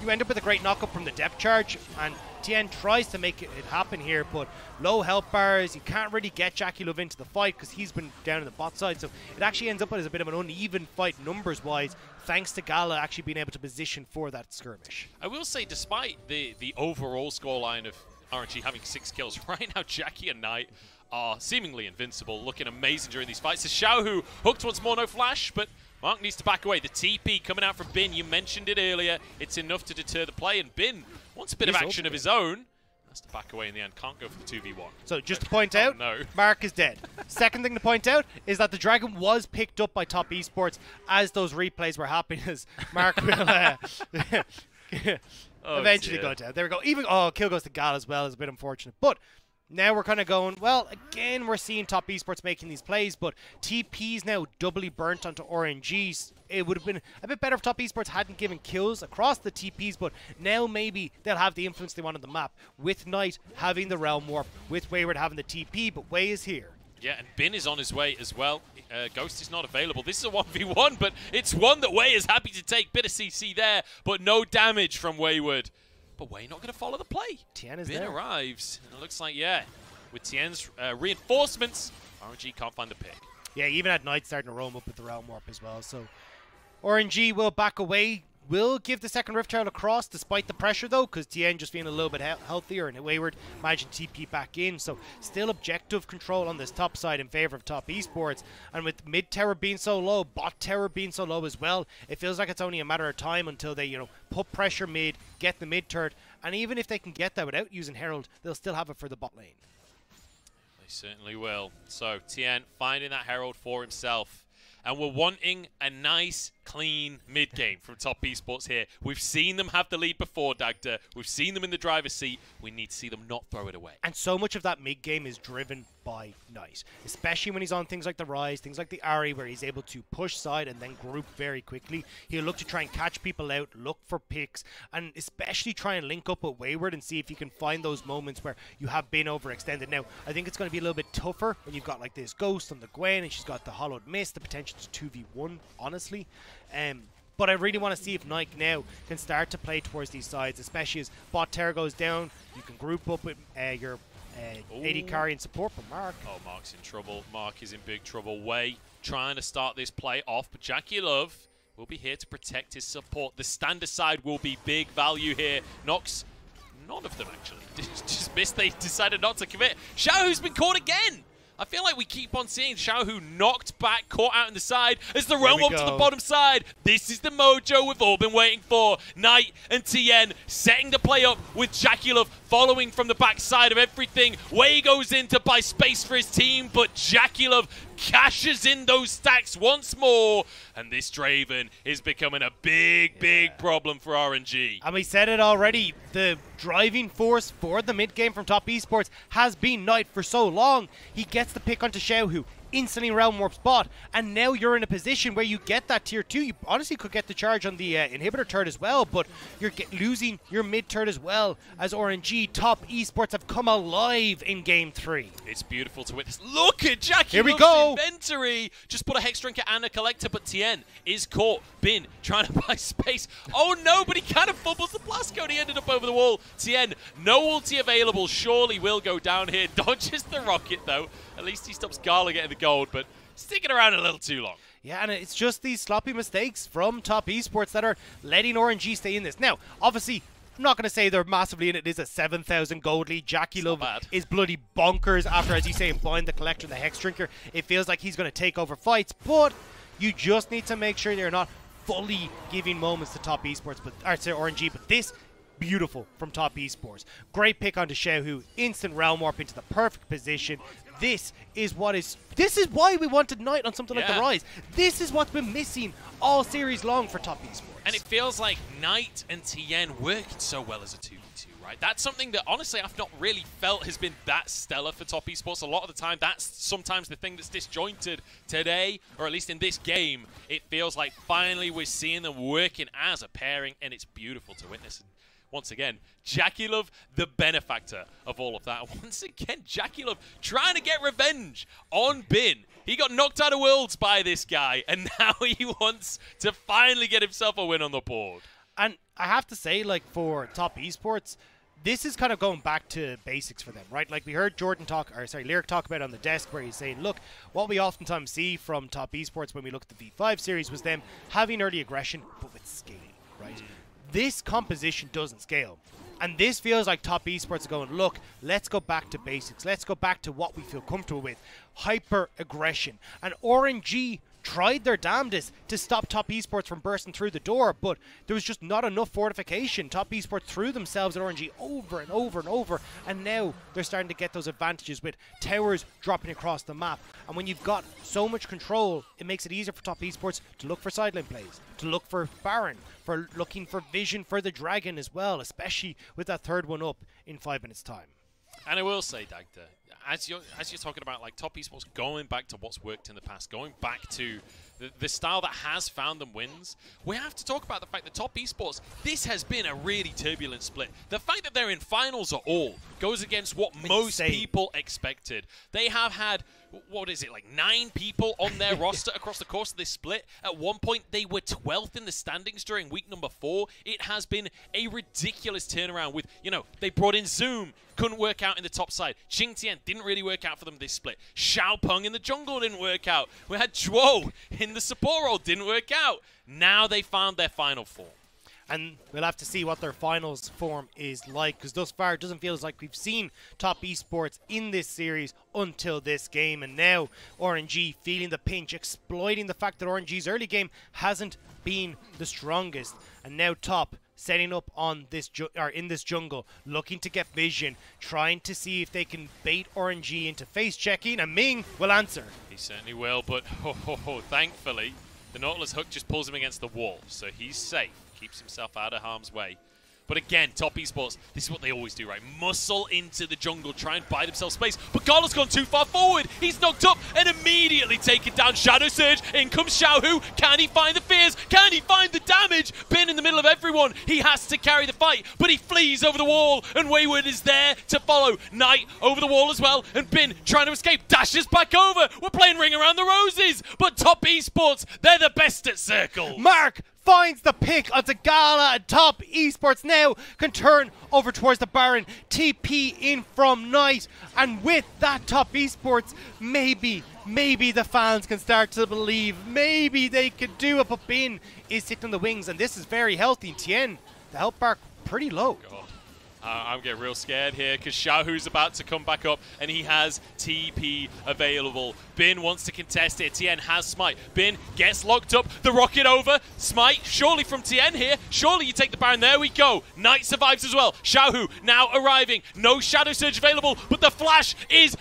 You end up with a great knockup from the depth charge, and TN tries to make it happen here, but low health bars. You can't really get Jackie Love into the fight because he's been down in the bot side, so it actually ends up as a bit of an uneven fight numbers-wise, thanks to Gala actually being able to position for that skirmish. I will say, despite the overall scoreline of RNG having 6 kills, right now Jackie and Knight are seemingly invincible, looking amazing during these fights. So Xiaohu hooked once more, no flash, but Mark needs to back away. The TP coming out from Bin, you mentioned it earlier. It's enough to deter the play, and Bin wants a bit of action of his own. Has to back away in the end. Can't go for the 2v1. So just to point out, no. Mark is dead. Second thing to point out is that the Dragon was picked up by Top Esports as those replays were happening, as Mark will eventually go down. There we go. Even kill goes to Gal as well. Is a bit unfortunate, but now we're kind of going, well, again, we're seeing Top Esports making these plays, but TP's now doubly burnt onto RNGs. It would have been a bit better if Top Esports hadn't given kills across the TPs, but now maybe they'll have the influence they want on the map. With Knight having the Realm Warp, with Wayward having the TP, but Way is here. Yeah, and Bin is on his way as well. Ghost is not available. This is a 1v1, but it's one that Way is happy to take. Bit of CC there, but no damage from Wayward. But Way not going to follow the play. Tien is Bin there. arrives, and it looks like, yeah, with Tien's reinforcements, RNG can't find the pick. Yeah, even at Knight starting to roam up with the Realm Warp as well. So RNG will back away, will give the second Rift Herald across despite the pressure though, because Tien just feeling a little bit healthier, and Wayward managing TP back in. So still objective control on this top side in favor of Top Esports. And with mid tower being so low, bot tower being so low as well, it feels like it's only a matter of time until they, put pressure mid, get the mid turret, and even if they can get that without using Herald, they'll still have it for the bot lane. They certainly will. So Tien finding that Herald for himself. And we're wanting a nice, clean mid-game from Top Esports here. We've seen them have the lead before, Dagda. We've seen them in the driver's seat. We need to see them not throw it away. And so much of that mid-game is driven by Knight, especially when he's on things like the Rise, things like the Ari, where he's able to push side and then group very quickly. He'll look to try and catch people out, look for picks, and especially try and link up with Wayward and see if you can find those moments where you have been overextended. Now, I think it's going to be a little bit tougher when you've got like this Ghost on the Gwen, and she's got the Hollowed Mist, the potential to 2v1, honestly. But I really want to see if Nike now can start to play towards these sides, especially as bot Terra goes down. You can group up with your AD carry and support from Mark. Oh, Mark's in trouble. Mark is in big trouble. Way trying to start this play off, but Jackie Love will be here to protect his support. The standard side will be big value here. Nox, none of them actually. Just missed. They decided not to commit. Xiaohu's been caught again. I feel like we keep on seeing Xiaohu knocked back, caught out in the side as the realm up to the bottom side. This is the mojo we've all been waiting for. Knight and Tien setting the play up with Jackie Love following from the backside of everything. Way goes in to buy space for his team, but Jackie Love cashes in those stacks once more. And this Draven is becoming a big, big problem for RNG. And we said it already, the driving force for the mid-game from Top Esports has been Knight for so long. He gets the pick onto Xiaohu, instantly Realm Warp spot, and now you're in a position where you get that tier 2. You honestly could get the charge on the inhibitor turret as well, but you're losing your mid turret as well, as RNG Top Esports have come alive in Game 3. It's beautiful to witness. Look at Jackie Here we Love's go. inventory. Just put a Hex Drinker and a Collector, but Tien is caught. Bin trying to buy space. Oh no, but he kind of fumbles the blast code. He ended up over the wall. Tien, no ulti available. Surely will go down here. Dodges the rocket though. At least he stops Gala getting the gold, but sticking around a little too long. Yeah, and it's just these sloppy mistakes from Top Esports that are letting RNG stay in this. Now, obviously, I'm not going to say they're massively in it. It is a 7,000 gold lead. Jackie Love is bloody bonkers after, as you say, buying the Collector and the Hex Drinker. It feels like he's going to take over fights, but you just need to make sure they're not fully giving moments to Top Esports, or to RNG. But this, beautiful from Top Esports. Great pick onto Xiaohu. Instant Realm Warp into the perfect position. This is why we wanted Knight on something like the Rise. This is what's been missing all series long for Top Esports. And it feels like Knight and Tien working so well as a 2v2, right? That's something that, honestly, I've not really felt has been that stellar for Top Esports. A lot of the time, that's sometimes the thing that's disjointed today, or at least in this game. It feels like finally we're seeing them working as a pairing, and it's beautiful to witness. And once again, Jackie Love, the benefactor of all of that. Once again, Jackie Love trying to get revenge on Bin. He got knocked out of Worlds by this guy, and now he wants to finally get himself a win on the board. And I have to say, like, for Top Esports, this is kind of going back to basics for them, right? Like we heard Lyric talk about on the desk, where he's saying, look, what we oftentimes see from Top Esports when we look at the V5 series was them having early aggression, but with scaling, right? This composition doesn't scale. And this feels like Top Esports are going, look, let's go back to basics. Let's go back to what we feel comfortable with. Hyper aggression. And RNG tried their damnedest to stop Top Esports from bursting through the door, but there was just not enough fortification. Top Esports threw themselves at RNG over and over and over, and now they're starting to get those advantages with towers dropping across the map. And when you've got so much control, it makes it easier for Top Esports to look for sideline plays, to look for Baron, for looking for vision for the Dragon as well, especially with that third one up in 5 minutes' time. And I will say, Dagda, as you're talking about like Top Esports going back to what's worked in the past, going back to the style that has found them wins, we have to talk about the fact that Top Esports, this has been a really turbulent split. The fact that they're in finals at all goes against what most people expected. They have had, what is it, like 9 people on their roster across the course of this split. At one point, they were 12th in the standings during week number 4. It has been a ridiculous turnaround with, you know, they brought in Zoom, couldn't work out in the top side. Qing Tian didn't really work out for them this split. Xiao Peng in the jungle didn't work out. We had Zhuo in the support role, didn't work out. Now they found their final form. And we'll have to see what their finals form is like, because thus far it doesn't feel as like we've seen Top Esports in this series until this game. And now RNG feeling the pinch, exploiting the fact that RNG's early game hasn't been the strongest. And now Top setting up on this in this jungle, looking to get vision, trying to see if they can bait RNG into face checking, and Ming will answer. He certainly will, but thankfully the Nautilus hook just pulls him against the wall, so he's safe. Keeps himself out of harm's way. But again, Top Esports, this is what they always do, right? Muscle into the jungle, try and buy themselves space. But Gala's gone too far forward. He's knocked up and immediately taken down. Shadow Surge, in comes Xiaohu. Can he find the fears? Can he find the damage? Bin in the middle of everyone. He has to carry the fight, but he flees over the wall, and Wayward is there to follow. Knight over the wall as well, and Bin trying to escape. Dashes back over. We're playing Ring Around the Roses, but Top Esports, they're the best at circles. Mark finds the pick onto Gala, and Top Esports now can turn over towards the Baron. TP in from Knight, and with that Top Esports, maybe the fans can start to believe. Maybe they could do it, but Bin is sitting on the wings, and this is very healthy. Tien, the health bar pretty low. God. I'm getting real scared here because Xiaohu's about to come back up and he has TP available. Bin wants to contest it. Tien has Smite. Bin gets locked up. The rocket over. Smite surely from Tien here. Surely you take the Baron. There we go. Knight survives as well. Xiaohu now arriving. No Shadow Surge available, but the flash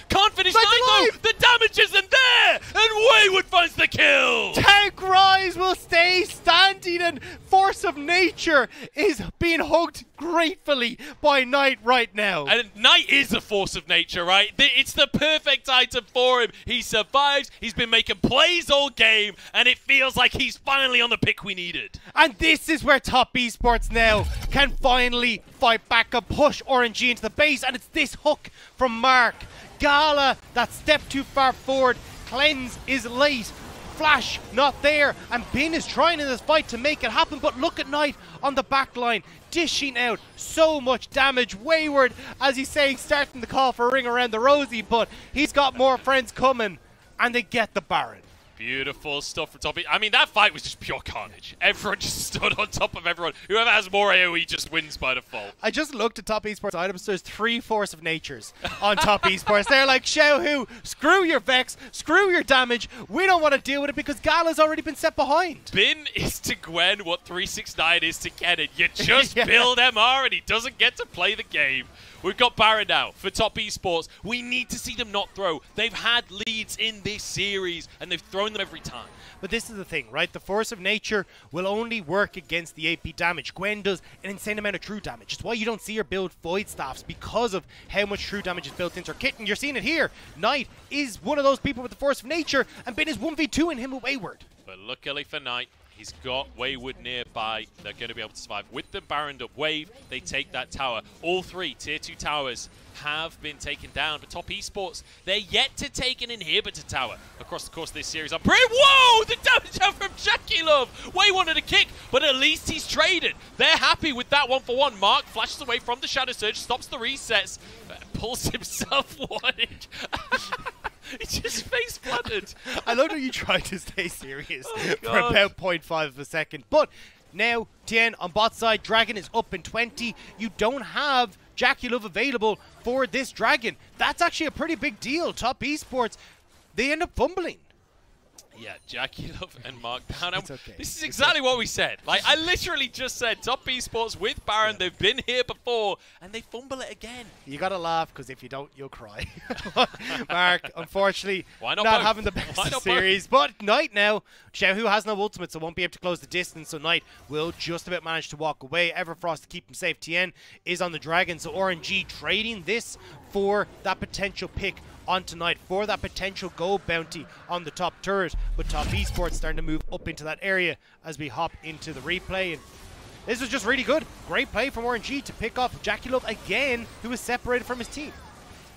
can't finish Knight though. The damage isn't there, and Wayward finds the kill. Tank Rise will stay standing, and Force of Nature is being hugged gratefully by Knight right now. And Knight is a force of nature, right? It's the perfect item for him. He survives. He's been making plays all game, and it feels like he's finally on the pick we needed. And this is where Top Esports now can finally fight back and push RNG into the base, and it's this hook from Mark. Gala, that step too far forward. Cleanse is late. Flash not there, and Bin is trying in this fight to make it happen, but look at Knight on the back line, dishing out so much damage. Wayward, as he's saying, starting the call for Ring Around the Rosie, but he's got more friends coming, and they get the Baron. Beautiful stuff from Top. I mean, that fight was just pure carnage. Everyone just stood on top of everyone. Whoever has more AoE just wins by default. I just looked at Top Esports items. There's 3 Force of Natures on Top Esports. They're like, Xiaohu, screw your Vex, screw your damage. We don't want to deal with it because Gala's already been set behind. Bin is to Gwen what 369 is to Kennen. You just build MR and he doesn't get to play the game. We've got Baron now for top esports. We need to see them not throw. They've had leads in this series, and they've thrown them every time. But this is the thing, right? The Force of Nature will only work against the AP damage. Gwen does an insane amount of true damage. It's why you don't see her build Void Staffs, because of how much true damage is built into her kit. And you're seeing it here. Knight is one of those people with the Force of Nature, and Bin is 1v2 in him with Wayward. But luckily for Knight, he's got Wayward nearby. They're going to be able to survive. With the Baron up wave, they take that tower. All three tier 2 towers have been taken down. But top esports, they're yet to take an inhibitor tower across the course of this series. Whoa! The damage out from Jackie Love! Way wanted a kick, but at least he's traded. They're happy with that 1-for-1. Mark flashes away from the Shadow Surge, stops the resets, pulls himself one. He just face planted. I love how you tried to stay serious for God. about 0.5 of a second. But now, Tien on bot side, Dragon is up in 20. You don't have Jackie Love available for this Dragon. That's actually a pretty big deal. Top esports, they end up fumbling. Yeah, Jackie Love and Mark down. It's okay. This is exactly what we said. Like, I literally just said top esports with Baron. They've been here before, and they fumble it again. You gotta laugh, because if you don't, you'll cry. Mark, unfortunately, Why not not both? having the best Why not series. But Knight now, Xiaohu has no ultimate, so won't be able to close the distance. So Knight will just about manage to walk away. Everfrost to keep him safe. Tien is on the Dragon, so RNG trading this for that potential pick on tonight, for that potential gold bounty on the top turret. But top esports starting to move up into that area as we hop into the replay. And this was just really good. Great play from RNG to pick off Jackie Love again, who was separated from his team.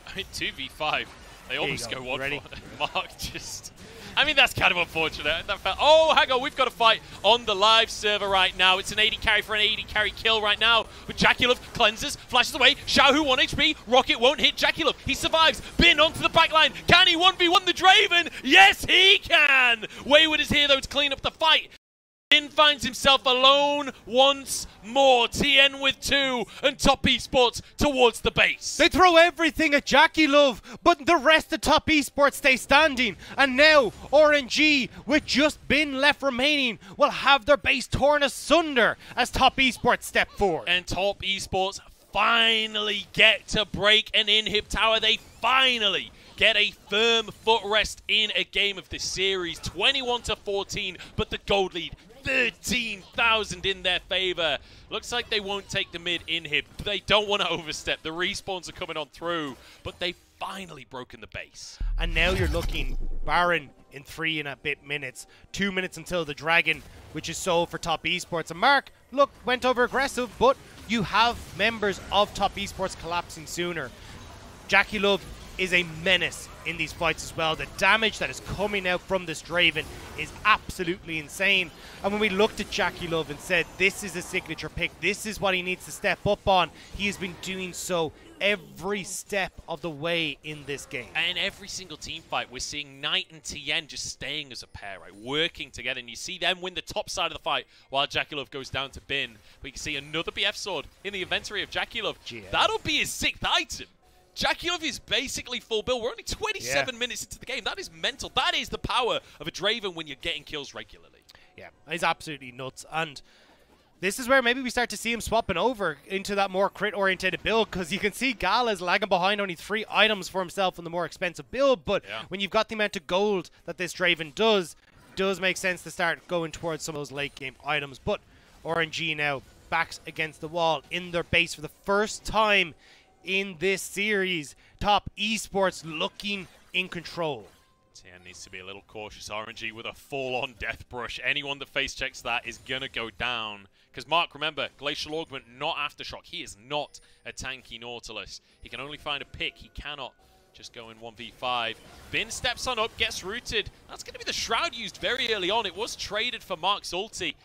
I mean, 2v5. They almost go 1 Ready? for Mark just... I mean, that's kind of unfortunate. Oh, hang on. We've got a fight on the live server right now. It's an 80 carry for an 80 carry kill right now. But Jackie Love cleanses, flashes away. Xiaohu 1 HP. Rocket won't hit Jackie Love. He survives. Bin onto the backline. Can he 1v1 the Draven? Yes, he can. Wayward is here, though, to clean up the fight. Bin finds himself alone once more. Tien with 2 and top esports towards the base. They throw everything at Jackie Love, but the rest of top esports stay standing. And now RNG, with just Bin left remaining, will have their base torn asunder as top esports step forward. And top esports finally get to break an inhib tower. They finally get a firm footrest in a game of this series. 21-14, but the gold lead 13,000 in their favor. Looks like they won't take the mid inhib. They don't want to overstep. The respawns are coming on through, but they've finally broken the base. And now you're looking Baron in 3 and a bit minutes. 2 minutes until the Dragon, which is sold for top esports. And Mark, look, went over aggressive, but you have members of top esports collapsing sooner. Jackie Love is a menace in these fights as well. The damage that is coming out from this Draven is absolutely insane. And when we looked at Jackie Love and said, this is a signature pick, this is what he needs to step up on, he has been doing so every step of the way in this game. And every single team fight, we're seeing Knight and Tien just staying as a pair, right? Working together. And you see them win the top side of the fight while Jackie Love goes down to Bin. We can see another BF sword in the inventory of Jackie Love. That'll be his 6th item. Jackie Love is basically full build. We're only 27 minutes into the game. That is mental. That is the power of a Draven when you're getting kills regularly. Yeah, he's absolutely nuts. And this is where maybe we start to see him swapping over into that more crit-oriented build, because you can see Gala's lagging behind only 3 items for himself on the more expensive build. But when you've got the amount of gold that this Draven does make sense to start going towards some of those late-game items. But RNG now backs against the wall in their base for the first time in this series. Top esports looking in control. Tien needs to be a little cautious. RNG with a full-on death brush. Anyone that face checks that is going to go down. Because Mark, remember, Glacial Augment, not Aftershock. He is not a tanky Nautilus. He can only find a pick. He cannot just go in 1v5. Bin steps on up, gets rooted. That's going to be the Shroud used very early on. It was traded for Mark's ulti.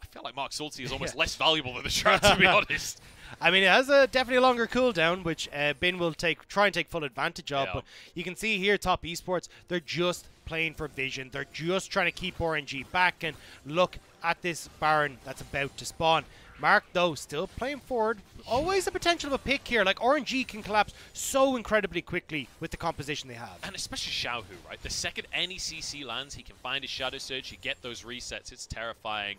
I feel like Mark's ulti is almost less valuable than the Shroud, to be honest. I mean, it has a definitely a longer cooldown, which Bin will try and take full advantage of. But you can see here, top esports, they're just playing for vision. They're just trying to keep RNG back and look at this Baron that's about to spawn. Mark, though, still playing forward. Always the potential of a pick here. Like, RNG can collapse so incredibly quickly with the composition they have. And especially Xiaohu, right? The second any CC lands, he can find his Shadow Surge, he get those resets. It's terrifying.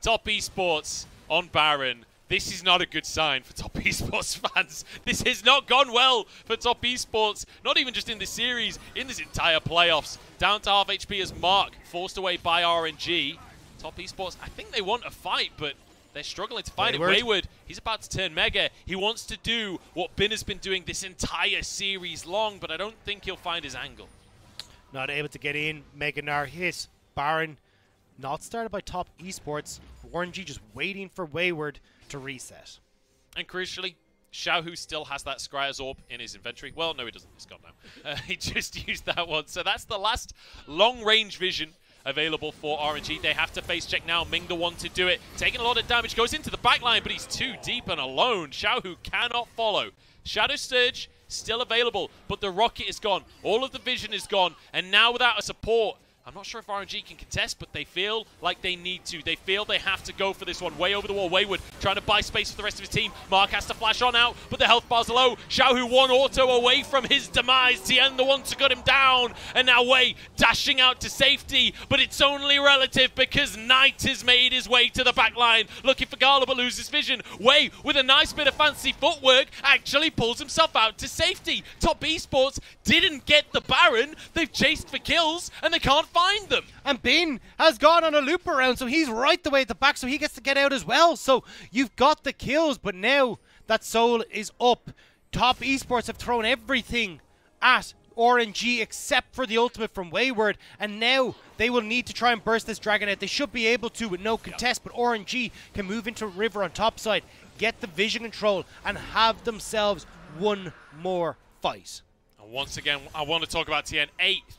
Top esports on Baron. This is not a good sign for top esports fans. This has not gone well for top esports, not even just in this series, in this entire playoffs. Down to half HP as Mark, forced away by RNG. Top esports, I think they want a fight, but they're struggling to find it. Wayward, he's about to turn Mega. He wants to do what Bin has been doing this entire series long, but I don't think he'll find his angle. Not able to get in. Meganar hit. Baron not started by top esports. RNG just waiting for Wayward to reset. And crucially, Xiaohu still has that Scryer's Orb in his inventory. Well, no, he doesn't. It's gone now. He just used that one. So that's the last long-range vision available for RNG. They have to face check now. Ming the one to do it. Taking a lot of damage. Goes into the backline, but he's too deep and alone. Xiaohu cannot follow. Shadow Surge still available, but the rocket is gone. All of the vision is gone. And now without a support, I'm not sure if RNG can contest, but they feel like they need to. They feel they have to go for this one. Way over the wall. Wayward trying to buy space for the rest of his team. Mark has to flash on out, but the health bar's low. Xiaohu one auto away from his demise. Tien the one to cut him down. And now Wei dashing out to safety, but it's only relative because Knight has made his way to the back line. Looking for Gala, but loses vision. Wei, with a nice bit of fancy footwork, actually pulls himself out to safety. Top esports didn't get the Baron. They've chased for kills, and they can't find them. And Bin has gone on a loop around, so he's right the way at the back, so he gets to get out as well. So you've got the kills, but now that Soul is up. Top esports have thrown everything at RNG except for the ultimate from Wayward, and now they will need to try and burst this dragon out. They should be able to with no contest, but RNG can move into River on top side, get the vision control, and have themselves one more fight. Once again, I want to talk about Tien.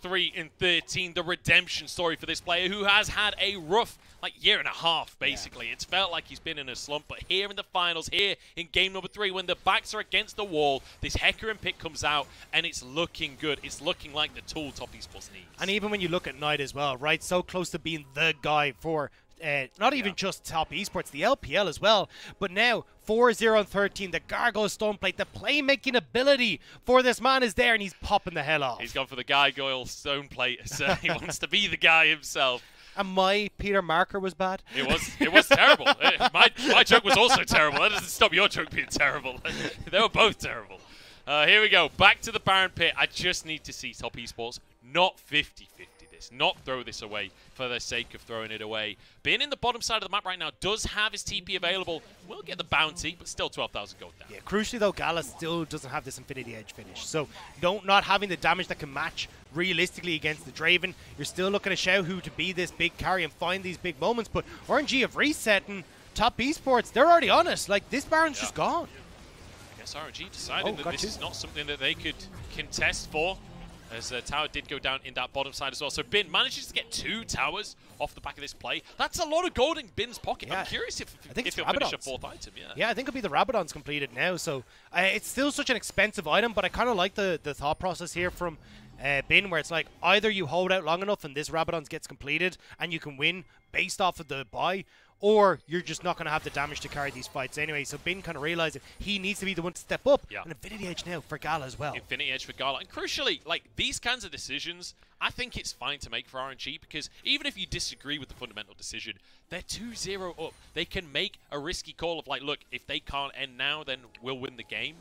8-3-13, the redemption story for this player who has had a rough year and a half, basically. It's felt like he's been in a slump, but here in the finals, here in game number 3, when the backs are against the wall, this Hecarim pick comes out, and it's looking good. It's looking like the tool top esports needs. And even when you look at Knight as well, right, so close to being the guy for not even just top esports, the LPL as well. But now 4-0-13, the Gargoyle Stoneplate, the playmaking ability for this man is there, and he's popping the hell off. He's gone for the Gargoyle Stoneplate, so he wants to be the guy himself. And my Peter Marker was bad. It was terrible. My joke was also terrible. That doesn't stop your joke being terrible. They were both terrible. Here we go. Back to the Baron Pit. I just need to see top esports not 50-50. Not throw this away for the sake of throwing it away. Being in the bottom side of the map right now does have his TP available. Will get the bounty, but still 12,000 gold down. Yeah, crucially though, Gala still doesn't have this Infinity Edge finish. So not having the damage that can match realistically against the Draven, you're still looking at Xiaohu to be this big carry and find these big moments. But RNG have reset, and top esports, they're already on us. Like, this Baron's just gone. I guess RNG decided that this is not something that they could contest for, as the tower did go down in that bottom side as well. So Bin manages to get 2 towers off the back of this play. That's a lot of gold in Bin's pocket. Yeah. I'm curious if he'll finish a 4th item. Yeah, I think it'll be the Rabadon's completed now. So it's still such an expensive item, but I kind of like the thought process here from Bin, where it's like either you hold out long enough and this Rabadon's gets completed and you can win based off of the buy, or you're just not going to have the damage to carry these fights anyway. So Bin kind of realizing he needs to be the one to step up. Yeah. And Infinity Edge now for Gala as well. Infinity Edge for Gala. And crucially, these kinds of decisions, I think it's fine to make for RNG, because even if you disagree with the fundamental decision, they're 2-0 up. They can make a risky call of look, if they can't end now, then we'll win the game.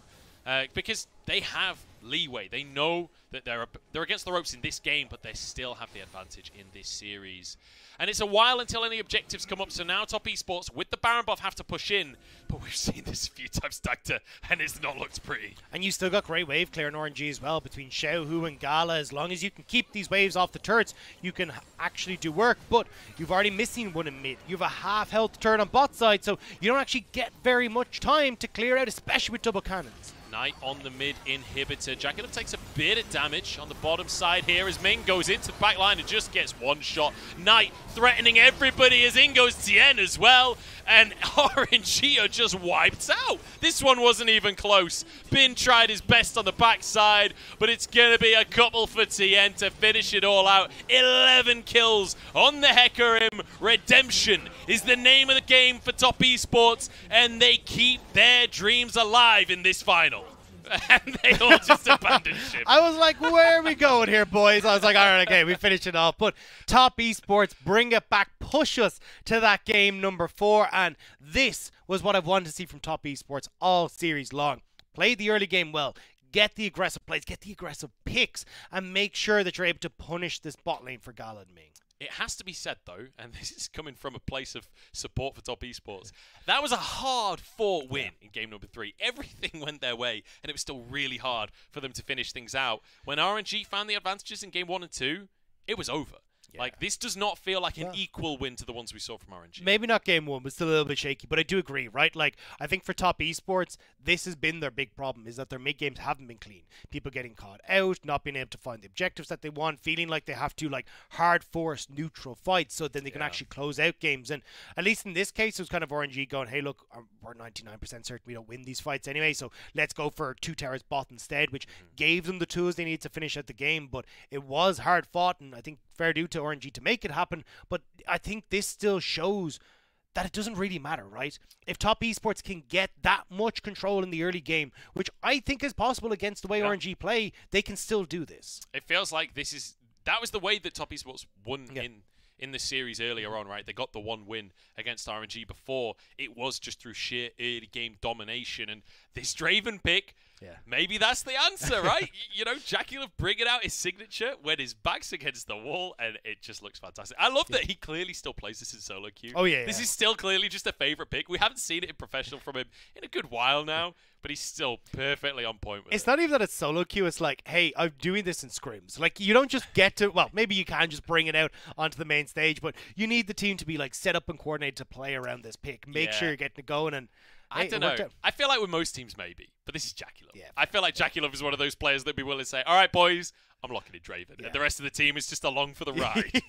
Because they have leeway. They know that they're against the ropes in this game, but they still have the advantage in this series. And it's a while until any objectives come up, so now top esports with the Baron buff have to push in. But we've seen this a few times, Dacta, and it's not looked pretty. And you still got great wave clear in RNG as well between Xiaohu and Gala. As long as you can keep these waves off the turrets, you can actually do work. But you've already missing one in mid. You have a half health turret on bot side, so you don't actually get very much time to clear out, especially with double cannons. Knight on the mid inhibitor. Jackalope takes a bit of damage on the bottom side here as Ming goes into the back line and just gets one shot. Knight threatening everybody as in goes Tien as well. And RNG are just wiped out. This one wasn't even close. Bin tried his best on the backside, but it's going to be a couple for Tien to finish it all out. 11 kills on the Hecarim. Redemption is the name of the game for top esports, and they keep their dreams alive in this final. and they all just abandoned ship. I was like, where are we going here, boys? I was like, all right, okay, we finished it off. But Top Esports, bring it back, push us to that game number 4. And this was what I've wanted to see from Top Esports all series long. Play the early game well. Get the aggressive plays, get the aggressive picks, and make sure that you're able to punish this bot lane for Gala and Ming. It has to be said, though, and this is coming from a place of support for Top Esports, that was a hard-fought win in game number 3. Everything went their way, and it was still really hard for them to finish things out. When RNG found the advantages in game 1 and 2, it was over. Yeah. Like, this does not feel like an equal win to the ones we saw from RNG. Maybe not game 1, but still a little bit shaky. But I do agree, right? Like, I think for Top Esports, this has been their big problem, is that their mid-games haven't been clean. People getting caught out, not being able to find the objectives that they want, feeling like they have to, like, hard-force neutral fights so then they can actually close out games. And at least in this case, it was kind of RNG going, hey, look, we're 99% certain we don't win these fights anyway, so let's go for 2 towers bot instead, which gave them the tools they needed to finish out the game. But it was hard-fought, and I think fair due to RNG to make it happen, but I think this still shows that it doesn't really matter, right? If Top Esports can get that much control in the early game, which I think is possible against the way RNG play, they can still do this. It feels like that was the way that Top Esports won in the series earlier on, right? They got the 1 win against RNG before. It was just through sheer early game domination, and this Draven pick, maybe that's the answer, right? You know, JackeyLove bringing out his signature when his back's against the wall, and it just looks fantastic. I love that he clearly still plays this in solo queue. Oh, yeah. This is still clearly just a favorite pick. We haven't seen it in professional from him in a good while now, but he's still perfectly on point with it. It's not even that it's solo queue. It's like, hey, I'm doing this in scrims. Like, you don't just get to, well, maybe you can just bring it out onto the main stage, but you need the team to be, like, set up and coordinated to play around this pick. Make sure you're getting it going, and I don't know. I feel like with most teams, maybe. But this is JackeyLove. Yeah. I feel like JackeyLove is one of those players that'd be willing to say, all right, boys, I'm locking in Draven. And the rest of the team is just along for the ride.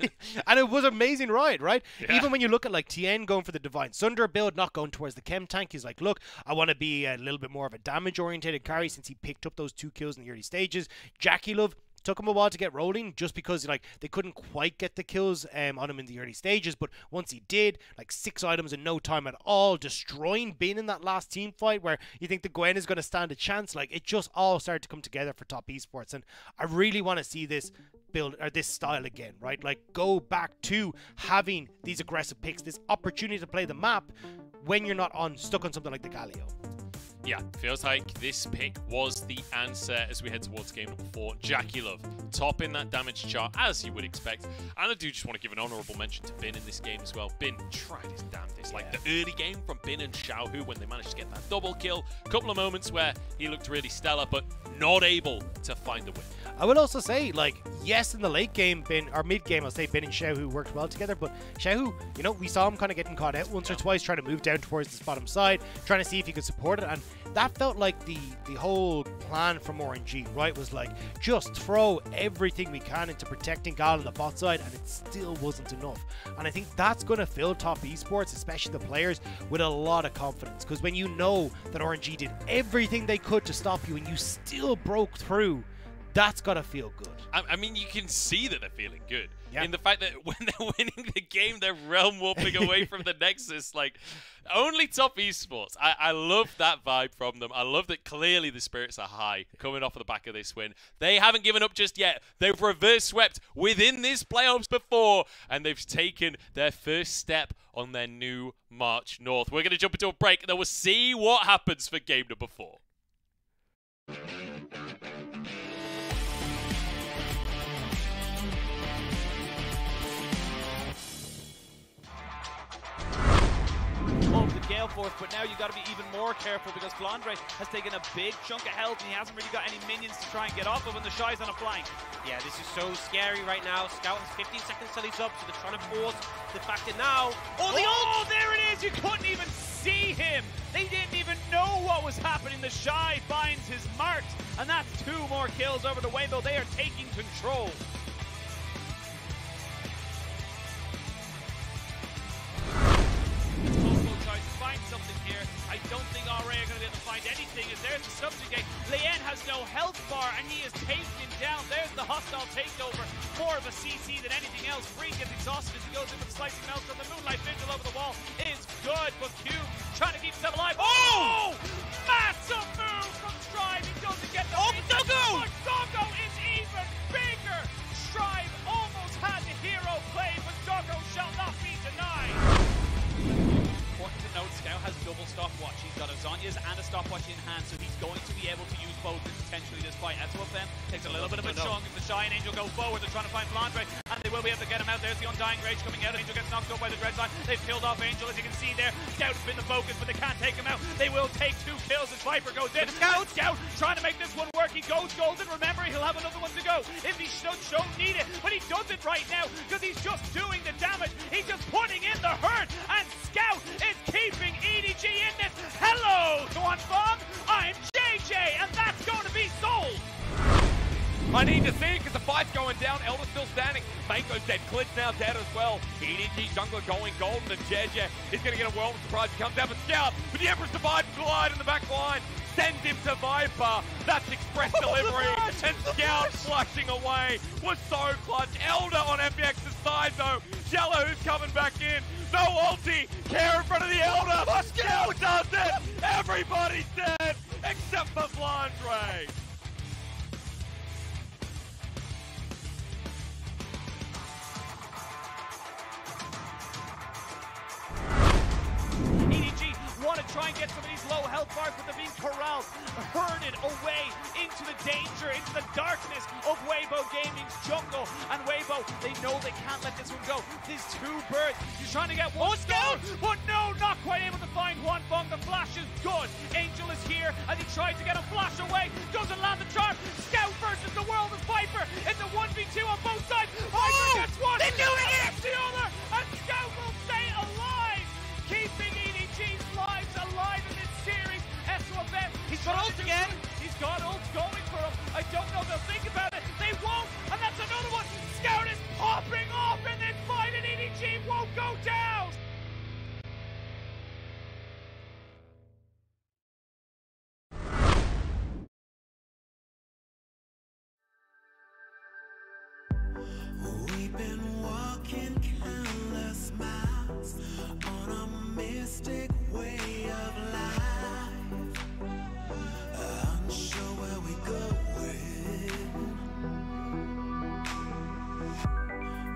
And it was an amazing ride, right? Yeah. Even when you look at, like, TN going for the Divine Sunder build, not going towards the Chem Tank. He's like, look, I want to be a little bit more of a damage-oriented carry since he picked up those 2 kills in the early stages. JackeyLove took him a while to get rolling just because like they couldn't quite get the kills on him in the early stages, but once he did, like 6 items in no time at all, destroying Bin in that last team fight where you think the Gwen is going to stand a chance. Like, it just all started to come together for Top Esports, and I really want to see this build or this style again, right? Like, go back to having these aggressive picks, this opportunity to play the map when you're not stuck on something like the Galio. Yeah, feels like this pick was the answer as we head towards game number 4. JackeyLove topping that damage chart as you would expect. And I do just want to give an honourable mention to Bin in this game as well. Bin tried his damnedest. Like the early game from Bin and Xiaohu when they managed to get that double kill. A couple of moments where he looked really stellar, but not able to find the win. I would also say, like, yes, in the late game, or mid game, I'll say Bin and Xiaohu worked well together, but Xiaohu, you know, we saw him kind of getting caught out once or twice, trying to move down towards this bottom side, trying to see if he could support it, and that felt like the whole plan from RNG, right? Was like, just throw everything we can into protecting Gal on the bot side, and it still wasn't enough. And I think that's going to fill Top Esports, especially the players, with a lot of confidence, because when you know that RNG did everything they could to stop you and you still broke through, that's got to feel good. I mean, you can see that they're feeling good. Yeah. In the fact that when they're winning the game, they're realm warping away from the Nexus. Like, only Top Esports. I love that vibe from them. I love that clearly the spirits are high coming off of the back of this win. They haven't given up just yet. They've reverse swept within this playoffs before, and they've taken their first step on their new march north. We're going to jump into a break, and then we'll see what happens for game number 4. Of the Gale Force, but now you got to be even more careful because Flandre has taken a big chunk of health and he hasn't really got any minions to try and get off of, and the Shy's on a flank. Yeah, this is so scary right now. Scout has 15 seconds till he's up, so they're trying to force the fact that now... Oh, there it is! You couldn't even see him! They didn't even know what was happening. The Shy finds his mark, and that's 2 more kills over the Waybill. They are taking control. Find something here. I don't think RA are going to be able to find anything, as there's the subjugate. Leyen has no health bar and he is taken down. There's the hostile takeover. More of a CC than anything else. Free gets exhausted as he goes in with slicing melt from the Moonlight Vigil over the wall. Is good, but Cube trying to keep himself alive. Oh! Massive move from Stride. He does Doggo! But Doggo is even bigger! Strive almost had a hero play, but Doggo shall not be denied! Important to note, Scout has double stopwatch. He's got a Zonya's and a stopwatch in hand, so he's going to be able to use both in potentially this fight. As well, then takes a little bit of a chunk as the Shy and Angel go forward. They're trying to find Flandre, and they will be able to get him out. There's the Undying Rage coming out. Angel gets knocked up by the Dread Sign. They've killed off Angel, as you can see there. Scout has been the focus, but they can't take him out. They will take 2 kills as Viper goes in. Scout trying to make this one work. He goes golden. Remember, he'll have another one to go if he don't need it, but he does it right now because he's just doing the damage. He's just putting in the hurt, and Scout is keeping EDG in this. Hello, Tuan Fong. I'm JJ, and that's going to be sold. I need to see it because the fight's going down. Elder's still standing. Mako's dead. Clit's now dead as well. EDG jungler going golden, and JJ is going to get a world of surprise. He comes out, but Scout with the Emperor's Divide Glide in the back line sends him to Viper. That's express delivery. And Scout flushing away was so clutch. Elder on FPX's side though. Jello who's coming back in. No ulti. Care in front of the Elder. Scout does it. Everybody's dead except for Flandre. EDG want to try and get some of these low health bars, but they're being corralled, herded away into the danger, into the darkness of Weibo Gaming's jungle. And Weibo, they know they can't let this one go. These 2 birds, he's trying to get one Scout, but no, not quite able to find Juan Fong. The flash is good. Angel is here, and he tries to get a flash away. Doesn't land the charm. Scout versus the world of Viper. It's a 1v2 on both sides. Viper gets one. They're doing it! The other, and Scout will stay alive, keeping EDG's lives alive in this series. SOFM, he's got ult again. He's got ult going for him. I don't know if they'll think about it. They won't, and that's another one. Scout is popping off in this fight, and EDG won't go down. We've been walking countless miles on a mystic way of life, unsure where we going.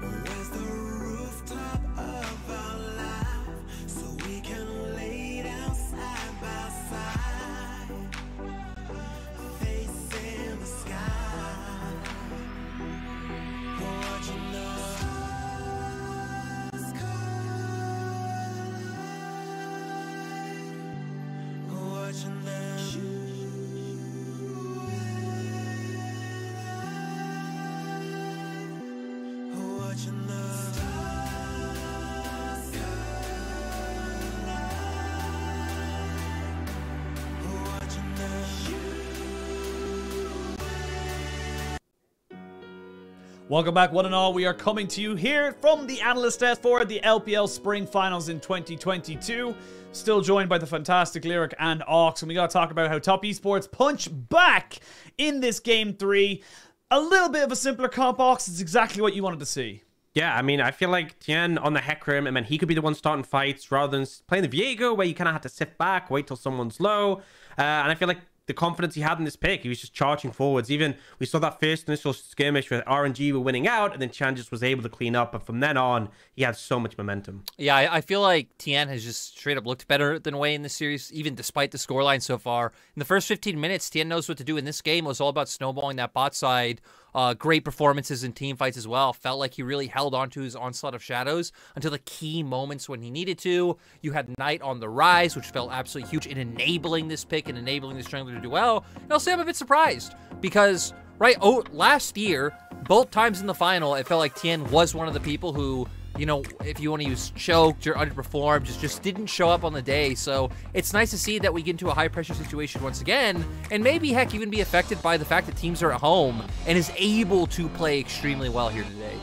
Where's the rooftop of our life so we can lay down side by side, facing the sky, watching the Welcome back, one and all. We are coming to you here from the analyst desk for the LPL Spring Finals in 2022. Still joined by the fantastic Lyric and Ox, and we got to talk about how Top Esports punch back in this Game 3. A little bit of a simpler comp, Ox. It's exactly what you wanted to see. Yeah, I mean, I feel like Tien on the Hecarim, and then he could be the one starting fights rather than playing the Viego, where you kind of had to sit back, wait till someone's low. And I feel like the confidence he had in this pick, he was just charging forwards. Even we saw that first initial skirmish where RNG were winning out, and then Chan just was able to clean up. And from then on, he had so much momentum. Yeah, I feel like Tien has just straight up looked better than Wei in this series, even despite the scoreline so far. In the first 15 minutes, Tien knows what to do in this game. It was all about snowballing that bot side. Great performances in team fights as well. Felt like he really held on to his onslaught of shadows until the key moments when he needed to. You had Knight on the rise, which felt absolutely huge in enabling this pick and enabling the jungler to do well. And I'll say I'm a bit surprised because, right, last year, both times in the final, it felt like Tien was one of the people who, you know, if you want to use choked or underperformed, just didn't show up on the day. So it's nice to see that we get into a high pressure situation once again, and maybe heck even be affected by the fact that teams are at home and is able to play extremely well here today.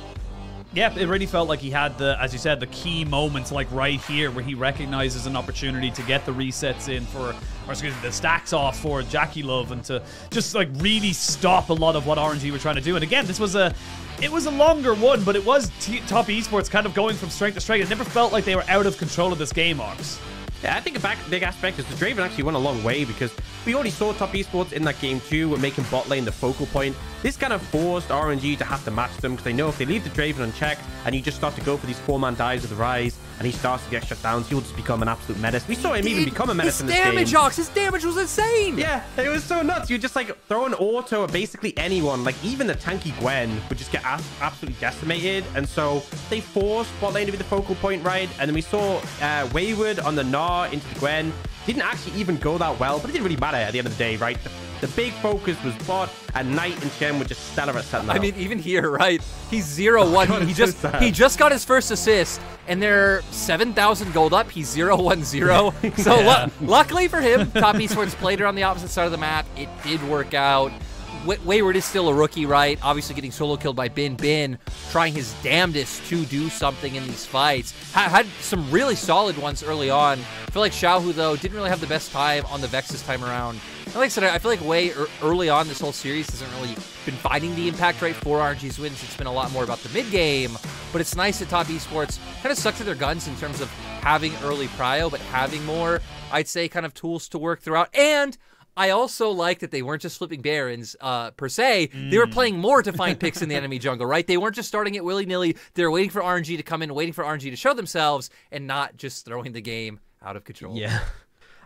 Yep, it really felt like he had the, as you said, the key moments like right here where he recognizes an opportunity to get the resets in for, or excuse me, the stacks off for Jackie Love, and to just like really stop a lot of what RNG were trying to do. And again, this was it was a longer one, but it was Top Esports kind of going from strength to strength. It never felt like they were out of control of this game, Ox. Yeah, I think a big aspect is the Draven actually went a long way because we already saw Top Esports in that game 2 with making bot lane the focal point. This kind of forced RNG to have to match them because they know if they leave the Draven unchecked and you just start to go for these 4-man dives with the Rise and he starts to get shut down, so he'll just become an absolute menace. We saw him even become a menace in this game. His damage was insane. Yeah, it was so nuts. You just like throw an auto at basically anyone, like even the tanky Gwen would just get absolutely decimated. And so they forced bot lane to be the focal point, right? And then we saw Wayward on the Gnar into the Gwen. Didn't actually even go that well, but it didn't really matter at the end of the day, right? The big focus was bot, and Knight and Shen were just stellar at setting that up. I mean, even here, right? He's 0-1. God, he just got his first assist, and they're 7,000 gold up. He's 0-1-0. So luckily for him, Top Esports played her on the opposite side of the map. It did work out. Wayward is still a rookie, right? Obviously getting solo killed by Bin. Bin trying his damnedest to do something in these fights. Had some really solid ones early on. I feel like Xiaohu, though, didn't really have the best time on the Vex this time around. And like I said, I feel like Wei early on this whole series hasn't really been finding the impact rate for RNG's wins. It's been a lot more about the mid-game. But it's nice that Top Esports kind of stuck to their guns in terms of having early prio, but having more, I'd say, kind of tools to work throughout. And I also like that they weren't just flipping Barons, per se. They were playing more to find picks in the enemy jungle, right? They weren't just starting it willy-nilly. They were waiting for RNG to come in, waiting for RNG to show themselves, and not just throwing the game out of control. Yeah.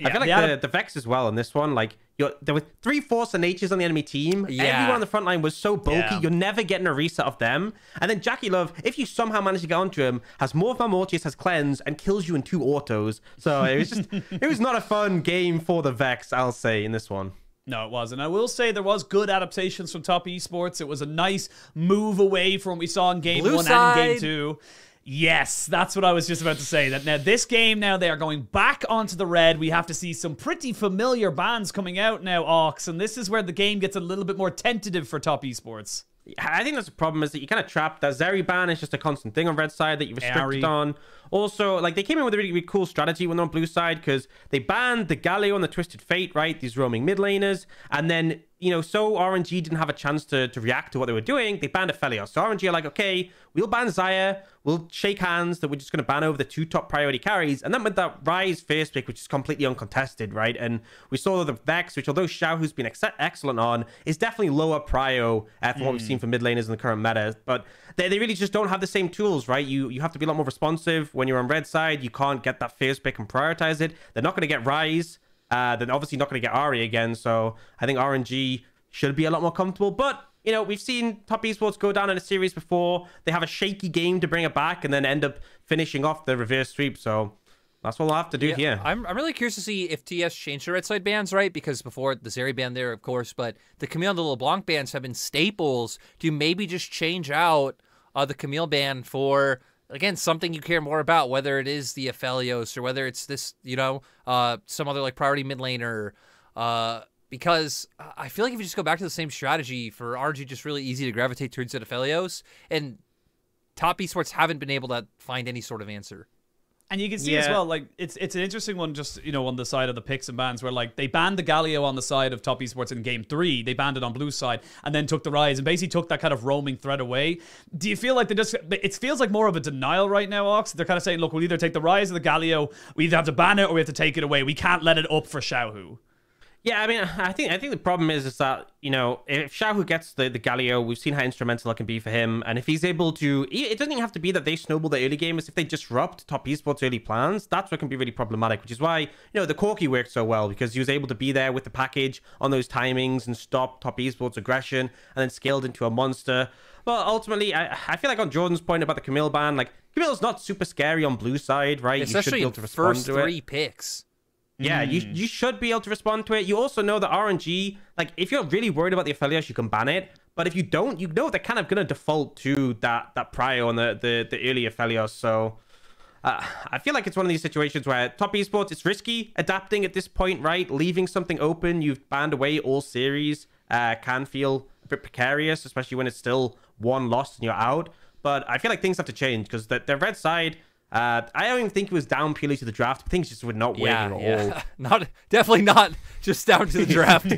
I feel like the Vex as well in this one, like, there were 3 Force of Natures on the enemy team. Yeah. Everyone on the front line was so bulky, you're never getting a reset of them. And then Jackie Love, if you somehow manage to get onto him, has Morph Mortius, has Cleanse, and kills you in 2 autos. So it was just, it was not a fun game for the Vex, I'll say, in this one. No, it wasn't. I will say there was good adaptations from Top Esports. It was a nice move away from what we saw in Game 1 and Game 2. Yes, that's what I was just about to say. That now this game, now they are going back onto the red. We have to see some pretty familiar bans coming out now, Ox, and this is where the game gets a little bit more tentative for Top Esports. I think that's the problem, is that you kind of trapped. That Zeri ban is just a constant thing on red side that you restricted on. Also, like, they came in with a really, really cool strategy when they're on blue side, because they banned the Galio and the Twisted Fate, right? These roaming mid laners. And then, you know, so RNG didn't have a chance to react to what they were doing. They banned Aphelios. So RNG are like, okay, we'll ban Xayah. We'll shake hands that we're just going to ban over the 2 top priority carries. And then with that Rise first pick, which is completely uncontested, right? And we saw the Vex, which although Xiaohu's been excellent on, is definitely lower prio from what we've seen from mid laners in the current meta. But they really just don't have the same tools, right? You have to be a lot more responsive. When you're on red side, you can't get that first pick and prioritize it. They're not going to get Rise. They're obviously not going to get Ari again. So I think RNG should be a lot more comfortable. But, you know, we've seen Top Esports go down in a series before. They have a shaky game to bring it back and then end up finishing off the reverse sweep. So that's what we'll have to do here. I'm really curious to see if TS changed the red side bans, right? Because before, the Zeri ban there, of course, but the Camille and the LeBlanc bans have been staples. Do you maybe just change out the Camille ban for, again, something you care more about, whether it is the Aphelios or whether it's this, you know, some other, like, priority mid laner, because I feel like if you just go back to the same strategy for RNG, just really easy to gravitate towards the Aphelios, and Top Esports haven't been able to find any sort of answer. And you can see as well, like, it's an interesting one just, you know, on the side of the picks and bans where, like, they banned the Galio on the side of Top Esports in Game 3. They banned it on blue side and then took the Rise and basically took that kind of roaming threat away. Do you feel like they just... It feels like more of a denial right now, Ox. They're kind of saying, look, we'll either take the Rise or the Galio. We either have to ban it or we have to take it away. We can't let it up for Xiaohu. Yeah, I mean, I think the problem is that, you know, if Xiaohu gets the Galio, we've seen how instrumental it can be for him. And if he's able to... It doesn't even have to be that they snowball the early game. It's if they disrupt Top Esports' early plans, that's what can be really problematic, which is why, you know, the Corki worked so well, because he was able to be there with the package on those timings and stop Top Esports' aggression and then scaled into a monster. But ultimately, I feel like on Jordan's point about the Camille ban, like, Camille's not super scary on blue side, right? Especially you should be able to respond first to it. 3 picks. Yeah, you should be able to respond to it. You also know that RNG, like, if you're really worried about the Aphelios, you can ban it. But if you don't, you know they're kind of going to default to that prio on the early Aphelios. So I feel like it's one of these situations where Top Esports, it's risky adapting at this point, right? Leaving something open, you've banned away all series, can feel a bit precarious, especially when it's still 1 loss and you're out. But I feel like things have to change because the red side... I don't even think it was down purely to the draft. Things just were not waiting at all. Definitely not just down to the draft.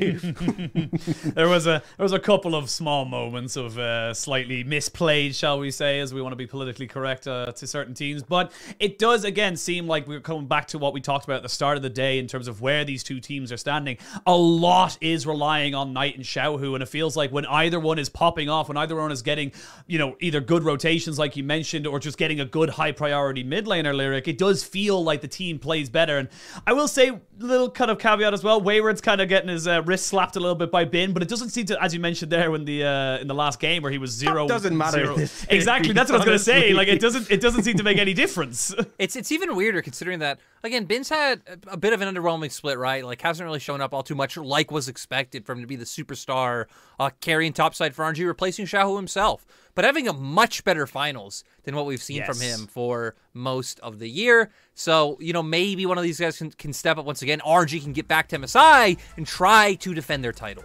There was a couple of small moments of slightly misplayed, shall we say, as we want to be politically correct to certain teams. But it does again seem like we're coming back to what we talked about at the start of the day in terms of where these two teams are standing. A lot is relying on Knight and Xiaohu, and it feels like when either one is popping off, when either one is getting, you know, either good rotations like you mentioned, or just getting a good high priority mid laner lyric, it does feel like the team plays better. And I will say, little kind of caveat as well, Wayward's kind of getting his wrist slapped a little bit by Bin, but it doesn't seem to, as you mentioned there in the last game where he was zero. That doesn't matter. Exactly, that's what I was going to say. Like it doesn't seem to make any difference. It's even weirder considering that, again, Bin's had a bit of an underwhelming split, right? Like hasn't really shown up all too much like was expected for him to be the superstar carrying topside for RNG, replacing Xiaohu himself. But having a much better finals than what we've seen from him for most of the year. So, you know, maybe one of these guys can step up once again. RNG can get back to MSI and try to defend their title.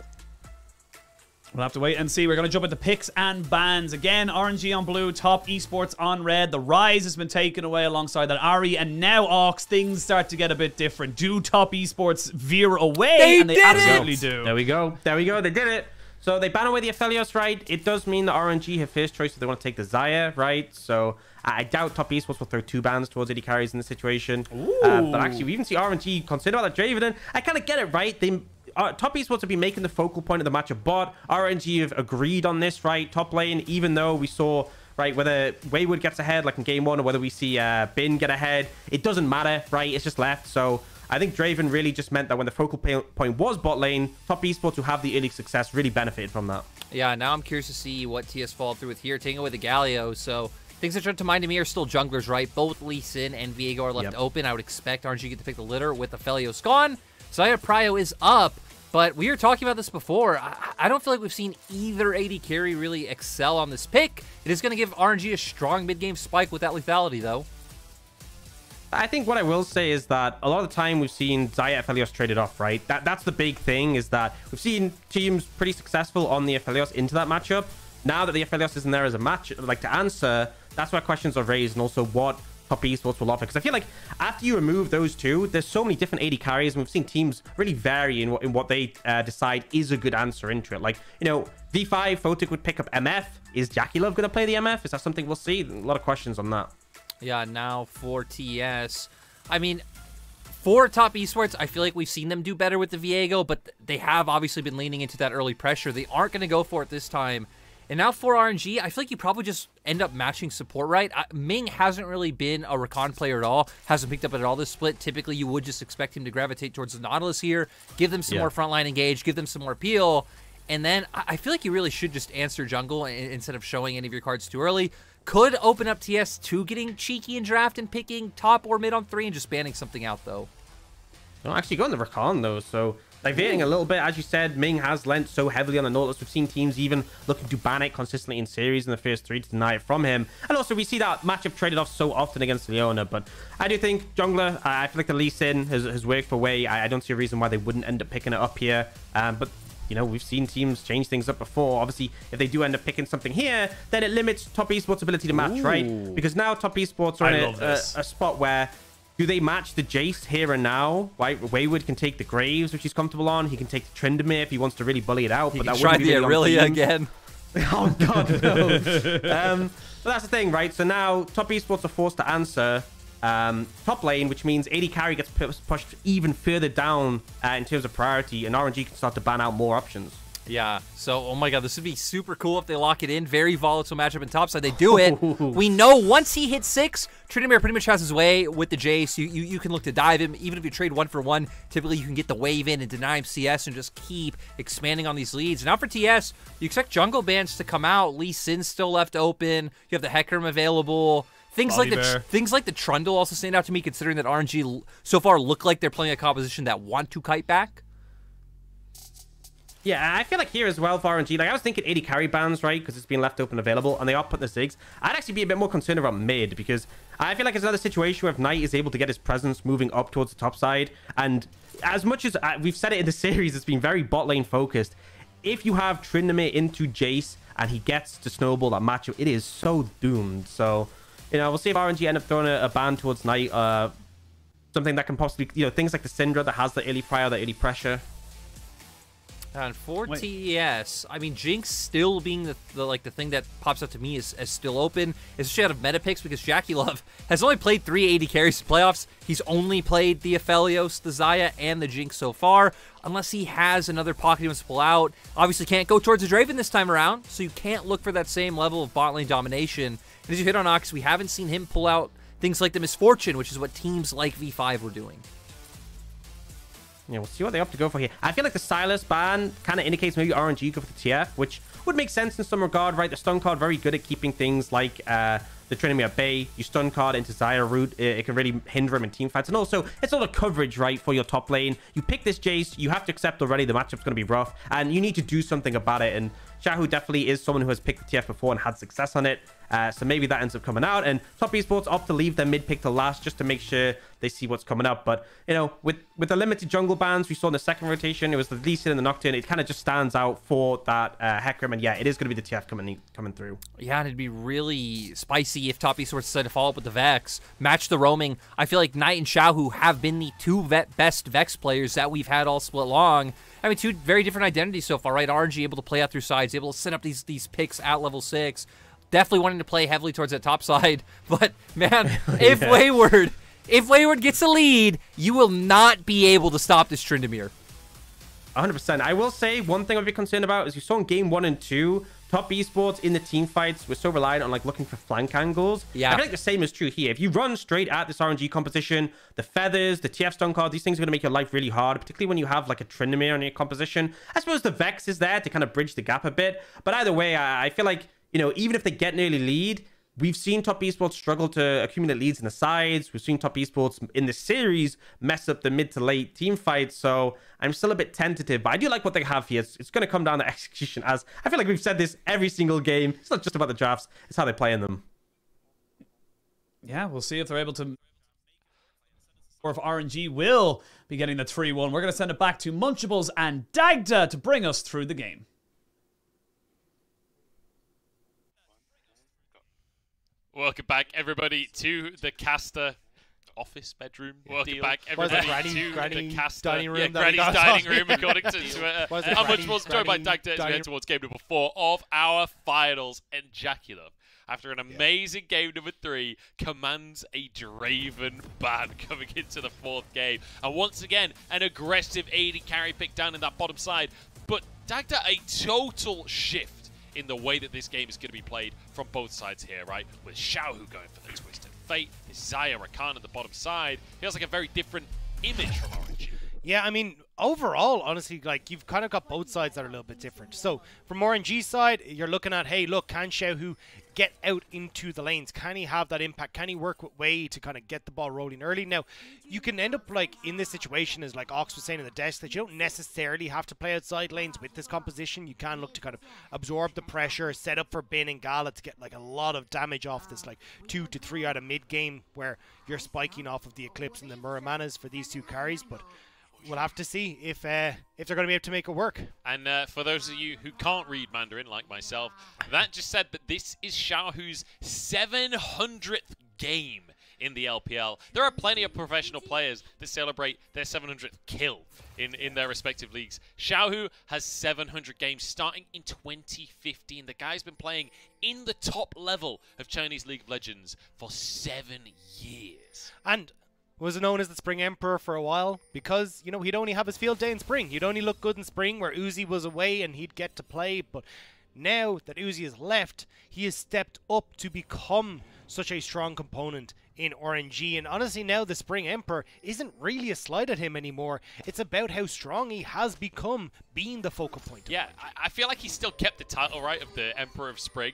We'll have to wait and see. We're going to jump into picks and bans. Again, RNG on blue, top esports on red. The Rise has been taken away alongside that Ari, and now Ox. Things start to get a bit different. Do top esports veer away? They absolutely do. There we go. There we go. They did it. So they ban away the Aphelios, right? It does mean that RNG have first choice if they want to take the Xayah, right? So I doubt top esports will throw 2 bans towards AD carries in this situation. But actually, we even see RNG consider about that Draven. And I kind of get it, right? Top esports have been making the focal point of the matchup, but RNG have agreed on this, right? Top lane, even though we saw, right, whether Wayward gets ahead like in game 1 or whether we see Bin get ahead, it doesn't matter, right? It's just left. So I think Draven really just meant that when the focal point was bot lane, top esports who have the early success really benefited from that. Yeah, now I'm curious to see what TS followed through with here, taking away the Galio. So things that jump to mind to me are still junglers, right? Both Lee Sin and Viego are left open. I would expect RNG to get to pick the litter with Aphelios gone. Xayah Prio is up, but we were talking about this before. I don't feel like we've seen either AD carry really excel on this pick. It is going to give RNG a strong mid-game spike with that lethality, though. I think what I will say is that a lot of the time we've seen Xayah Aphelios traded off, right? That's the big thing, is that we've seen teams pretty successful on the Aphelios into that matchup. Now that the Aphelios isn't there as a match, like to answer, that's where questions are raised, and also what top esports will offer. Because I feel like after you remove those two, there's so many different AD carries, and we've seen teams really vary in what they decide is a good answer into it. Like, you know, V5, Photic would pick up MF. Is Jackie Love going to play the MF? Is that something we'll see? A lot of questions on that. Yeah, now for TS. I mean, for top esports, I feel like we've seen them do better with the Viego, but they have obviously been leaning into that early pressure. They aren't going to go for it this time. And now for RNG, I feel like you probably just end up matching support, right? Ming hasn't really been a Rakan player at all. Hasn't picked up at all this split. Typically, you would just expect him to gravitate towards the Nautilus here. Give them some more frontline engage. Give them some more peel. And then I feel like you really should just answer jungle instead of showing any of your cards too early. Could open up TS to getting cheeky in draft and picking top or mid on 3 and just banning something out, though. Don't actually go in the Rakan, though, so diverting a little bit. As you said, Ming has lent so heavily on the Nautilus. We've seen teams even looking to ban it consistently in series in the first 3 to deny it from him. And also, we see that matchup traded off so often against Leona. But I do think jungler, I feel like the Lee Sin has worked for Wei. I don't see a reason why they wouldn't end up picking it up here. But you know, we've seen teams change things up before. Obviously, if they do end up picking something here, then it limits top esports' ability to match, right? Because now top esports are in a spot where, do they match the Jace here and now? Right? Wayward can take the Graves, which he's comfortable on. He can take the Tryndamere if he wants to really bully it out. He can try the Aurelia again. Oh, God, no. But that's the thing, right? So now top esports are forced to answer top lane, which means AD carry gets pushed even further down in terms of priority, and RNG can start to ban out more options. Yeah, so, oh my god, this would be super cool if they lock it in. Very volatile matchup in topside. They do it. We know once he hits 6, Tryndamere pretty much has his way with the Jace. You can look to dive him. Even if you trade 1 for 1, typically you can get the wave in and deny him CS and just keep expanding on these leads. Now for TS, you expect jungle bans to come out. Lee Sin's still left open. You have the Hecarim available. Things like the Trundle also stand out to me, considering that RNG so far look like they're playing a composition that want to kite back. Yeah, I feel like here as well for RNG, like I was thinking 80 carry bans, right? Because it's been left open available, and they are putting the Ziggs. I'd actually be a bit more concerned about mid, because I feel like it's another situation where if Knight is able to get his presence moving up towards the top side, and as much as we've said it in the series, it's been very bot lane focused. If you have Tryndamere into Jace, and he gets to snowball that matchup, it is so doomed. So You know, we'll see if RNG end up throwing a ban towards Knight. Something that can possibly, you know, things like the Syndra that has the early prior, the early pressure. And for TES, I mean, Jinx still being the thing that pops up to me is still open, especially out of meta picks, because Jackie Love has only played 3 AD carries in playoffs. He's only played the Aphelios, the Xayah, and the Jinx so far, unless he has another pocket he wants to pull out. Obviously can't go towards the Draven this time around, so you can't look for that same level of bot lane domination. And as you hit on Ox, we haven't seen him pull out things like the Misfortune, which is what teams like V5 were doing. Yeah, we'll see what they opt to go for here. I feel like the Sylas ban kind of indicates maybe RNG go for the TF, which would make sense in some regard, right? The stun card very good at keeping things like the Trinity at bay. You stun card into Xayah route, it can really hinder him in team fights. And also, it's all the coverage, right, for your top lane. You pick this Jace, you have to accept already the matchup's going to be rough, and you need to do something about it. And Xiaohu definitely is someone who has picked the TF before and had success on it. So maybe that ends up coming out. And Top Esports opt to leave their mid pick to last just to make sure they see what's coming up. But, you know, with the limited jungle bans we saw in the second rotation, it was the Lee Sin and the Nocturne. It kind of just stands out for that Hecarim. And yeah, it is going to be the TF coming through. Yeah, and it'd be really spicy if Top Esports decided to follow up with the Vex. Match the roaming. I feel like Knight and Xiaohu have been the two best Vex players that we've had all split long. I mean, two very different identities so far, right? RNG able to play out through sides, able to set up these picks at level 6. Definitely wanting to play heavily towards that top side. But, man, if Wayward gets a lead, you will not be able to stop this Tryndamere. 100%. I will say one thing I'd be concerned about is you saw in game 1 and 2, Top Esports in the team fights were so reliant on like looking for flank angles. Yeah. I feel like the same is true here. If you run straight at this RNG composition, the feathers, the TF stun card, these things are going to make your life really hard, particularly when you have like a Tryndamere on your composition. I suppose the Vex is there to kind of bridge the gap a bit. But either way, I feel like, you know, even if they get an early lead, we've seen Top Esports struggle to accumulate leads in the sides. We've seen Top Esports in this series mess up the mid to late team fights. So I'm still a bit tentative, but I do like what they have here. It's going to come down to execution, as I feel like we've said this every single game. It's not just about the drafts. It's how they play in them. Yeah, we'll see if they're able to... or if RNG will be getting the 3-1. We're going to send it back to Munchables and Dagda to bring us through the game. Welcome back, everybody, to the caster office bedroom. Welcome back, everybody, to the caster dining room. Yeah, Granny's dining room, according to Twitter. I'm Munchables, joined by Dagda as we head towards game number 4 of our finals. And Jackie Love, after an amazing game number 3, commands a Draven ban coming into the 4th game. And once again, an aggressive AD carry pick down in that bottom side. But Dagda, a total shift in the way that this game is going to be played from both sides here, right? With Xiaohu going for the Twisted Fate, his Xayah Rakan at the bottom side. Feels like a very different image from RNG. Yeah, I mean, overall, honestly, like, you've kind of got both sides that are a little bit different. So, from RNG's side, you're looking at, hey, look, can Xiaohu get out into the lanes? Can he have that impact? Can he work with Wei to kind of get the ball rolling early? Now, you can end up, like, in this situation, as like Ox was saying in the desk, that you don't necessarily have to play outside lanes with this composition. You can look to kind of absorb the pressure, set up for Bin and Gala to get, like, a lot of damage off this, like, 2 to 3 out of mid-game, where you're spiking off of the Eclipse and the Muramanas for these 2 carries, but we'll have to see if they're going to be able to make it work. And for those of you who can't read Mandarin, like myself, that just said that this is Xiaohu's 700th game in the LPL. There are plenty of professional players that celebrate their 700th kill in their respective leagues. Xiaohu has 700 games starting in 2015. The guy's been playing in the top level of Chinese League of Legends for 7 years. And was known as the Spring Emperor for a while because, you know, he'd only have his field day in spring. He'd only look good in spring where Uzi was away and he'd get to play. But now that Uzi has left, he has stepped up to become such a strong component in RNG. And honestly, now the Spring Emperor isn't really a slide at him anymore. It's about how strong he has become being the focal point. Yeah, I feel like he still kept the title, right, of the Emperor of Spring.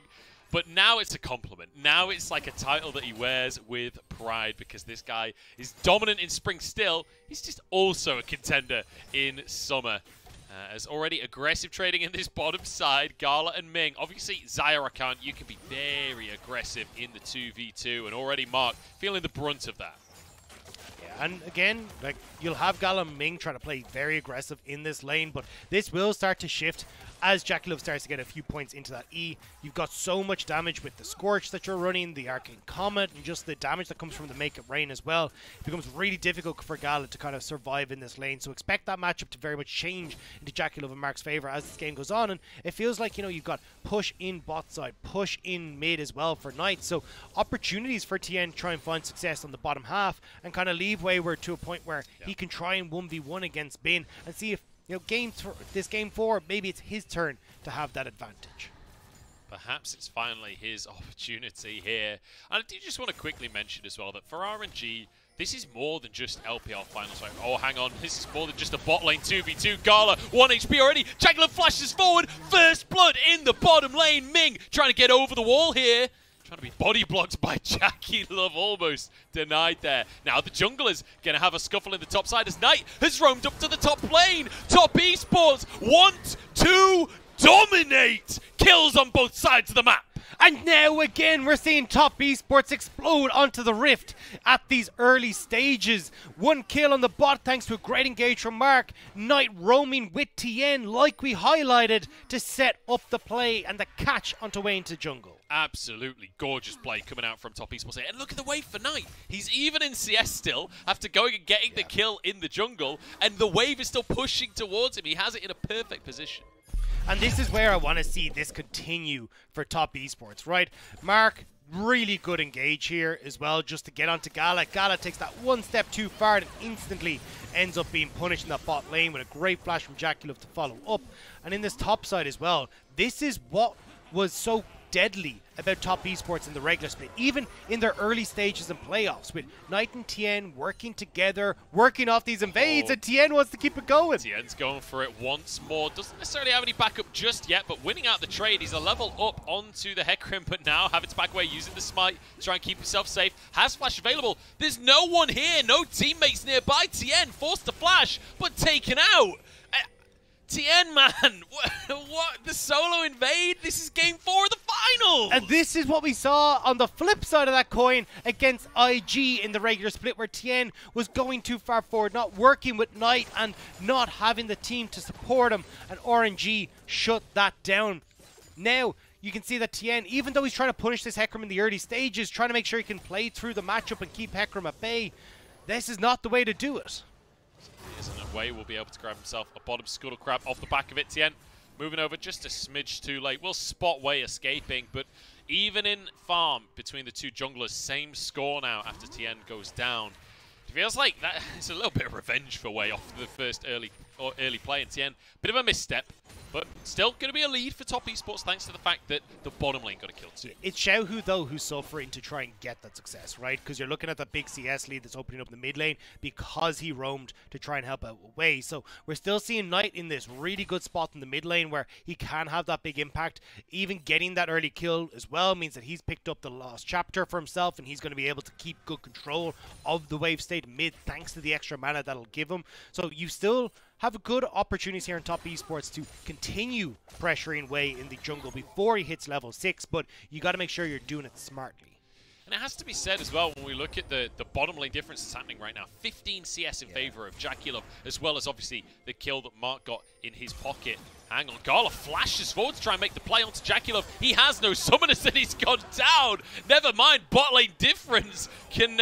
But now it's a compliment. Now it's like a title that he wears with pride because this guy is dominant in spring still. He's just also a contender in summer. As already aggressive trading in this bottom side, Gala and Ming. Obviously, Xayah Rakan, you can be very aggressive in the 2v2. And already Mark feeling the brunt of that. Yeah, and again, like, you'll have Gala and Ming trying to play very aggressive in this lane, but this will start to shift as JackeyLove starts to get a few points into that E, you've got so much damage with the Scorch that you're running, the Arcane Comet, and just the damage that comes from the Make It Rain as well. It becomes really difficult for Gala to kind of survive in this lane, so expect that matchup to very much change into JackeyLove and Mark's favor as this game goes on, and it feels like, you know, you've got push in bot side, push in mid as well for Knight, so opportunities for TN to try and find success on the bottom half and kind of leave Wayward to a point where he can try and 1v1 against Bin and see if, you know, this game 4, maybe it's his turn to have that advantage. Perhaps it's finally his opportunity here. And I do just want to quickly mention as well that for RNG, this is more than just LPL finals. Like, oh, hang on, this is more than just a bot lane 2v2. Gala, 1 HP already. JackeyLove flashes forward. First blood in the bottom lane. Ming trying to get over the wall here. Trying to be body blocked by JackeyLove, almost denied there. Now the jungler's going to have a scuffle in the top side as Knight has roamed up to the top lane. Top Esports want to dominate. Kills on both sides of the map. And now again, we're seeing Top Esports explode onto the Rift at these early stages. 1 kill on the bot thanks to a great engage from Mark. Knight roaming with TN like we highlighted to set up the play and the catch onto way into jungle. Absolutely gorgeous play coming out from Top Esports here. And look at the wave for Knight. He's even in CS still after going and getting the kill in the jungle. And the wave is still pushing towards him. He has it in a perfect position. And this is where I want to see this continue for Top Esports, right? Mark, really good engage here as well, just to get onto Gala. Gala takes that one step too far and instantly ends up being punished in that bot lane with a great flash from JackeyLove to follow up. And in this top side as well, this is what was so deadly about Top Esports in the regular split, even in their early stages and playoffs, with Knight and TN working together, working off these invades, and TN wants to keep it going. TN's going for it once more. Doesn't necessarily have any backup just yet, but winning out the trade. He's a level up onto the Hecarim, but now having to back away using the smite to try and keep himself safe. Has flash available. There's no one here, no teammates nearby. TN forced to flash, but taken out. TN, man, what? The solo invade? This is game 4 of the finals! And this is what we saw on the flip side of that coin against IG in the regular split, where TN was going too far forward, not working with Knight and not having the team to support him, and RNG shut that down. Now, you can see that TN, even though he's trying to punish this Hecarim in the early stages, trying to make sure he can play through the matchup and keep Hecarim at bay, this is not the way to do it. Isn't a way will be able to grab himself a bottom scuttle crab off the back of it. TN moving over just a smidge too late. We'll spot Way escaping, but even in farm between the two junglers, same score now after TN goes down. It feels like that it's a little bit of revenge for Way off the first early play in TN. Bit of a misstep, but still going to be a lead for Top Esports thanks to the fact that the bottom lane got a kill too. It's Xiaohu, though, who's suffering to try and get that success, right? Because you're looking at the big CS lead that's opening up in the mid lane because he roamed to try and help out Way. So we're still seeing Knight in this really good spot in the mid lane where he can have that big impact. Even getting that early kill as well means that he's picked up the lost chapter for himself, and he's going to be able to keep good control of the wave state mid thanks to the extra mana that'll give him. So you still have a good opportunities here in Top Esports to continue pressuring Way in the jungle before he hits level 6, but you got to make sure you're doing it smartly. And it has to be said as well, when we look at the bottom lane difference that's happening right now, 15 CS in favor of JackeyLove, as well as obviously the kill that Mark got in his pocket. Hang on, Gala flashes forward to try and make the play onto JackeyLove. He has no summoners and he's gone down. Never mind, bot lane difference can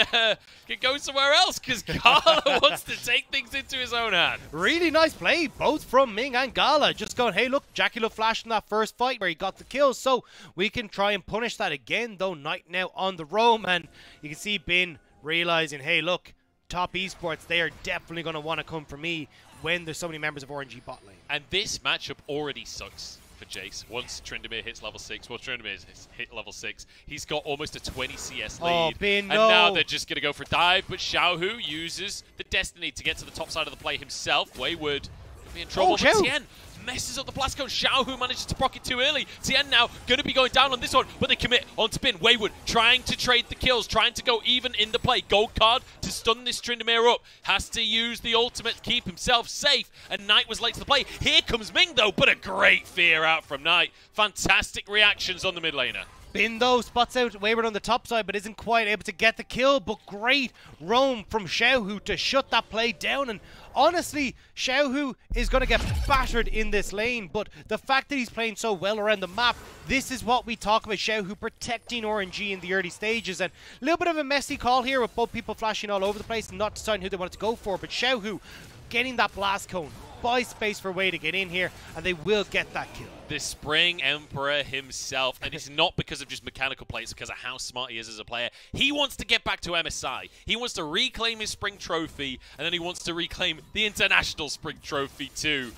go somewhere else because Gala wants to take things into his own hand. Really nice play, both from Ming and Gala. Just going, hey, look, JackeyLove flashed in that first fight where he got the kill, so we can try and punish that again, though Knight now on the roam, and you can see Bin realizing, hey, look, Top Esports, they are definitely going to want to come for me when there's so many members of RNG bot lane. And this matchup already sucks for Jace. Once Tryndamere hits level 6, well, Tryndamere hit level 6, he's got almost a 20 CS lead. Oh, Bin, and now they're just going to go for a dive, but Xiaohu uses the Destiny to get to the top side of the play himself. Wayward could be in trouble, but Tien messes up the blast cone. Xiaohu manages to proc it too early. Tien now going to be going down on this one, but they commit onto Bin. Wayward trying to trade the kills, trying to go even in the play. Gold card to stun this Tryndamere up. Has to use the ultimate to keep himself safe, and Knight was late to the play. Here comes Ming though, but a great fear out from Knight. Fantastic reactions on the mid laner. Bin though spots out Wayward on the top side, but isn't quite able to get the kill. But great roam from Xiaohu to shut that play down. And honestly, Xiaohu is going to get battered in this lane. But the fact that he's playing so well around the map, this is what we talk about Xiaohu protecting RNG in the early stages. And a little bit of a messy call here with both people flashing all over the place and not deciding who they wanted to go for. But Xiaohu getting that blast cone, buys space for Wei to get in here, and they will get that kill. The Spring Emperor himself, and it's not because of just mechanical play, it's because of how smart he is as a player. He wants to get back to MSI. He wants to reclaim his Spring Trophy, and then he wants to reclaim the International Spring Trophy too.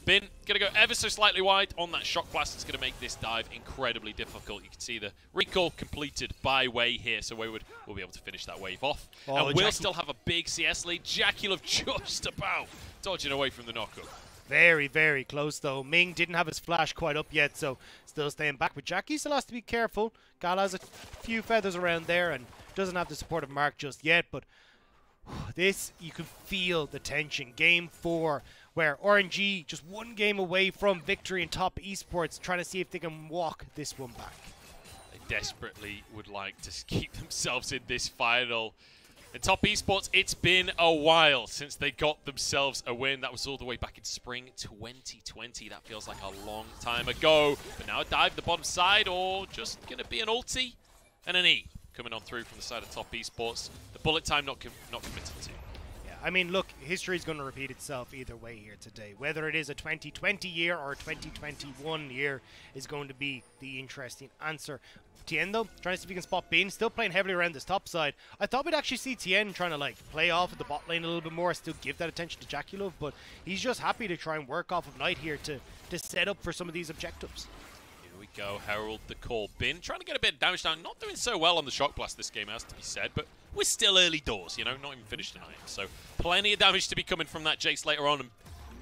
Bin going to go ever so slightly wide on that Shock Blast. It's going to make this dive incredibly difficult. You can see the recall completed by Wei here, so Wayward will be able to finish that wave off. Oh, and we'll still have a big CS lead. JackeyLove just about dodging away from the knockup. Very, very close though. Ming didn't have his flash quite up yet, so still staying back. But Jackie still has to be careful. Gala has a few feathers around there and doesn't have the support of Mark just yet. But this, you can feel the tension. Game 4, where RNG just one game away from victory in top esports, trying to see if they can walk this one back. They desperately would like to keep themselves in this final. In top esports, it's been a while since they got themselves a win. That was all the way back in spring 2020. That feels like a long time ago. But now a dive the bottom side, or just going to be an ulti and an E coming on through from the side of top esports. The bullet time not committed to. I mean, look, history is going to repeat itself either way here today. Whether it is a 2020 year or a 2021 year is going to be the interesting answer. Tien, though, trying to see if he can spot Bin, still playing heavily around this top side. I thought we'd actually see Tien trying to, like, play off at the bot lane a little bit more, still give that attention to JackeyLove, but he's just happy to try and work off of Knight here to set up for some of these objectives. Here we go, Herald the call. Bin trying to get a bit of damage down. Not doing so well on the Shock Blast this game, has to be said, but we're still early doors, you know, not even finished tonight. So plenty of damage to be coming from that Jace later on. And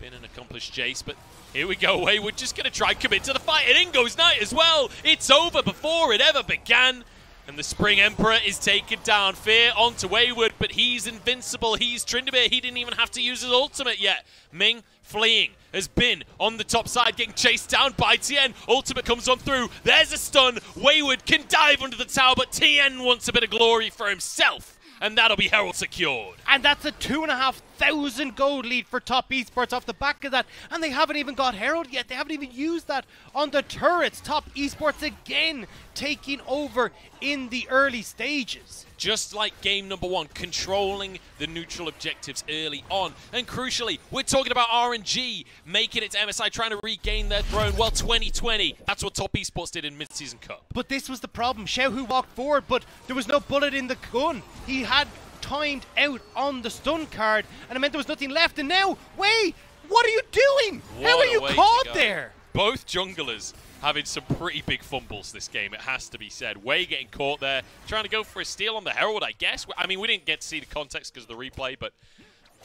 been an accomplished Jace, but here we go. We're just going to try and commit to the fight. And in goes Knight as well. It's over before it ever began. And the Spring Emperor is taken down. Fear onto Wayward, but he's invincible. He's Tryndamere. He didn't even have to use his ultimate yet. Ming fleeing has been on the top side, getting chased down by Tien. Ultimate comes on through. There's a stun. Wayward can dive under the tower, but Tien wants a bit of glory for himself. And that'll be Herald secured. And that's a 2,500 gold lead for top esports off the back of that. And they haven't even got Herald yet. They haven't even used that on the turrets. Top esports again taking over in the early stages. Just like game number 1, controlling the neutral objectives early on. And crucially, we're talking about RNG making it to MSI, trying to regain their throne. Well, 2020, that's what Top Esports did in Mid-Season Cup. But this was the problem. Xiaohu walked forward, but there was no bullet in the gun. He had timed out on the stun card, and it meant there was nothing left. And now, Wei, what are you doing? How are you caught there? Both junglers having some pretty big fumbles this game, it has to be said. Wei getting caught there, trying to go for a steal on the Herald, I guess. I mean, we didn't get to see the context because of the replay, but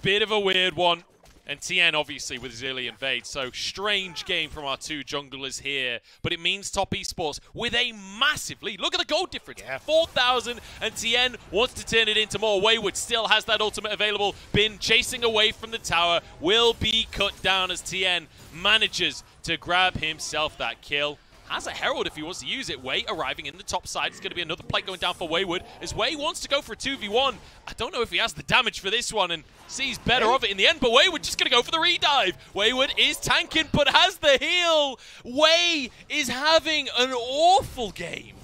bit of a weird one. And Tien, obviously, with his early invade. So, strange game from our two junglers here. But it means Top Esports with a massive lead. Look at the gold difference. 4,000. And Tien wants to turn it into more. Wayward still has that ultimate available. Bin chasing away from the tower. Will be cut down as Tien manages to grab himself that kill. Has a Herald if he wants to use it. Wei arriving in the top side. It's going to be another plate going down for Wayward as Wei wants to go for a 2v1. I don't know if he has the damage for this one and sees better of it in the end, but Wayward just going to go for the redive. Wayward is tanking but has the heal. Wei is having an awful game.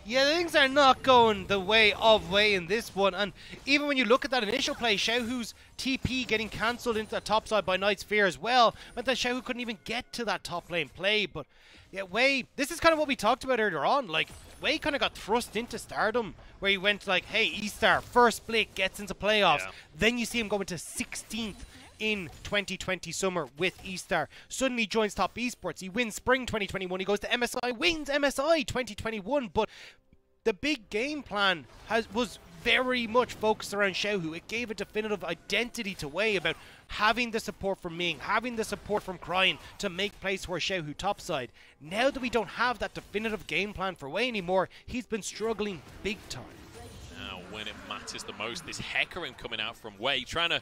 Yeah, things are not going the way of Wei in this one. And even when you look at that initial play, Xiaohu's TP getting cancelled into the top side by Knight's Fear as well, meant that Xiaohu couldn't even get to that top lane play. But yeah, Wei, this is kind of what we talked about earlier on. Like, Wei kind of got thrust into stardom, where he went like, hey, E-Star, first split, gets into playoffs. Yeah. Then you see him going to 16th in 2020 summer with E-Star. Suddenly joins Top Esports. He wins Spring 2021. He goes to MSI, wins MSI 2021. But the big game plan was very much focused around Xiaohu. It gave a definitive identity to Wei about having the support from Ming, having the support from Crying to make plays for Xiaohu topside. Now that we don't have that definitive game plan for Wei anymore, he's been struggling big time. Now, when it matters the most, this Hecarim coming out from Wei, trying to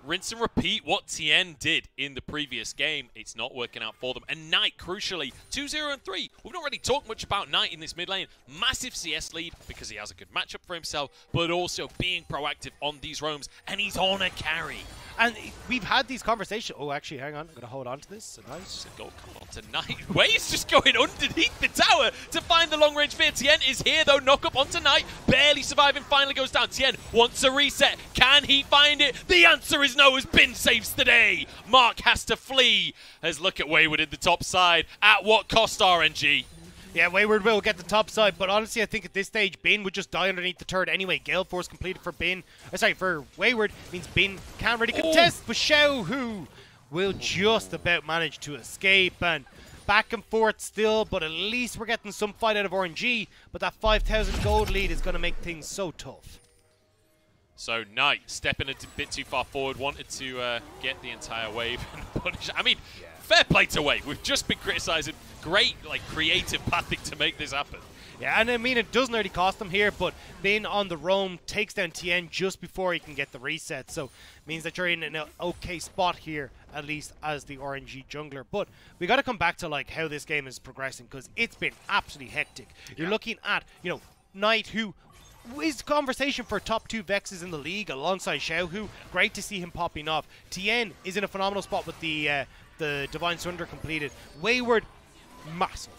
rinse and repeat what TN did in the previous game. It's not working out for them. And Knight, crucially, 2-0 and 3. We've not really talked much about Knight in this mid lane. Massive CS lead because he has a good matchup for himself, but also being proactive on these roams, and he's on a carry. And we've had these conversations. Oh, actually, hang on. I'm going to hold on to this. Nice. Goal come on tonight. Wade's just going underneath the tower to find the long-range fear. Tien is here, though. Knock up onto Knight. Barely surviving. Finally goes down. Tien wants a reset. Can he find it? The answer is no, as Bin saves the day. Mark has to flee. As look at Wayward in the top side. At what cost, RNG? Yeah, Wayward will get the top side, but honestly, I think at this stage, Bin would just die underneath the turret anyway. Gale Force completed for for Wayward, means Bin can't really contest, but Xiaohu will just about manage to escape, and back and forth still, but at least we're getting some fight out of RNG, but that 5,000 gold lead is going to make things so tough. So Knight stepping a bit too far forward, wanted to get the entire wave and punish. I mean, fair play to Wave. We've just been criticizing great, creative pathing to make this happen. Yeah, and I mean, it doesn't really cost them here, but Bin on the roam takes down Tien just before he can get the reset. So it means that you're in an okay spot here, at least as the RNG jungler. But we got to come back to how this game is progressing, because it's been absolutely hectic. You're looking at, Knight, who is conversation for top 2 Vexes in the league alongside Xiaohu. Great to see him popping off. Tien is in a phenomenal spot with the Divine Sunder completed. Wayward, massive.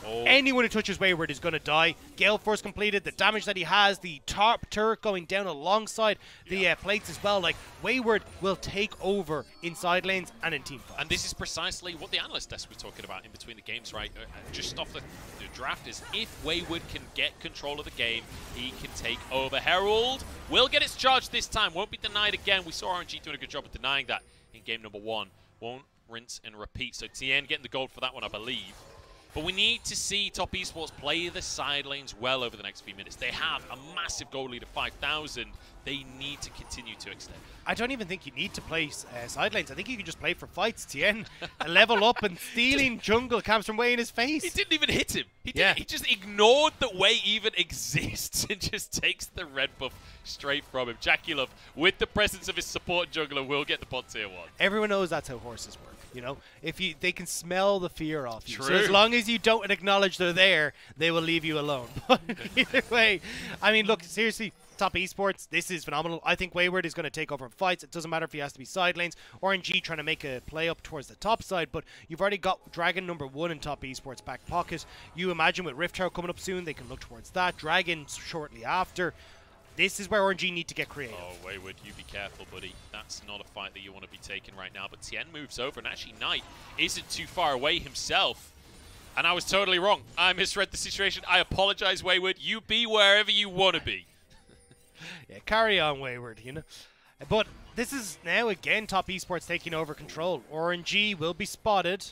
Oh. Anyone who touches Wayward is going to die. Gale Force completed. The damage that he has, the top turret going down alongside the plates as well. Wayward will take over in side lanes and in team fights. And this is precisely what the analyst desk was talking about in between the games, right? Just off the draft is if Wayward can get control of the game, he can take over. Herald will get its charge this time. Won't be denied again. We saw RNG doing a good job of denying that in game number 1. Won't rinse and repeat. So Tien getting the gold for that one, I believe. But we need to see Top Esports play the side lanes well over the next few minutes. They have a massive goal lead of 5,000. They need to continue to extend. I don't even think you need to play side lanes. I think you can just play for fights. Tien level up and stealing jungle camps from Wei in his face. He didn't even hit him. He just ignored that Wei even exists and just takes the red buff straight from him. Jackie Love, with the presence of his support jungler, will get the pot tier 1. Everyone knows that's how horses work. If they can smell the fear off you. True. So as long as you don't acknowledge they're there, they will leave you alone. But either way, I mean, look, seriously, Top Esports, this is phenomenal. I think Wayward is going to take over in fights. It doesn't matter if he has to be side lanes. RNG trying to make a play up towards the top side, but you've already got Dragon number 1 in Top Esports back pocket. You imagine with Rift Tower coming up soon, they can look towards that. Dragon shortly after. This is where RNG need to get creative. Oh, Wayward, you be careful, buddy. That's not a fight that you want to be taking right now. But Tien moves over, and actually Knight isn't too far away himself. And I was totally wrong. I misread the situation. I apologize, Wayward. You be wherever you want to be. Yeah, carry on, Wayward, But this is now, again, Top Esports taking over control. RNG will be spotted.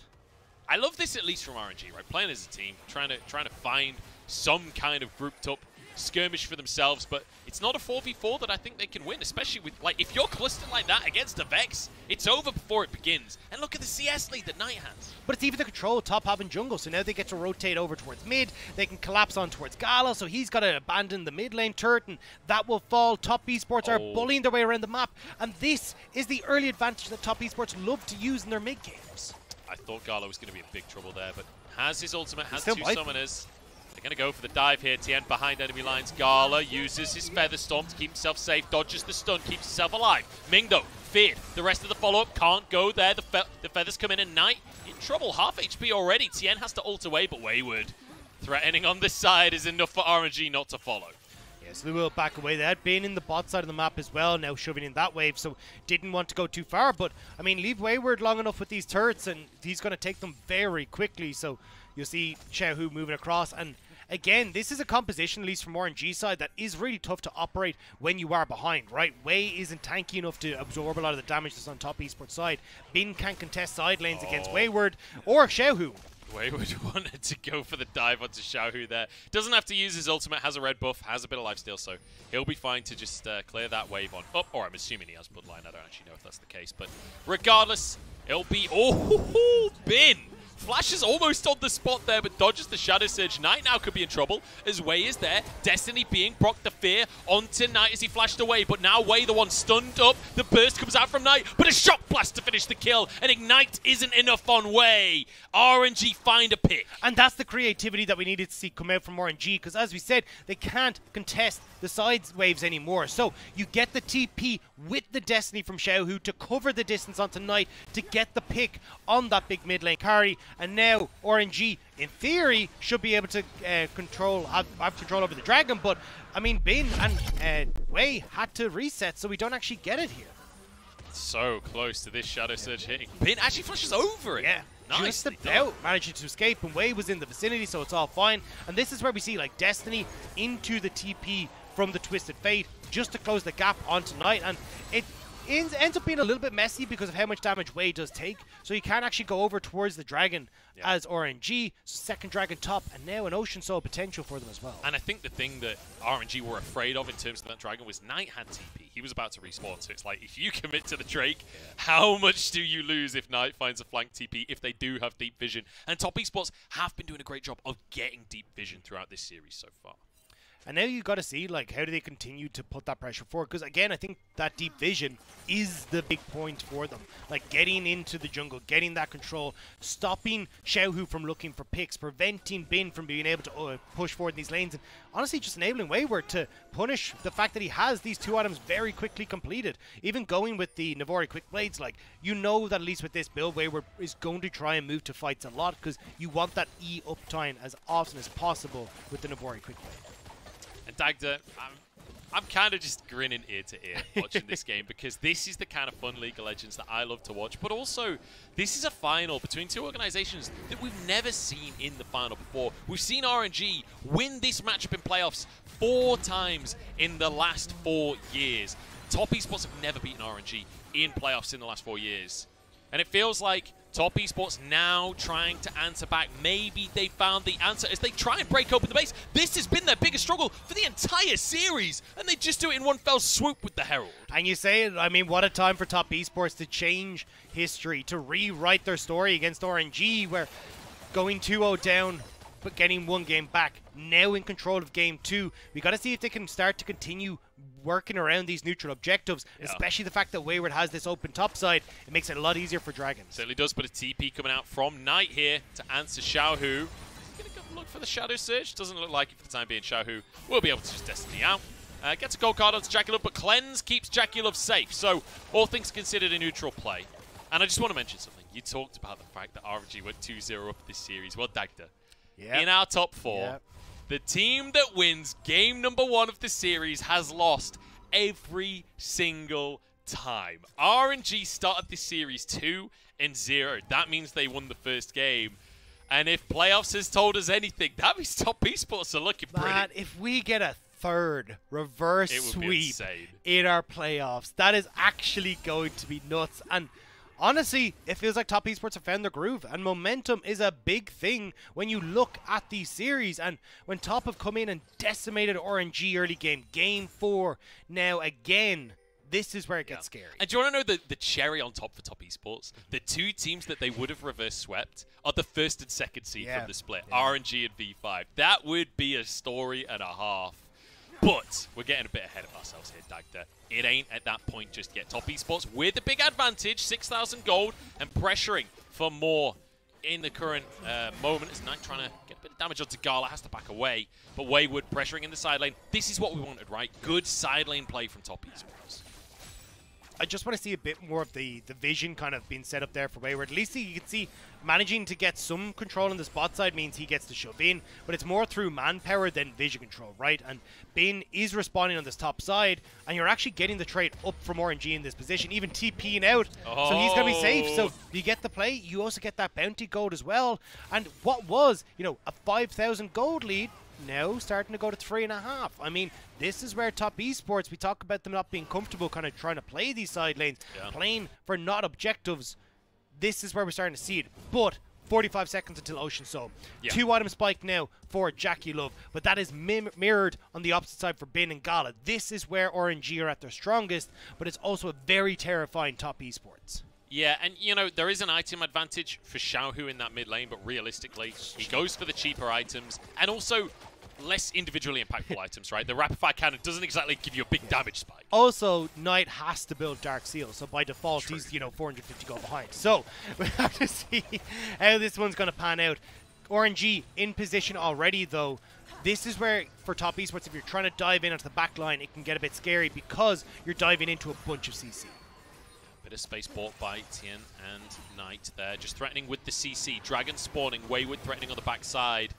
I love this at least from RNG, right? Playing as a team, trying to find some kind of grouped up skirmish for themselves, but it's not a 4v4 that I think they can win, especially with, if you're clustered like that against a Vex, it's over before it begins. And look at the CS lead that Knight has. But it's even the control, top having jungle, so now they get to rotate over towards mid, they can collapse on towards Gala, so he's got to abandon the mid lane turret, and that will fall. Top Esports are bullying their way around the map, and this is the early advantage that Top Esports love to use in their mid games. I thought Gala was going to be in big trouble there, but has his ultimate, has 2 summoners. They're going to go for the dive here. Tien behind enemy lines. Gala uses his Feather Storm to keep himself safe. Dodges the stun. Keeps himself alive. Ming, though, feared. The rest of the follow-up can't go there. The Feathers come in, and Knight in trouble. Half HP already. Tien has to ult away, but Wayward threatening on this side is enough for RNG not to follow. Yes, they will back away. They had been in the bot side of the map as well, now shoving in that wave, so didn't want to go too far. But, I mean, leave Wayward long enough with these turrets, and he's going to take them very quickly. So you'll see Xiaohu moving across, and again, this is a composition, at least from RNG side, that is really tough to operate when you are behind, right? Wei isn't tanky enough to absorb a lot of the damage that's on Top Esports side. Bin can't contest side lanes against Wayward or Xiaohu. Wayward wanted to go for the dive onto Xiaohu there. Doesn't have to use his ultimate, has a red buff, has a bit of lifesteal, so he'll be fine to just clear that wave on up. Or I'm assuming he has Bloodline. I don't actually know if that's the case, but regardless, it'll be... Oh, Bin Flash is almost on the spot there, but dodges the Shadow Surge. Knight now could be in trouble as Wei is there. Destiny being proc the fear onto Knight as he flashed away, but now Wei, the one stunned up. The burst comes out from Knight, but a Shock Blast to finish the kill, and Ignite isn't enough on Wei. RNG find a pick. And that's the creativity that we needed to see come out from RNG, because as we said, they can't contest the side waves anymore. So you get the TP with the Destiny from Xiaohu to cover the distance onto Knight to get the pick on that big mid lane carry. And now RNG, in theory, should be able to have control over the Dragon. But, I mean, Bin and Wei had to reset, so we don't actually get it here. So close to this Shadow Surge hitting. Bin actually flashes over it. Yeah. Just about managing to escape, and Wei was in the vicinity, so it's all fine. And this is where we see like Destiny into the TP from the Twisted Fate just to close the gap onto Knight, and it ends up being a little bit messy because of how much damage Wei does take, so you can't actually go over towards the Dragon as RNG. Second Dragon top, and now an Ocean Soul potential for them as well. And I think the thing that RNG were afraid of in terms of that Dragon was Knight had TP. He was about to respawn, so it's like, if you commit to the Drake, how much do you lose if Knight finds a flank TP if they do have deep vision? And Top Esports have been doing a great job of getting deep vision throughout this series so far. And now you got to see, like, how do they continue to put that pressure forward? Because, again, I think that deep vision is the big point for them. Like, getting into the jungle, getting that control, stopping Xiaohu from looking for picks, preventing Bin from being able to push forward in these lanes, and honestly just enabling Wayward to punish the fact that he has these two items very quickly completed. Even going with the Navori Quick Blades, like, you know that at least with this build, Wayward is going to try and move to fights a lot because you want that E uptime as often as possible with the Navori Quick Blade. And Dagda, I'm kind of just grinning ear to ear watching this game because this is the kind of fun League of Legends that I love to watch. But also, this is a final between two organizations that we've never seen in the final before. We've seen RNG win this matchup in playoffs 4 times in the last 4 years. Top Esports have never beaten RNG in playoffs in the last 4 years. And it feels like Top Esports now trying to answer back. Maybe they found the answer as they try and break open the base. This has been their biggest struggle for the entire series, and they just do it in one fell swoop with the Herald. And you say it, I mean, what a time for Top Esports to change history, to rewrite their story against RNG, where going 2-0 down, but getting 1 game back, now in control of game 2. We got to see if they can start to continue working around these neutral objectives, especially the fact that Wayward has this open top side. It makes it a lot easier for Dragons. Certainly does, but a TP coming out from Knight here to answer Xiaohu. Going to look for the Shadow Surge. Doesn't look like it for the time being. Xiaohu will be able to just Destiny out. Gets a gold card onto JackeyLove, but Cleanse keeps JackeyLove safe. So, all things considered, a neutral play. And I just want to mention something. You talked about the fact that RNG went 2-0 up this series. Well, Dagda, in our top 4, the team that wins game number 1 of the series has lost every single time. RNG started this series 2-0. That means they won the first game. And if playoffs has told us anything, that means Top Esports are looking pretty. Man, if we get a third reverse sweep in our playoffs, that is actually going to be nuts. And honestly, it feels like Top Esports have found their groove, and momentum is a big thing when you look at these series. And when Top have come in and decimated RNG early game, game 4, now again, this is where it gets scary. And do you want to know the cherry on top for Top Esports? The 2 teams that they would have reverse swept are the 1st and 2nd seed from the split, RNG and V5. That would be a story and a half. But we're getting a bit ahead of ourselves here, Dagda. It ain't at that point just yet. Top Esports with a big advantage, 6,000 gold, and pressuring for more in the current moment. As Knight trying to get a bit of damage onto Gala, has to back away. But Wayward pressuring in the side lane. This is what we wanted, right? Good side lane play from Top Esports. I just want to see a bit more of the vision kind of being set up there for Wayward. At least you can see managing to get some control on the spot side means he gets to shove in, but it's more through manpower than vision control, right? And Bin is responding on this top side, and you're actually getting the trade up from RNG in this position, even TPing out, so he's going to be safe. So you get the play, you also get that bounty gold as well. And what was, you know, a 5,000 gold lead, now starting to go to 3.5. I mean, this is where Top Esports, we talk about them not being comfortable kind of trying to play these side lanes, playing for not objectives. This is where we're starting to see it. But 45 seconds until Ocean Soul. 2 item spike now for JackeyLove, but that is mirrored on the opposite side for Bin and Gala. This is where RNG are at their strongest, but it's also a very terrifying Top Esports. Yeah, and you know, there is an item advantage for Xiaohu in that mid lane, but realistically, he goes for the cheaper items and also less individually impactful items, right? The rapid fire cannon doesn't exactly give you a big damage spike. Also, Knight has to build Dark Seal, so by default, he's, you know, 450 gold behind. So, we have to see how this one's going to pan out. RNG in position already, though. This is where, for top esports, if you're trying to dive in onto the back line, it can get a bit scary because you're diving into a bunch of CC. Bit of space bought by Tien and Knight there, just threatening with the CC. Dragon spawning, Wayward threatening on the backside.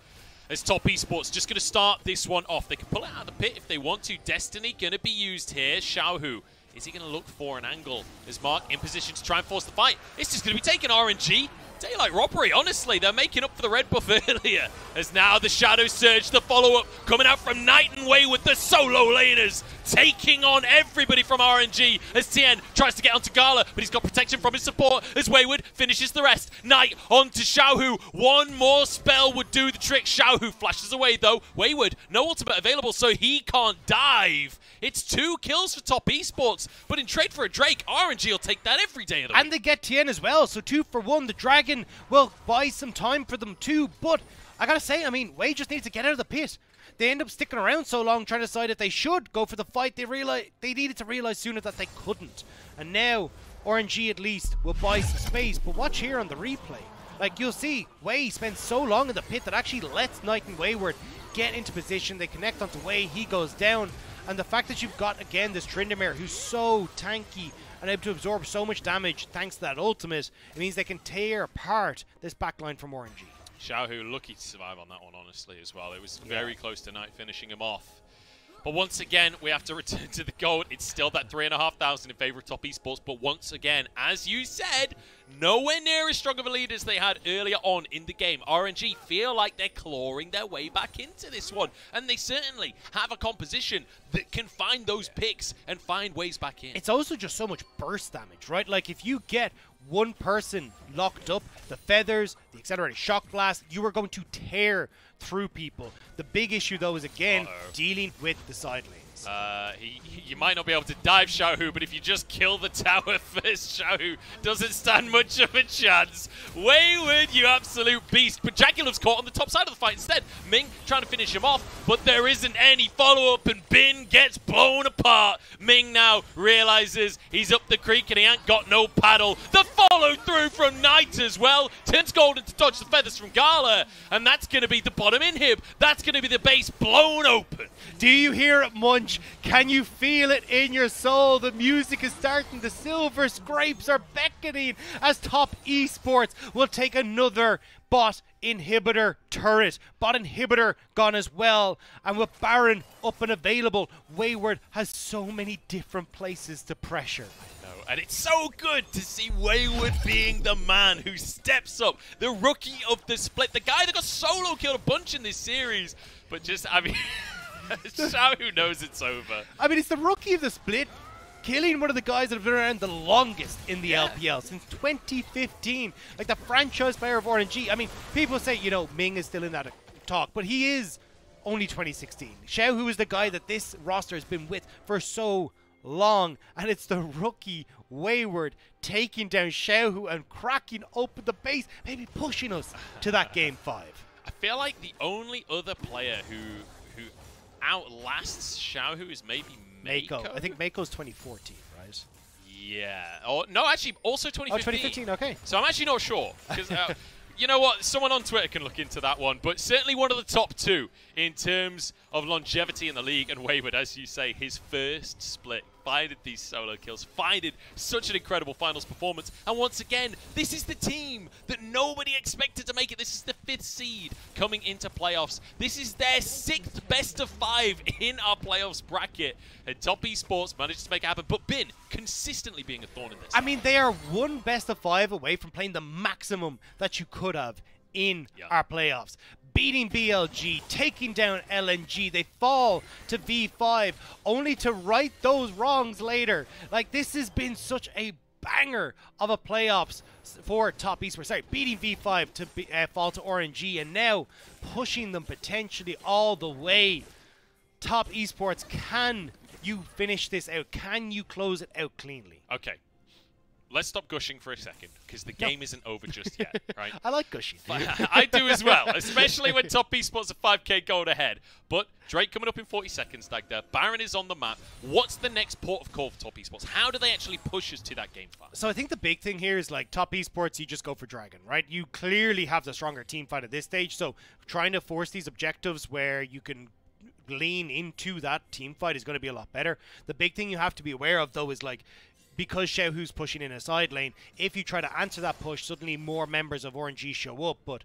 As top esports just going to start this one off. They can pull it out of the pit if they want to. Destiny going to be used here. Xiaohu, is he going to look for an angle? Is Mark in position to try and force the fight? It's just going to be taking RNG. Daylight robbery, honestly. They're making up for the red buff earlier. As now the Shadow Surge, the follow-up, coming out from Knight and Wayward, the solo laners, taking on everybody from RNG as Tien tries to get onto Gala, but he's got protection from his support as Wayward finishes the rest. Knight onto Xiaohu. One more spell would do the trick. Xiaohu flashes away, though. Wayward, no ultimate available, so he can't dive. It's 2 kills for top esports, but in trade for a Drake, RNG will take that every day of the week. And they get Tien as well, so 2 for 1. The Dragon will buy some time for them too, but I gotta say, I mean, Wei just needs to get out of the pit. They end up sticking around so long trying to decide if they should go for the fight. They needed to realize sooner that they couldn't. And now, RNG at least will buy some space, but watch here on the replay. Like, you'll see, Wei spends so long in the pit that actually lets Knight and Wayward get into position. They connect onto Wei, he goes down. And the fact that you've got, again, this Tryndamere who's so tanky and able to absorb so much damage thanks to that ultimate, it means they can tear apart this backline from RNG. Xiaohu lucky to survive on that one, honestly, as well. It was very close to Knight finishing him off. But once again, we have to return to the gold. It's still that 3,500 in favor of top esports. But once again, as you said, nowhere near as strong of a lead as they had earlier on in the game. RNG feel like they're clawing their way back into this one. And they certainly have a composition that can find those picks and find ways back in. It's also just so much burst damage, right? Like, if you get one person locked up, the feathers, the accelerated shock blast, you are going to tear through people. The big issue, though, is, again, dealing with the side lanes. You might not be able to dive Xiaohu, but if you just kill the tower first, Xiaohu doesn't stand much of a chance. Wayward, you absolute beast. But Jagular's caught on the top side of the fight instead. Ming trying to finish him off, but there isn't any follow-up, and Bin gets blown apart. Ming now realizes he's up the creek and he ain't got no paddle. The follow-through from Knight as well. Turns Golden to dodge the feathers from Gala, and that's going to be the bottom inhib. That's going to be the base blown open. Do you hear it, Munch? Can you feel it in your soul? The music is starting. The silver scrapes are beckoning as top esports will take another bot inhibitor turret. Bot inhibitor gone as well. And with Baron up and available, Wayward has so many different places to pressure. And it's so good to see Wayward being the man who steps up, the rookie of the split, the guy that got solo killed a bunch in this series. But just, I mean, Xiaohu knows it's over. I mean, it's the rookie of the split, killing one of the guys that have been around the longest in the LPL since 2015. Like, the franchise player of RNG. I mean, people say, you know, Ming is still in that talk, but he is only 2016. Xiaohu is the guy that this roster has been with for so long, and it's the rookie Wayward taking down Xiaohu and cracking open the base, maybe pushing us to that game 5. I feel like the only other player who outlasts Xiaohu is maybe Mako. I think Mako's 2014, right? Yeah. Or no, actually, also 2015. Oh, 2015, okay. So I'm actually not sure. Because, you know what? Someone on Twitter can look into that one. But certainly one of the top 2 in terms of longevity in the league. And Wayward, as you say, his first split. Finded these solo kills. Finded such an incredible finals performance. And once again, this is the team that nobody expected to make it. This is the 5th seed coming into playoffs. This is their 6th best of 5 in our playoffs bracket. And top esports managed to make it happen. But Bin consistently being a thorn in this. I mean, they are one best of 5 away from playing the maximum that you could have in our playoffs. Beating BLG, taking down LNG, they fall to V5, only to right those wrongs later. Like, this has been such a banger of a playoffs for top esports. Sorry, beating V5 to fall to RNG, and now pushing them potentially all the way. Top esports, can you finish this out? Can you close it out cleanly? Okay. let's stop gushing for a second, because the game isn't over just yet, right? I like gushing. I do as well, especially when Top Esports are 5k gold ahead. But Drake coming up in 40 seconds, Dagda. Baron is on the map. What's the next port of call for Top Esports? How do they actually push us to that game fight? So I think the big thing here is, like, Top Esports, you just go for Dragon, right? You clearly have the stronger team fight at this stage, so trying to force these objectives where you can lean into that team fight is going to be a lot better. The big thing you have to be aware of, though, is, like, because Xiaohu's pushing in a side lane, if you try to answer that push, suddenly more members of RNG show up. But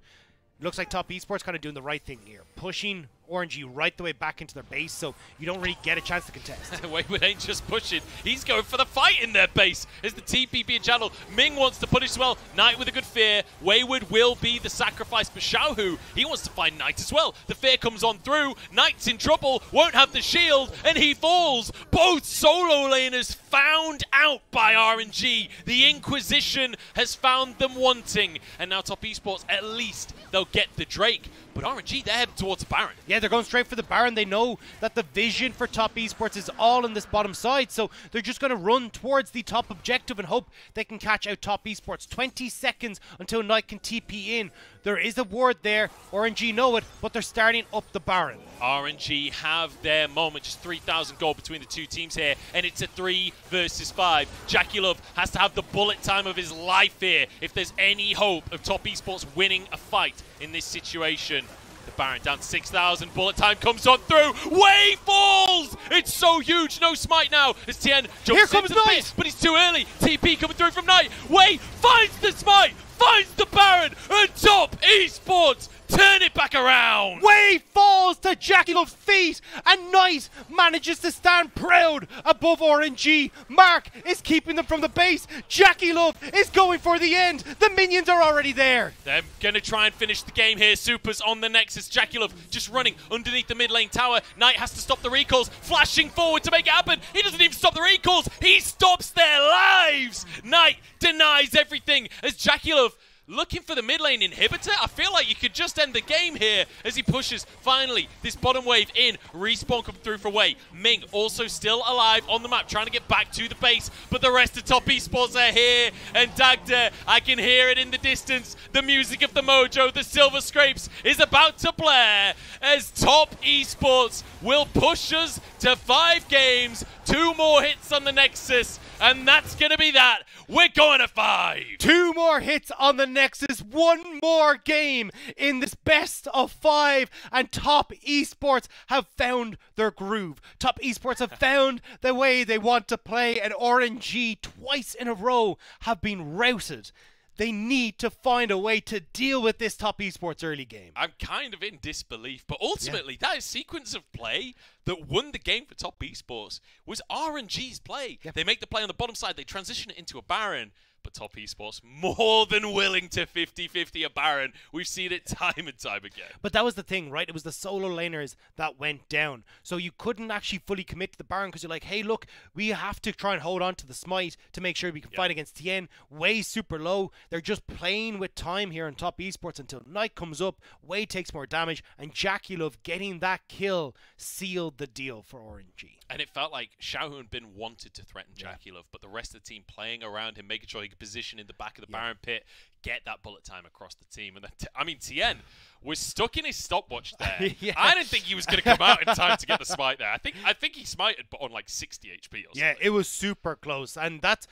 it looks like Top Esports kind of doing the right thing here, pushing RNG right the way back into their base, so you don't really get a chance to contest. Wayward ain't just pushing, he's going for the fight in their base as the TP being channeled. Ming wants to punish as well. Knight with a good fear. Wayward will be the sacrifice, but Xiaohu, he wants to find Knight as well. The fear comes on through. Knight's in trouble, won't have the shield, and he falls. Both solo laners found out by RNG. The Inquisition has found them wanting, and now Top Esports, at least they'll get the Drake. But RNG, they're heading towards the Baron. Yeah, they're going straight for the Baron. They know that the vision for Top Esports is all on this bottom side, so they're just going to run towards the top objective and hope they can catch out Top Esports. 20 seconds until Knight can TP in. There is a ward there. RNG know it, but they're starting up the Baron. RNG have their moment. Just 3,000 gold between the two teams here, and it's a 3 versus 5. Jackie Love has to have the bullet time of his life here if there's any hope of Top Esports winning a fight in this situation. The Baron down to 6,000. Bullet time comes on through. Wei falls! It's so huge. No smite now as TN jumps Here comes into the Knight! pit, but he's too early. TP coming through from Knight. Wei finds the smite, finds the Baron, and Top Esports turn it back around. Wei falls to Jackie Love's feet, and Knight manages to stand proud above RNG. Mark is keeping them from the base. Jackie Love is going for the end. The minions are already there. They're going to try and finish the game here. Supers on the Nexus. Jackie Love just running underneath the mid lane tower. Knight has to stop the recalls, flashing forward to make it happen. He doesn't even stop the recalls. He stops their lives. Knight denies everything as Jackie Love looking for the mid lane inhibitor. I feel like you could just end the game here as he pushes finally this bottom wave in. Respawn come through for Wei. Ming also still alive on the map, trying to get back to the base, but the rest of Top Esports are here. And Dagda, I can hear it in the distance. The music of the mojo, the silver scrapes is about to blare as Top Esports will push us to 5 games, 2 more hits on the Nexus, and that's gonna be that. We're going to 5. 2 more hits on the Nexus, 1 more game in this best of 5, and Top Esports have found their groove. Top Esports have found the way they want to play, and RNG twice in a row have been routed. They need to find a way to deal with this Top Esports early game. I'm kind of in disbelief, but ultimately that sequence of play that won the game for Top Esports was RNG's play. Yep. They make the play on the bottom side, they transition it into a Baron, but Top Esports more than willing to 50-50 a Baron. We've seen it time and time again. But that was the thing, right? It was the solo laners that went down. So you couldn't actually fully commit to the Baron because you're like, hey, look, we have to try and hold on to the smite to make sure we can fight against TN. Way super low. They're just playing with time here on Top Esports until Knight comes up, Wei takes more damage, and Jackie Love getting that kill sealed the deal for RNG. And it felt like Xiaohu had been wanted to threaten Jackie Love, but the rest of the team playing around him, making sure he could position in the back of the Baron pit, get that bullet time across the team. And I mean, Tien was stuck in his stopwatch there. I didn't think he was going to come out in time to get the smite there. I think he smited, but on like 60 HP or something. Yeah, it was super close, and that's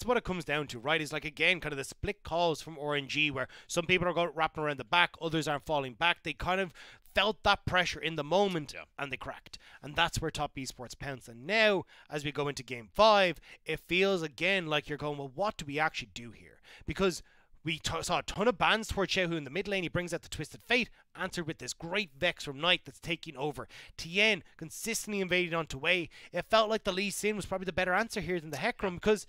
what it comes down to, right? Is like, again, kind of the split calls from RNG, where some people are going wrapping around the back, others aren't falling back. They kind of felt that pressure in the moment, and they cracked. And that's where Top Esports pounced. And now, as we go into Game 5, it feels again like you're going, well, what do we actually do here? Because we saw a ton of bans towards Xiaohu in the mid lane. He brings out the Twisted Fate, answered with this great Vex from Knight that's taking over. Tien consistently invaded onto Wei. It felt like the Lee Sin was probably the better answer here than the Hecarim, because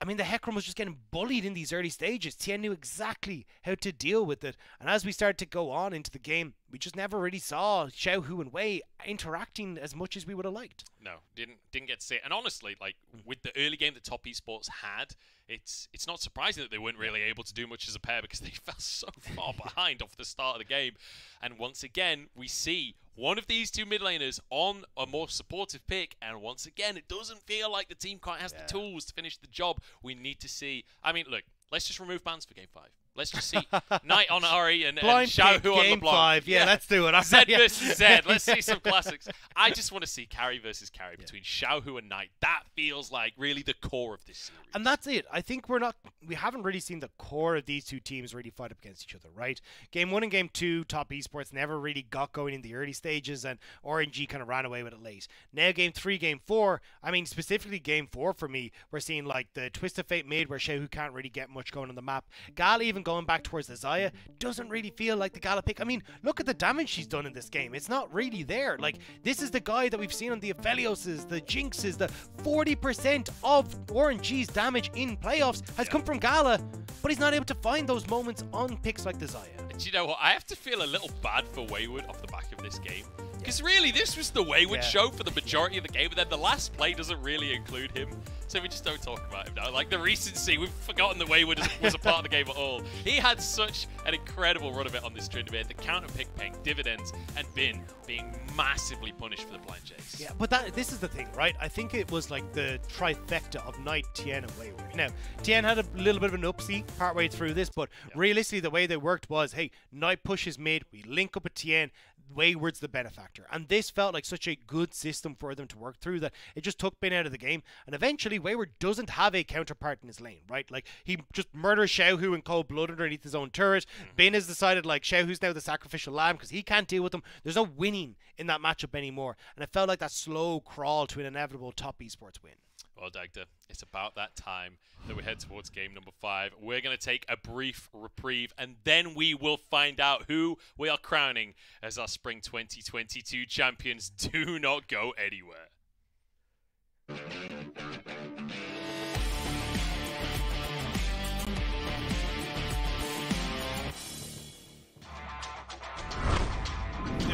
I mean, the Hecarim was just getting bullied in these early stages. Tien knew exactly how to deal with it. And as we started to go on into the game, we just never really saw Xiaohu and Wei interacting as much as we would have liked. No, didn't get to see it. And honestly, like with the early game that Top Esports had, it's not surprising that they weren't really able to do much as a pair because they fell so far behind off the start of the game. And once again, we see one of these two mid laners on a more supportive pick, and once again, it doesn't feel like the team quite has the tools to finish the job. We need to see. I mean, look, let's just remove bans for Game 5. Let's just see Knight on Ari and Xiaohu on the block. 5. Yeah, let's do it. Z versus Z. Let's see some classics. I just want to see carry versus carry between Xiaohu and Knight. That feels like really the core of this series. And that's it. I think we haven't really seen the core of these two teams really fight up against each other, right? Game 1 and Game 2, Top Esports never really got going in the early stages, and RNG kind of ran away with it late. Now Game 3, Game 4, I mean, specifically Game 4 for me, we're seeing like the Twist of Fate mid where Xiaohu can't really get much going on the map. Gala even going back towards the Xayah doesn't really feel like the Gala pick. I mean, look at the damage she's done in this game. It's not really there. Like, this is the guy that we've seen on the Aphelioses, the Jinxes, the 40% of RNG's damage in playoffs has come from Gala, but he's not able to find those moments on picks like the Xayah. Do you know what? I have to feel a little bad for Wayward off the back of this game. Because really, this was the Wayward show for the majority of the game, but then the last play doesn't really include him. So we just don't talk about him now. Like the recency, we've forgotten that Wayward was a part of the game at all. He had such an incredible run of it on this tournament. The counter pick paying dividends and Bin being massively punished for the blind chase. Yeah, but this is the thing, right? I think it was like the trifecta of Knight, Tien, and Wayward. Now, Tien had a little bit of an upsie partway through this, but realistically, the way they worked was, hey, Knight pushes mid, we link up with Tien, Wayward's the benefactor. And this felt like such a good system for them to work through that it just took Bin out of the game. And eventually, Wayward doesn't have a counterpart in his lane, right? Like, he just murders Xiaohu in cold blood underneath his own turret. Bin has decided, like, Xiaohu's now the sacrificial lamb because he can't deal with them. There's no winning in that matchup anymore. And it felt like that slow crawl to an inevitable Top Esports win. Well, Dagda, it's about that time that we head towards game number 5. We're going to take a brief reprieve, and then we will find out who we are crowning as our Spring 2022 champions. Do not go anywhere.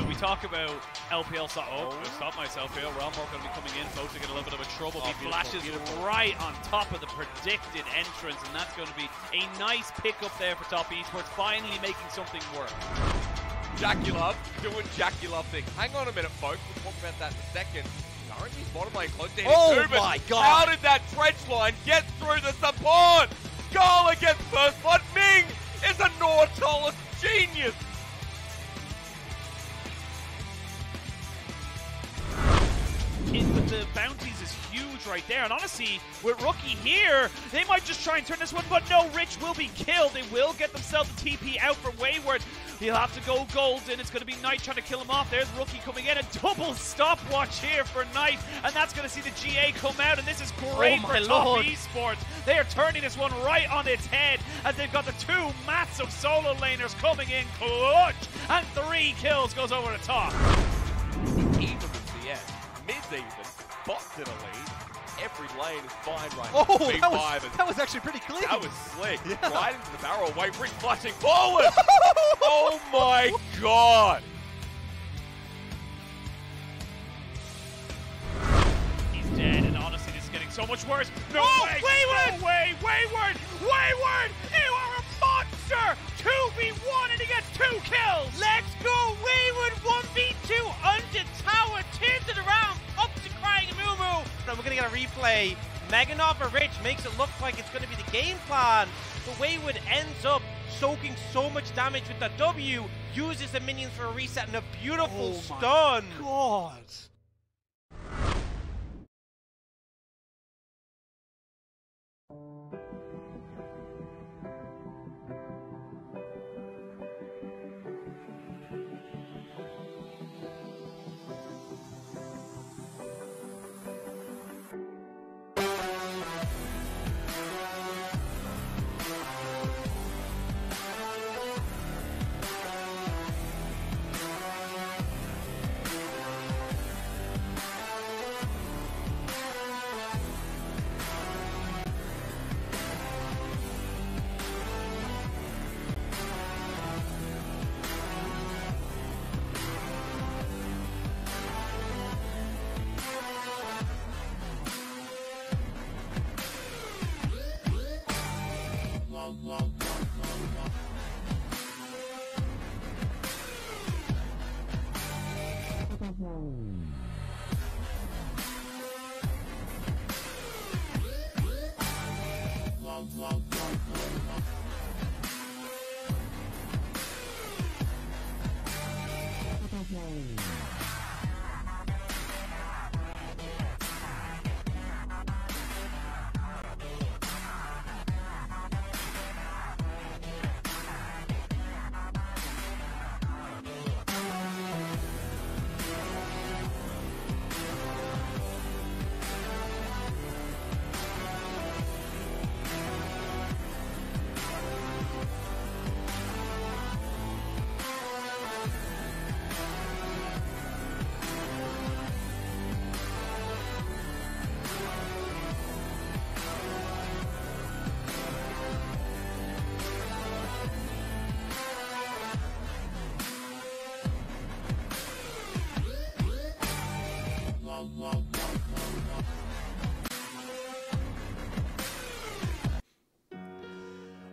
We talk about LPL. Stop myself here. Realmore going to be coming in, folks, to get a little bit of a trouble. He flashes right on top of the predicted entrance, and that's going to be a nice pickup there for Top Esports, finally making something work. Jackie Love doing Jackie Love thing. Hang on a minute, folks. We'll talk about that in a second. RNG's bottom lane close to him. Oh my God! How did that trench line get through the support? Gala gets first blood. Ming is a Nautilus genius. With the bounties is huge right there, and honestly, with Rookie here, they might just try and turn this one, but no, Rich will be killed. They will get themselves a TP out from Wayward. He'll have to go golden. It's going to be Knight trying to kill him off. There's Rookie coming in, a double stopwatch here for Knight, and that's going to see the GA come out, and this is great for Top Esports. They are turning this one right on its head, as they've got the two massive solo laners coming in clutch, and 3 kills goes over the top. Even with TES, mid's even, bots in a lead. Every lane is fine right now. Oh, that was actually pretty clean. That was slick. Yeah. Right into the barrel. Wayward flashing forward. Oh my God. He's dead, and honestly, this is getting so much worse. No way! Wayward! No way! Wayward! Wayward! You are a monster! 2v1 and he gets 2 kills! Let's go! Wayward 1v2 under tower, turns it around, up to crying Moo. We're gonna get a replay. Meganov or Rich makes it look like it's gonna be the game plan, but Wayward ends up soaking so much damage with that W, uses the minions for a reset and a beautiful stun. God.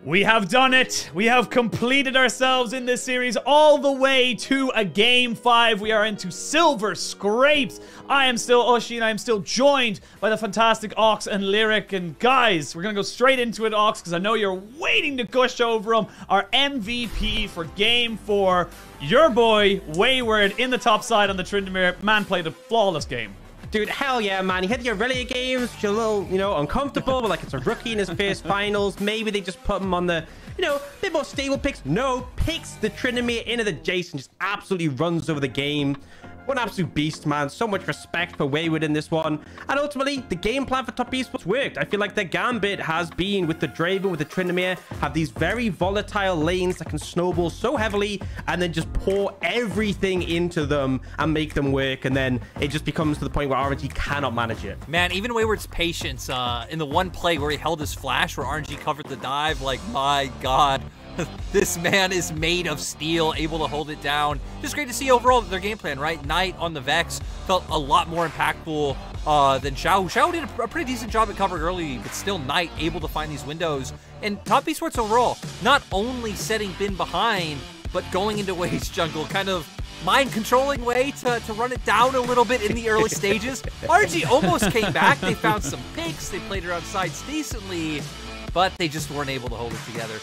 We have done it. We have completed ourselves in this series all the way to a Game 5. We are into silver scrapes. I am still Ushi, and I am still joined by the fantastic Ox and Lyric. And guys, we're going to go straight into it, Ox, because I know you're waiting to gush over him. Our MVP for Game 4, your boy, Wayward, in the top side on the Tryndamere. Man played a flawless game. Dude, hell yeah, man. He had the Aurelia games, which are a little, uncomfortable, but like it's a rookie in his first finals. Maybe they just put him on the, a bit more stable picks. No, picks the Tryndamere into the Jason, just absolutely runs over the game. What an absolute beast, man. So much respect for Wayward in this one. And ultimately, the game plan for Top Esports worked. I feel like their gambit has been with the Draven, with the Tryndamere, have these very volatile lanes that can snowball so heavily and then just pour everything into them and make them work. And then it just becomes to the point where RNG cannot manage it. Man, even Wayward's patience in the one play where he held his flash, where RNG covered the dive, like, my God. This man is made of steel, able to hold it down. Just great to see overall their game plan, right? Knight on the Vex felt a lot more impactful than Xiao. Xiao did a pretty decent job at covering early, but still Knight able to find these windows. And Top Esports overall, not only setting Bin behind, but going into Way's jungle, kind of mind-controlling way to run it down a little bit in the early stages. RNG almost came back. They found some picks. They played around sides decently, but they just weren't able to hold it together.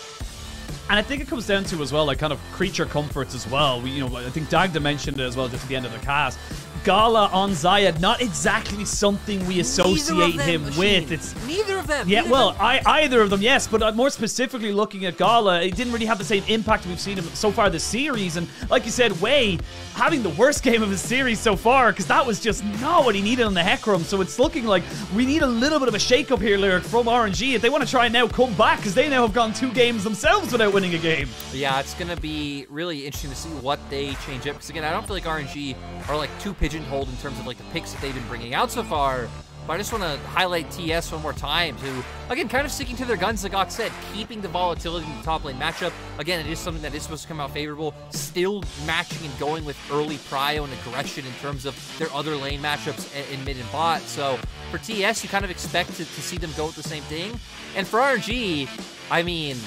And I think it comes down to, as well, like, kind of creature comforts as well. I think Dagda mentioned it as well just at the end of the cast. Gala on Xayah, not exactly something we associate him with. It's neither of them. Yeah, well, either of them, yes, but more specifically looking at Gala, it didn't really have the same impact we've seen him so far this series. And like you said, Way having the worst game of his series so far, because that was just not what he needed on the Hecarim. So it's looking like we need a little bit of a shake-up here, Lyric, from RNG if they want to try and now come back, because they now have gone 2 games themselves without winning a game. Yeah, it's going to be really interesting to see what they change up, because again, I don't feel like RNG are like too pigeonholed in terms of like the picks that they've been bringing out so far. But I just want to highlight TES one more time, who, again, kind of sticking to their guns, like Ox said, keeping the volatility in the top lane matchup. Again, it is something that is supposed to come out favorable, still matching and going with early prio and aggression in terms of their other lane matchups in mid and bot. So for TES, you kind of expect to see them go with the same thing. And for RNG, I mean,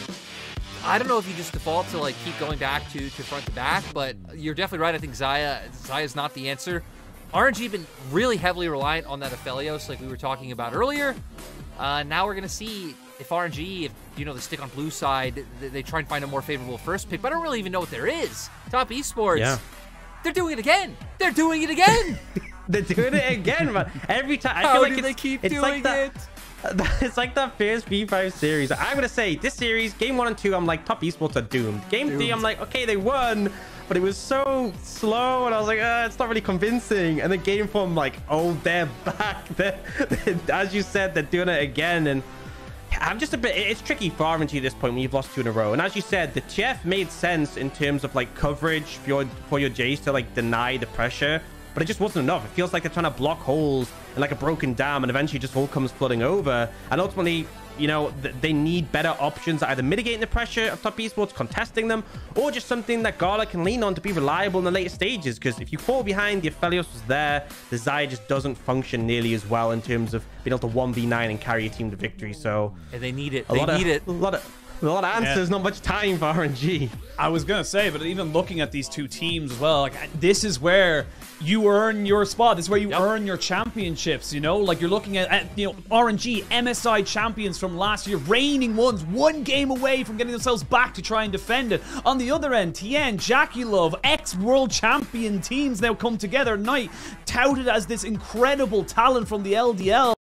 I don't know if you just default to like keep going back to front to back, but you're definitely right. I think Xayah is not the answer. RNG been really heavily reliant on that Aphelios, like we were talking about earlier. Now we're gonna see if RNG, if they stick on blue side, they try and find a more favorable first pick. But I don't really even know what there is. Top Esports, yeah, they're doing it again. They're doing it again. They're doing it again, man. Every time. I feel like they keep doing it. It's like that first V5 series. I'm gonna say this series, game 1 and 2, I'm like, Top Esports are doomed. Game 3, I'm like, okay, they won, but it was so slow, and I was like, it's not really convincing. And then game 4, I'm like, oh, they're back. As you said, they're doing it again. And I'm just a bit, it's tricky for RNG at this point when you've lost 2 in a row. And as you said, the TF made sense in terms of like coverage for your Jays to like deny the pressure, but it just wasn't enough. It feels like they're trying to block holes in like a broken dam, and eventually just all comes flooding over. And ultimately, they need better options, either mitigating the pressure of Top Esports, contesting them, or just something that Gala can lean on to be reliable in the later stages. Because if you fall behind, the Aphelios was there, the Xayah just doesn't function nearly as well in terms of being able to 1v9 and carry a team to victory. So and they need it. A lot of answers, not much time for RNG. I was gonna say, but even looking at these 2 teams as well, like, this is where you earn your spot. This is where you earn your championships. Like, you're looking at RNG, MSI champions from last year, reigning ones, 1 game away from getting themselves back to try and defend it. On the other end, Tien, Jackie Love, ex-world champion teams now come together. Knight touted as this incredible talent from the LDL.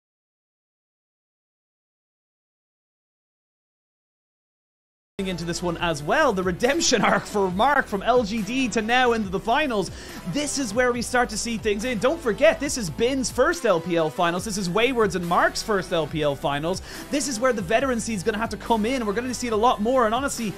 Into this one as well, the redemption arc for Mark from LGD to now into the finals. This is where we start to see things in. Don't forget, this is Bin's first LPL finals. This is Wayward's and Mark's first LPL finals. This is where the veterancy is going to have to come in, and we're going to see it a lot more. And honestly,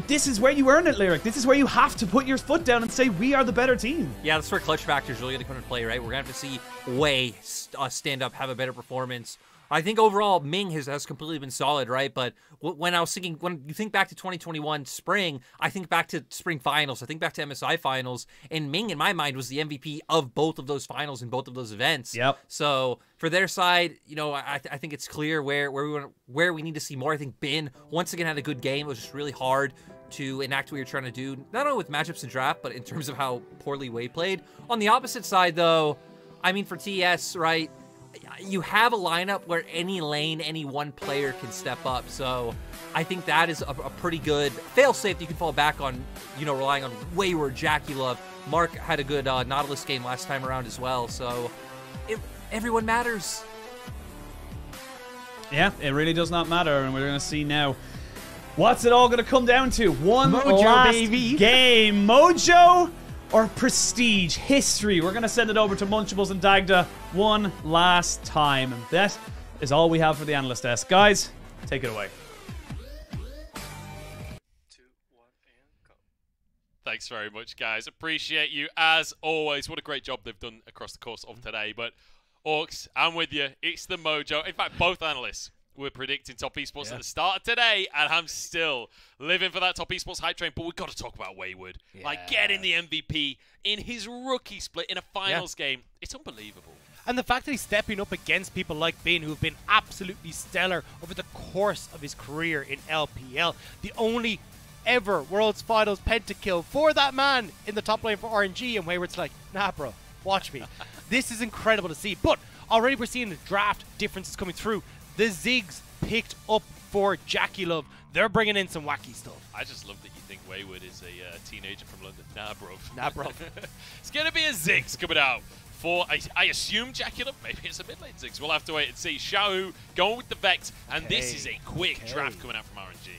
this is where you earn it, Lyric. This is where you have to put your foot down and say, we are the better team. Yeah, that's where clutch factor is really going to come into play, right? We're going to have to see Way stand up, have a better performance. I think overall Ming has completely been solid, right? But when I was thinking, when you think back to 2021 spring, I think back to spring finals, I think back to MSI finals, and Ming in my mind was the MVP of both of those finals and both of those events. Yep. So For their side, you know, I think it's clear where we need to see more. I think Bin once again had a good game. It was just really hard to enact what you're trying to do, not only with matchups and draft, but in terms of how poorly Wei played. On the opposite side, though, I mean, for TES, right, you have a lineup where any lane, any one player can step up. So I think that is a pretty good fail-safe that you can fall back on, you know, relying on Wayward, Jackie Love. Mark had a good Nautilus game last time around as well. So everyone matters. Yeah, it really does not matter, and we're going to see now. What's it all going to come down to? One Mojo, last baby. game. Mojo or prestige? History. We're going to send it over to Munchables and Dagda one last time. And that is all we have for the analyst desk. Guys, take it away. Thanks very much, guys. Appreciate you as always. What a great job they've done across the course of today. But Orcs, I'm with you. It's the Mojo. In fact, both analysts were predicting top esports at the start of today, and I'm still living for that top esports hype train. But we've got to talk about Wayward. Like, getting the MVP in his rookie split in a finals game. It's unbelievable. And the fact that he's stepping up against people like Bin, who have been absolutely stellar over the course of his career in LPL. The only ever World's Finals pentakill for that man in the top lane for RNG, and Wayward's like, nah, bro, watch me. This is incredible to see. But already we're seeing the draft differences coming through. The Ziggs picked up for Jackie Love. They're bringing in some wacky stuff. I just love that you think Wayward is a teenager from London. Nah, bro. Nah, bro. It's going to be a Ziggs coming out for, I assume, Jackie Love. Maybe it's a mid-lane Ziggs. We'll have to wait and see. Xiaohu going with the Vex, and this is a quick draft coming out from RNG.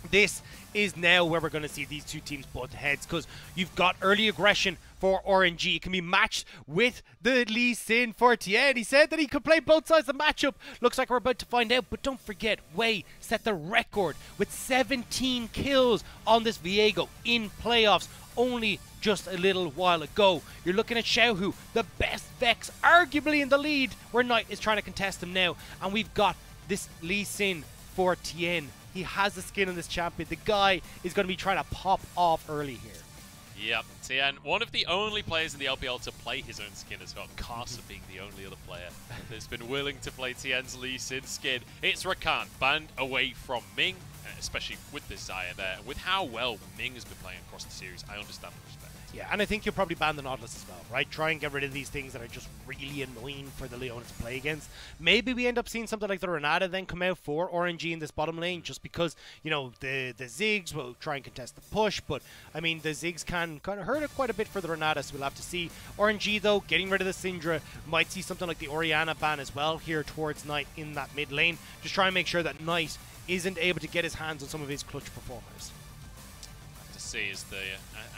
This is now where we're going to see these two teams butt heads, because you've got early aggression for RNG. It can be matched with the Lee Sin for TN. He said that he could play both sides of the matchup. Looks like we're about to find out, but don't forget, Wei set the record with 17 kills on this Viego in playoffs only just a little while ago. You're looking at Xiaohu, the best Vex, arguably in the lead, where Knight is trying to contest him now. And we've got this Lee Sin for TN. He has the skin on this champion. The guy is going to be trying to pop off early here. Yep, Tien, one of the only players in the LPL to play his own skin as well. Carson being the only other player that's been willing to play Tien's Lee Sin skin. It's Rakan, banned away from Ming, especially with this Xayah there. With how well Ming has been playing across the series, I understand the respect. Yeah, and I think you'll probably ban the Nautilus as well, right? Try and get rid of these things that are just really annoying for the Leona to play against. Maybe we end up seeing something like the Renata then come out for RNG in this bottom lane, just because, you know, the Ziggs will try and contest the push, but, I mean, the Ziggs can kind of hurt it quite a bit for the Renata, so we'll have to see. RNG, though, getting rid of the Syndra, might see something like the Orianna ban as well here towards Knight in that mid lane. Just try and make sure that Knight isn't able to get his hands on some of his clutch performers. See is the,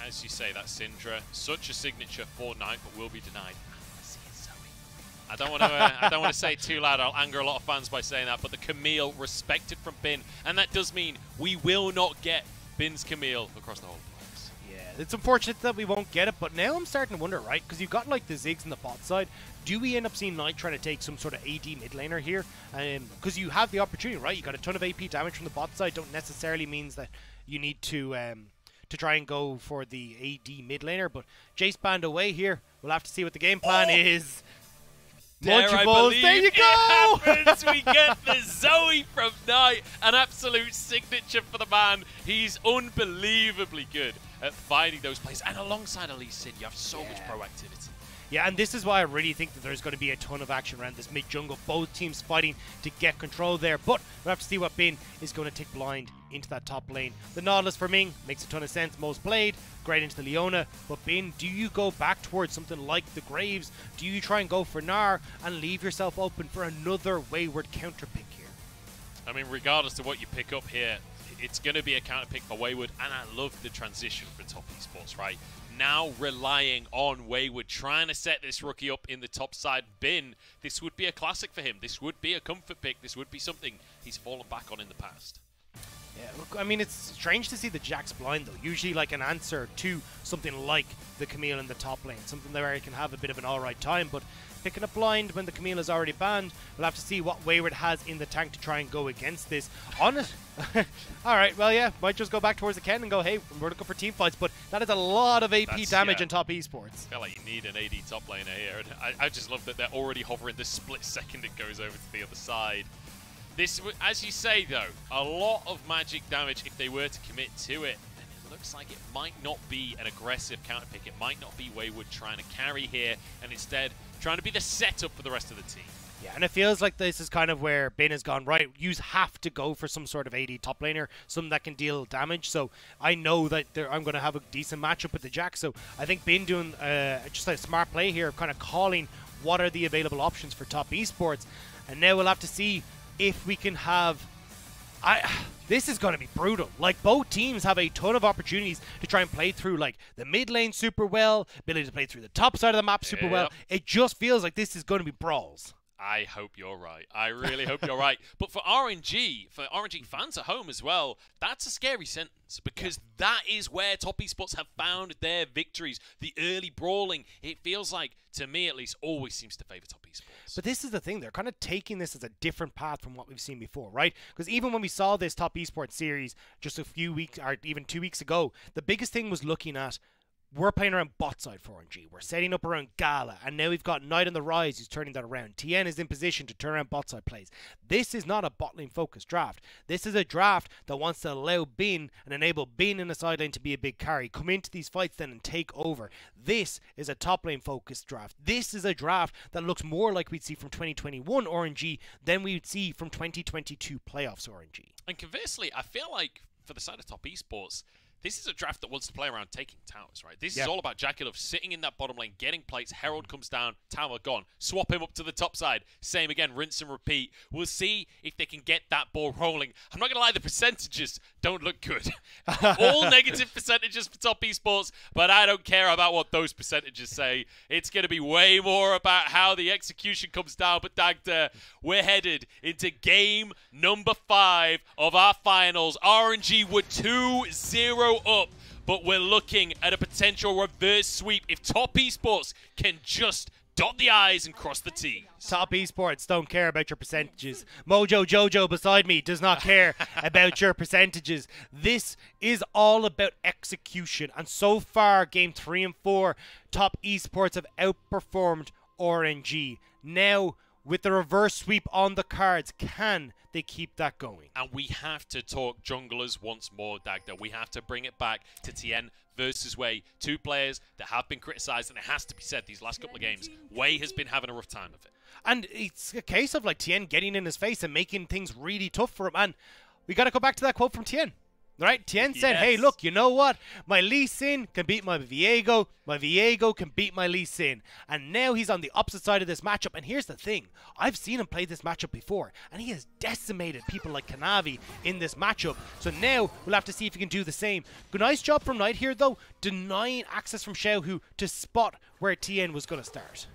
as you say, that Syndra, such a signature for Knight, but will be denied. I don't want to. I don't want to say it too loud. I'll anger a lot of fans by saying that. But the Camille respected from Bin, and that does mean we will not get Bin's Camille across the whole place. Yeah, it's unfortunate that we won't get it. But now I'm starting to wonder, right? Because you've got like the Ziggs in the bot side. Do we end up seeing Knight trying to take some sort of AD mid laner here? Because you have the opportunity, right? You got a ton of AP damage from the bot side. Don't necessarily means that you need to try and go for the AD mid laner, but Jace banned away here. We'll have to see what the game plan is. Munchables, there you go! We get the Zoe from Knight, an absolute signature for the man. He's unbelievably good at finding those plays, and alongside Elise Sin, you have so much proactivity. Yeah, and this is why I really think that there's going to be a ton of action around this mid-jungle. Both teams fighting to get control there, but we'll have to see what Bin is going to take blind into that top lane. The Nautilus for Ming makes a ton of sense. Most played, great into the Leona. But Bin, do you go back towards something like the Graves? Do you try and go for Gnar and leave yourself open for another Wayward counter pick here? I mean, regardless of what you pick up here, it's going to be a counter pick for Wayward, and I love the transition for top esports, right? Now relying on Wayward, trying to set this rookie up in the top side bin. This would be a classic for him. This would be a comfort pick. This would be something he's fallen back on in the past. Yeah, look, I mean, it's strange to see the Jack's blind, though. Usually, like, an answer to something like the Camille in the top lane. Something where he can have a bit of an alright time, but picking a blind when the Camille is already banned, we'll have to see what Wayward has in the tank to try and go against this. On it. Alright, well, yeah, might just go back towards the Ken and go, hey, we're looking for team fights, but that is a lot of AP damage in top esports. I feel like you need an AD top laner here, and I just love that they're already hovering the split second it goes over to the other side. This, as you say, though, a lot of magic damage if they were to commit to it. And it looks like it might not be an aggressive counter pick. It might not be Wayward trying to carry here, and instead trying to be the setup for the rest of the team. Yeah, and it feels like this is kind of where Bin has gone, right, you have to go for some sort of AD top laner, something that can deal damage. So I know that I'm going to have a decent matchup with the Jack. So I think Bin doing just a smart play here, kind of calling what are the available options for top esports. And now we'll have to see if we can have... this is going to be brutal. Like, both teams have a ton of opportunities to try and play through, like, the mid lane super well, ability to play through the top side of the map super well. It just feels like this is going to be brawls. I hope you're right. I really hope you're right. But for RNG fans at home as well, that's a scary sentence, because that is where top esports have found their victories. The early brawling, it feels like, to me at least, always seems to favor top esports. But this is the thing, they're kind of taking this as a different path from what we've seen before, right? Because even when we saw this top esports series just a few weeks, or even 2 weeks ago, the biggest thing was looking at, we're playing around bot side for RNG. We're setting up around Gala, and now we've got Knight on the rise who's turning that around. TN is in position to turn around bot side plays. This is not a bot lane focused draft. This is a draft that wants to allow Bin and enable Bin in the side lane to be a big carry. Come into these fights then and take over. This is a top lane focused draft. This is a draft that looks more like we'd see from 2021 RNG than we'd see from 2022 playoffs RNG. And conversely, I feel like for the side of top esports, this is a draft that wants to play around taking towers, right? This is all about Jackalove sitting in that bottom lane, getting plates. Herald comes down, tower gone. Swap him up to the top side. Same again, rinse and repeat. We'll see if they can get that ball rolling. I'm not going to lie, the percentages don't look good. All negative percentages for top esports, but I don't care about what those percentages say. It's going to be way more about how the execution comes down. But Dagda, we're headed into game number 5 of our finals. RNG were 2-0 up, but we're looking at a potential reverse sweep if top esports can just dot the I's and cross the T's. Top esports don't care about your percentages. Mojo Jojo beside me does not care about your percentages. This is all about execution, and so far game 3 and 4, top esports have outperformed RNG. Now, with the reverse sweep on the cards, can they keep that going? And we have to talk junglers once more, Dagda. We have to bring it back to TN versus Wei. 2 players that have been criticised, and it has to be said, these last couple of games, Wei has been having a rough time of it. And it's a case of, like, TN getting in his face and making things really tough for him. And we got to go back to that quote from TN. Right? Tien said, hey, look, you know what? My Lee Sin can beat my Viego. My Viego can beat my Lee Sin. And now he's on the opposite side of this matchup. And here's the thing. I've seen him play this matchup before, and he has decimated people like Kanavi in this matchup. So now we'll have to see if he can do the same. Good, nice job from Knight here, though, denying access from Xiaohu to spot where Tien was going to start.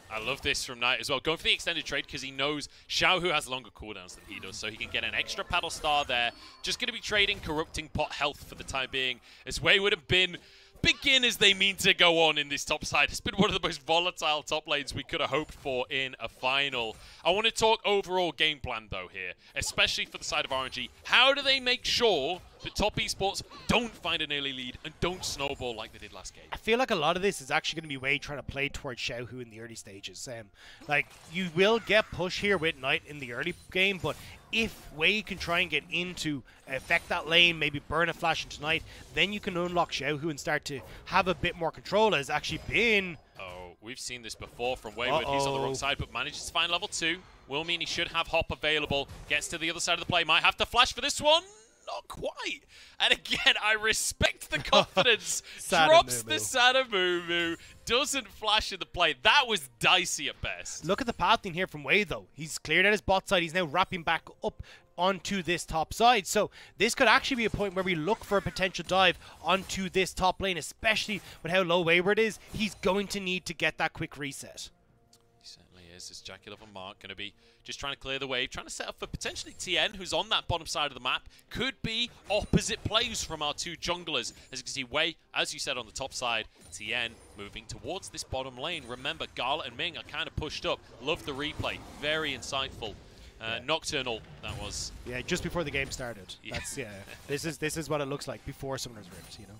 I love this from Knight as well. Going for the extended trade because he knows Xiaohu has longer cooldowns than he does, so he can get an extra paddle star there. Just going to be trading corrupting pot health for the time being, as Wei would have been begin as they mean to go on in this top side. It's been one of the most volatile top lanes we could have hoped for in a final. I want to talk overall game plan, though, here, especially for the side of RNG. How do they make sure that top esports don't find an early lead and don't snowball like they did last game? I feel like a lot of this is actually going to be Wei trying to play towards Xiaohu in the early stages. Like, you will get push here with Knight in the early game, but if Wei can try and get into, affect that lane, maybe burn a flash into Knight, then you can unlock Xiaohu and start to have a bit more control. As actually been... Oh, we've seen this before from Wayward. He's on the wrong side, but manages to find level 2. Will mean he should have Hop available. Gets to the other side of the play. Might have to flash for this one. Not quite. And again, I respect the confidence. Drops the Sadamumu. Doesn't flash in the play. That was dicey at best. Look at the pathing here from Wei, though. He's cleared out his bot side. He's now wrapping back up onto this top side. So this could actually be a point where we look for a potential dive onto this top lane, especially with how low Wayward is. He's going to need to get that quick reset. Here's this jacket of a Mark, going to be just trying to clear the wave, trying to set up for potentially TN, who's on that bottom side of the map. Could be opposite plays from our two junglers. As you can see, Wei, as you said, on the top side, TN moving towards this bottom lane. Remember, Gala and Ming are kind of pushed up. Love the replay. Very insightful. Nocturnal, that was. Yeah, just before the game started. Yeah. That's this is what it looks like before Summoner's Rift, you know.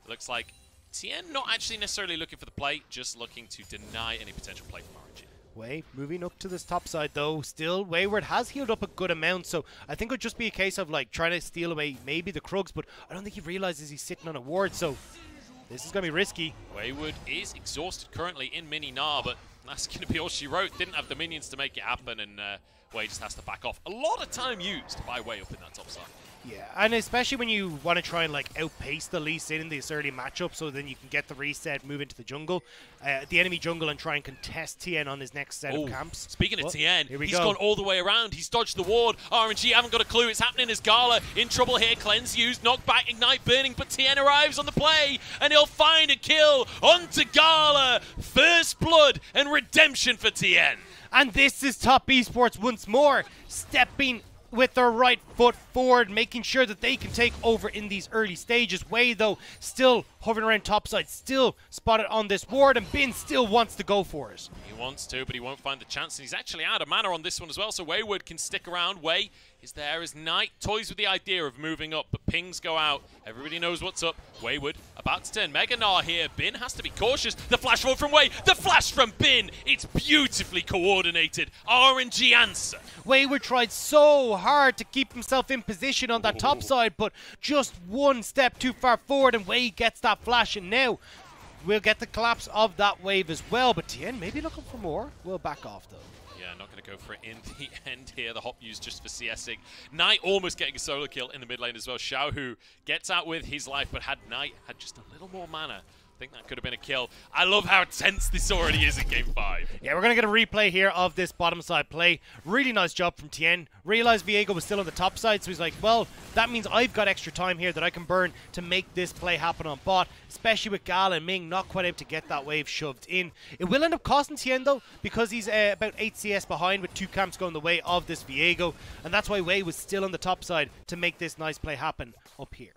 Looks like TN not actually necessarily looking for the play, just looking to deny any potential play from RNG. Wei moving up to this top side though. Still, Wayward has healed up a good amount, so I think it would just be a case of like trying to steal away maybe the Krugs, but I don't think he realizes he's sitting on a ward, so this is going to be risky. Wayward is exhausted currently in Mini Gnar, but that's going to be all she wrote. Didn't have the minions to make it happen, and Wei just has to back off. A lot of time used by Wei up in that top side. Yeah, and especially when you want to try and like outpace the Lee Sin in this early matchup, so then you can get the reset, move into the jungle, the enemy jungle, and try and contest TN on his next set of camps. Speaking of TN, he's gone all the way around. He's dodged the ward. RNG haven't got a clue. It's happening as Gala in trouble here. Cleanse used, knockback, ignite burning, but TN arrives on the play, and he'll find a kill onto Gala. First blood and redemption for TN. And this is Top Esports once more, stepping with their right foot forward, making sure that they can take over in these early stages. Wei, though, still hovering around topside, still spotted on this ward, and Bin still wants to go for it. He wants to, but he won't find the chance, and he's actually out of mana on this one as well, so Wayward can stick around. Wei is there as Knight toys with the idea of moving up, but pings go out. Everybody knows what's up. Wayward about to turn Mega Gnar here. Bin has to be cautious. The flash forward from Wei, the flash from Bin. It's beautifully coordinated. RNG answer. Wayward tried so hard to keep himself in position on that top side, but just one step too far forward, and Wei gets that flash, and now we'll get the collapse of that wave as well. But Tien maybe looking for more. We'll back off though. Yeah, not going to go for it in the end here. The hop used just for CSing. Knight almost getting a solo kill in the mid lane as well. Xiao Hu gets out with his life, but had Knight had just a little more mana, I think that could have been a kill. I love how tense this already is in Game 5. Yeah, we're going to get a replay here of this bottom side play. Really nice job from Tien. Realized Viego was still on the top side, so he's like, well, that means I've got extra time here that I can burn to make this play happen on bot, especially with Gal and Ming not quite able to get that wave shoved in. It will end up costing Tien, though, because he's about 8 CS behind with 2 camps going the way of this Viego, and that's why Wei was still on the top side to make this nice play happen up here.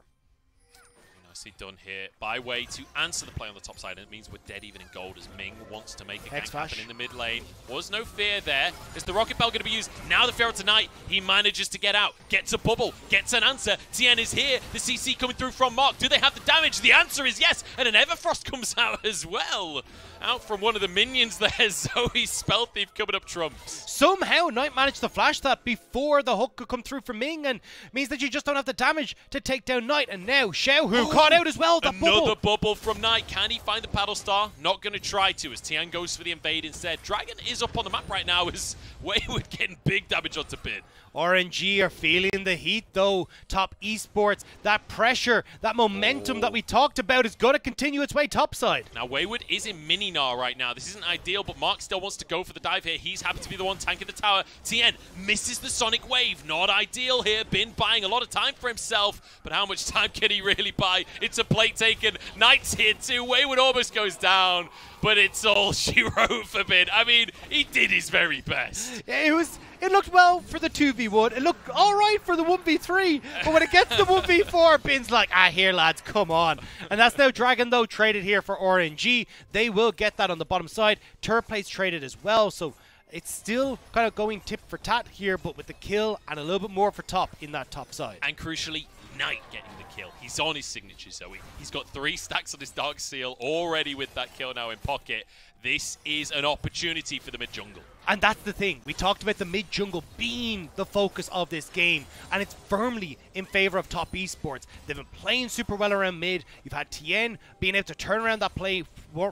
Nicely done here by Wei to answer the play on the top side, and it means we're dead even in gold as Ming wants to make a gank happen in the mid lane. Was no fear there. Is the Rocket Bell going to be used? Now the Feral tonight, he manages to get out, gets a bubble, gets an answer. Tien is here, the CC coming through from Mark. Do they have the damage? The answer is yes, and an Everfrost comes out as well. Out from one of the minions there, Zoe Spell Thief coming up trumps. Somehow Knight managed to flash that before the hook could come through from Ming, and means that you just don't have the damage to take down Knight. And now Xiao Hu caught out as well. Another bubble from Knight. Can he find the paddle star? Not going to try to, as Tian goes for the invade instead. Dragon is up on the map right now as Wayward getting big damage onto Bin. RNG are feeling the heat though. Top Esports, that pressure, that momentum that we talked about is going to continue its way topside. Now Wayward is in Mini Gnar right now. This isn't ideal, but Mark still wants to go for the dive here. He's happy to be the one tanking the tower. Tien misses the Sonic Wave. Not ideal here. Bin buying a lot of time for himself, but how much time can he really buy? It's a plate taken. Knight's here too. Wayward almost goes down, but it's all she wrote for Bin. I mean, he did his very best. Yeah, it looked well for the 2v1. It looked all right for the 1v3. But when it gets to 1v4, Bin's like, here, lads, come on. And that's now Dragon, though, traded here for RNG. They will get that on the bottom side. Turret plate's traded as well, so it's still kind of going tit for tat here, but with the kill and a little bit more for top in that top side. And crucially, Knight getting the kill. He's on his signature, Zoe. He's got 3 stacks on his Dark Seal already with that kill now in pocket. This is an opportunity for the mid-jungle. And that's the thing. We talked about the mid-jungle being the focus of this game, and it's firmly in favor of Top Esports. They've been playing super well around mid. You've had Tien being able to turn around that play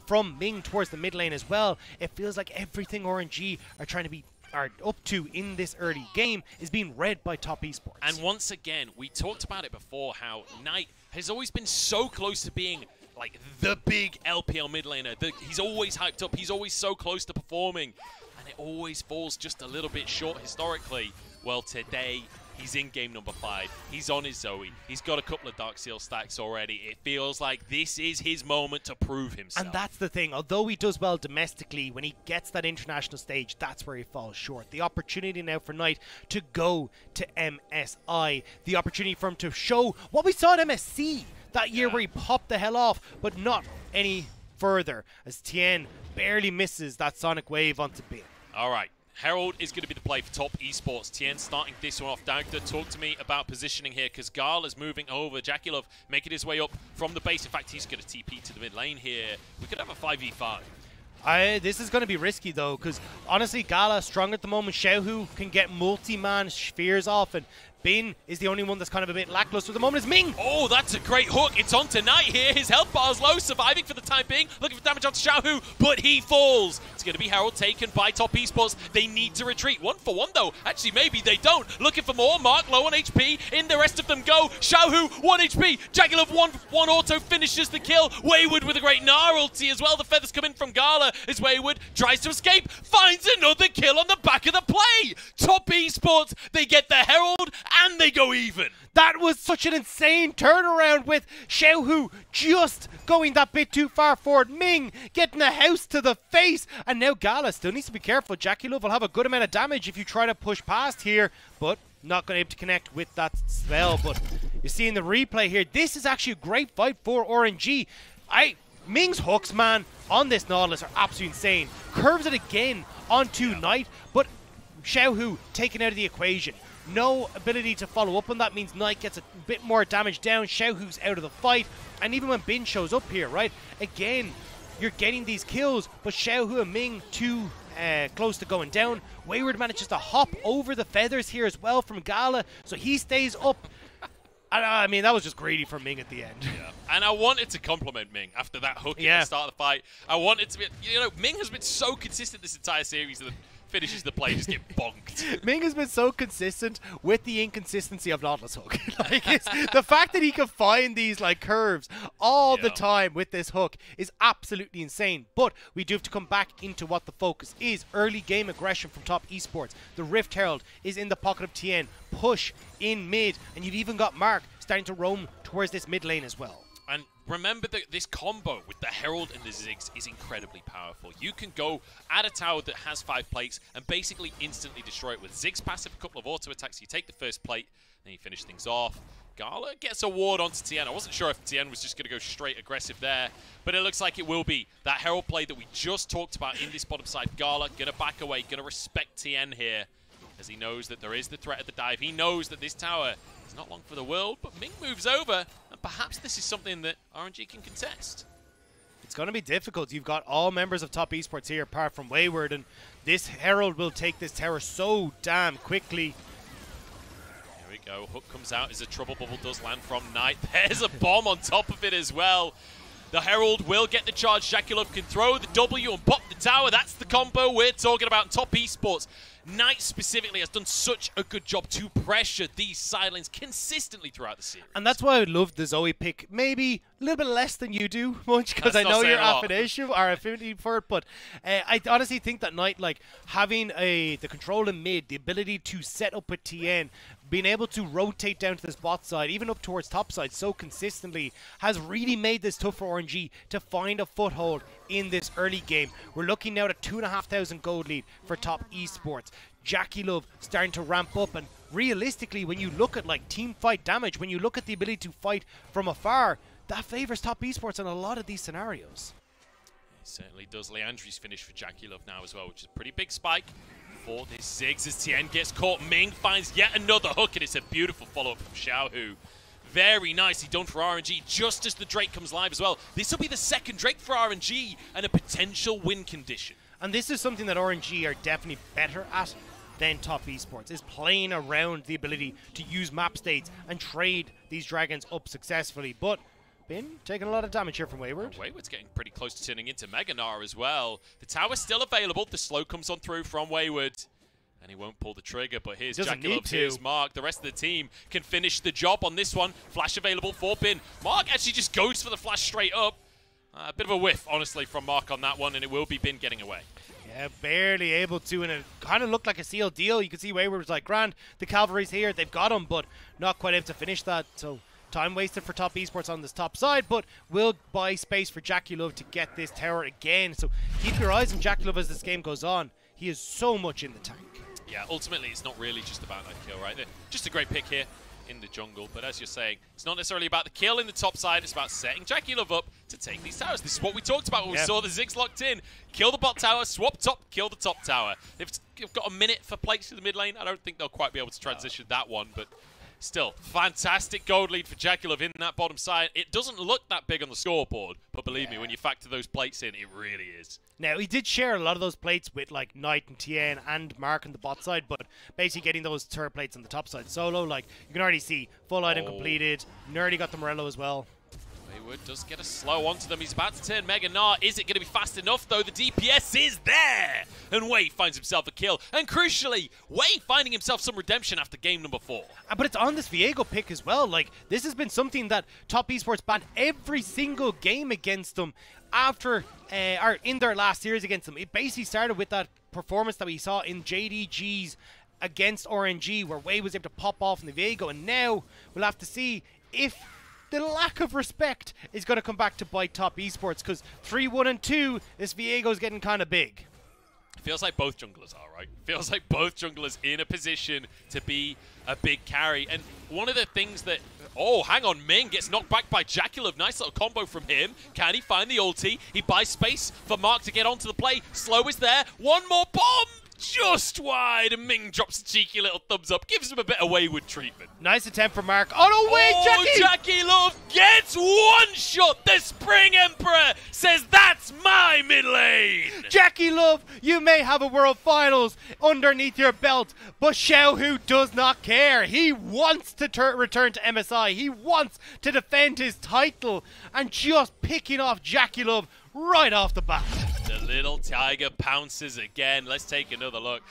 from Ming towards the mid lane as well. It feels like everything RNG are up to in this early game is being read by Top Esports. And once again, we talked about it before, how Knight has always been so close to being like the big LPL mid laner. He's always hyped up. He's always so close to performing, and it always falls just a little bit short historically. Well, today He's in game number 5. He's on his Zoe. He's got a couple of Dark Seal stacks already. It feels like this is his moment to prove himself. And that's the thing. Although he does well domestically, when he gets that international stage, that's where he falls short. The opportunity now for Knight to go to MSI. The opportunity for him to show what we saw at MSC that year where he popped the hell off, but not any further as Tien barely misses that Sonic Wave onto Bin. All right. Herald is going to be the play for top esports. Tien starting this one off. Dagda, talk to me about positioning here, because Gala's moving over. JackeyLove making his way up from the base. In fact, he's going to TP to the mid lane here. We could have a 5v5. This is going to be risky, though, because honestly, Gala strong at the moment. Xiaohu can get multi-man spheres off, and Bin is the only one that's kind of a bit lackluster at the moment. Is Ming. Oh, that's a great hook. It's on tonight here. His health bar is low, surviving for the time being. Looking for damage onto Xiaohu, but he falls. It's going to be Herald taken by top esports. They need to retreat. 1 for 1, though. Actually, maybe they don't. Looking for more. Mark low on HP. In the rest of them go. Xiaohu, 1 HP. JackeyLove, one auto finishes the kill. Wayward with a great Gnar ulti as well. The feathers come in from Gala as Wayward tries to escape. Finds another kill on the back of the play. Top esports, they get the Herald and they go even. That was such an insane turnaround with Xiaohu just going that bit too far forward. Ming getting a house to the face. And now Gala still needs to be careful. JackeyLove will have a good amount of damage if you try to push past here, but not going to be able to connect with that spell. But you're seeing the replay here. This is actually a great fight for RNG. Ming's hooks, man, on this Nautilus are absolutely insane. Curves it again onto Knight, but Xiaohu taken out of the equation. No ability to follow up on that means Knight gets a bit more damage down. Xiaohu's out of the fight. And even when Bin shows up here, right, again, you're getting these kills, but Xiaohu and Ming too close to going down. Wayward manages to hop over the feathers here as well from Gala, so he stays up. I mean, that was just greedy for Ming at the end. Yeah. And I wanted to compliment Ming after that hook at the start of the fight. I wanted to be, Ming has been so consistent this entire series that finishes the play just get bonked. Ming has been so consistent with the inconsistency of Nautilus hook. The fact that he can find these curves all the time with this hook is absolutely insane. But we do have to come back into what the focus is. Early game aggression from top esports. The Rift Herald is in the pocket of Tien. Push in mid, and you've even got Mark starting to roam towards this mid lane as well. And remember that this combo with the Herald and the Ziggs is incredibly powerful. You can go at a tower that has 5 plates and basically instantly destroy it with Ziggs passive, a couple of auto attacks. You take the first plate, then you finish things off. Gala gets a ward onto Tien. I wasn't sure if Tien was just going to go straight aggressive there, but it looks like it will be. That Herald play that we just talked about in this bottom side. Gala going to back away, going to respect Tien here, as he knows that there is the threat of the dive. He knows that this tower is not long for the world, but Ming moves over, and perhaps this is something that RNG can contest. It's going to be difficult. You've got all members of top esports here, apart from Wayward, and this Herald will take this tower so damn quickly. Here we go. Hook comes out as a trouble bubble does land from Knight. There's a bomb on top of it as well. The Herald will get the charge. JackeyLove can throw the W and pop the tower. That's the combo we're talking about in top esports. Knight specifically has done such a good job to pressure these side lanes consistently throughout the series. And that's why I love the Zoe pick. Maybe a little bit less than you do, Munch, because I know your affinity for it. But I honestly think that Knight, having the control in mid, the ability to set up with Tien, being able to rotate down to this bot side, even up towards top side so consistently, has really made this tough for RNG to find a foothold in this early game. We're looking now at a 2,500 gold lead for top esports. JackeyLove starting to ramp up, and realistically, when you look at team fight damage, when you look at the ability to fight from afar, that favors top esports in a lot of these scenarios. It certainly does. Leandri's finished for JackeyLove now as well, which is a pretty big spike for this Ziggs as Tien gets caught. Ming finds yet another hook, and it's a beautiful follow-up from Xiaohu. Very nicely done for RNG, just as the Drake comes live as well. This will be the second Drake for RNG and a potential win condition. And this is something that RNG are definitely better at than top esports, is playing around the ability to use map states and trade these dragons up successfully. But Bin taking a lot of damage here from Wayward. Wayward's getting pretty close to turning into Mega Gnar as well. The tower's still available. The slow comes on through from Wayward. And he won't pull the trigger, but here's JackeyLove, here's Mark. The rest of the team can finish the job on this one. Flash available for Bin. Mark actually just goes for the flash straight up. A bit of a whiff, honestly, from Mark on that one, and it will be Bin getting away. Yeah, barely able to, and it kind of looked like a sealed deal. You can see Wayward was like, grand, the Cavalry's here, they've got him, but not quite able to finish that. So time wasted for Top Esports on this top side, but will buy space for JackeyLove to get this tower again. So keep your eyes on JackeyLove as this game goes on. He is so much in the tank. Yeah, ultimately it's not really just about that kill, right? Just a great pick here in the jungle, but as you're saying, it's not necessarily about the kill in the top side, it's about setting JackeyLove up to take these towers. This is what we talked about when we saw the Ziggs locked in. Kill the bot tower, swap top, kill the top tower. They've got a minute for plates to the mid lane. I don't think they'll quite be able to transition that one, but still, fantastic gold lead for JackeyLove in that bottom side. It doesn't look that big on the scoreboard, but believe me, when you factor those plates in, it really is. Now, he did share a lot of those plates with like Knight and Tien and Mark on the bot side, but basically getting those turret plates on the top side solo, like you can already see, full item completed. Nerdy got the Morello as well. Wayward does get a slow onto them. He's about to turn Mega Gnar. Is it going to be fast enough, though? The DPS is there! And Wei finds himself a kill. And crucially, Wei finding himself some redemption after game number 4. But it's on this Viego pick as well. Like, this has been something that Top Esports banned every single game against them after, or in their last series against them. It basically started with that performance that we saw in JDG's against RNG, where Wei was able to pop off in the Viego. And now we'll have to see if the lack of respect is going to come back to bite Top Esports, because 3-1 and 2, this Viego's getting kind of big. Feels like both junglers are, right? Feels like both junglers in a position to be a big carry. And one of the things that... Oh, hang on, Ming gets knocked back by JackeyLove. Nice little combo from him. Can he find the ulti? He buys space for Mark to get onto the play. Slow is there. One more bomb! Just wide, and Ming drops a cheeky little thumbs up, gives him a bit of Wayward treatment. Nice attempt from Mark. Oh no, wait, JackeyLove gets one shot. The Spring Emperor says, that's my mid lane. JackeyLove, you may have a World Finals underneath your belt, but Xiaohu does not care. He wants to return to MSI. He wants to defend his title, and just picking off JackeyLove right off the bat. The little tiger pounces again. Let's take another look.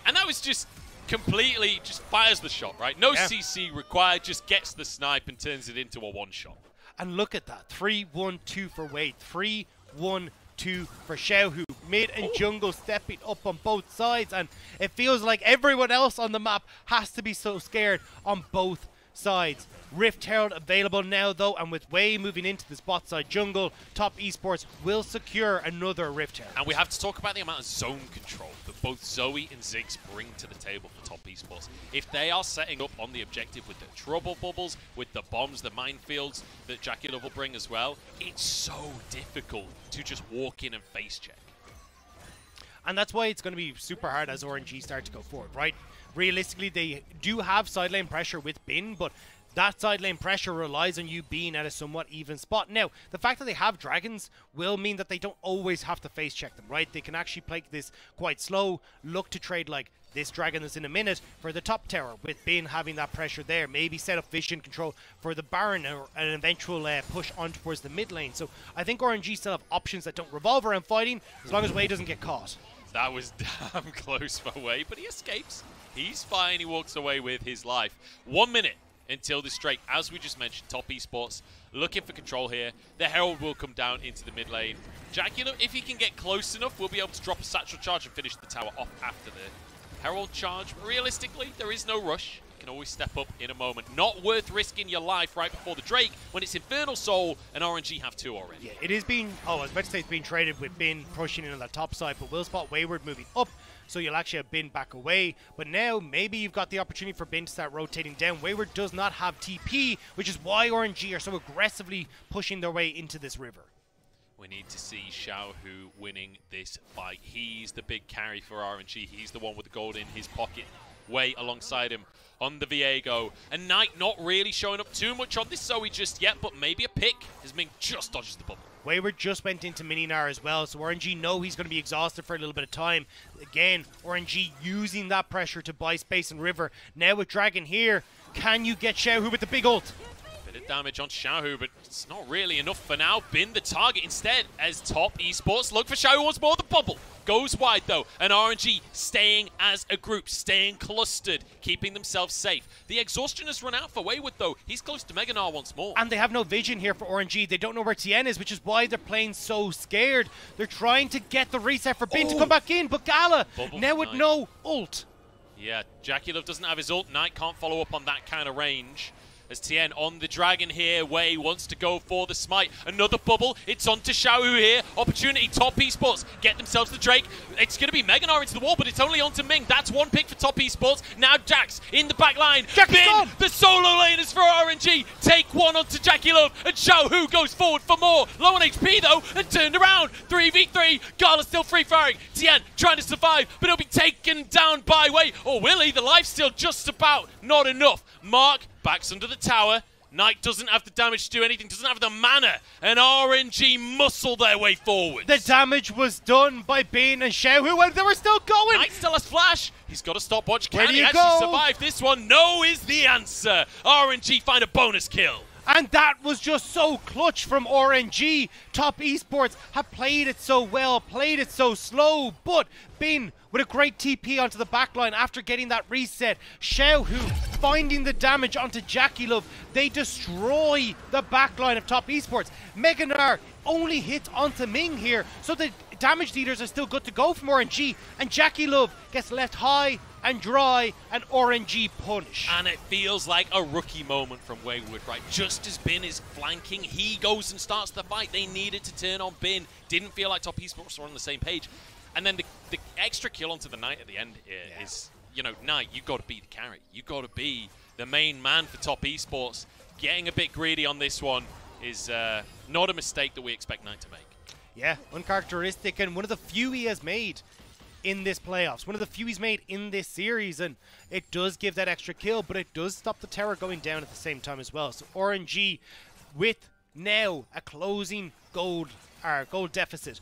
And that was just completely, just fires the shot, right? No CC required, just gets the snipe and turns it into a one-shot. And look at that. 3-1-2 for Wade. 3-1-2 for Xiaohu. Mid and jungle stepping up on both sides. And it feels like everyone else on the map has to be so scared on both sides. Rift Herald available now though, and with Wei moving into the spot side jungle, Top Esports will secure another Rift Herald. And we have to talk about the amount of zone control that both Zoe and Ziggs bring to the table for Top Esports. If they are setting up on the objective with the trouble bubbles, with the bombs, the minefields that JackeyLove will bring as well, it's so difficult to just walk in and face check. And that's why it's going to be super hard as RNG start to go forward, right? Realistically, they do have side lane pressure with Bin, but that side lane pressure relies on you being at a somewhat even spot. Now, the fact that they have dragons will mean that they don't always have to face check them, right? They can actually play this quite slow, look to trade like this dragon is in a minute for the top tower, with Bin having that pressure there. Maybe set up vision control for the Baron or an eventual push on towards the mid lane. So I think RNG still have options that don't revolve around fighting, as long as Wei doesn't get caught. That was damn close for Wei, but he escapes. He's fine, he walks away with his life. 1 minute until this straight. As we just mentioned, Top Esports looking for control here. The Herald will come down into the mid lane. JackeyLove, if he can get close enough, will be able to drop a satchel charge and finish the tower off after the Herald charge. Realistically, there is no rush. You can always step up in a moment. Not worth risking your life right before the Drake when it's Infernal Soul and RNG have 2 already. Yeah, it is being, I was about to say it's being traded with Bin pushing in on the top side, but we'll spot Wayward moving up, so you'll actually have Bin back away. But now, maybe you've got the opportunity for Bin to start rotating down. Wayward does not have TP, which is why RNG are so aggressively pushing their way into this river. We need to see Xiaohu winning this fight. He's the big carry for RNG. He's the one with the gold in his pocket. Wei alongside him on the Viego. And Knight not really showing up too much on this Zoe just yet, but maybe a pick as Ming just dodges the bubble. Wayward just went into Mininar as well, so RNG know he's going to be exhausted for a little bit of time. Again, RNG using that pressure to buy space and river. Now with Dragon here, can you get Xiaohu with the big ult? Bit of damage on Xiaohu, but it's not really enough for now. Bin the target instead as Top Esports look for Xiaohu once more. The bubble goes wide though, and RNG staying as a group, staying clustered, keeping themselves safe. The exhaustion has run out for Wayward though. He's close to Meganar once more. And they have no vision here for RNG. They don't know where TN is, which is why they're playing so scared. They're trying to get the reset for Bin to come back in, but Gala now with no ult. Yeah, Jackie Love doesn't have his ult. Knight can't follow up on that kind of range. As Tien on the dragon here, Wei wants to go for the smite. Another bubble, it's on to Xiaohu here. Opportunity, Top Esports get themselves the Drake. It's going to be Meganar into the wall, but it's only on to Ming. That's one pick for Top Esports. Now Jax in the back line. Bin, the solo laners for RNG. Take one onto Jackie Love, and Xiaohu goes forward for more. Low on HP though, and turned around. 3v3, Gala still free firing. Tien trying to survive, but he'll be taken down by Wei. Or will he? The life's still just about not enough. Mark backs under the tower. Knight doesn't have the damage to do anything, doesn't have the mana, and RNG muscle their way forward. The damage was done by Bin and Xiaohu, and they were still going. Knight still has flash. He's got a stopwatch. Where Can do he you actually go? survive this one? No is the answer. RNG find a bonus kill. And that was just so clutch from RNG. Top Esports have played it so well, played it so slow, but Bin with a great TP onto the backline after getting that reset. Xiaohu finding the damage onto Jackie Love. They destroy the backline of Top Esports. Meganar only hits onto Ming here, so the damage dealers are still good to go from RNG, and Jackie Love gets left high and dry, and RNG punish. And it feels like a rookie moment from Wayward, right? Just as Bin is flanking, he goes and starts the fight. They needed to turn on Bin. Didn't feel like Top Esports were on the same page. And then the extra kill onto the Knight at the end is, you know, Knight, you got to be the carry. You got to be the main man for Top Esports. Getting a bit greedy on this one is not a mistake that we expect Knight to make. Yeah, uncharacteristic, and one of the few he has made in this playoffs. One of the few he's made in this series, and it does give that extra kill, but it does stop the tower going down at the same time as well. So RNG with now a closing gold deficit,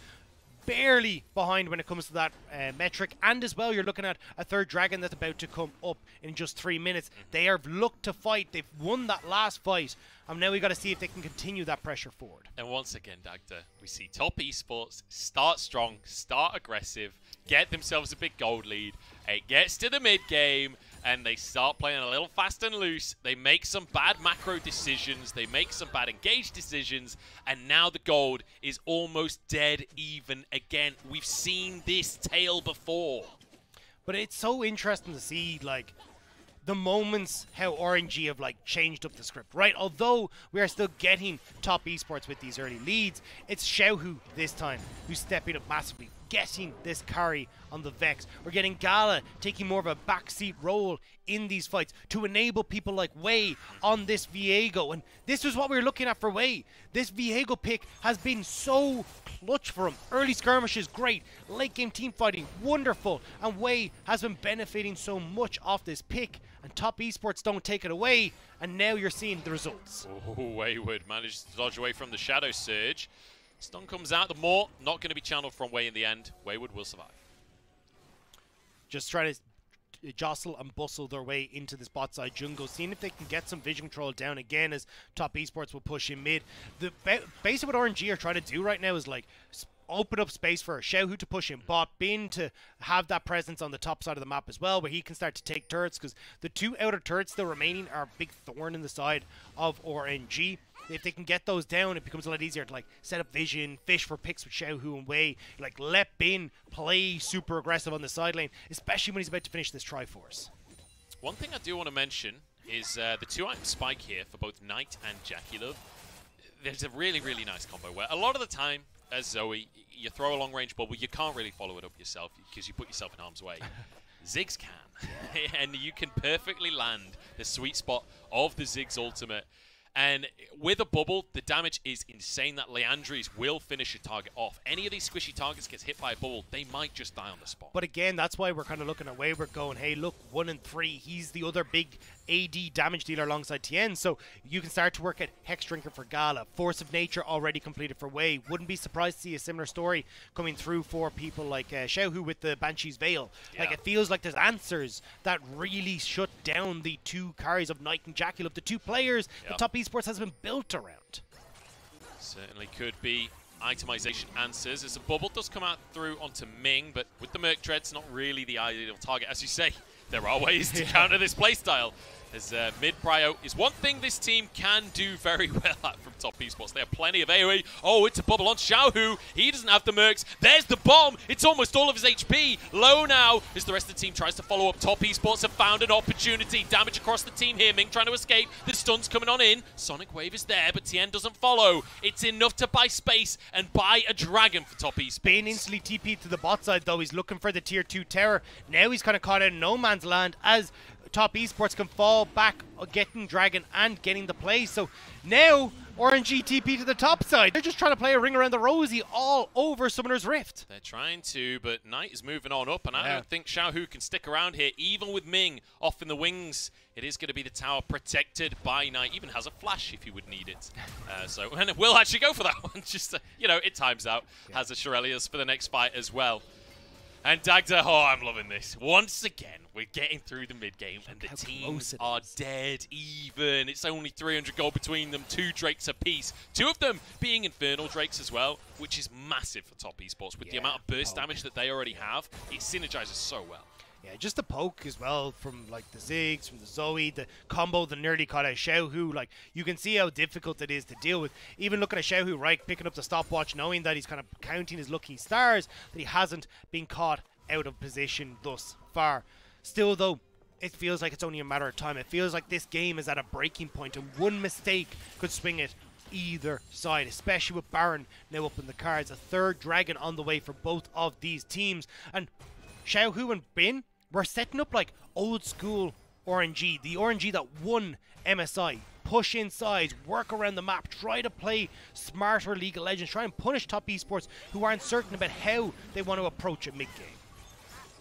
barely behind when it comes to that metric, and as well you're looking at a third dragon that's about to come up in just 3 minutes. They are looked to fight. They've won that last fight, and now we got to see if they can continue that pressure forward. And once again, Dagda, we see Top Esports start strong, start aggressive, get themselves a big gold lead. It gets to the mid game, and they start playing a little fast and loose. They make some bad macro decisions. They make some bad engage decisions. And now the gold is almost dead even again. We've seen this tale before. But it's so interesting to see, like, the moments how RNG have, like, changed up the script, right? Although we are still getting Top Esports with these early leads, it's Xiaohu this time who's stepping up massively, getting this carry on the Vex. We're getting Gala taking more of a backseat role in these fights to enable people like Wei on this Viego. And this is what we were looking at for Wei. This Viego pick has been so clutch for him. Early skirmishes, great. Late game team fighting, wonderful. And Wei has been benefiting so much off this pick. And Top Esports don't take it away. And now you're seeing the results. Oh, Wayward manages to dodge away from the Shadow Surge. Stun comes out, the Maw not going to be channeled from Wei in the end. Wayward will survive. Just trying to jostle and bustle their way into this bot side jungle, seeing if they can get some vision control down again as Top Esports will push in mid. The base of what RNG are trying to do right now is like open up space for Xiaohu to push in bot, Bin to have that presence on the top side of the map as well, where he can start to take turrets, because the two outer turrets still remaining are a big thorn in the side of RNG. If they can get those down, it becomes a lot easier to like set up vision, fish for picks with Xiaohu and Wei, like let Bin play super aggressive on the side lane, especially when he's about to finish this Triforce. One thing I do want to mention is the 2-item spike here for both Knight and Jackie Love. There's a really, really nice combo where a lot of the time, as Zoe, you throw a long-range bubble, you can't really follow it up yourself because you put yourself in harm's way. Ziggs can, and you can perfectly land the sweet spot of the Ziggs ultimate. And with a bubble, the damage is insane. That Leandries will finish a target off. Any of these squishy targets gets hit by a bubble, they might just die on the spot. But again, that's why we're kind of looking at Wayward going, hey, look, 1 and 3. He's the other big AD damage dealer alongside TN. So you can start to work at Hex Drinker for Gala. Force of Nature already completed for Wei. Wouldn't be surprised to see a similar story coming through for people like Xiaohu with the Banshee's Veil. Yeah. Like, it feels like there's answers that really shut down the two carries of Knight and Jackie Love, the two players the Top Esports has been built around. Certainly could be itemization answers as the bubble does come out through onto Ming, but with the Merc Dreads, not really the ideal target. As you say, there are ways to counter this playstyle. As mid-prio is one thing this team can do very well at from Top Esports. They have plenty of AoE. Oh, it's a bubble on Xiaohu. He doesn't have the Mercs. There's the bomb. It's almost all of his HP. Low now as the rest of the team tries to follow up. Top Esports have found an opportunity. Damage across the team here. Ming trying to escape. The stun's coming on in. Sonic Wave is there, but Tien doesn't follow. It's enough to buy space and buy a dragon for Top Esports. Bane instantly TP'd to the bot side, though. He's looking for the tier 2 tower. Now he's kind of caught out in no man's land as Top Esports can fall back getting Dragon and getting the play. So now RNG TP to the top side. They're just trying to play a ring around the rosy all over Summoner's Rift. They're trying to, but Knight is moving on up, and I don't think Xiaohu can stick around here, even with Ming off in the wings. It is going to be the tower protected by Knight. Even has a flash if you would need it. And we'll actually go for that one. Just, you know, it times out. Has a Shirelius for the next fight as well. And Dagda, oh, I'm loving this. Once again, we're getting through the mid-game, and the teams are dead even. It's only 300 gold between them, 2 Drakes apiece. 2 of them being Infernal Drakes as well, which is massive for Top Esports. With the amount of burst damage that they already have, it synergizes so well. Yeah, just the poke as well from like the Ziggs, from the Zoe, the combo, the nearly caught out Xiaohu. Like, you can see how difficult it is to deal with. Even looking at Xiaohu, right, picking up the stopwatch, knowing that he's kind of counting his lucky stars, that he hasn't been caught out of position thus far. Still, though, it feels like it's only a matter of time. It feels like this game is at a breaking point, and one mistake could swing it either side, especially with Baron now up in the cards. A third dragon on the way for both of these teams. And Xiaohu and Bin, we're setting up like old school RNG, the RNG that won MSI. Push inside, work around the map, try to play smarter League of Legends, try and punish Top Esports who aren't certain about how they want to approach a mid-game.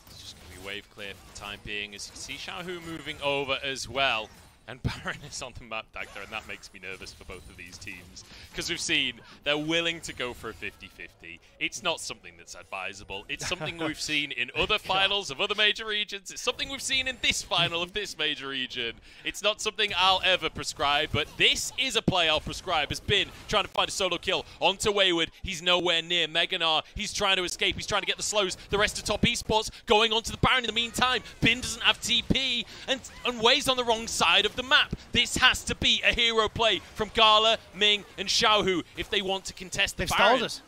It's just going to be wave clear for the time being, as you see Xiaohu moving over as well. And Baron is on the map, Dagda, and that makes me nervous for both of these teams. Because we've seen they're willing to go for a 50-50. It's not something that's advisable. It's something we've seen in other finals of other major regions. It's something we've seen in this final of this major region. It's not something I'll ever prescribe, but this is a play I'll prescribe. Has been trying to find a solo kill onto Wayward. He's nowhere near Meganar. He's trying to escape. He's trying to get the slows. The rest of Top Esports going onto the Baron in the meantime. Bin doesn't have TP, and Wei's on the wrong side of the map. This has to be a hero play from Gala, Ming, and Xiaohu if they want to contest the Baron. Stalled it.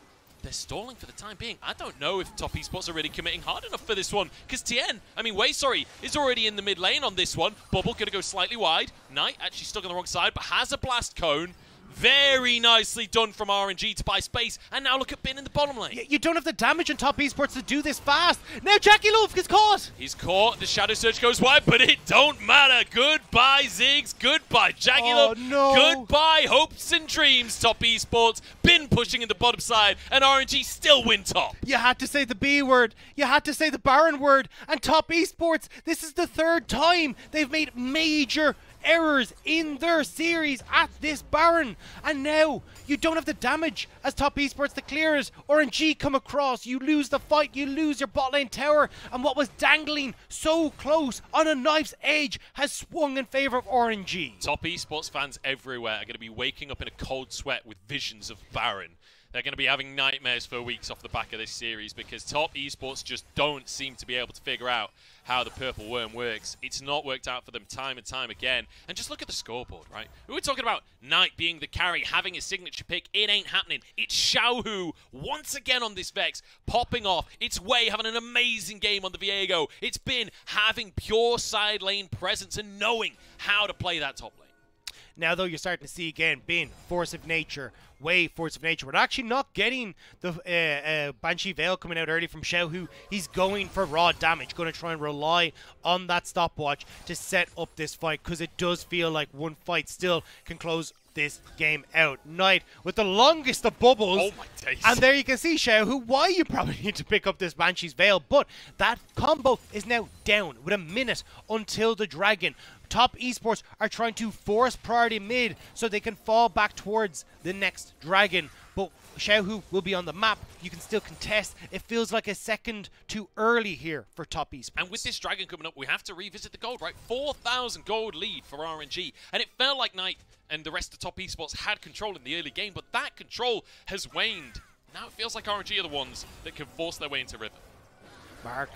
They're stalling for the time being. I don't know if Top Esports are really committing hard enough for this one, because Wei, is already in the mid lane on this one. Bubble going to go slightly wide. Knight actually stuck on the wrong side, but has a blast cone. Very nicely done from RNG to buy space. And now look at Bin in the bottom lane. You don't have the damage on Top Esports to do this fast. Now Jackie Love gets caught. He's caught. The Shadow Surge goes wide, but it don't matter. Goodbye, Ziggs. Goodbye, Jackie Love. No. Goodbye, hopes and dreams, Top Esports. Bin pushing in the bottom side, and RNG still win top. You had to say the B word. You had to say the Baron word. And Top Esports, this is the 3rd time they've made major errors in their series at this Baron, and now you don't have the damage as Top Esports to clear it. RNG come across, you lose the fight, you lose your bot lane tower, and what was dangling so close on a knife's edge has swung in favor of RNG. Top Esports fans everywhere are going to be waking up in a cold sweat with visions of Baron. They're going to be having nightmares for weeks off the back of this series, because Top Esports just don't seem to be able to figure out how the Purple Worm works. It's not worked out for them time and time again. And just look at the scoreboard, right? We were talking about Knight being the carry, having his signature pick. It ain't happening. It's Xiaohu once again on this Vex, popping off. It's Wei having an amazing game on the Viego. It's Bin having pure side lane presence and knowing how to play that top lane. Now, though, you're starting to see again, Bin, Force of Nature, Wei, Force of Nature. We're actually not getting the Banshee Veil coming out early from Xiaohu. He's going for raw damage, going to try and rely on that stopwatch to set up this fight, because it does feel like one fight still can close this game out. Knight with the longest of bubbles. Oh my days. And there you can see, Xiaohu, why you probably need to pick up this Banshee's Veil. But that combo is now down with a minute until the Dragon. Top Esports are trying to force priority mid so they can fall back towards the next Dragon. But Xiaohu will be on the map. You can still contest. It feels like a second too early here for Top Esports. And with this Dragon coming up, we have to revisit the gold, right? 4,000 gold lead for RNG. And it felt like Knight and the rest of Top Esports had control in the early game, but that control has waned. Now it feels like RNG are the ones that can force their way into River. Mark,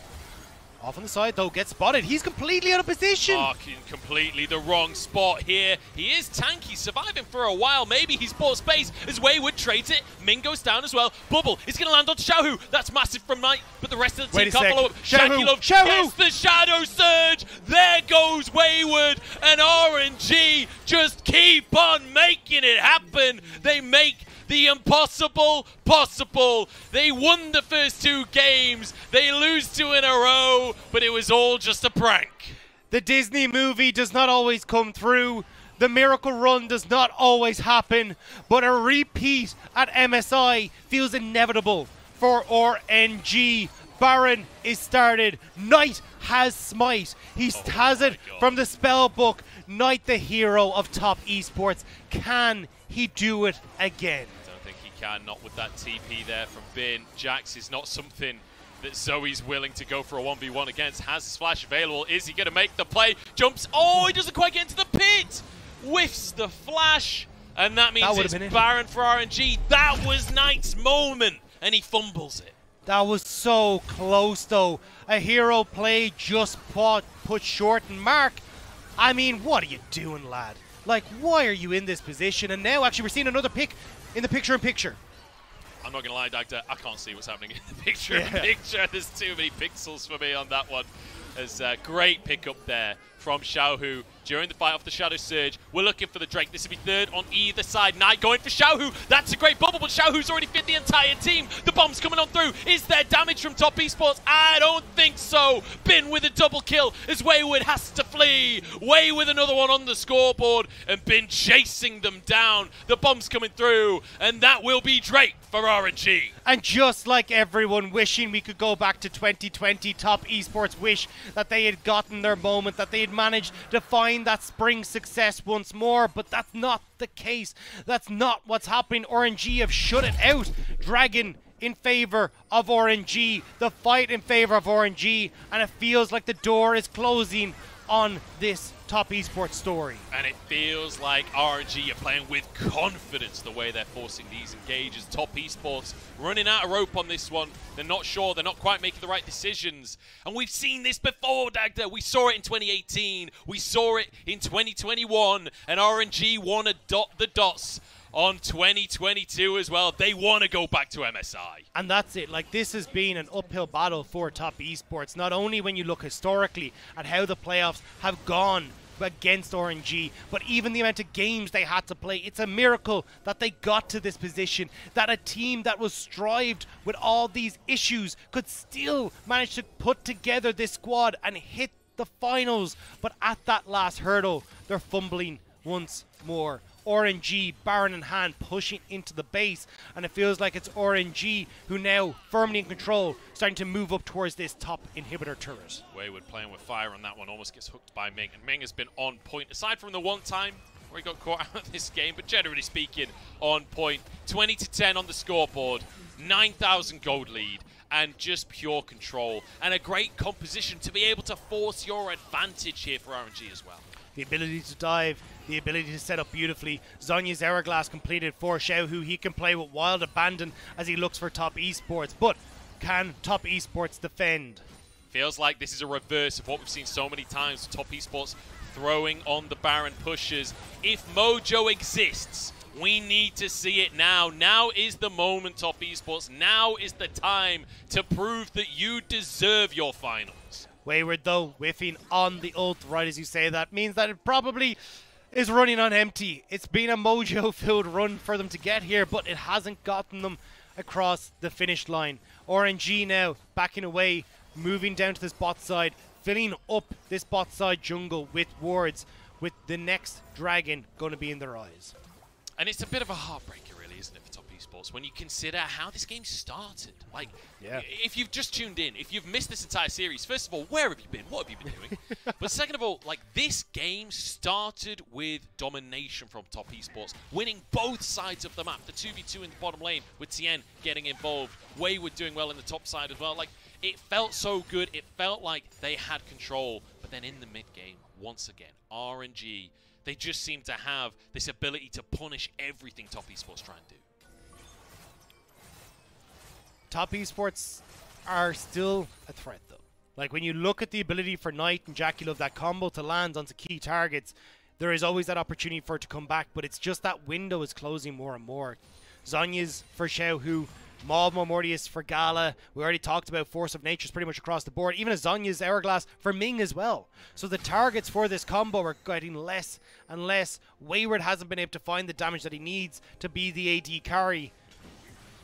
off on the side though, gets spotted. He's completely out of position. Mark in completely the wrong spot here. He is tanky, surviving for a while. Maybe he's bought space as Wayward trades it. Ming goes down as well. Bubble is going to land on Xiaohu. That's massive from Knight, but the rest of the team can't follow up. Shakilov gets the Shadow Surge. There goes Wayward, and RNG just keep on making it happen. They make the impossible possible. They won the first 2 games. They lose 2 in a row, but it was all just a prank. The Disney movie does not always come through. The miracle run does not always happen, but a repeat at MSI feels inevitable for RNG. Baron is started. Knight has Smite. He has it from the spell book. Knight, the hero of Top Esports. Can he do it again? I don't think he can, not with that TP there from Bin. Jax is not something that Zoe's willing to go for a 1v1 against. Has his flash available. Is he going to make the play? Jumps. Oh, he doesn't quite get into the pit. Whiffs the flash. And that means it's Baron for RNG. That was Knight's moment. And he fumbles it. That was so close, though. A hero play just put short. And Mark, I mean, what are you doing, lad? Like, why are you in this position? And now, actually, we're seeing another pick in the picture-in-picture. I'm not going to lie, Dagda, I can't see what's happening in the picture-in-picture. There's too many pixels for me on that one. There's a great pickup there from Xiaohu during the fight off the Shadow Surge. We're looking for the Drake. This will be third on either side. Knight going for Xiaohu. That's a great bubble, but Xiaohu's already fit the entire team. The bomb's coming on through. Is there damage from Top Esports? I don't think so. Bin with a double kill as Wayward has to flee. Way with another one on the scoreboard, and Bin chasing them down. The bomb's coming through, and that will be Drake for RNG. And just like everyone wishing we could go back to 2020, Top Esports wish that they had gotten their moment, that they had managed to find that spring success once more, but that's not the case. That's not what's happening. RNG have shut it out. Dragon in favor of RNG, the fight in favor of RNG, and it feels like the door is closing on this Top Esports story. And it feels like RNG are playing with confidence the way they're forcing these engages. Top Esports running out of rope on this one. They're not sure. They're not quite making the right decisions. And we've seen this before, Dagda. We saw it in 2018. We saw it in 2021. And RNG won the dots on 2022 as well. They want to go back to MSI. And that's it. Like, this has been an uphill battle for Top Esports, not only when you look historically at how the playoffs have gone against RNG, but even the amount of games they had to play. It's a miracle that they got to this position, that a team that was strived with all these issues could still manage to put together this squad and hit the finals. But at that last hurdle, they're fumbling once more. RNG, Baron in hand, pushing into the base, and it feels like it's RNG who now firmly in control, starting to move up towards this top inhibitor turret. Wayward playing with fire on that one, almost gets hooked by Ming, and Ming has been on point, aside from the one time where he got caught out of this game, but generally speaking, on point. 20-10 on the scoreboard, 9,000 gold lead, and just pure control, and a great composition to be able to force your advantage here for RNG as well. The ability to dive, the ability to set up beautifully. Zonya's Hourglass completed for Xiaohu. He can play with wild abandon as he looks for Top Esports. But can Top Esports defend? Feels like this is a reverse of what we've seen so many times. Top Esports throwing on the Baron pushes. If Mojo exists, we need to see it now. Now is the moment, Top Esports. Now is the time to prove that you deserve your finals. Wayward, though, whiffing on the ult right as you say that, means that it probably is running on empty. It's been a mojo-filled run for them to get here, but it hasn't gotten them across the finish line. RNG now backing away, moving down to this bot side, filling up this bot side jungle with wards, with the next dragon going to be in their eyes. And it's a bit of a heartbreaker, really, isn't it, for Top Esports, when you consider how this game started. Like, if you've just tuned in, if you've missed this entire series, first of all, where have you been? What have you been doing? But second of all, like, this game started with domination from Top Esports, winning both sides of the map. The 2v2 in the bottom lane with TN getting involved. Wayward doing well in the top side as well. Like, it felt so good. It felt like they had control. But then in the mid-game, once again, RNG, they just seem to have this ability to punish everything Top Esports try and do. Top Esports are still a threat, though. Like, when you look at the ability for Knight and Jackie Love, that combo to land onto key targets, there is always that opportunity for it to come back, but it's just that window is closing more and more. Zhonya's for Xiaohu, Maul Mortius for Gala. We already talked about Force of Nature's pretty much across the board. Even a Zhonya's Hourglass for Ming as well. So the targets for this combo are getting less and less. Wayward hasn't been able to find the damage that he needs to be the AD carry.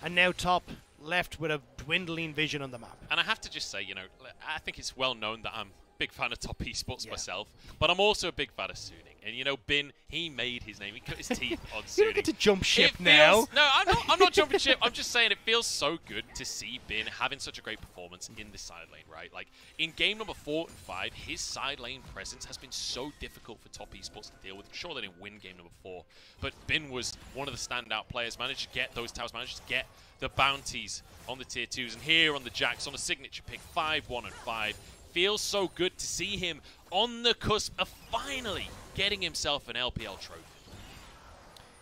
And now Top left with a dwindling vision on the map. And I have to just say, you know, I think it's well known that I'm a big fan of Top Esports myself, but I'm also a big fan of Suning. And, you know, Bin, he made his name. He cut his teeth on Suning. You don't get to jump ship now. No, I'm not jumping ship. I'm just saying it feels so good to see Bin having such a great performance in the side lane, right? Like, in game number 4 and 5, his side lane presence has been so difficult for Top Esports to deal with. I'm sure they didn't win game number 4, but Bin was one of the standout players, managed to get those towers, managed to get the bounties on the tier 2s, and here on the Jacks on a signature pick, 5-1 and 5. Feels so good to see him on the cusp of finally getting himself an LPL trophy.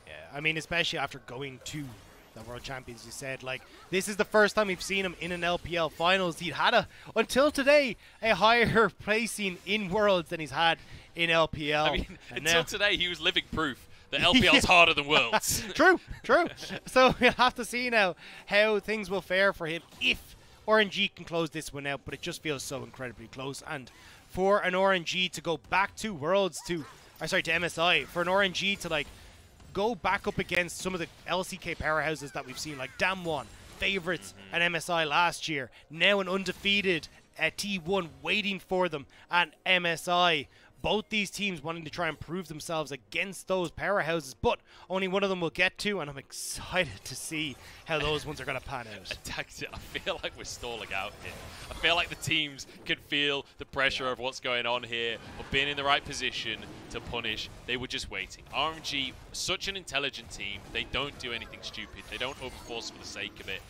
Yeah, I mean, especially after going to the World Champions, you said, like, this is the first time we've seen him in an LPL Finals. He'd had, until today, a higher placing in Worlds than he's had in LPL. I mean, until today, he was living proof that LPL's harder than Worlds. True. So we'll have to see now how things will fare for him if RNG can close this one out, but it just feels so incredibly close. And for an RNG to go back to Worlds to MSI, for an RNG to like go back up against some of the LCK powerhouses that we've seen, like Damwon, favorites at MSI last year, now an undefeated T1 waiting for them at MSI. Both these teams wanting to try and prove themselves against those powerhouses, but only one of them will get to, and I'm excited to see how those ones are going to pan out. I feel like we're stalling out here. I feel like the teams can feel the pressure of what's going on here, of being in the right position to punish. They were just waiting. RNG, such an intelligent team. They don't do anything stupid. They don't overforce for the sake of it.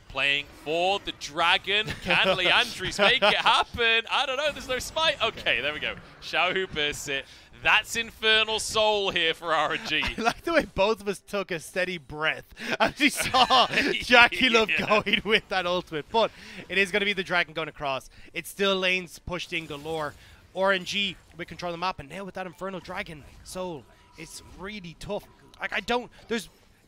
Playing for the Dragon. Can Leandris make it happen? I don't know. There's no smite. Okay, there we go. Xiaohu bursts it. That's Infernal Soul here for RNG. I like the way both of us took a steady breath as we saw Jackie Love going with that ultimate. But it is going to be the Dragon going across. It's still lanes pushed in galore. RNG will control the map. And now with that Infernal Dragon Soul, it's really tough. Like,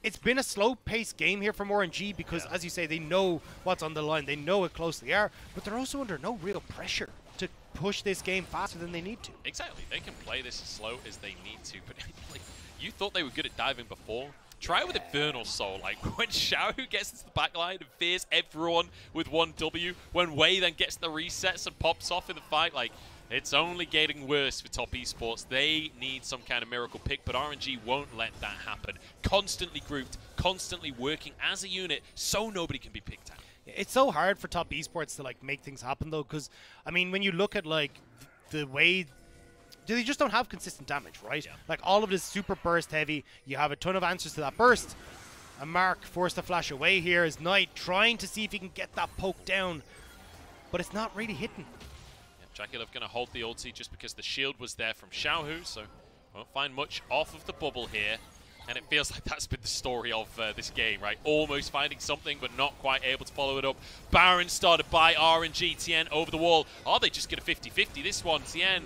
it's been a slow-paced game here from RNG because, as you say, they know what's on the line. They know how close they are, but they're also under no real pressure to push this game faster than they need to. Exactly. They can play this as slow as they need to, but like, you thought they were good at diving before. Try it with Infernal Soul. Like, when Xiaohu gets into the backline and fears everyone with 1W, when Wei then gets the resets and pops off in the fight, like, it's only getting worse for Top Esports. They need some kind of miracle pick, but RNG won't let that happen. Constantly grouped, constantly working as a unit, so nobody can be picked out. It's so hard for Top Esports to like make things happen though, because I mean, when you look at like the way they just don't have consistent damage, right? Yeah. Like, all of it is super burst heavy. You have a ton of answers to that burst. And Mark forced to flash away here as Knight trying to see if he can get that poke down, but it's not really hitting. Jackie Love going to hold the ulti just because the shield was there from Xiaohu, so won't find much off of the bubble here. And it feels like that's been the story of this game, right? Almost finding something, but not quite able to follow it up. Baron started by RNG. Tien over the wall. Are they just going to 50-50 this one? Tien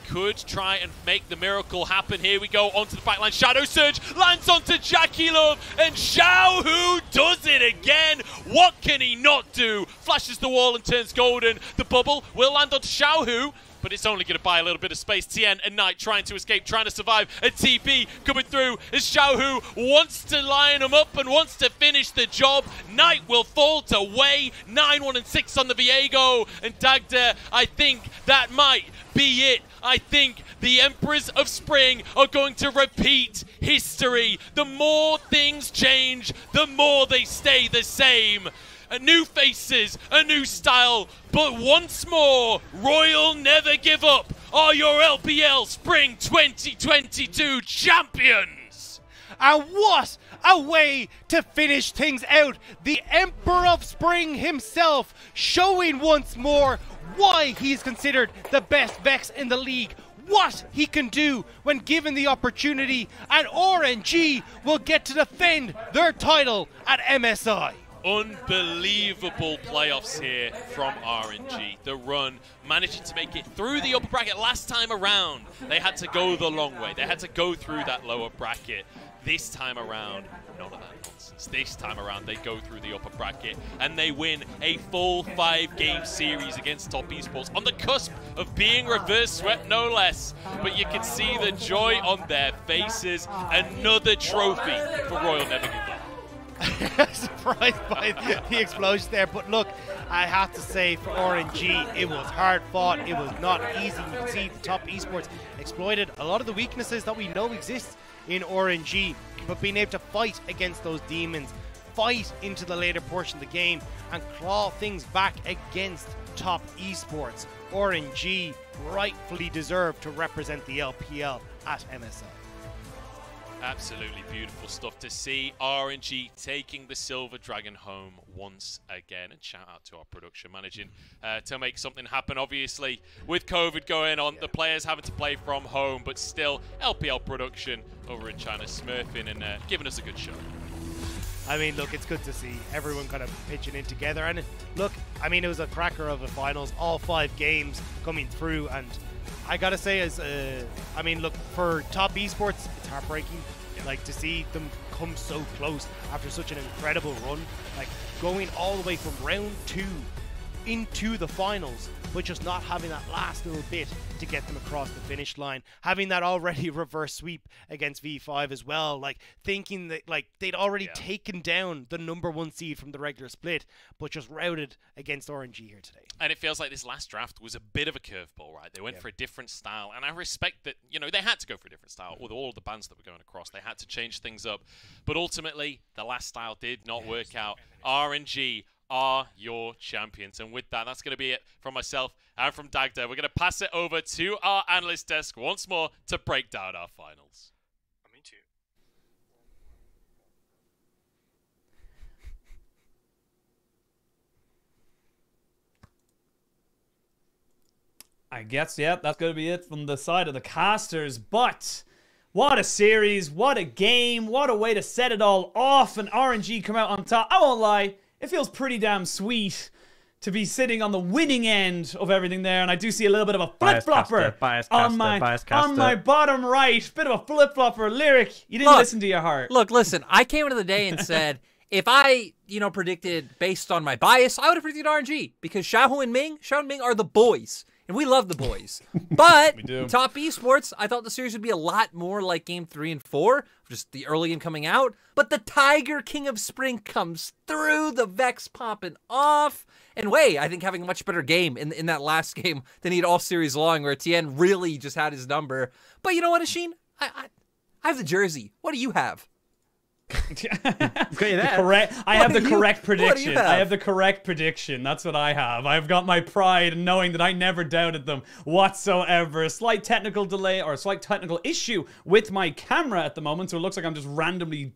could try and make the miracle happen. Here we go, onto the backline. Shadow Surge lands onto Jackie Love, and Xiaohu does it again. What can he not do? Flashes the wall and turns golden. The bubble will land onto Xiaohu, but it's only going to buy a little bit of space. Tien and Knight trying to escape, trying to survive. A TP coming through as Xiaohu wants to line him up and wants to finish the job. Knight will fall to Wei. 9-1 and 6 on the Viego. And Dagda, I think that might be it. I think the Emperors of Spring are going to repeat history. The more things change, the more they stay the same. New faces, a new style, but once more, Royal never give up are your LPL Spring 2022 champions. And what a way to finish things out. The Emperor of Spring himself showing once more why he is considered the best Vex in the league, what he can do when given the opportunity, and RNG will get to defend their title at MSI. Unbelievable playoffs here from RNG. The run, managing to make it through the upper bracket last time around. They had to go the long way. They had to go through that lower bracket. This time around, none of that nonsense. This time around, they go through the upper bracket and they win a full 5-game series against Top Esports on the cusp of being reverse swept, no less. But you can see the joy on their faces. Another trophy for Royal Never Give Up. Surprised by the explosion there, but look, I have to say for RNG, it was hard fought, it was not easy. You can see the Top Esports exploited a lot of the weaknesses that we know exist in RNG, but being able to fight against those demons, fight into the later portion of the game, and claw things back against Top Esports. RNG rightfully deserved to represent the LPL at MSI. Absolutely beautiful stuff to see. RNG taking the Silver Dragon home once again. And shout out to our production managing to make something happen. Obviously, with COVID going on, the players having to play from home, but still LPL production over in China smurfing and giving us a good show. I mean, look, it's good to see everyone kind of pitching in together. And look, I mean, it was a cracker of a finals, all 5 games coming through. And I gotta say, I mean, look, for Top Esports, it's heartbreaking. Like, to see them come so close after such an incredible run, like going all the way from round 2 into the finals, but just not having that last little bit to get them across the finish line. Having that already reverse sweep against V5 as well, like thinking that like they'd already taken down the #1 seed from the regular split, but just routed against RNG here today. And it feels like this last draft was a bit of a curveball, right? They went for a different style, and I respect that, you know, they had to go for a different style with all of the bans that were going across. They had to change things up, but ultimately the last style did not work out. RNG are your champions. And with that, that's going to be it from myself and from Dagda. We're going to pass it over to our analyst desk once more to break down our finals. Me too. I guess, yeah, that's going to be it from the side of the casters. But what a series, what a game, what a way to set it all off, and RNG come out on top. I won't lie, it feels pretty damn sweet to be sitting on the winning end of everything there, and I do see a little bit of a flip-flopper on my bottom right. Bit of a flip-flopper. Lyric, you didn't listen to your heart. Look, listen, I came into the day and said, if I, predicted based on my bias, I would have predicted RNG, because Xiaohu and Ming are the boys. And we love the boys. But Top Esports, I thought the series would be a lot more like Game 3 and 4, just the early game coming out. But the Tiger King of Spring comes through, the Vex popping off. And Wei, I think, having a much better game in that last game than he had all series long, where Tien really just had his number. But you know what, Ashin? I have the jersey. What do you have? I have the correct prediction. I have the correct prediction. That's what I have. I've got my pride in knowing that I never doubted them whatsoever. A slight technical delay or a slight technical issue with my camera at the moment, so it looks like I'm just randomly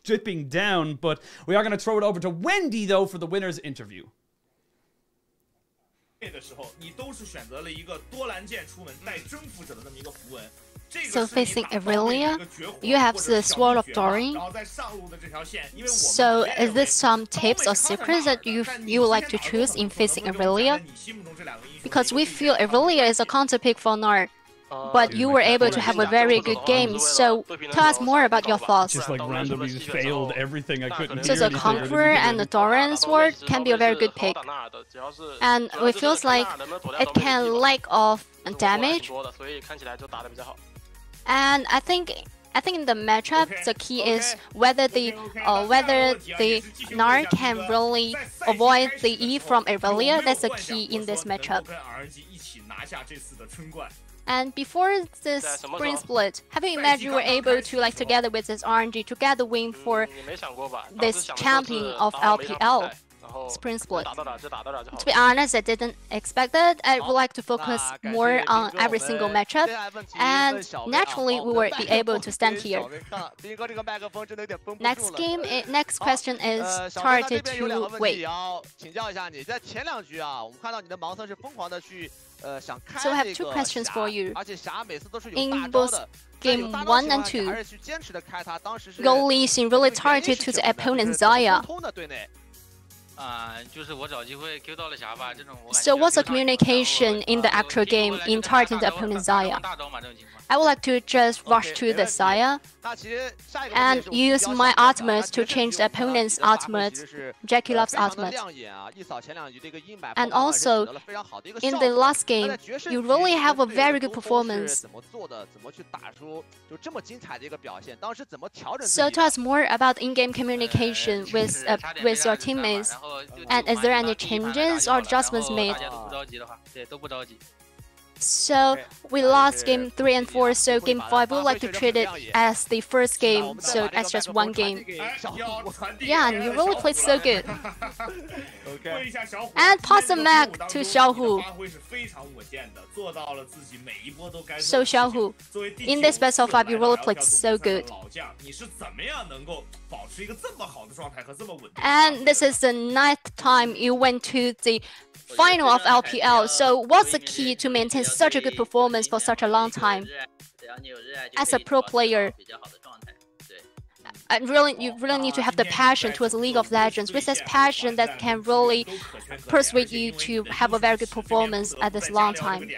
dripping down. But we are going to throw it over to Wendy, though, for the winner's interview. So facing Aurelia, you have the Sword of Dorin. So is this some tips or secrets that you would like to choose in facing Aurelia? Because we feel Aurelia is a counter pick for Nart, but you were able to have a very good game. So tell us more about your thoughts. Just like randomly failed everything I couldn't do. So the Conqueror and the Doran Sword can be a very good pick. And it feels like it can lack of damage. And I think in the matchup, the key is whether the Nart can really avoid the E from Aurelia. That's the key in this matchup. And before this spring split, have you imagined you were able to, together with this RNG, to get the win for this champion of LPL? sprint split. To be honest, I didn't expect it. I would like to focus more on every single matchup, and naturally we will be able to stand here. Next question is targeted to Wei. So I have two questions for you. In both Game 1 and 2, goalie seemed really targeted to the opponent Xayah. So what's the communication in the actual game in targeting the opponent Xayah? I would like to just rush to the Xayah and use my ultimate to change the opponent's ultimate, Jackie Love's ultimate. And also, in the last game, you really have a very good performance. So tell us more about in-game communication with your teammates. And is there any changes or adjustments made? So we lost game 3 and 4, so game 5 we would like to treat it as the first game, so as just one game. Yeah, and you really played so good. And pass the mic to Xiaohu. So Xiaohu, in this best of 5 you really played so good. And this is the 9th time you went to the final of LPL, so what's the key to maintain such a good performance for such a long time? As a pro player, you really need to have the passion towards League of Legends. With this passion that can really persuade you to have a very good performance at this long time.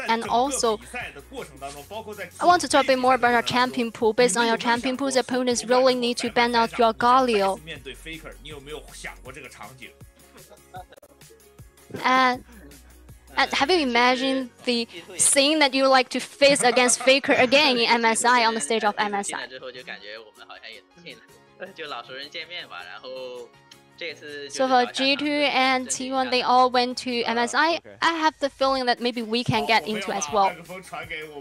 And also, I want to talk a bit more about our champion pool. Based on your champion pool, the opponents really need to ban out your Galio. And have you imagined the scene that you like to face against Faker again in MSI on the stage of MSI? So for G2 and T1, they all went to MSI. I have the feeling that maybe we can get into as well.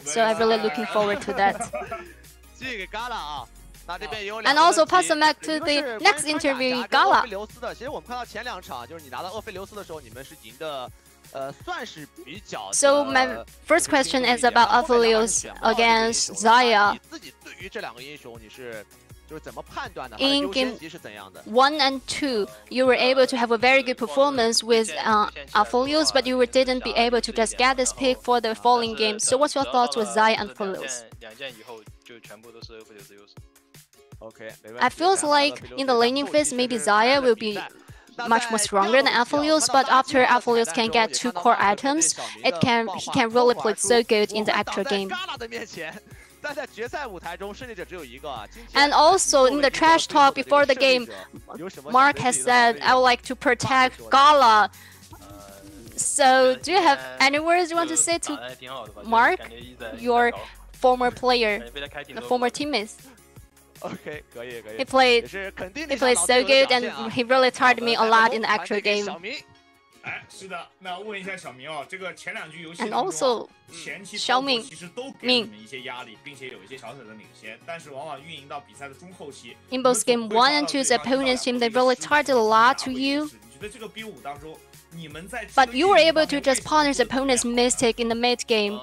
So I'm really looking forward to that. And also pass the mic to the next interview, Gala. So my first question is about Aphelios against Xayah. In game 1 and 2, you were able to have a very good performance with Aphelios, but you didn't be able to just get this pick for the following game. So what's your thoughts with Xayah and Aphelios? I feel like in the laning phase, maybe Xayah will be much more stronger than Aphelios, but after Aphelios can get 2 core items, he can really play so good in the actual game. And also in the trash talk before the game, Mark has said, I would like to protect Gala. So do you have any words you want to say to Mark, your former player, the former teammates? He played so good, and he really taught me a lot in the actual game. And also, Xiaoming, in both game 1 and 2, the opponent's team, they really targeted a lot to you. But you were able to just punish the opponent's mistake in the mid game.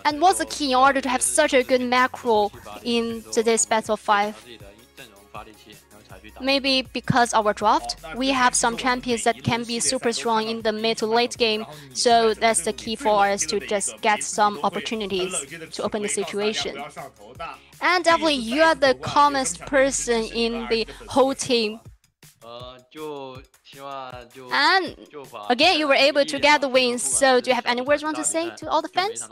And what's the key in order to have such a good macro in today's Battle 5? Maybe because our draft, we have some champions that can be super strong in the mid to late game, so that's the key for us to just get some opportunities to open the situation. And definitely, you are the calmest person in the whole team. And again, you were able to get the wins, so do you have any words you want to say to all the fans?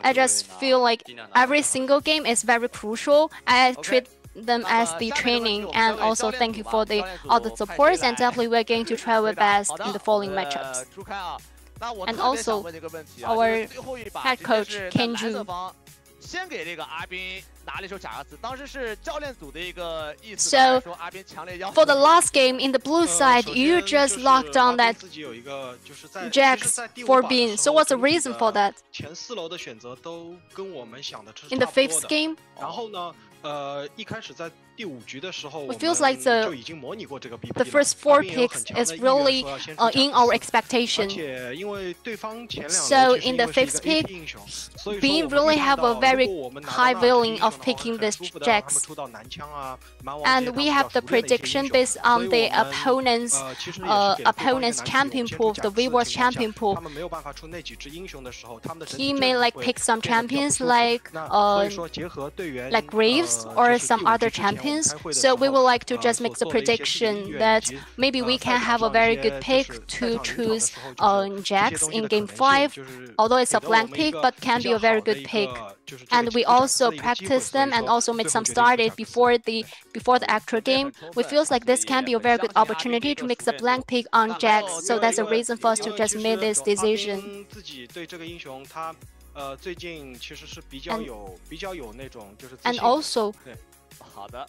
I just feel like every single game is very crucial. I treat them as the training, and also thank you for all the supports, and definitely we're going to try our best in the following matchups. And also, our head coach, Kenju. 先给这个阿斌拿了一手假牙齿，当时是教练组的一个意思， So 说阿斌强烈要求。 For the last game in the blue side, you just locked on that Jax for Bin. So what's the reason for that? 前4楼的选择都跟我们想的是 In the 5th game? 然后呢，一开始在第5局的时候， It feels like 就已经模拟过这个 BP 了。 the first 4 picks is really in our expectation. 而且因为对方前2 So in the 5th pick, Bin really have a very high feeling of picking this Jax. And we have the prediction based on the opponent's champion pool, the Vivor's champion pool. He may like pick some champions like Graves or some other champions. So we would like to just make the prediction that maybe we can have a very good pick to choose Jax in game 5. Although it's a blank pick, but can be a very good pick. And we also practice them and also make some started before the actual game. We feel like this can be a very good opportunity to make the blank pick on Jax. So that's a reason for us to just make this decision. 最近其实是比较有那种就是 And also 好的，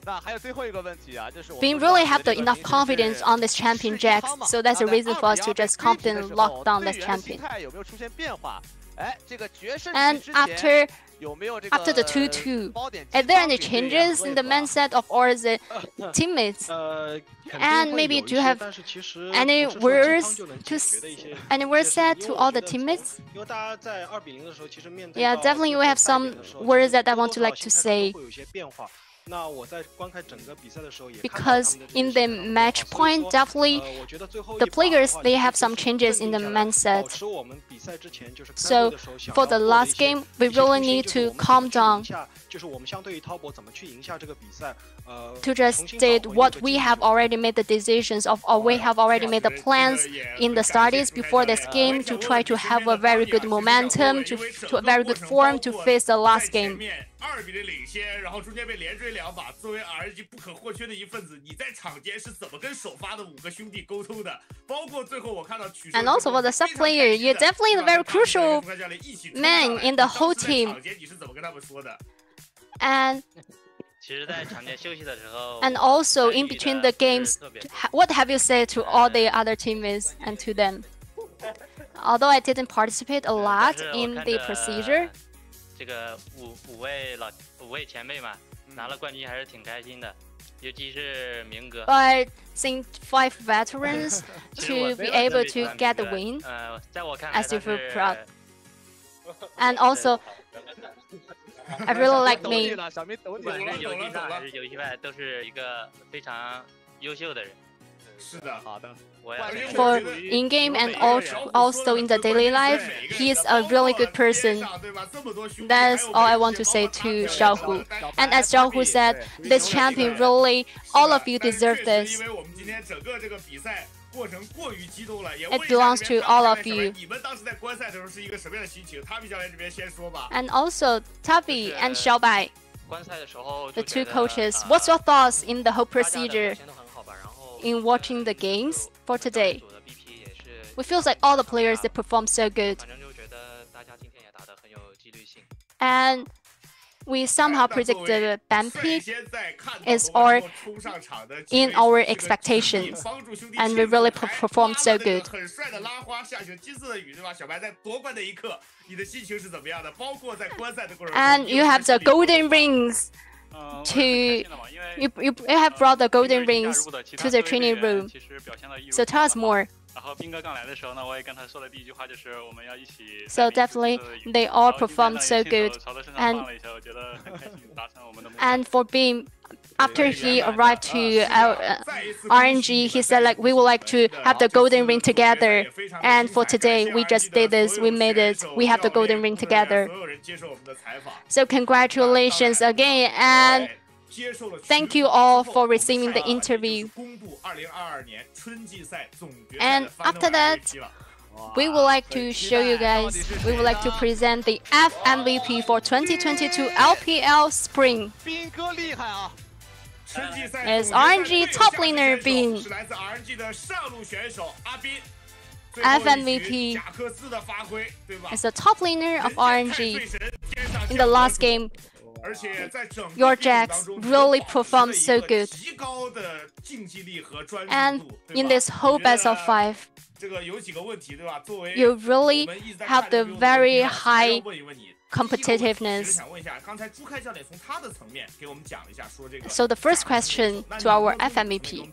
那还有最后一个问题啊，就是 we really have the enough confidence on this champion Jax, so that's a reason for us to just confidently lock down this champion. 有没有出现变化？哎，这个决胜 And after the 2-2, are there any changes in the mindset of all the teammates? And maybe do you have any words said to all the teammates? Yeah, definitely we have some words that I want to say. Because in the match point, definitely the players, they have some changes in the mindset. So for the last game, we really need to calm down to just state what we have already made the decisions of, or we have already made the plans in the studies before this game to try to have a very good momentum, to a very good form to face the last game. 2比0领先，然后中间被连追2把，作为 RNG 不可或缺的一份子，你在场间是怎么跟首发的5个兄弟沟通的？包括最后我看到曲。And also for the sub player, you're definitely the very crucial man in the whole team. 你是怎么跟他们说的？ And also in between the games, what have you said to all the other teammates and to them? Although I didn't participate a lot in the procedure. 这个五位前辈嘛，拿了冠军还是挺开心的，尤其是明哥。But seeing 5 veterans to be able to get the win, as you feel proud. And also, I really like me. 不管是游戏上还是游戏外，都是一个非常优秀的人。是的，好的。 For in-game and also in the daily life, he is a really good person. That's all I want to say to Xiaohu. And as Xiaohu said, this champion really, all of you deserve this. It belongs to all of you. And also, Tabi and Xiaobai, the 2 coaches, what's your thoughts in the whole procedure? In watching the games for today, we feel like all the players, they perform so good. And we somehow predicted the ban pick is all in our expectations, and we really performed so good. And you have the golden rings. You have brought the golden rings to the training room. So tell us more. So definitely, they all performed so good. And for Beam, after he arrived to RNG, he said like we would like to have the golden ring together. And for today, we just did this. We made it. We have the golden ring together. So congratulations again, and thank you all for receiving the interview. And after that, we would like to show you guys, we would like to present the FMVP for 2022 LPL Spring. It's RNG top laner Bin. FMVP is the top laner of RNG. In the last game, your Jax really performed so good. And in this whole best of 5, you really have the very high competitiveness. So the first question to our FMVP.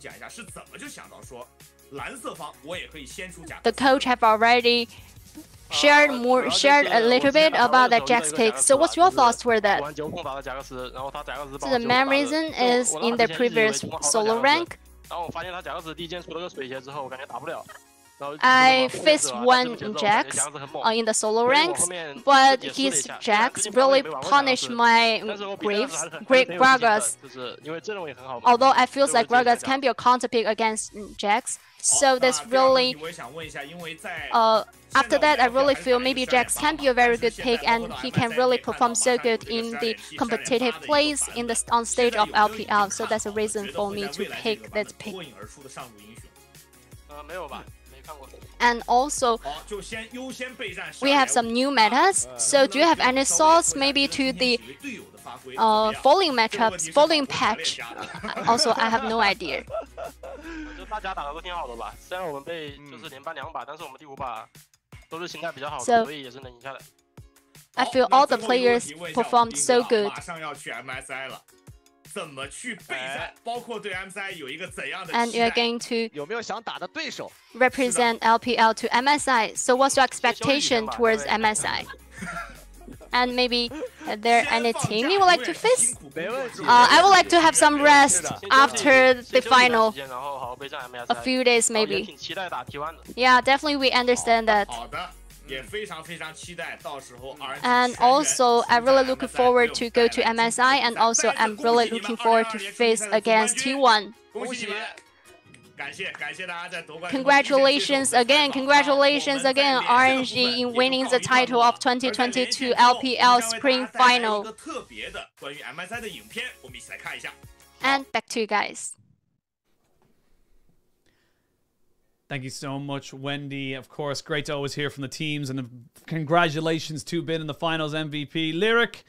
The coach have already shared a little bit about that Jax pick. So what's your thoughts for that? So the main reason is in the previous solo rank, I faced one Jax in the solo ranks, but his Jax really punished my Gragas. Although I feel like Gragas can be a counter pick against Jax, so that's really after that I really feel maybe Jax can be a very good pick and he can really perform so good in the competitive plays on stage of LPL. So that's a reason for me to pick that pick. And also, we have some new metas. So do you have any thoughts maybe to the following matchups, following patch? Also, I have no idea. So, I feel all the players performed so good. And you're going to represent LPL to MSI. So what's your expectation towards MSI? And maybe are there any team you would like to face? I would like to have some rest after the final. A few days maybe. Yeah, definitely we understand that. And also, I'm really looking forward to go to MSI, and also I'm really looking forward to face against T1. Congratulations again, RNG in winning the title of 2022 LPL Spring Final. And back to you guys. Thank you so much, Wendy. Of course, great to always hear from the teams, and congratulations to Bin in the finals MVP. Lyric,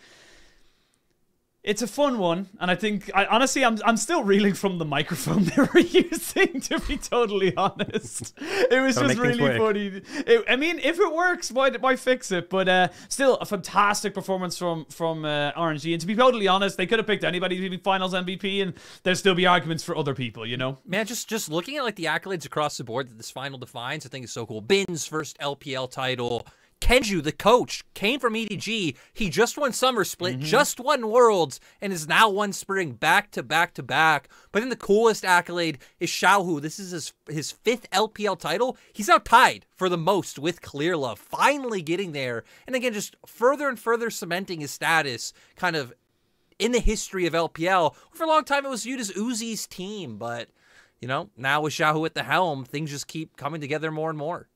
it's a fun one, and I think, honestly, I'm still reeling from the microphone they were using, to be totally honest. It was just really funny. I mean, if it works, why fix it? But still, a fantastic performance from RNG. And to be totally honest, they could have picked anybody to be finals MVP, and there'd still be arguments for other people, you know? Man, just looking at like the accolades across the board that this final defines, I think is so cool. Bin's first LPL title. Kenju, the coach, came from EDG. He just won Summer Split, just won Worlds, and is now won Spring back to back to back. But then the coolest accolade is Xiaohu. This is his 5th LPL title. He's now tied for the most with Clearlove, finally getting there. And again, just further and further cementing his status kind of in the history of LPL. For a long time, it was viewed as Uzi's team, but, you know, now with Xiaohu at the helm, things just keep coming together more and more.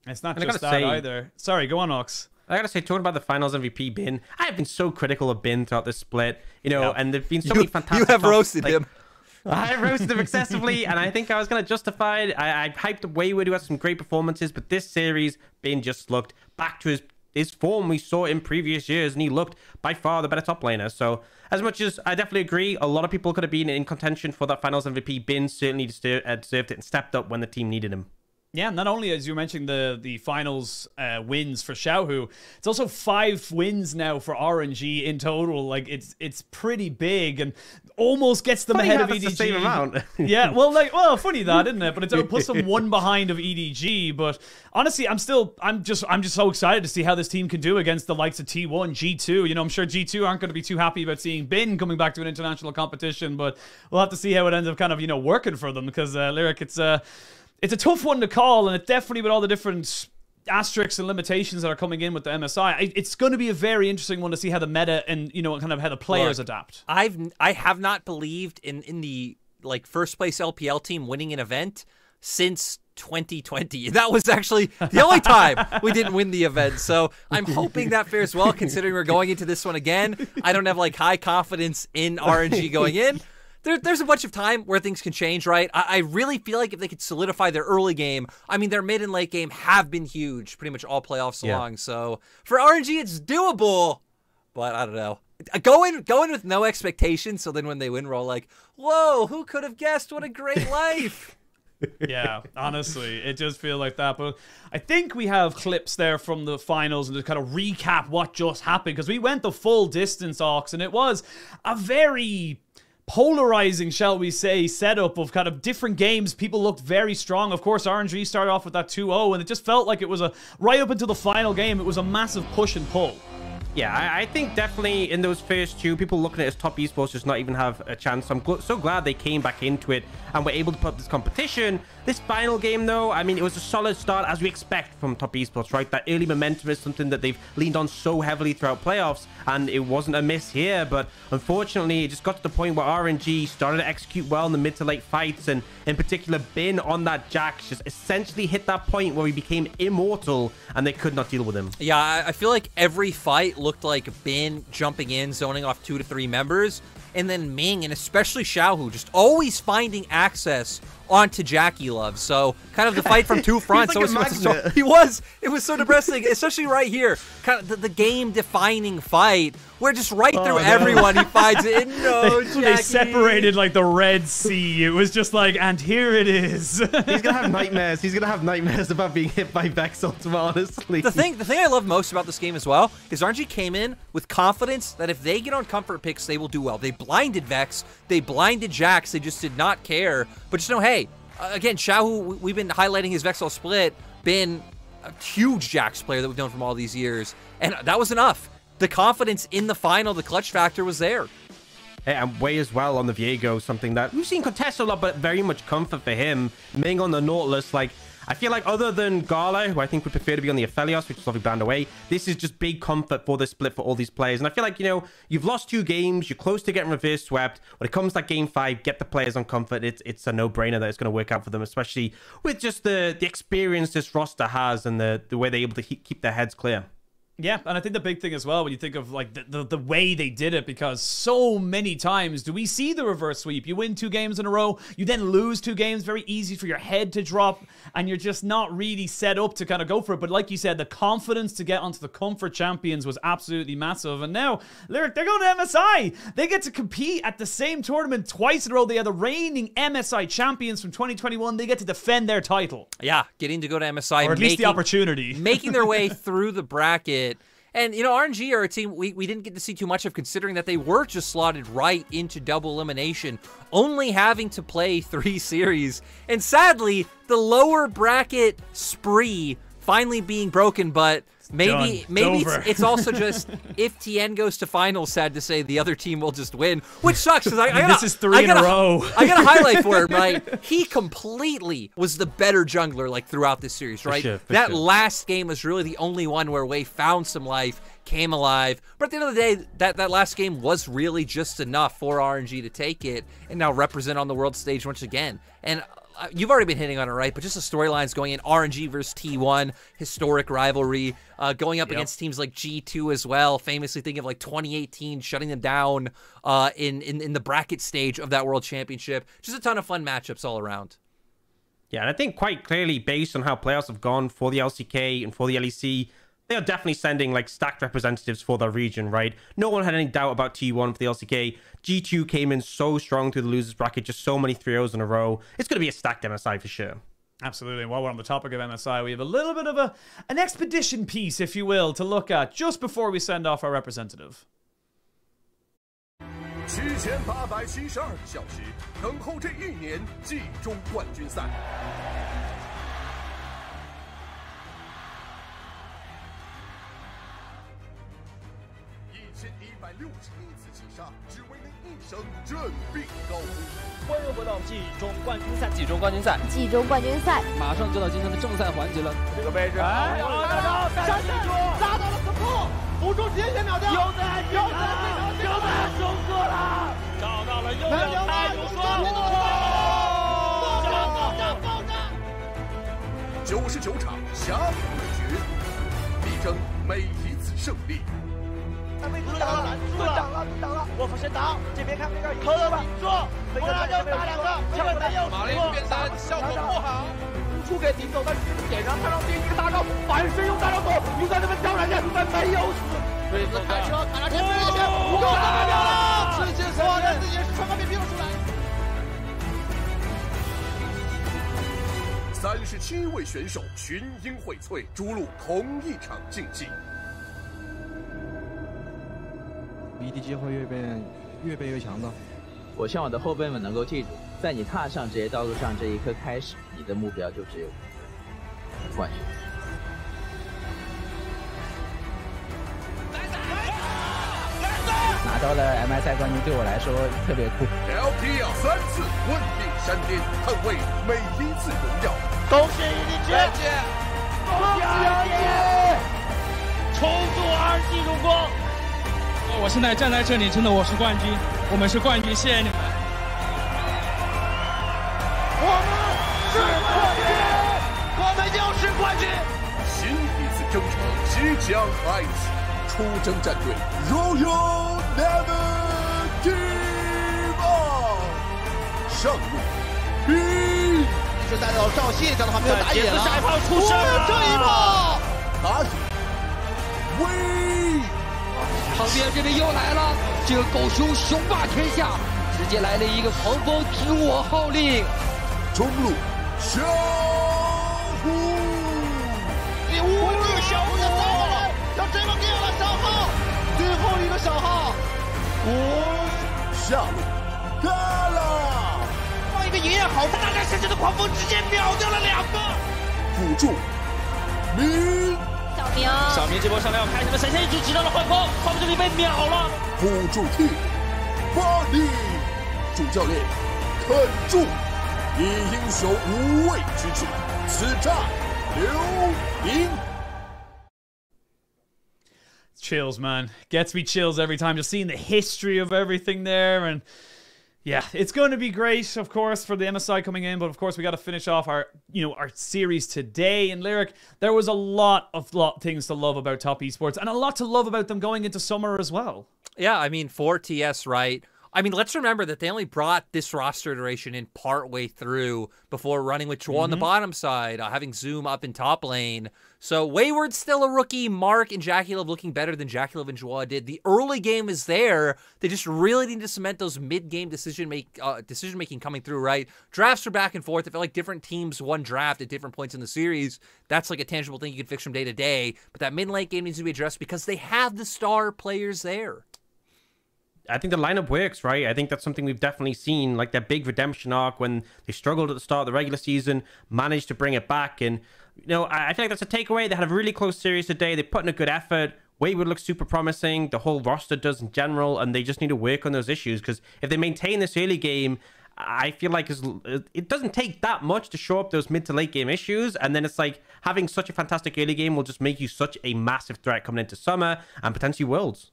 It's not just that either. Sorry, go on, Ox. I gotta say, talking about the finals MVP Bin, I have been so critical of Bin throughout this split, you know, and there've been so many fantastic. You have roasted him. I roasted him excessively, and I think I was gonna justify it. I hyped up Wayward, who had some great performances, but this series, Bin just looked back to his form we saw in previous years, and he looked by far the better top laner. So, as much as I definitely agree, a lot of people could have been in contention for that finals MVP. Bin certainly deserved it and stepped up when the team needed him. Yeah, not only, as you mentioned, the finals wins for Xiaohu, it's also 5 wins now for RNG in total. Like, it's pretty big and almost gets them ahead of EDG. The same amount. Yeah, well, funny that, isn't it? But it puts them 1 behind of EDG. But honestly, I'm just so excited to see how this team can do against the likes of T1, G2. You know, I'm sure G2 aren't going to be too happy about seeing Bin coming back to an international competition, but we'll have to see how it ends up kind of, you know, working for them, because Lyric, it's a tough one to call, and it definitely, with all the different asterisks and limitations that are coming in with the MSI, it's going to be a very interesting one to see how the meta and, you know, kind of how the players adapt. I have not believed in the like first place LPL team winning an event since 2020. That was actually the only time we didn't win the event. So I'm hoping that fares well, considering we're going into this one again. I don't have like high confidence in RNG going in. there's a bunch of time where things can change, right? I really feel like if they could solidify their early game, I mean, their mid and late game have been huge pretty much all playoffs long. So for RNG, it's doable, but I don't know. Going with no expectations, so then when they win, we're all like, whoa, who could have guessed? What a great life. Yeah, honestly, it does feel like that. But I think we have clips there from the finals and to kind of recap what just happened, because we went the full distance, Ox, and it was a very polarizing, shall we say, setup of kind of different games. People looked very strong. Of course, RNG started off with that 2-0, and it just felt like it was right up until the final game, it was a massive push and pull. Yeah, I think definitely in those first two, people looking at it as top esports just not even have a chance. I'm so glad they came back into it and were able to put up this competition. This final game, though, I mean, it was a solid start as we expect from top esports, right? That early momentum is something that they've leaned on so heavily throughout playoffs, and it wasn't a miss here. But unfortunately, it just got to the point where RNG started to execute well in the mid to late fights, and in particular, Bin on that Jax just essentially hit that point where he became immortal, and they could not deal with him. Yeah, I feel like every fight looked like Bin jumping in, zoning off 2 to 3 members, and then Ming, and especially Xiaohu, just always finding access onto Jackie Love. So kind of the fight from two fronts. He was. It was so depressing, especially right here. Kind of the game-defining fight where just right through everyone he finds it. No, they separated like the Red Sea. It was just like, and here it is. He's gonna have nightmares. He's gonna have nightmares about being hit by Vex Ultima, honestly. The thing I love most about this game as well is RNG came in with confidence that if they get on comfort picks, they will do well. They blinded Vex, they blinded Jax, they just did not care. But just know, hey, again, Xiaohu, we've been highlighting his Vexel split, been a huge Jax player that we've known from all these years, and that was enough. The confidence in the final, the clutch factor was there. And Way as well on the Viego, something that we've seen contest a lot, but very much comfort for him. Ming on the Nautilus, like, I feel like other than Gala, who I think would prefer to be on the Aphelios, which is obviously banned away, this is just big comfort for the split for all these players. And I feel like, you know, you've lost 2 games, you're close to getting reverse swept. When it comes to that game 5, get the players on comfort. It's a no-brainer that it's going to work out for them, especially with just the experience this roster has and the way they're able to keep their heads clear. Yeah, and I think the big thing as well, when you think of like the way they did it, because so many times do we see the reverse sweep. You win 2 games in a row, you then lose 2 games, very easy for your head to drop, and you're just not really set up to kind of go for it. But like you said, the confidence to get onto the comfort champions was absolutely massive. And now they're going to MSI. They get to compete at the same tournament twice in a row. They are the reigning MSI champions from 2021. They get to defend their title. Yeah, getting to go to MSI. Or at least the opportunity. Making their way through the bracket. And, you know, RNG are a team we didn't get to see too much of, considering that they were just slotted right into double elimination, only having to play 3 series. And sadly, the lower bracket spree finally being broken, but maybe it's also just if TN goes to finals, sad to say, the other team will just win, which sucks because this is 3 in a row. I got to highlight for him, right? He completely was the better jungler like throughout this series, right? For sure. Last game was really the only one where Wei found some life, came alive, but at the end of the day, that last game was really just enough for RNG to take it and now represent on the world stage once again. And you've already been hitting on it, right? But just the storylines going in, RNG versus T1, historic rivalry, going up against teams like G2 as well, famously thinking of like 2018, shutting them down in the bracket stage of that World Championship. Just a ton of fun matchups all around. Yeah, and I think quite clearly, based on how playoffs have gone for the LCK and for the LEC, they are definitely sending like stacked representatives for their region, right? No one had any doubt about T1 for the LCK. G2 came in so strong through the losers bracket, just so many 3-0s in a row. It's going to be a stacked MSI for sure. Absolutely. And while we're on the topic of MSI, we have a little bit of an expedition piece, if you will, to look at just before we send off our representative. 7872小时，等候这1年季中冠军赛。1161次击杀，只为那一声振臂高呼。欢迎回到季中冠军赛，季中冠军赛，季中冠军赛，马上就到今天的正赛环节了。这个位置，哎，闪现砸到了可不，辅助直接先秒掉，有在，收割了，找到了右脚太有双，爆炸！99场侠骨对决，力争每一次胜利。他们已经挡了，挡了，我先挡，这边看那个投了吧，做，回头就打2个，这个没有，马林变身效果不好，出给顶走，但是点上看到第一个大招，反身用大招走，又在那边挑人家，但没有死。对子开车，看到前面那边，又打掉了，直接哇，这自己是传方便拼了出来。37位选手群英荟萃，逐鹿同一场竞技。EDG 会越变越强的。我希望我的后辈们能够记住，在你踏上职业道路上这一刻开始，你的目标就只有冠军。拿到了 MI 赛冠军，对我来说特别酷。LPL 3次稳定山巅，捍卫每一次荣耀。恭喜EDG！恭喜EDG！重组RNG荣光。我现在站在这里，真的我是冠军，我们是冠军，谢谢你们。我们是冠军，我们就是冠军。新一次征程即将开启，出征战队 Royal Never Give Up， 上路比。这带到赵信，这样的话没有打野了。下一炮出生，这一炮，打野威。旁边这边又来了，这个狗熊雄霸天下，直接来了一个狂风听我号令。中路小虎，第5个小虎也到了，要这么给了小号，最后一个小号，下路嘎啦，放一个爷爷好，大概甚至的狂风直接秒掉了2个。辅助明。小明这波上来要开什么神仙一击，击到了幻空，他们这里被秒了。辅助 T 巴黎，主教练肯住，以英雄无畏之志，此战留名。 Chills, man. Gets me chills every time. Just seeing the history of everything there. And yeah, it's going to be great, of course, for the MSI coming in. But of course, we got to finish off our, our series today. And Lyric, there was a lot of things to love about Top Esports and a lot to love about them going into summer as well. Yeah, I mean, for TS, right? I mean, let's remember that they only brought this roster iteration in partway through before running with Chua on the bottom side, having Zoom up in top lane. So Wayward's still a rookie. Mark and Jackie Love looking better than Jackie Love and Chua did. The early game is there. They just really need to cement those mid-game decision-making coming through, right? Drafts are back and forth. I feel like different teams won draft at different points in the series. That's like a tangible thing you can fix from day to day. But that mid-lane game needs to be addressed because they have the star players there. I think the lineup works, right? I think that's something we've definitely seen, like that big redemption arc when they struggled at the start of the regular season, managed to bring it back. And, I think that's a takeaway. They had a really close series today. They put in a good effort. Wayward looks super promising. The whole roster does in general. And they just need to work on those issues. Because if they maintain this early game, I feel like it doesn't take that much to show up those mid to late game issues. And then it's like having such a fantastic early game will just make you such a massive threat coming into summer and potentially Worlds.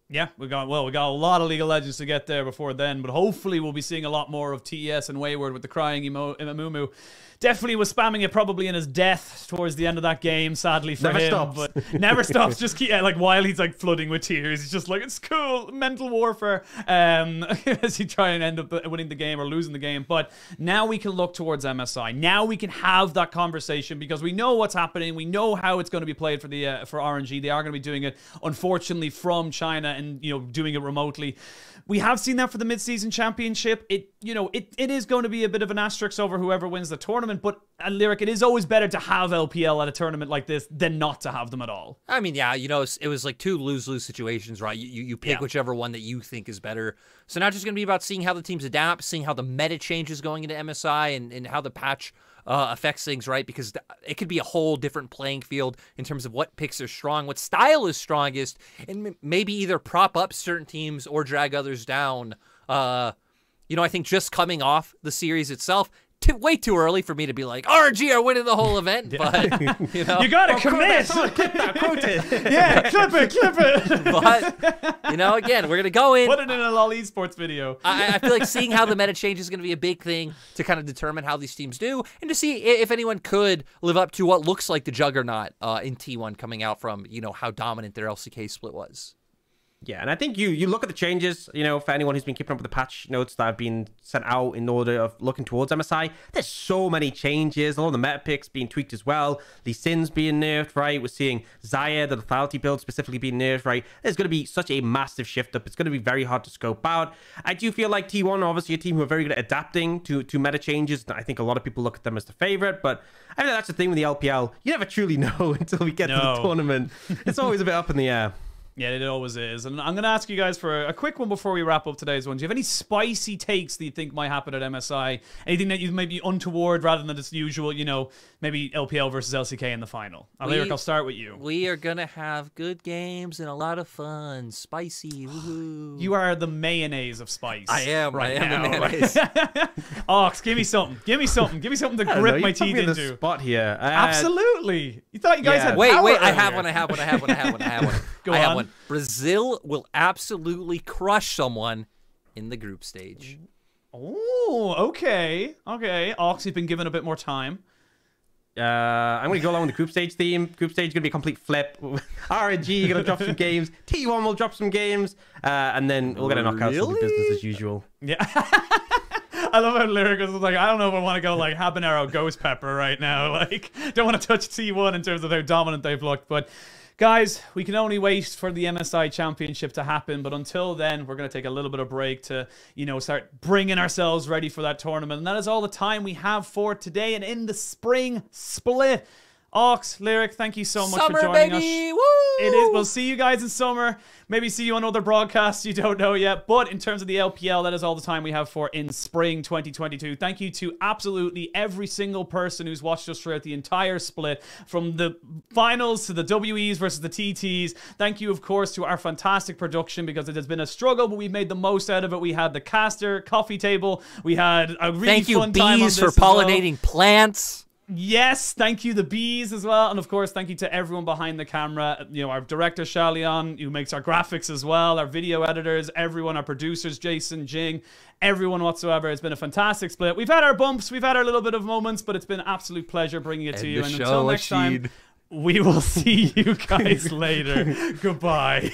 Yeah, we got a lot of League of Legends to get there before then, but hopefully we'll be seeing a lot more of TES and Wayward with the crying Imamumu. Definitely was spamming it probably in his death towards the end of that game, sadly for him. Stops. But never stops. Just keep, while he's like flooding with tears, he's just like, it's cool, mental warfare, as he try and end up winning the game or losing the game. But now we can look towards MSI. Now we can have that conversation because we know what's happening. We know how it's going to be played for the for RNG. They are going to be doing it, unfortunately, from China and doing it remotely. We have seen that for the mid-season championship. It is going to be a bit of an asterisk over whoever wins the tournament, but Lyric, it is always better to have LPL at a tournament like this than not to have them at all. I mean, yeah, it was like two lose-lose situations, right? You pick whichever one that you think is better. So now it's just going to be about seeing how the teams adapt, seeing how the meta changes going into MSI and how the patch affects things, right? Because it could be a whole different playing field in terms of what picks are strong, what style is strongest, and maybe either prop up certain teams or drag others down. I think just coming off the series itself, way too early for me to be like, RNG are winning the whole event, but, You gotta commit! Quote it. Yeah, clip it! But, again, we're gonna go in. Put it in a LOL Esports video. I feel like seeing how the meta change is gonna be a big thing to kind of determine how these teams do, and to see if anyone could live up to what looks like the juggernaut in T1 coming out from, how dominant their LCK split was. Yeah, and I think you look at the changes, you know, for anyone who's been keeping up with the patch notes that have been sent out in order of looking towards MSI, there's so many changes. A lot of the meta picks being tweaked as well. Lee Sin's being nerfed, right? We're seeing Zaya, the lethality build specifically being nerfed, right? There's going to be such a massive shift up. It's going to be very hard to scope out. I do feel like T1 are obviously a team who are very good at adapting to meta changes. I think a lot of people look at them as the favorite, but I think that's the thing with the LPL. You never truly know until we get to the tournament. It's always a bit up in the air. Yeah, it always is. And I'm going to ask you guys for a quick one before we wrap up today's one. Do you have any spicy takes that you think might happen at MSI? Anything that you may be untoward rather than its usual, you know, maybe LPL versus LCK in the final? Lyric, I'll start with you. We are going to have good games and a lot of fun. Spicy. Woohoo. You are the mayonnaise of spice. I am. Right I am now. the mayonnaise. Ox, give me something. Give me something. Give me something to grip my teeth into. The spot here. Absolutely. You thought you guys had Wait, power I have earlier. one. I have one. Go I have on. one. Brazil will absolutely crush someone in the group stage. Oh, okay. Okay. Ox, you've been given a bit more time. I'm going to go along with the group stage theme. Group stage is going to be a complete flip. RNG going to drop some games. T1 will drop some games. And then we'll get a knockout. So the business as usual. Yeah. I love how Lyric was like, I don't know if I want to go like habanero ghost pepper right now. Like, don't want to touch T1 in terms of how dominant they've looked. But guys, we can only wait for the MSI Championship to happen. But until then, we're going to take a little bit of break to, you know, start bringing ourselves ready for that tournament. And that is all the time we have for today. And in the spring split, Ox, Lyric, thank you so much for joining us. Woo! It is. We'll see you guys in summer. Maybe see you on other broadcasts. You don't know yet. But in terms of the LPL, that is all the time we have for in spring 2022. Thank you to absolutely every single person who's watched us throughout the entire split, from the finals to the WEs versus the TTs. Thank you, of course, to our fantastic production, because it has been a struggle, but we made the most out of it. We had the caster coffee table. We had a really fun time on this bees, for pollinating plants. Yes, thank you, the bees as well. And of course, thank you to everyone behind the camera. You know, our director, Shalion, who makes our graphics as well, our video editors, everyone, our producers, Jason, Jing, everyone whatsoever. It's been a fantastic split. We've had our bumps, we've had our little bit of moments, but it's been an absolute pleasure bringing it to you. And until next time, we will see you guys later. Goodbye.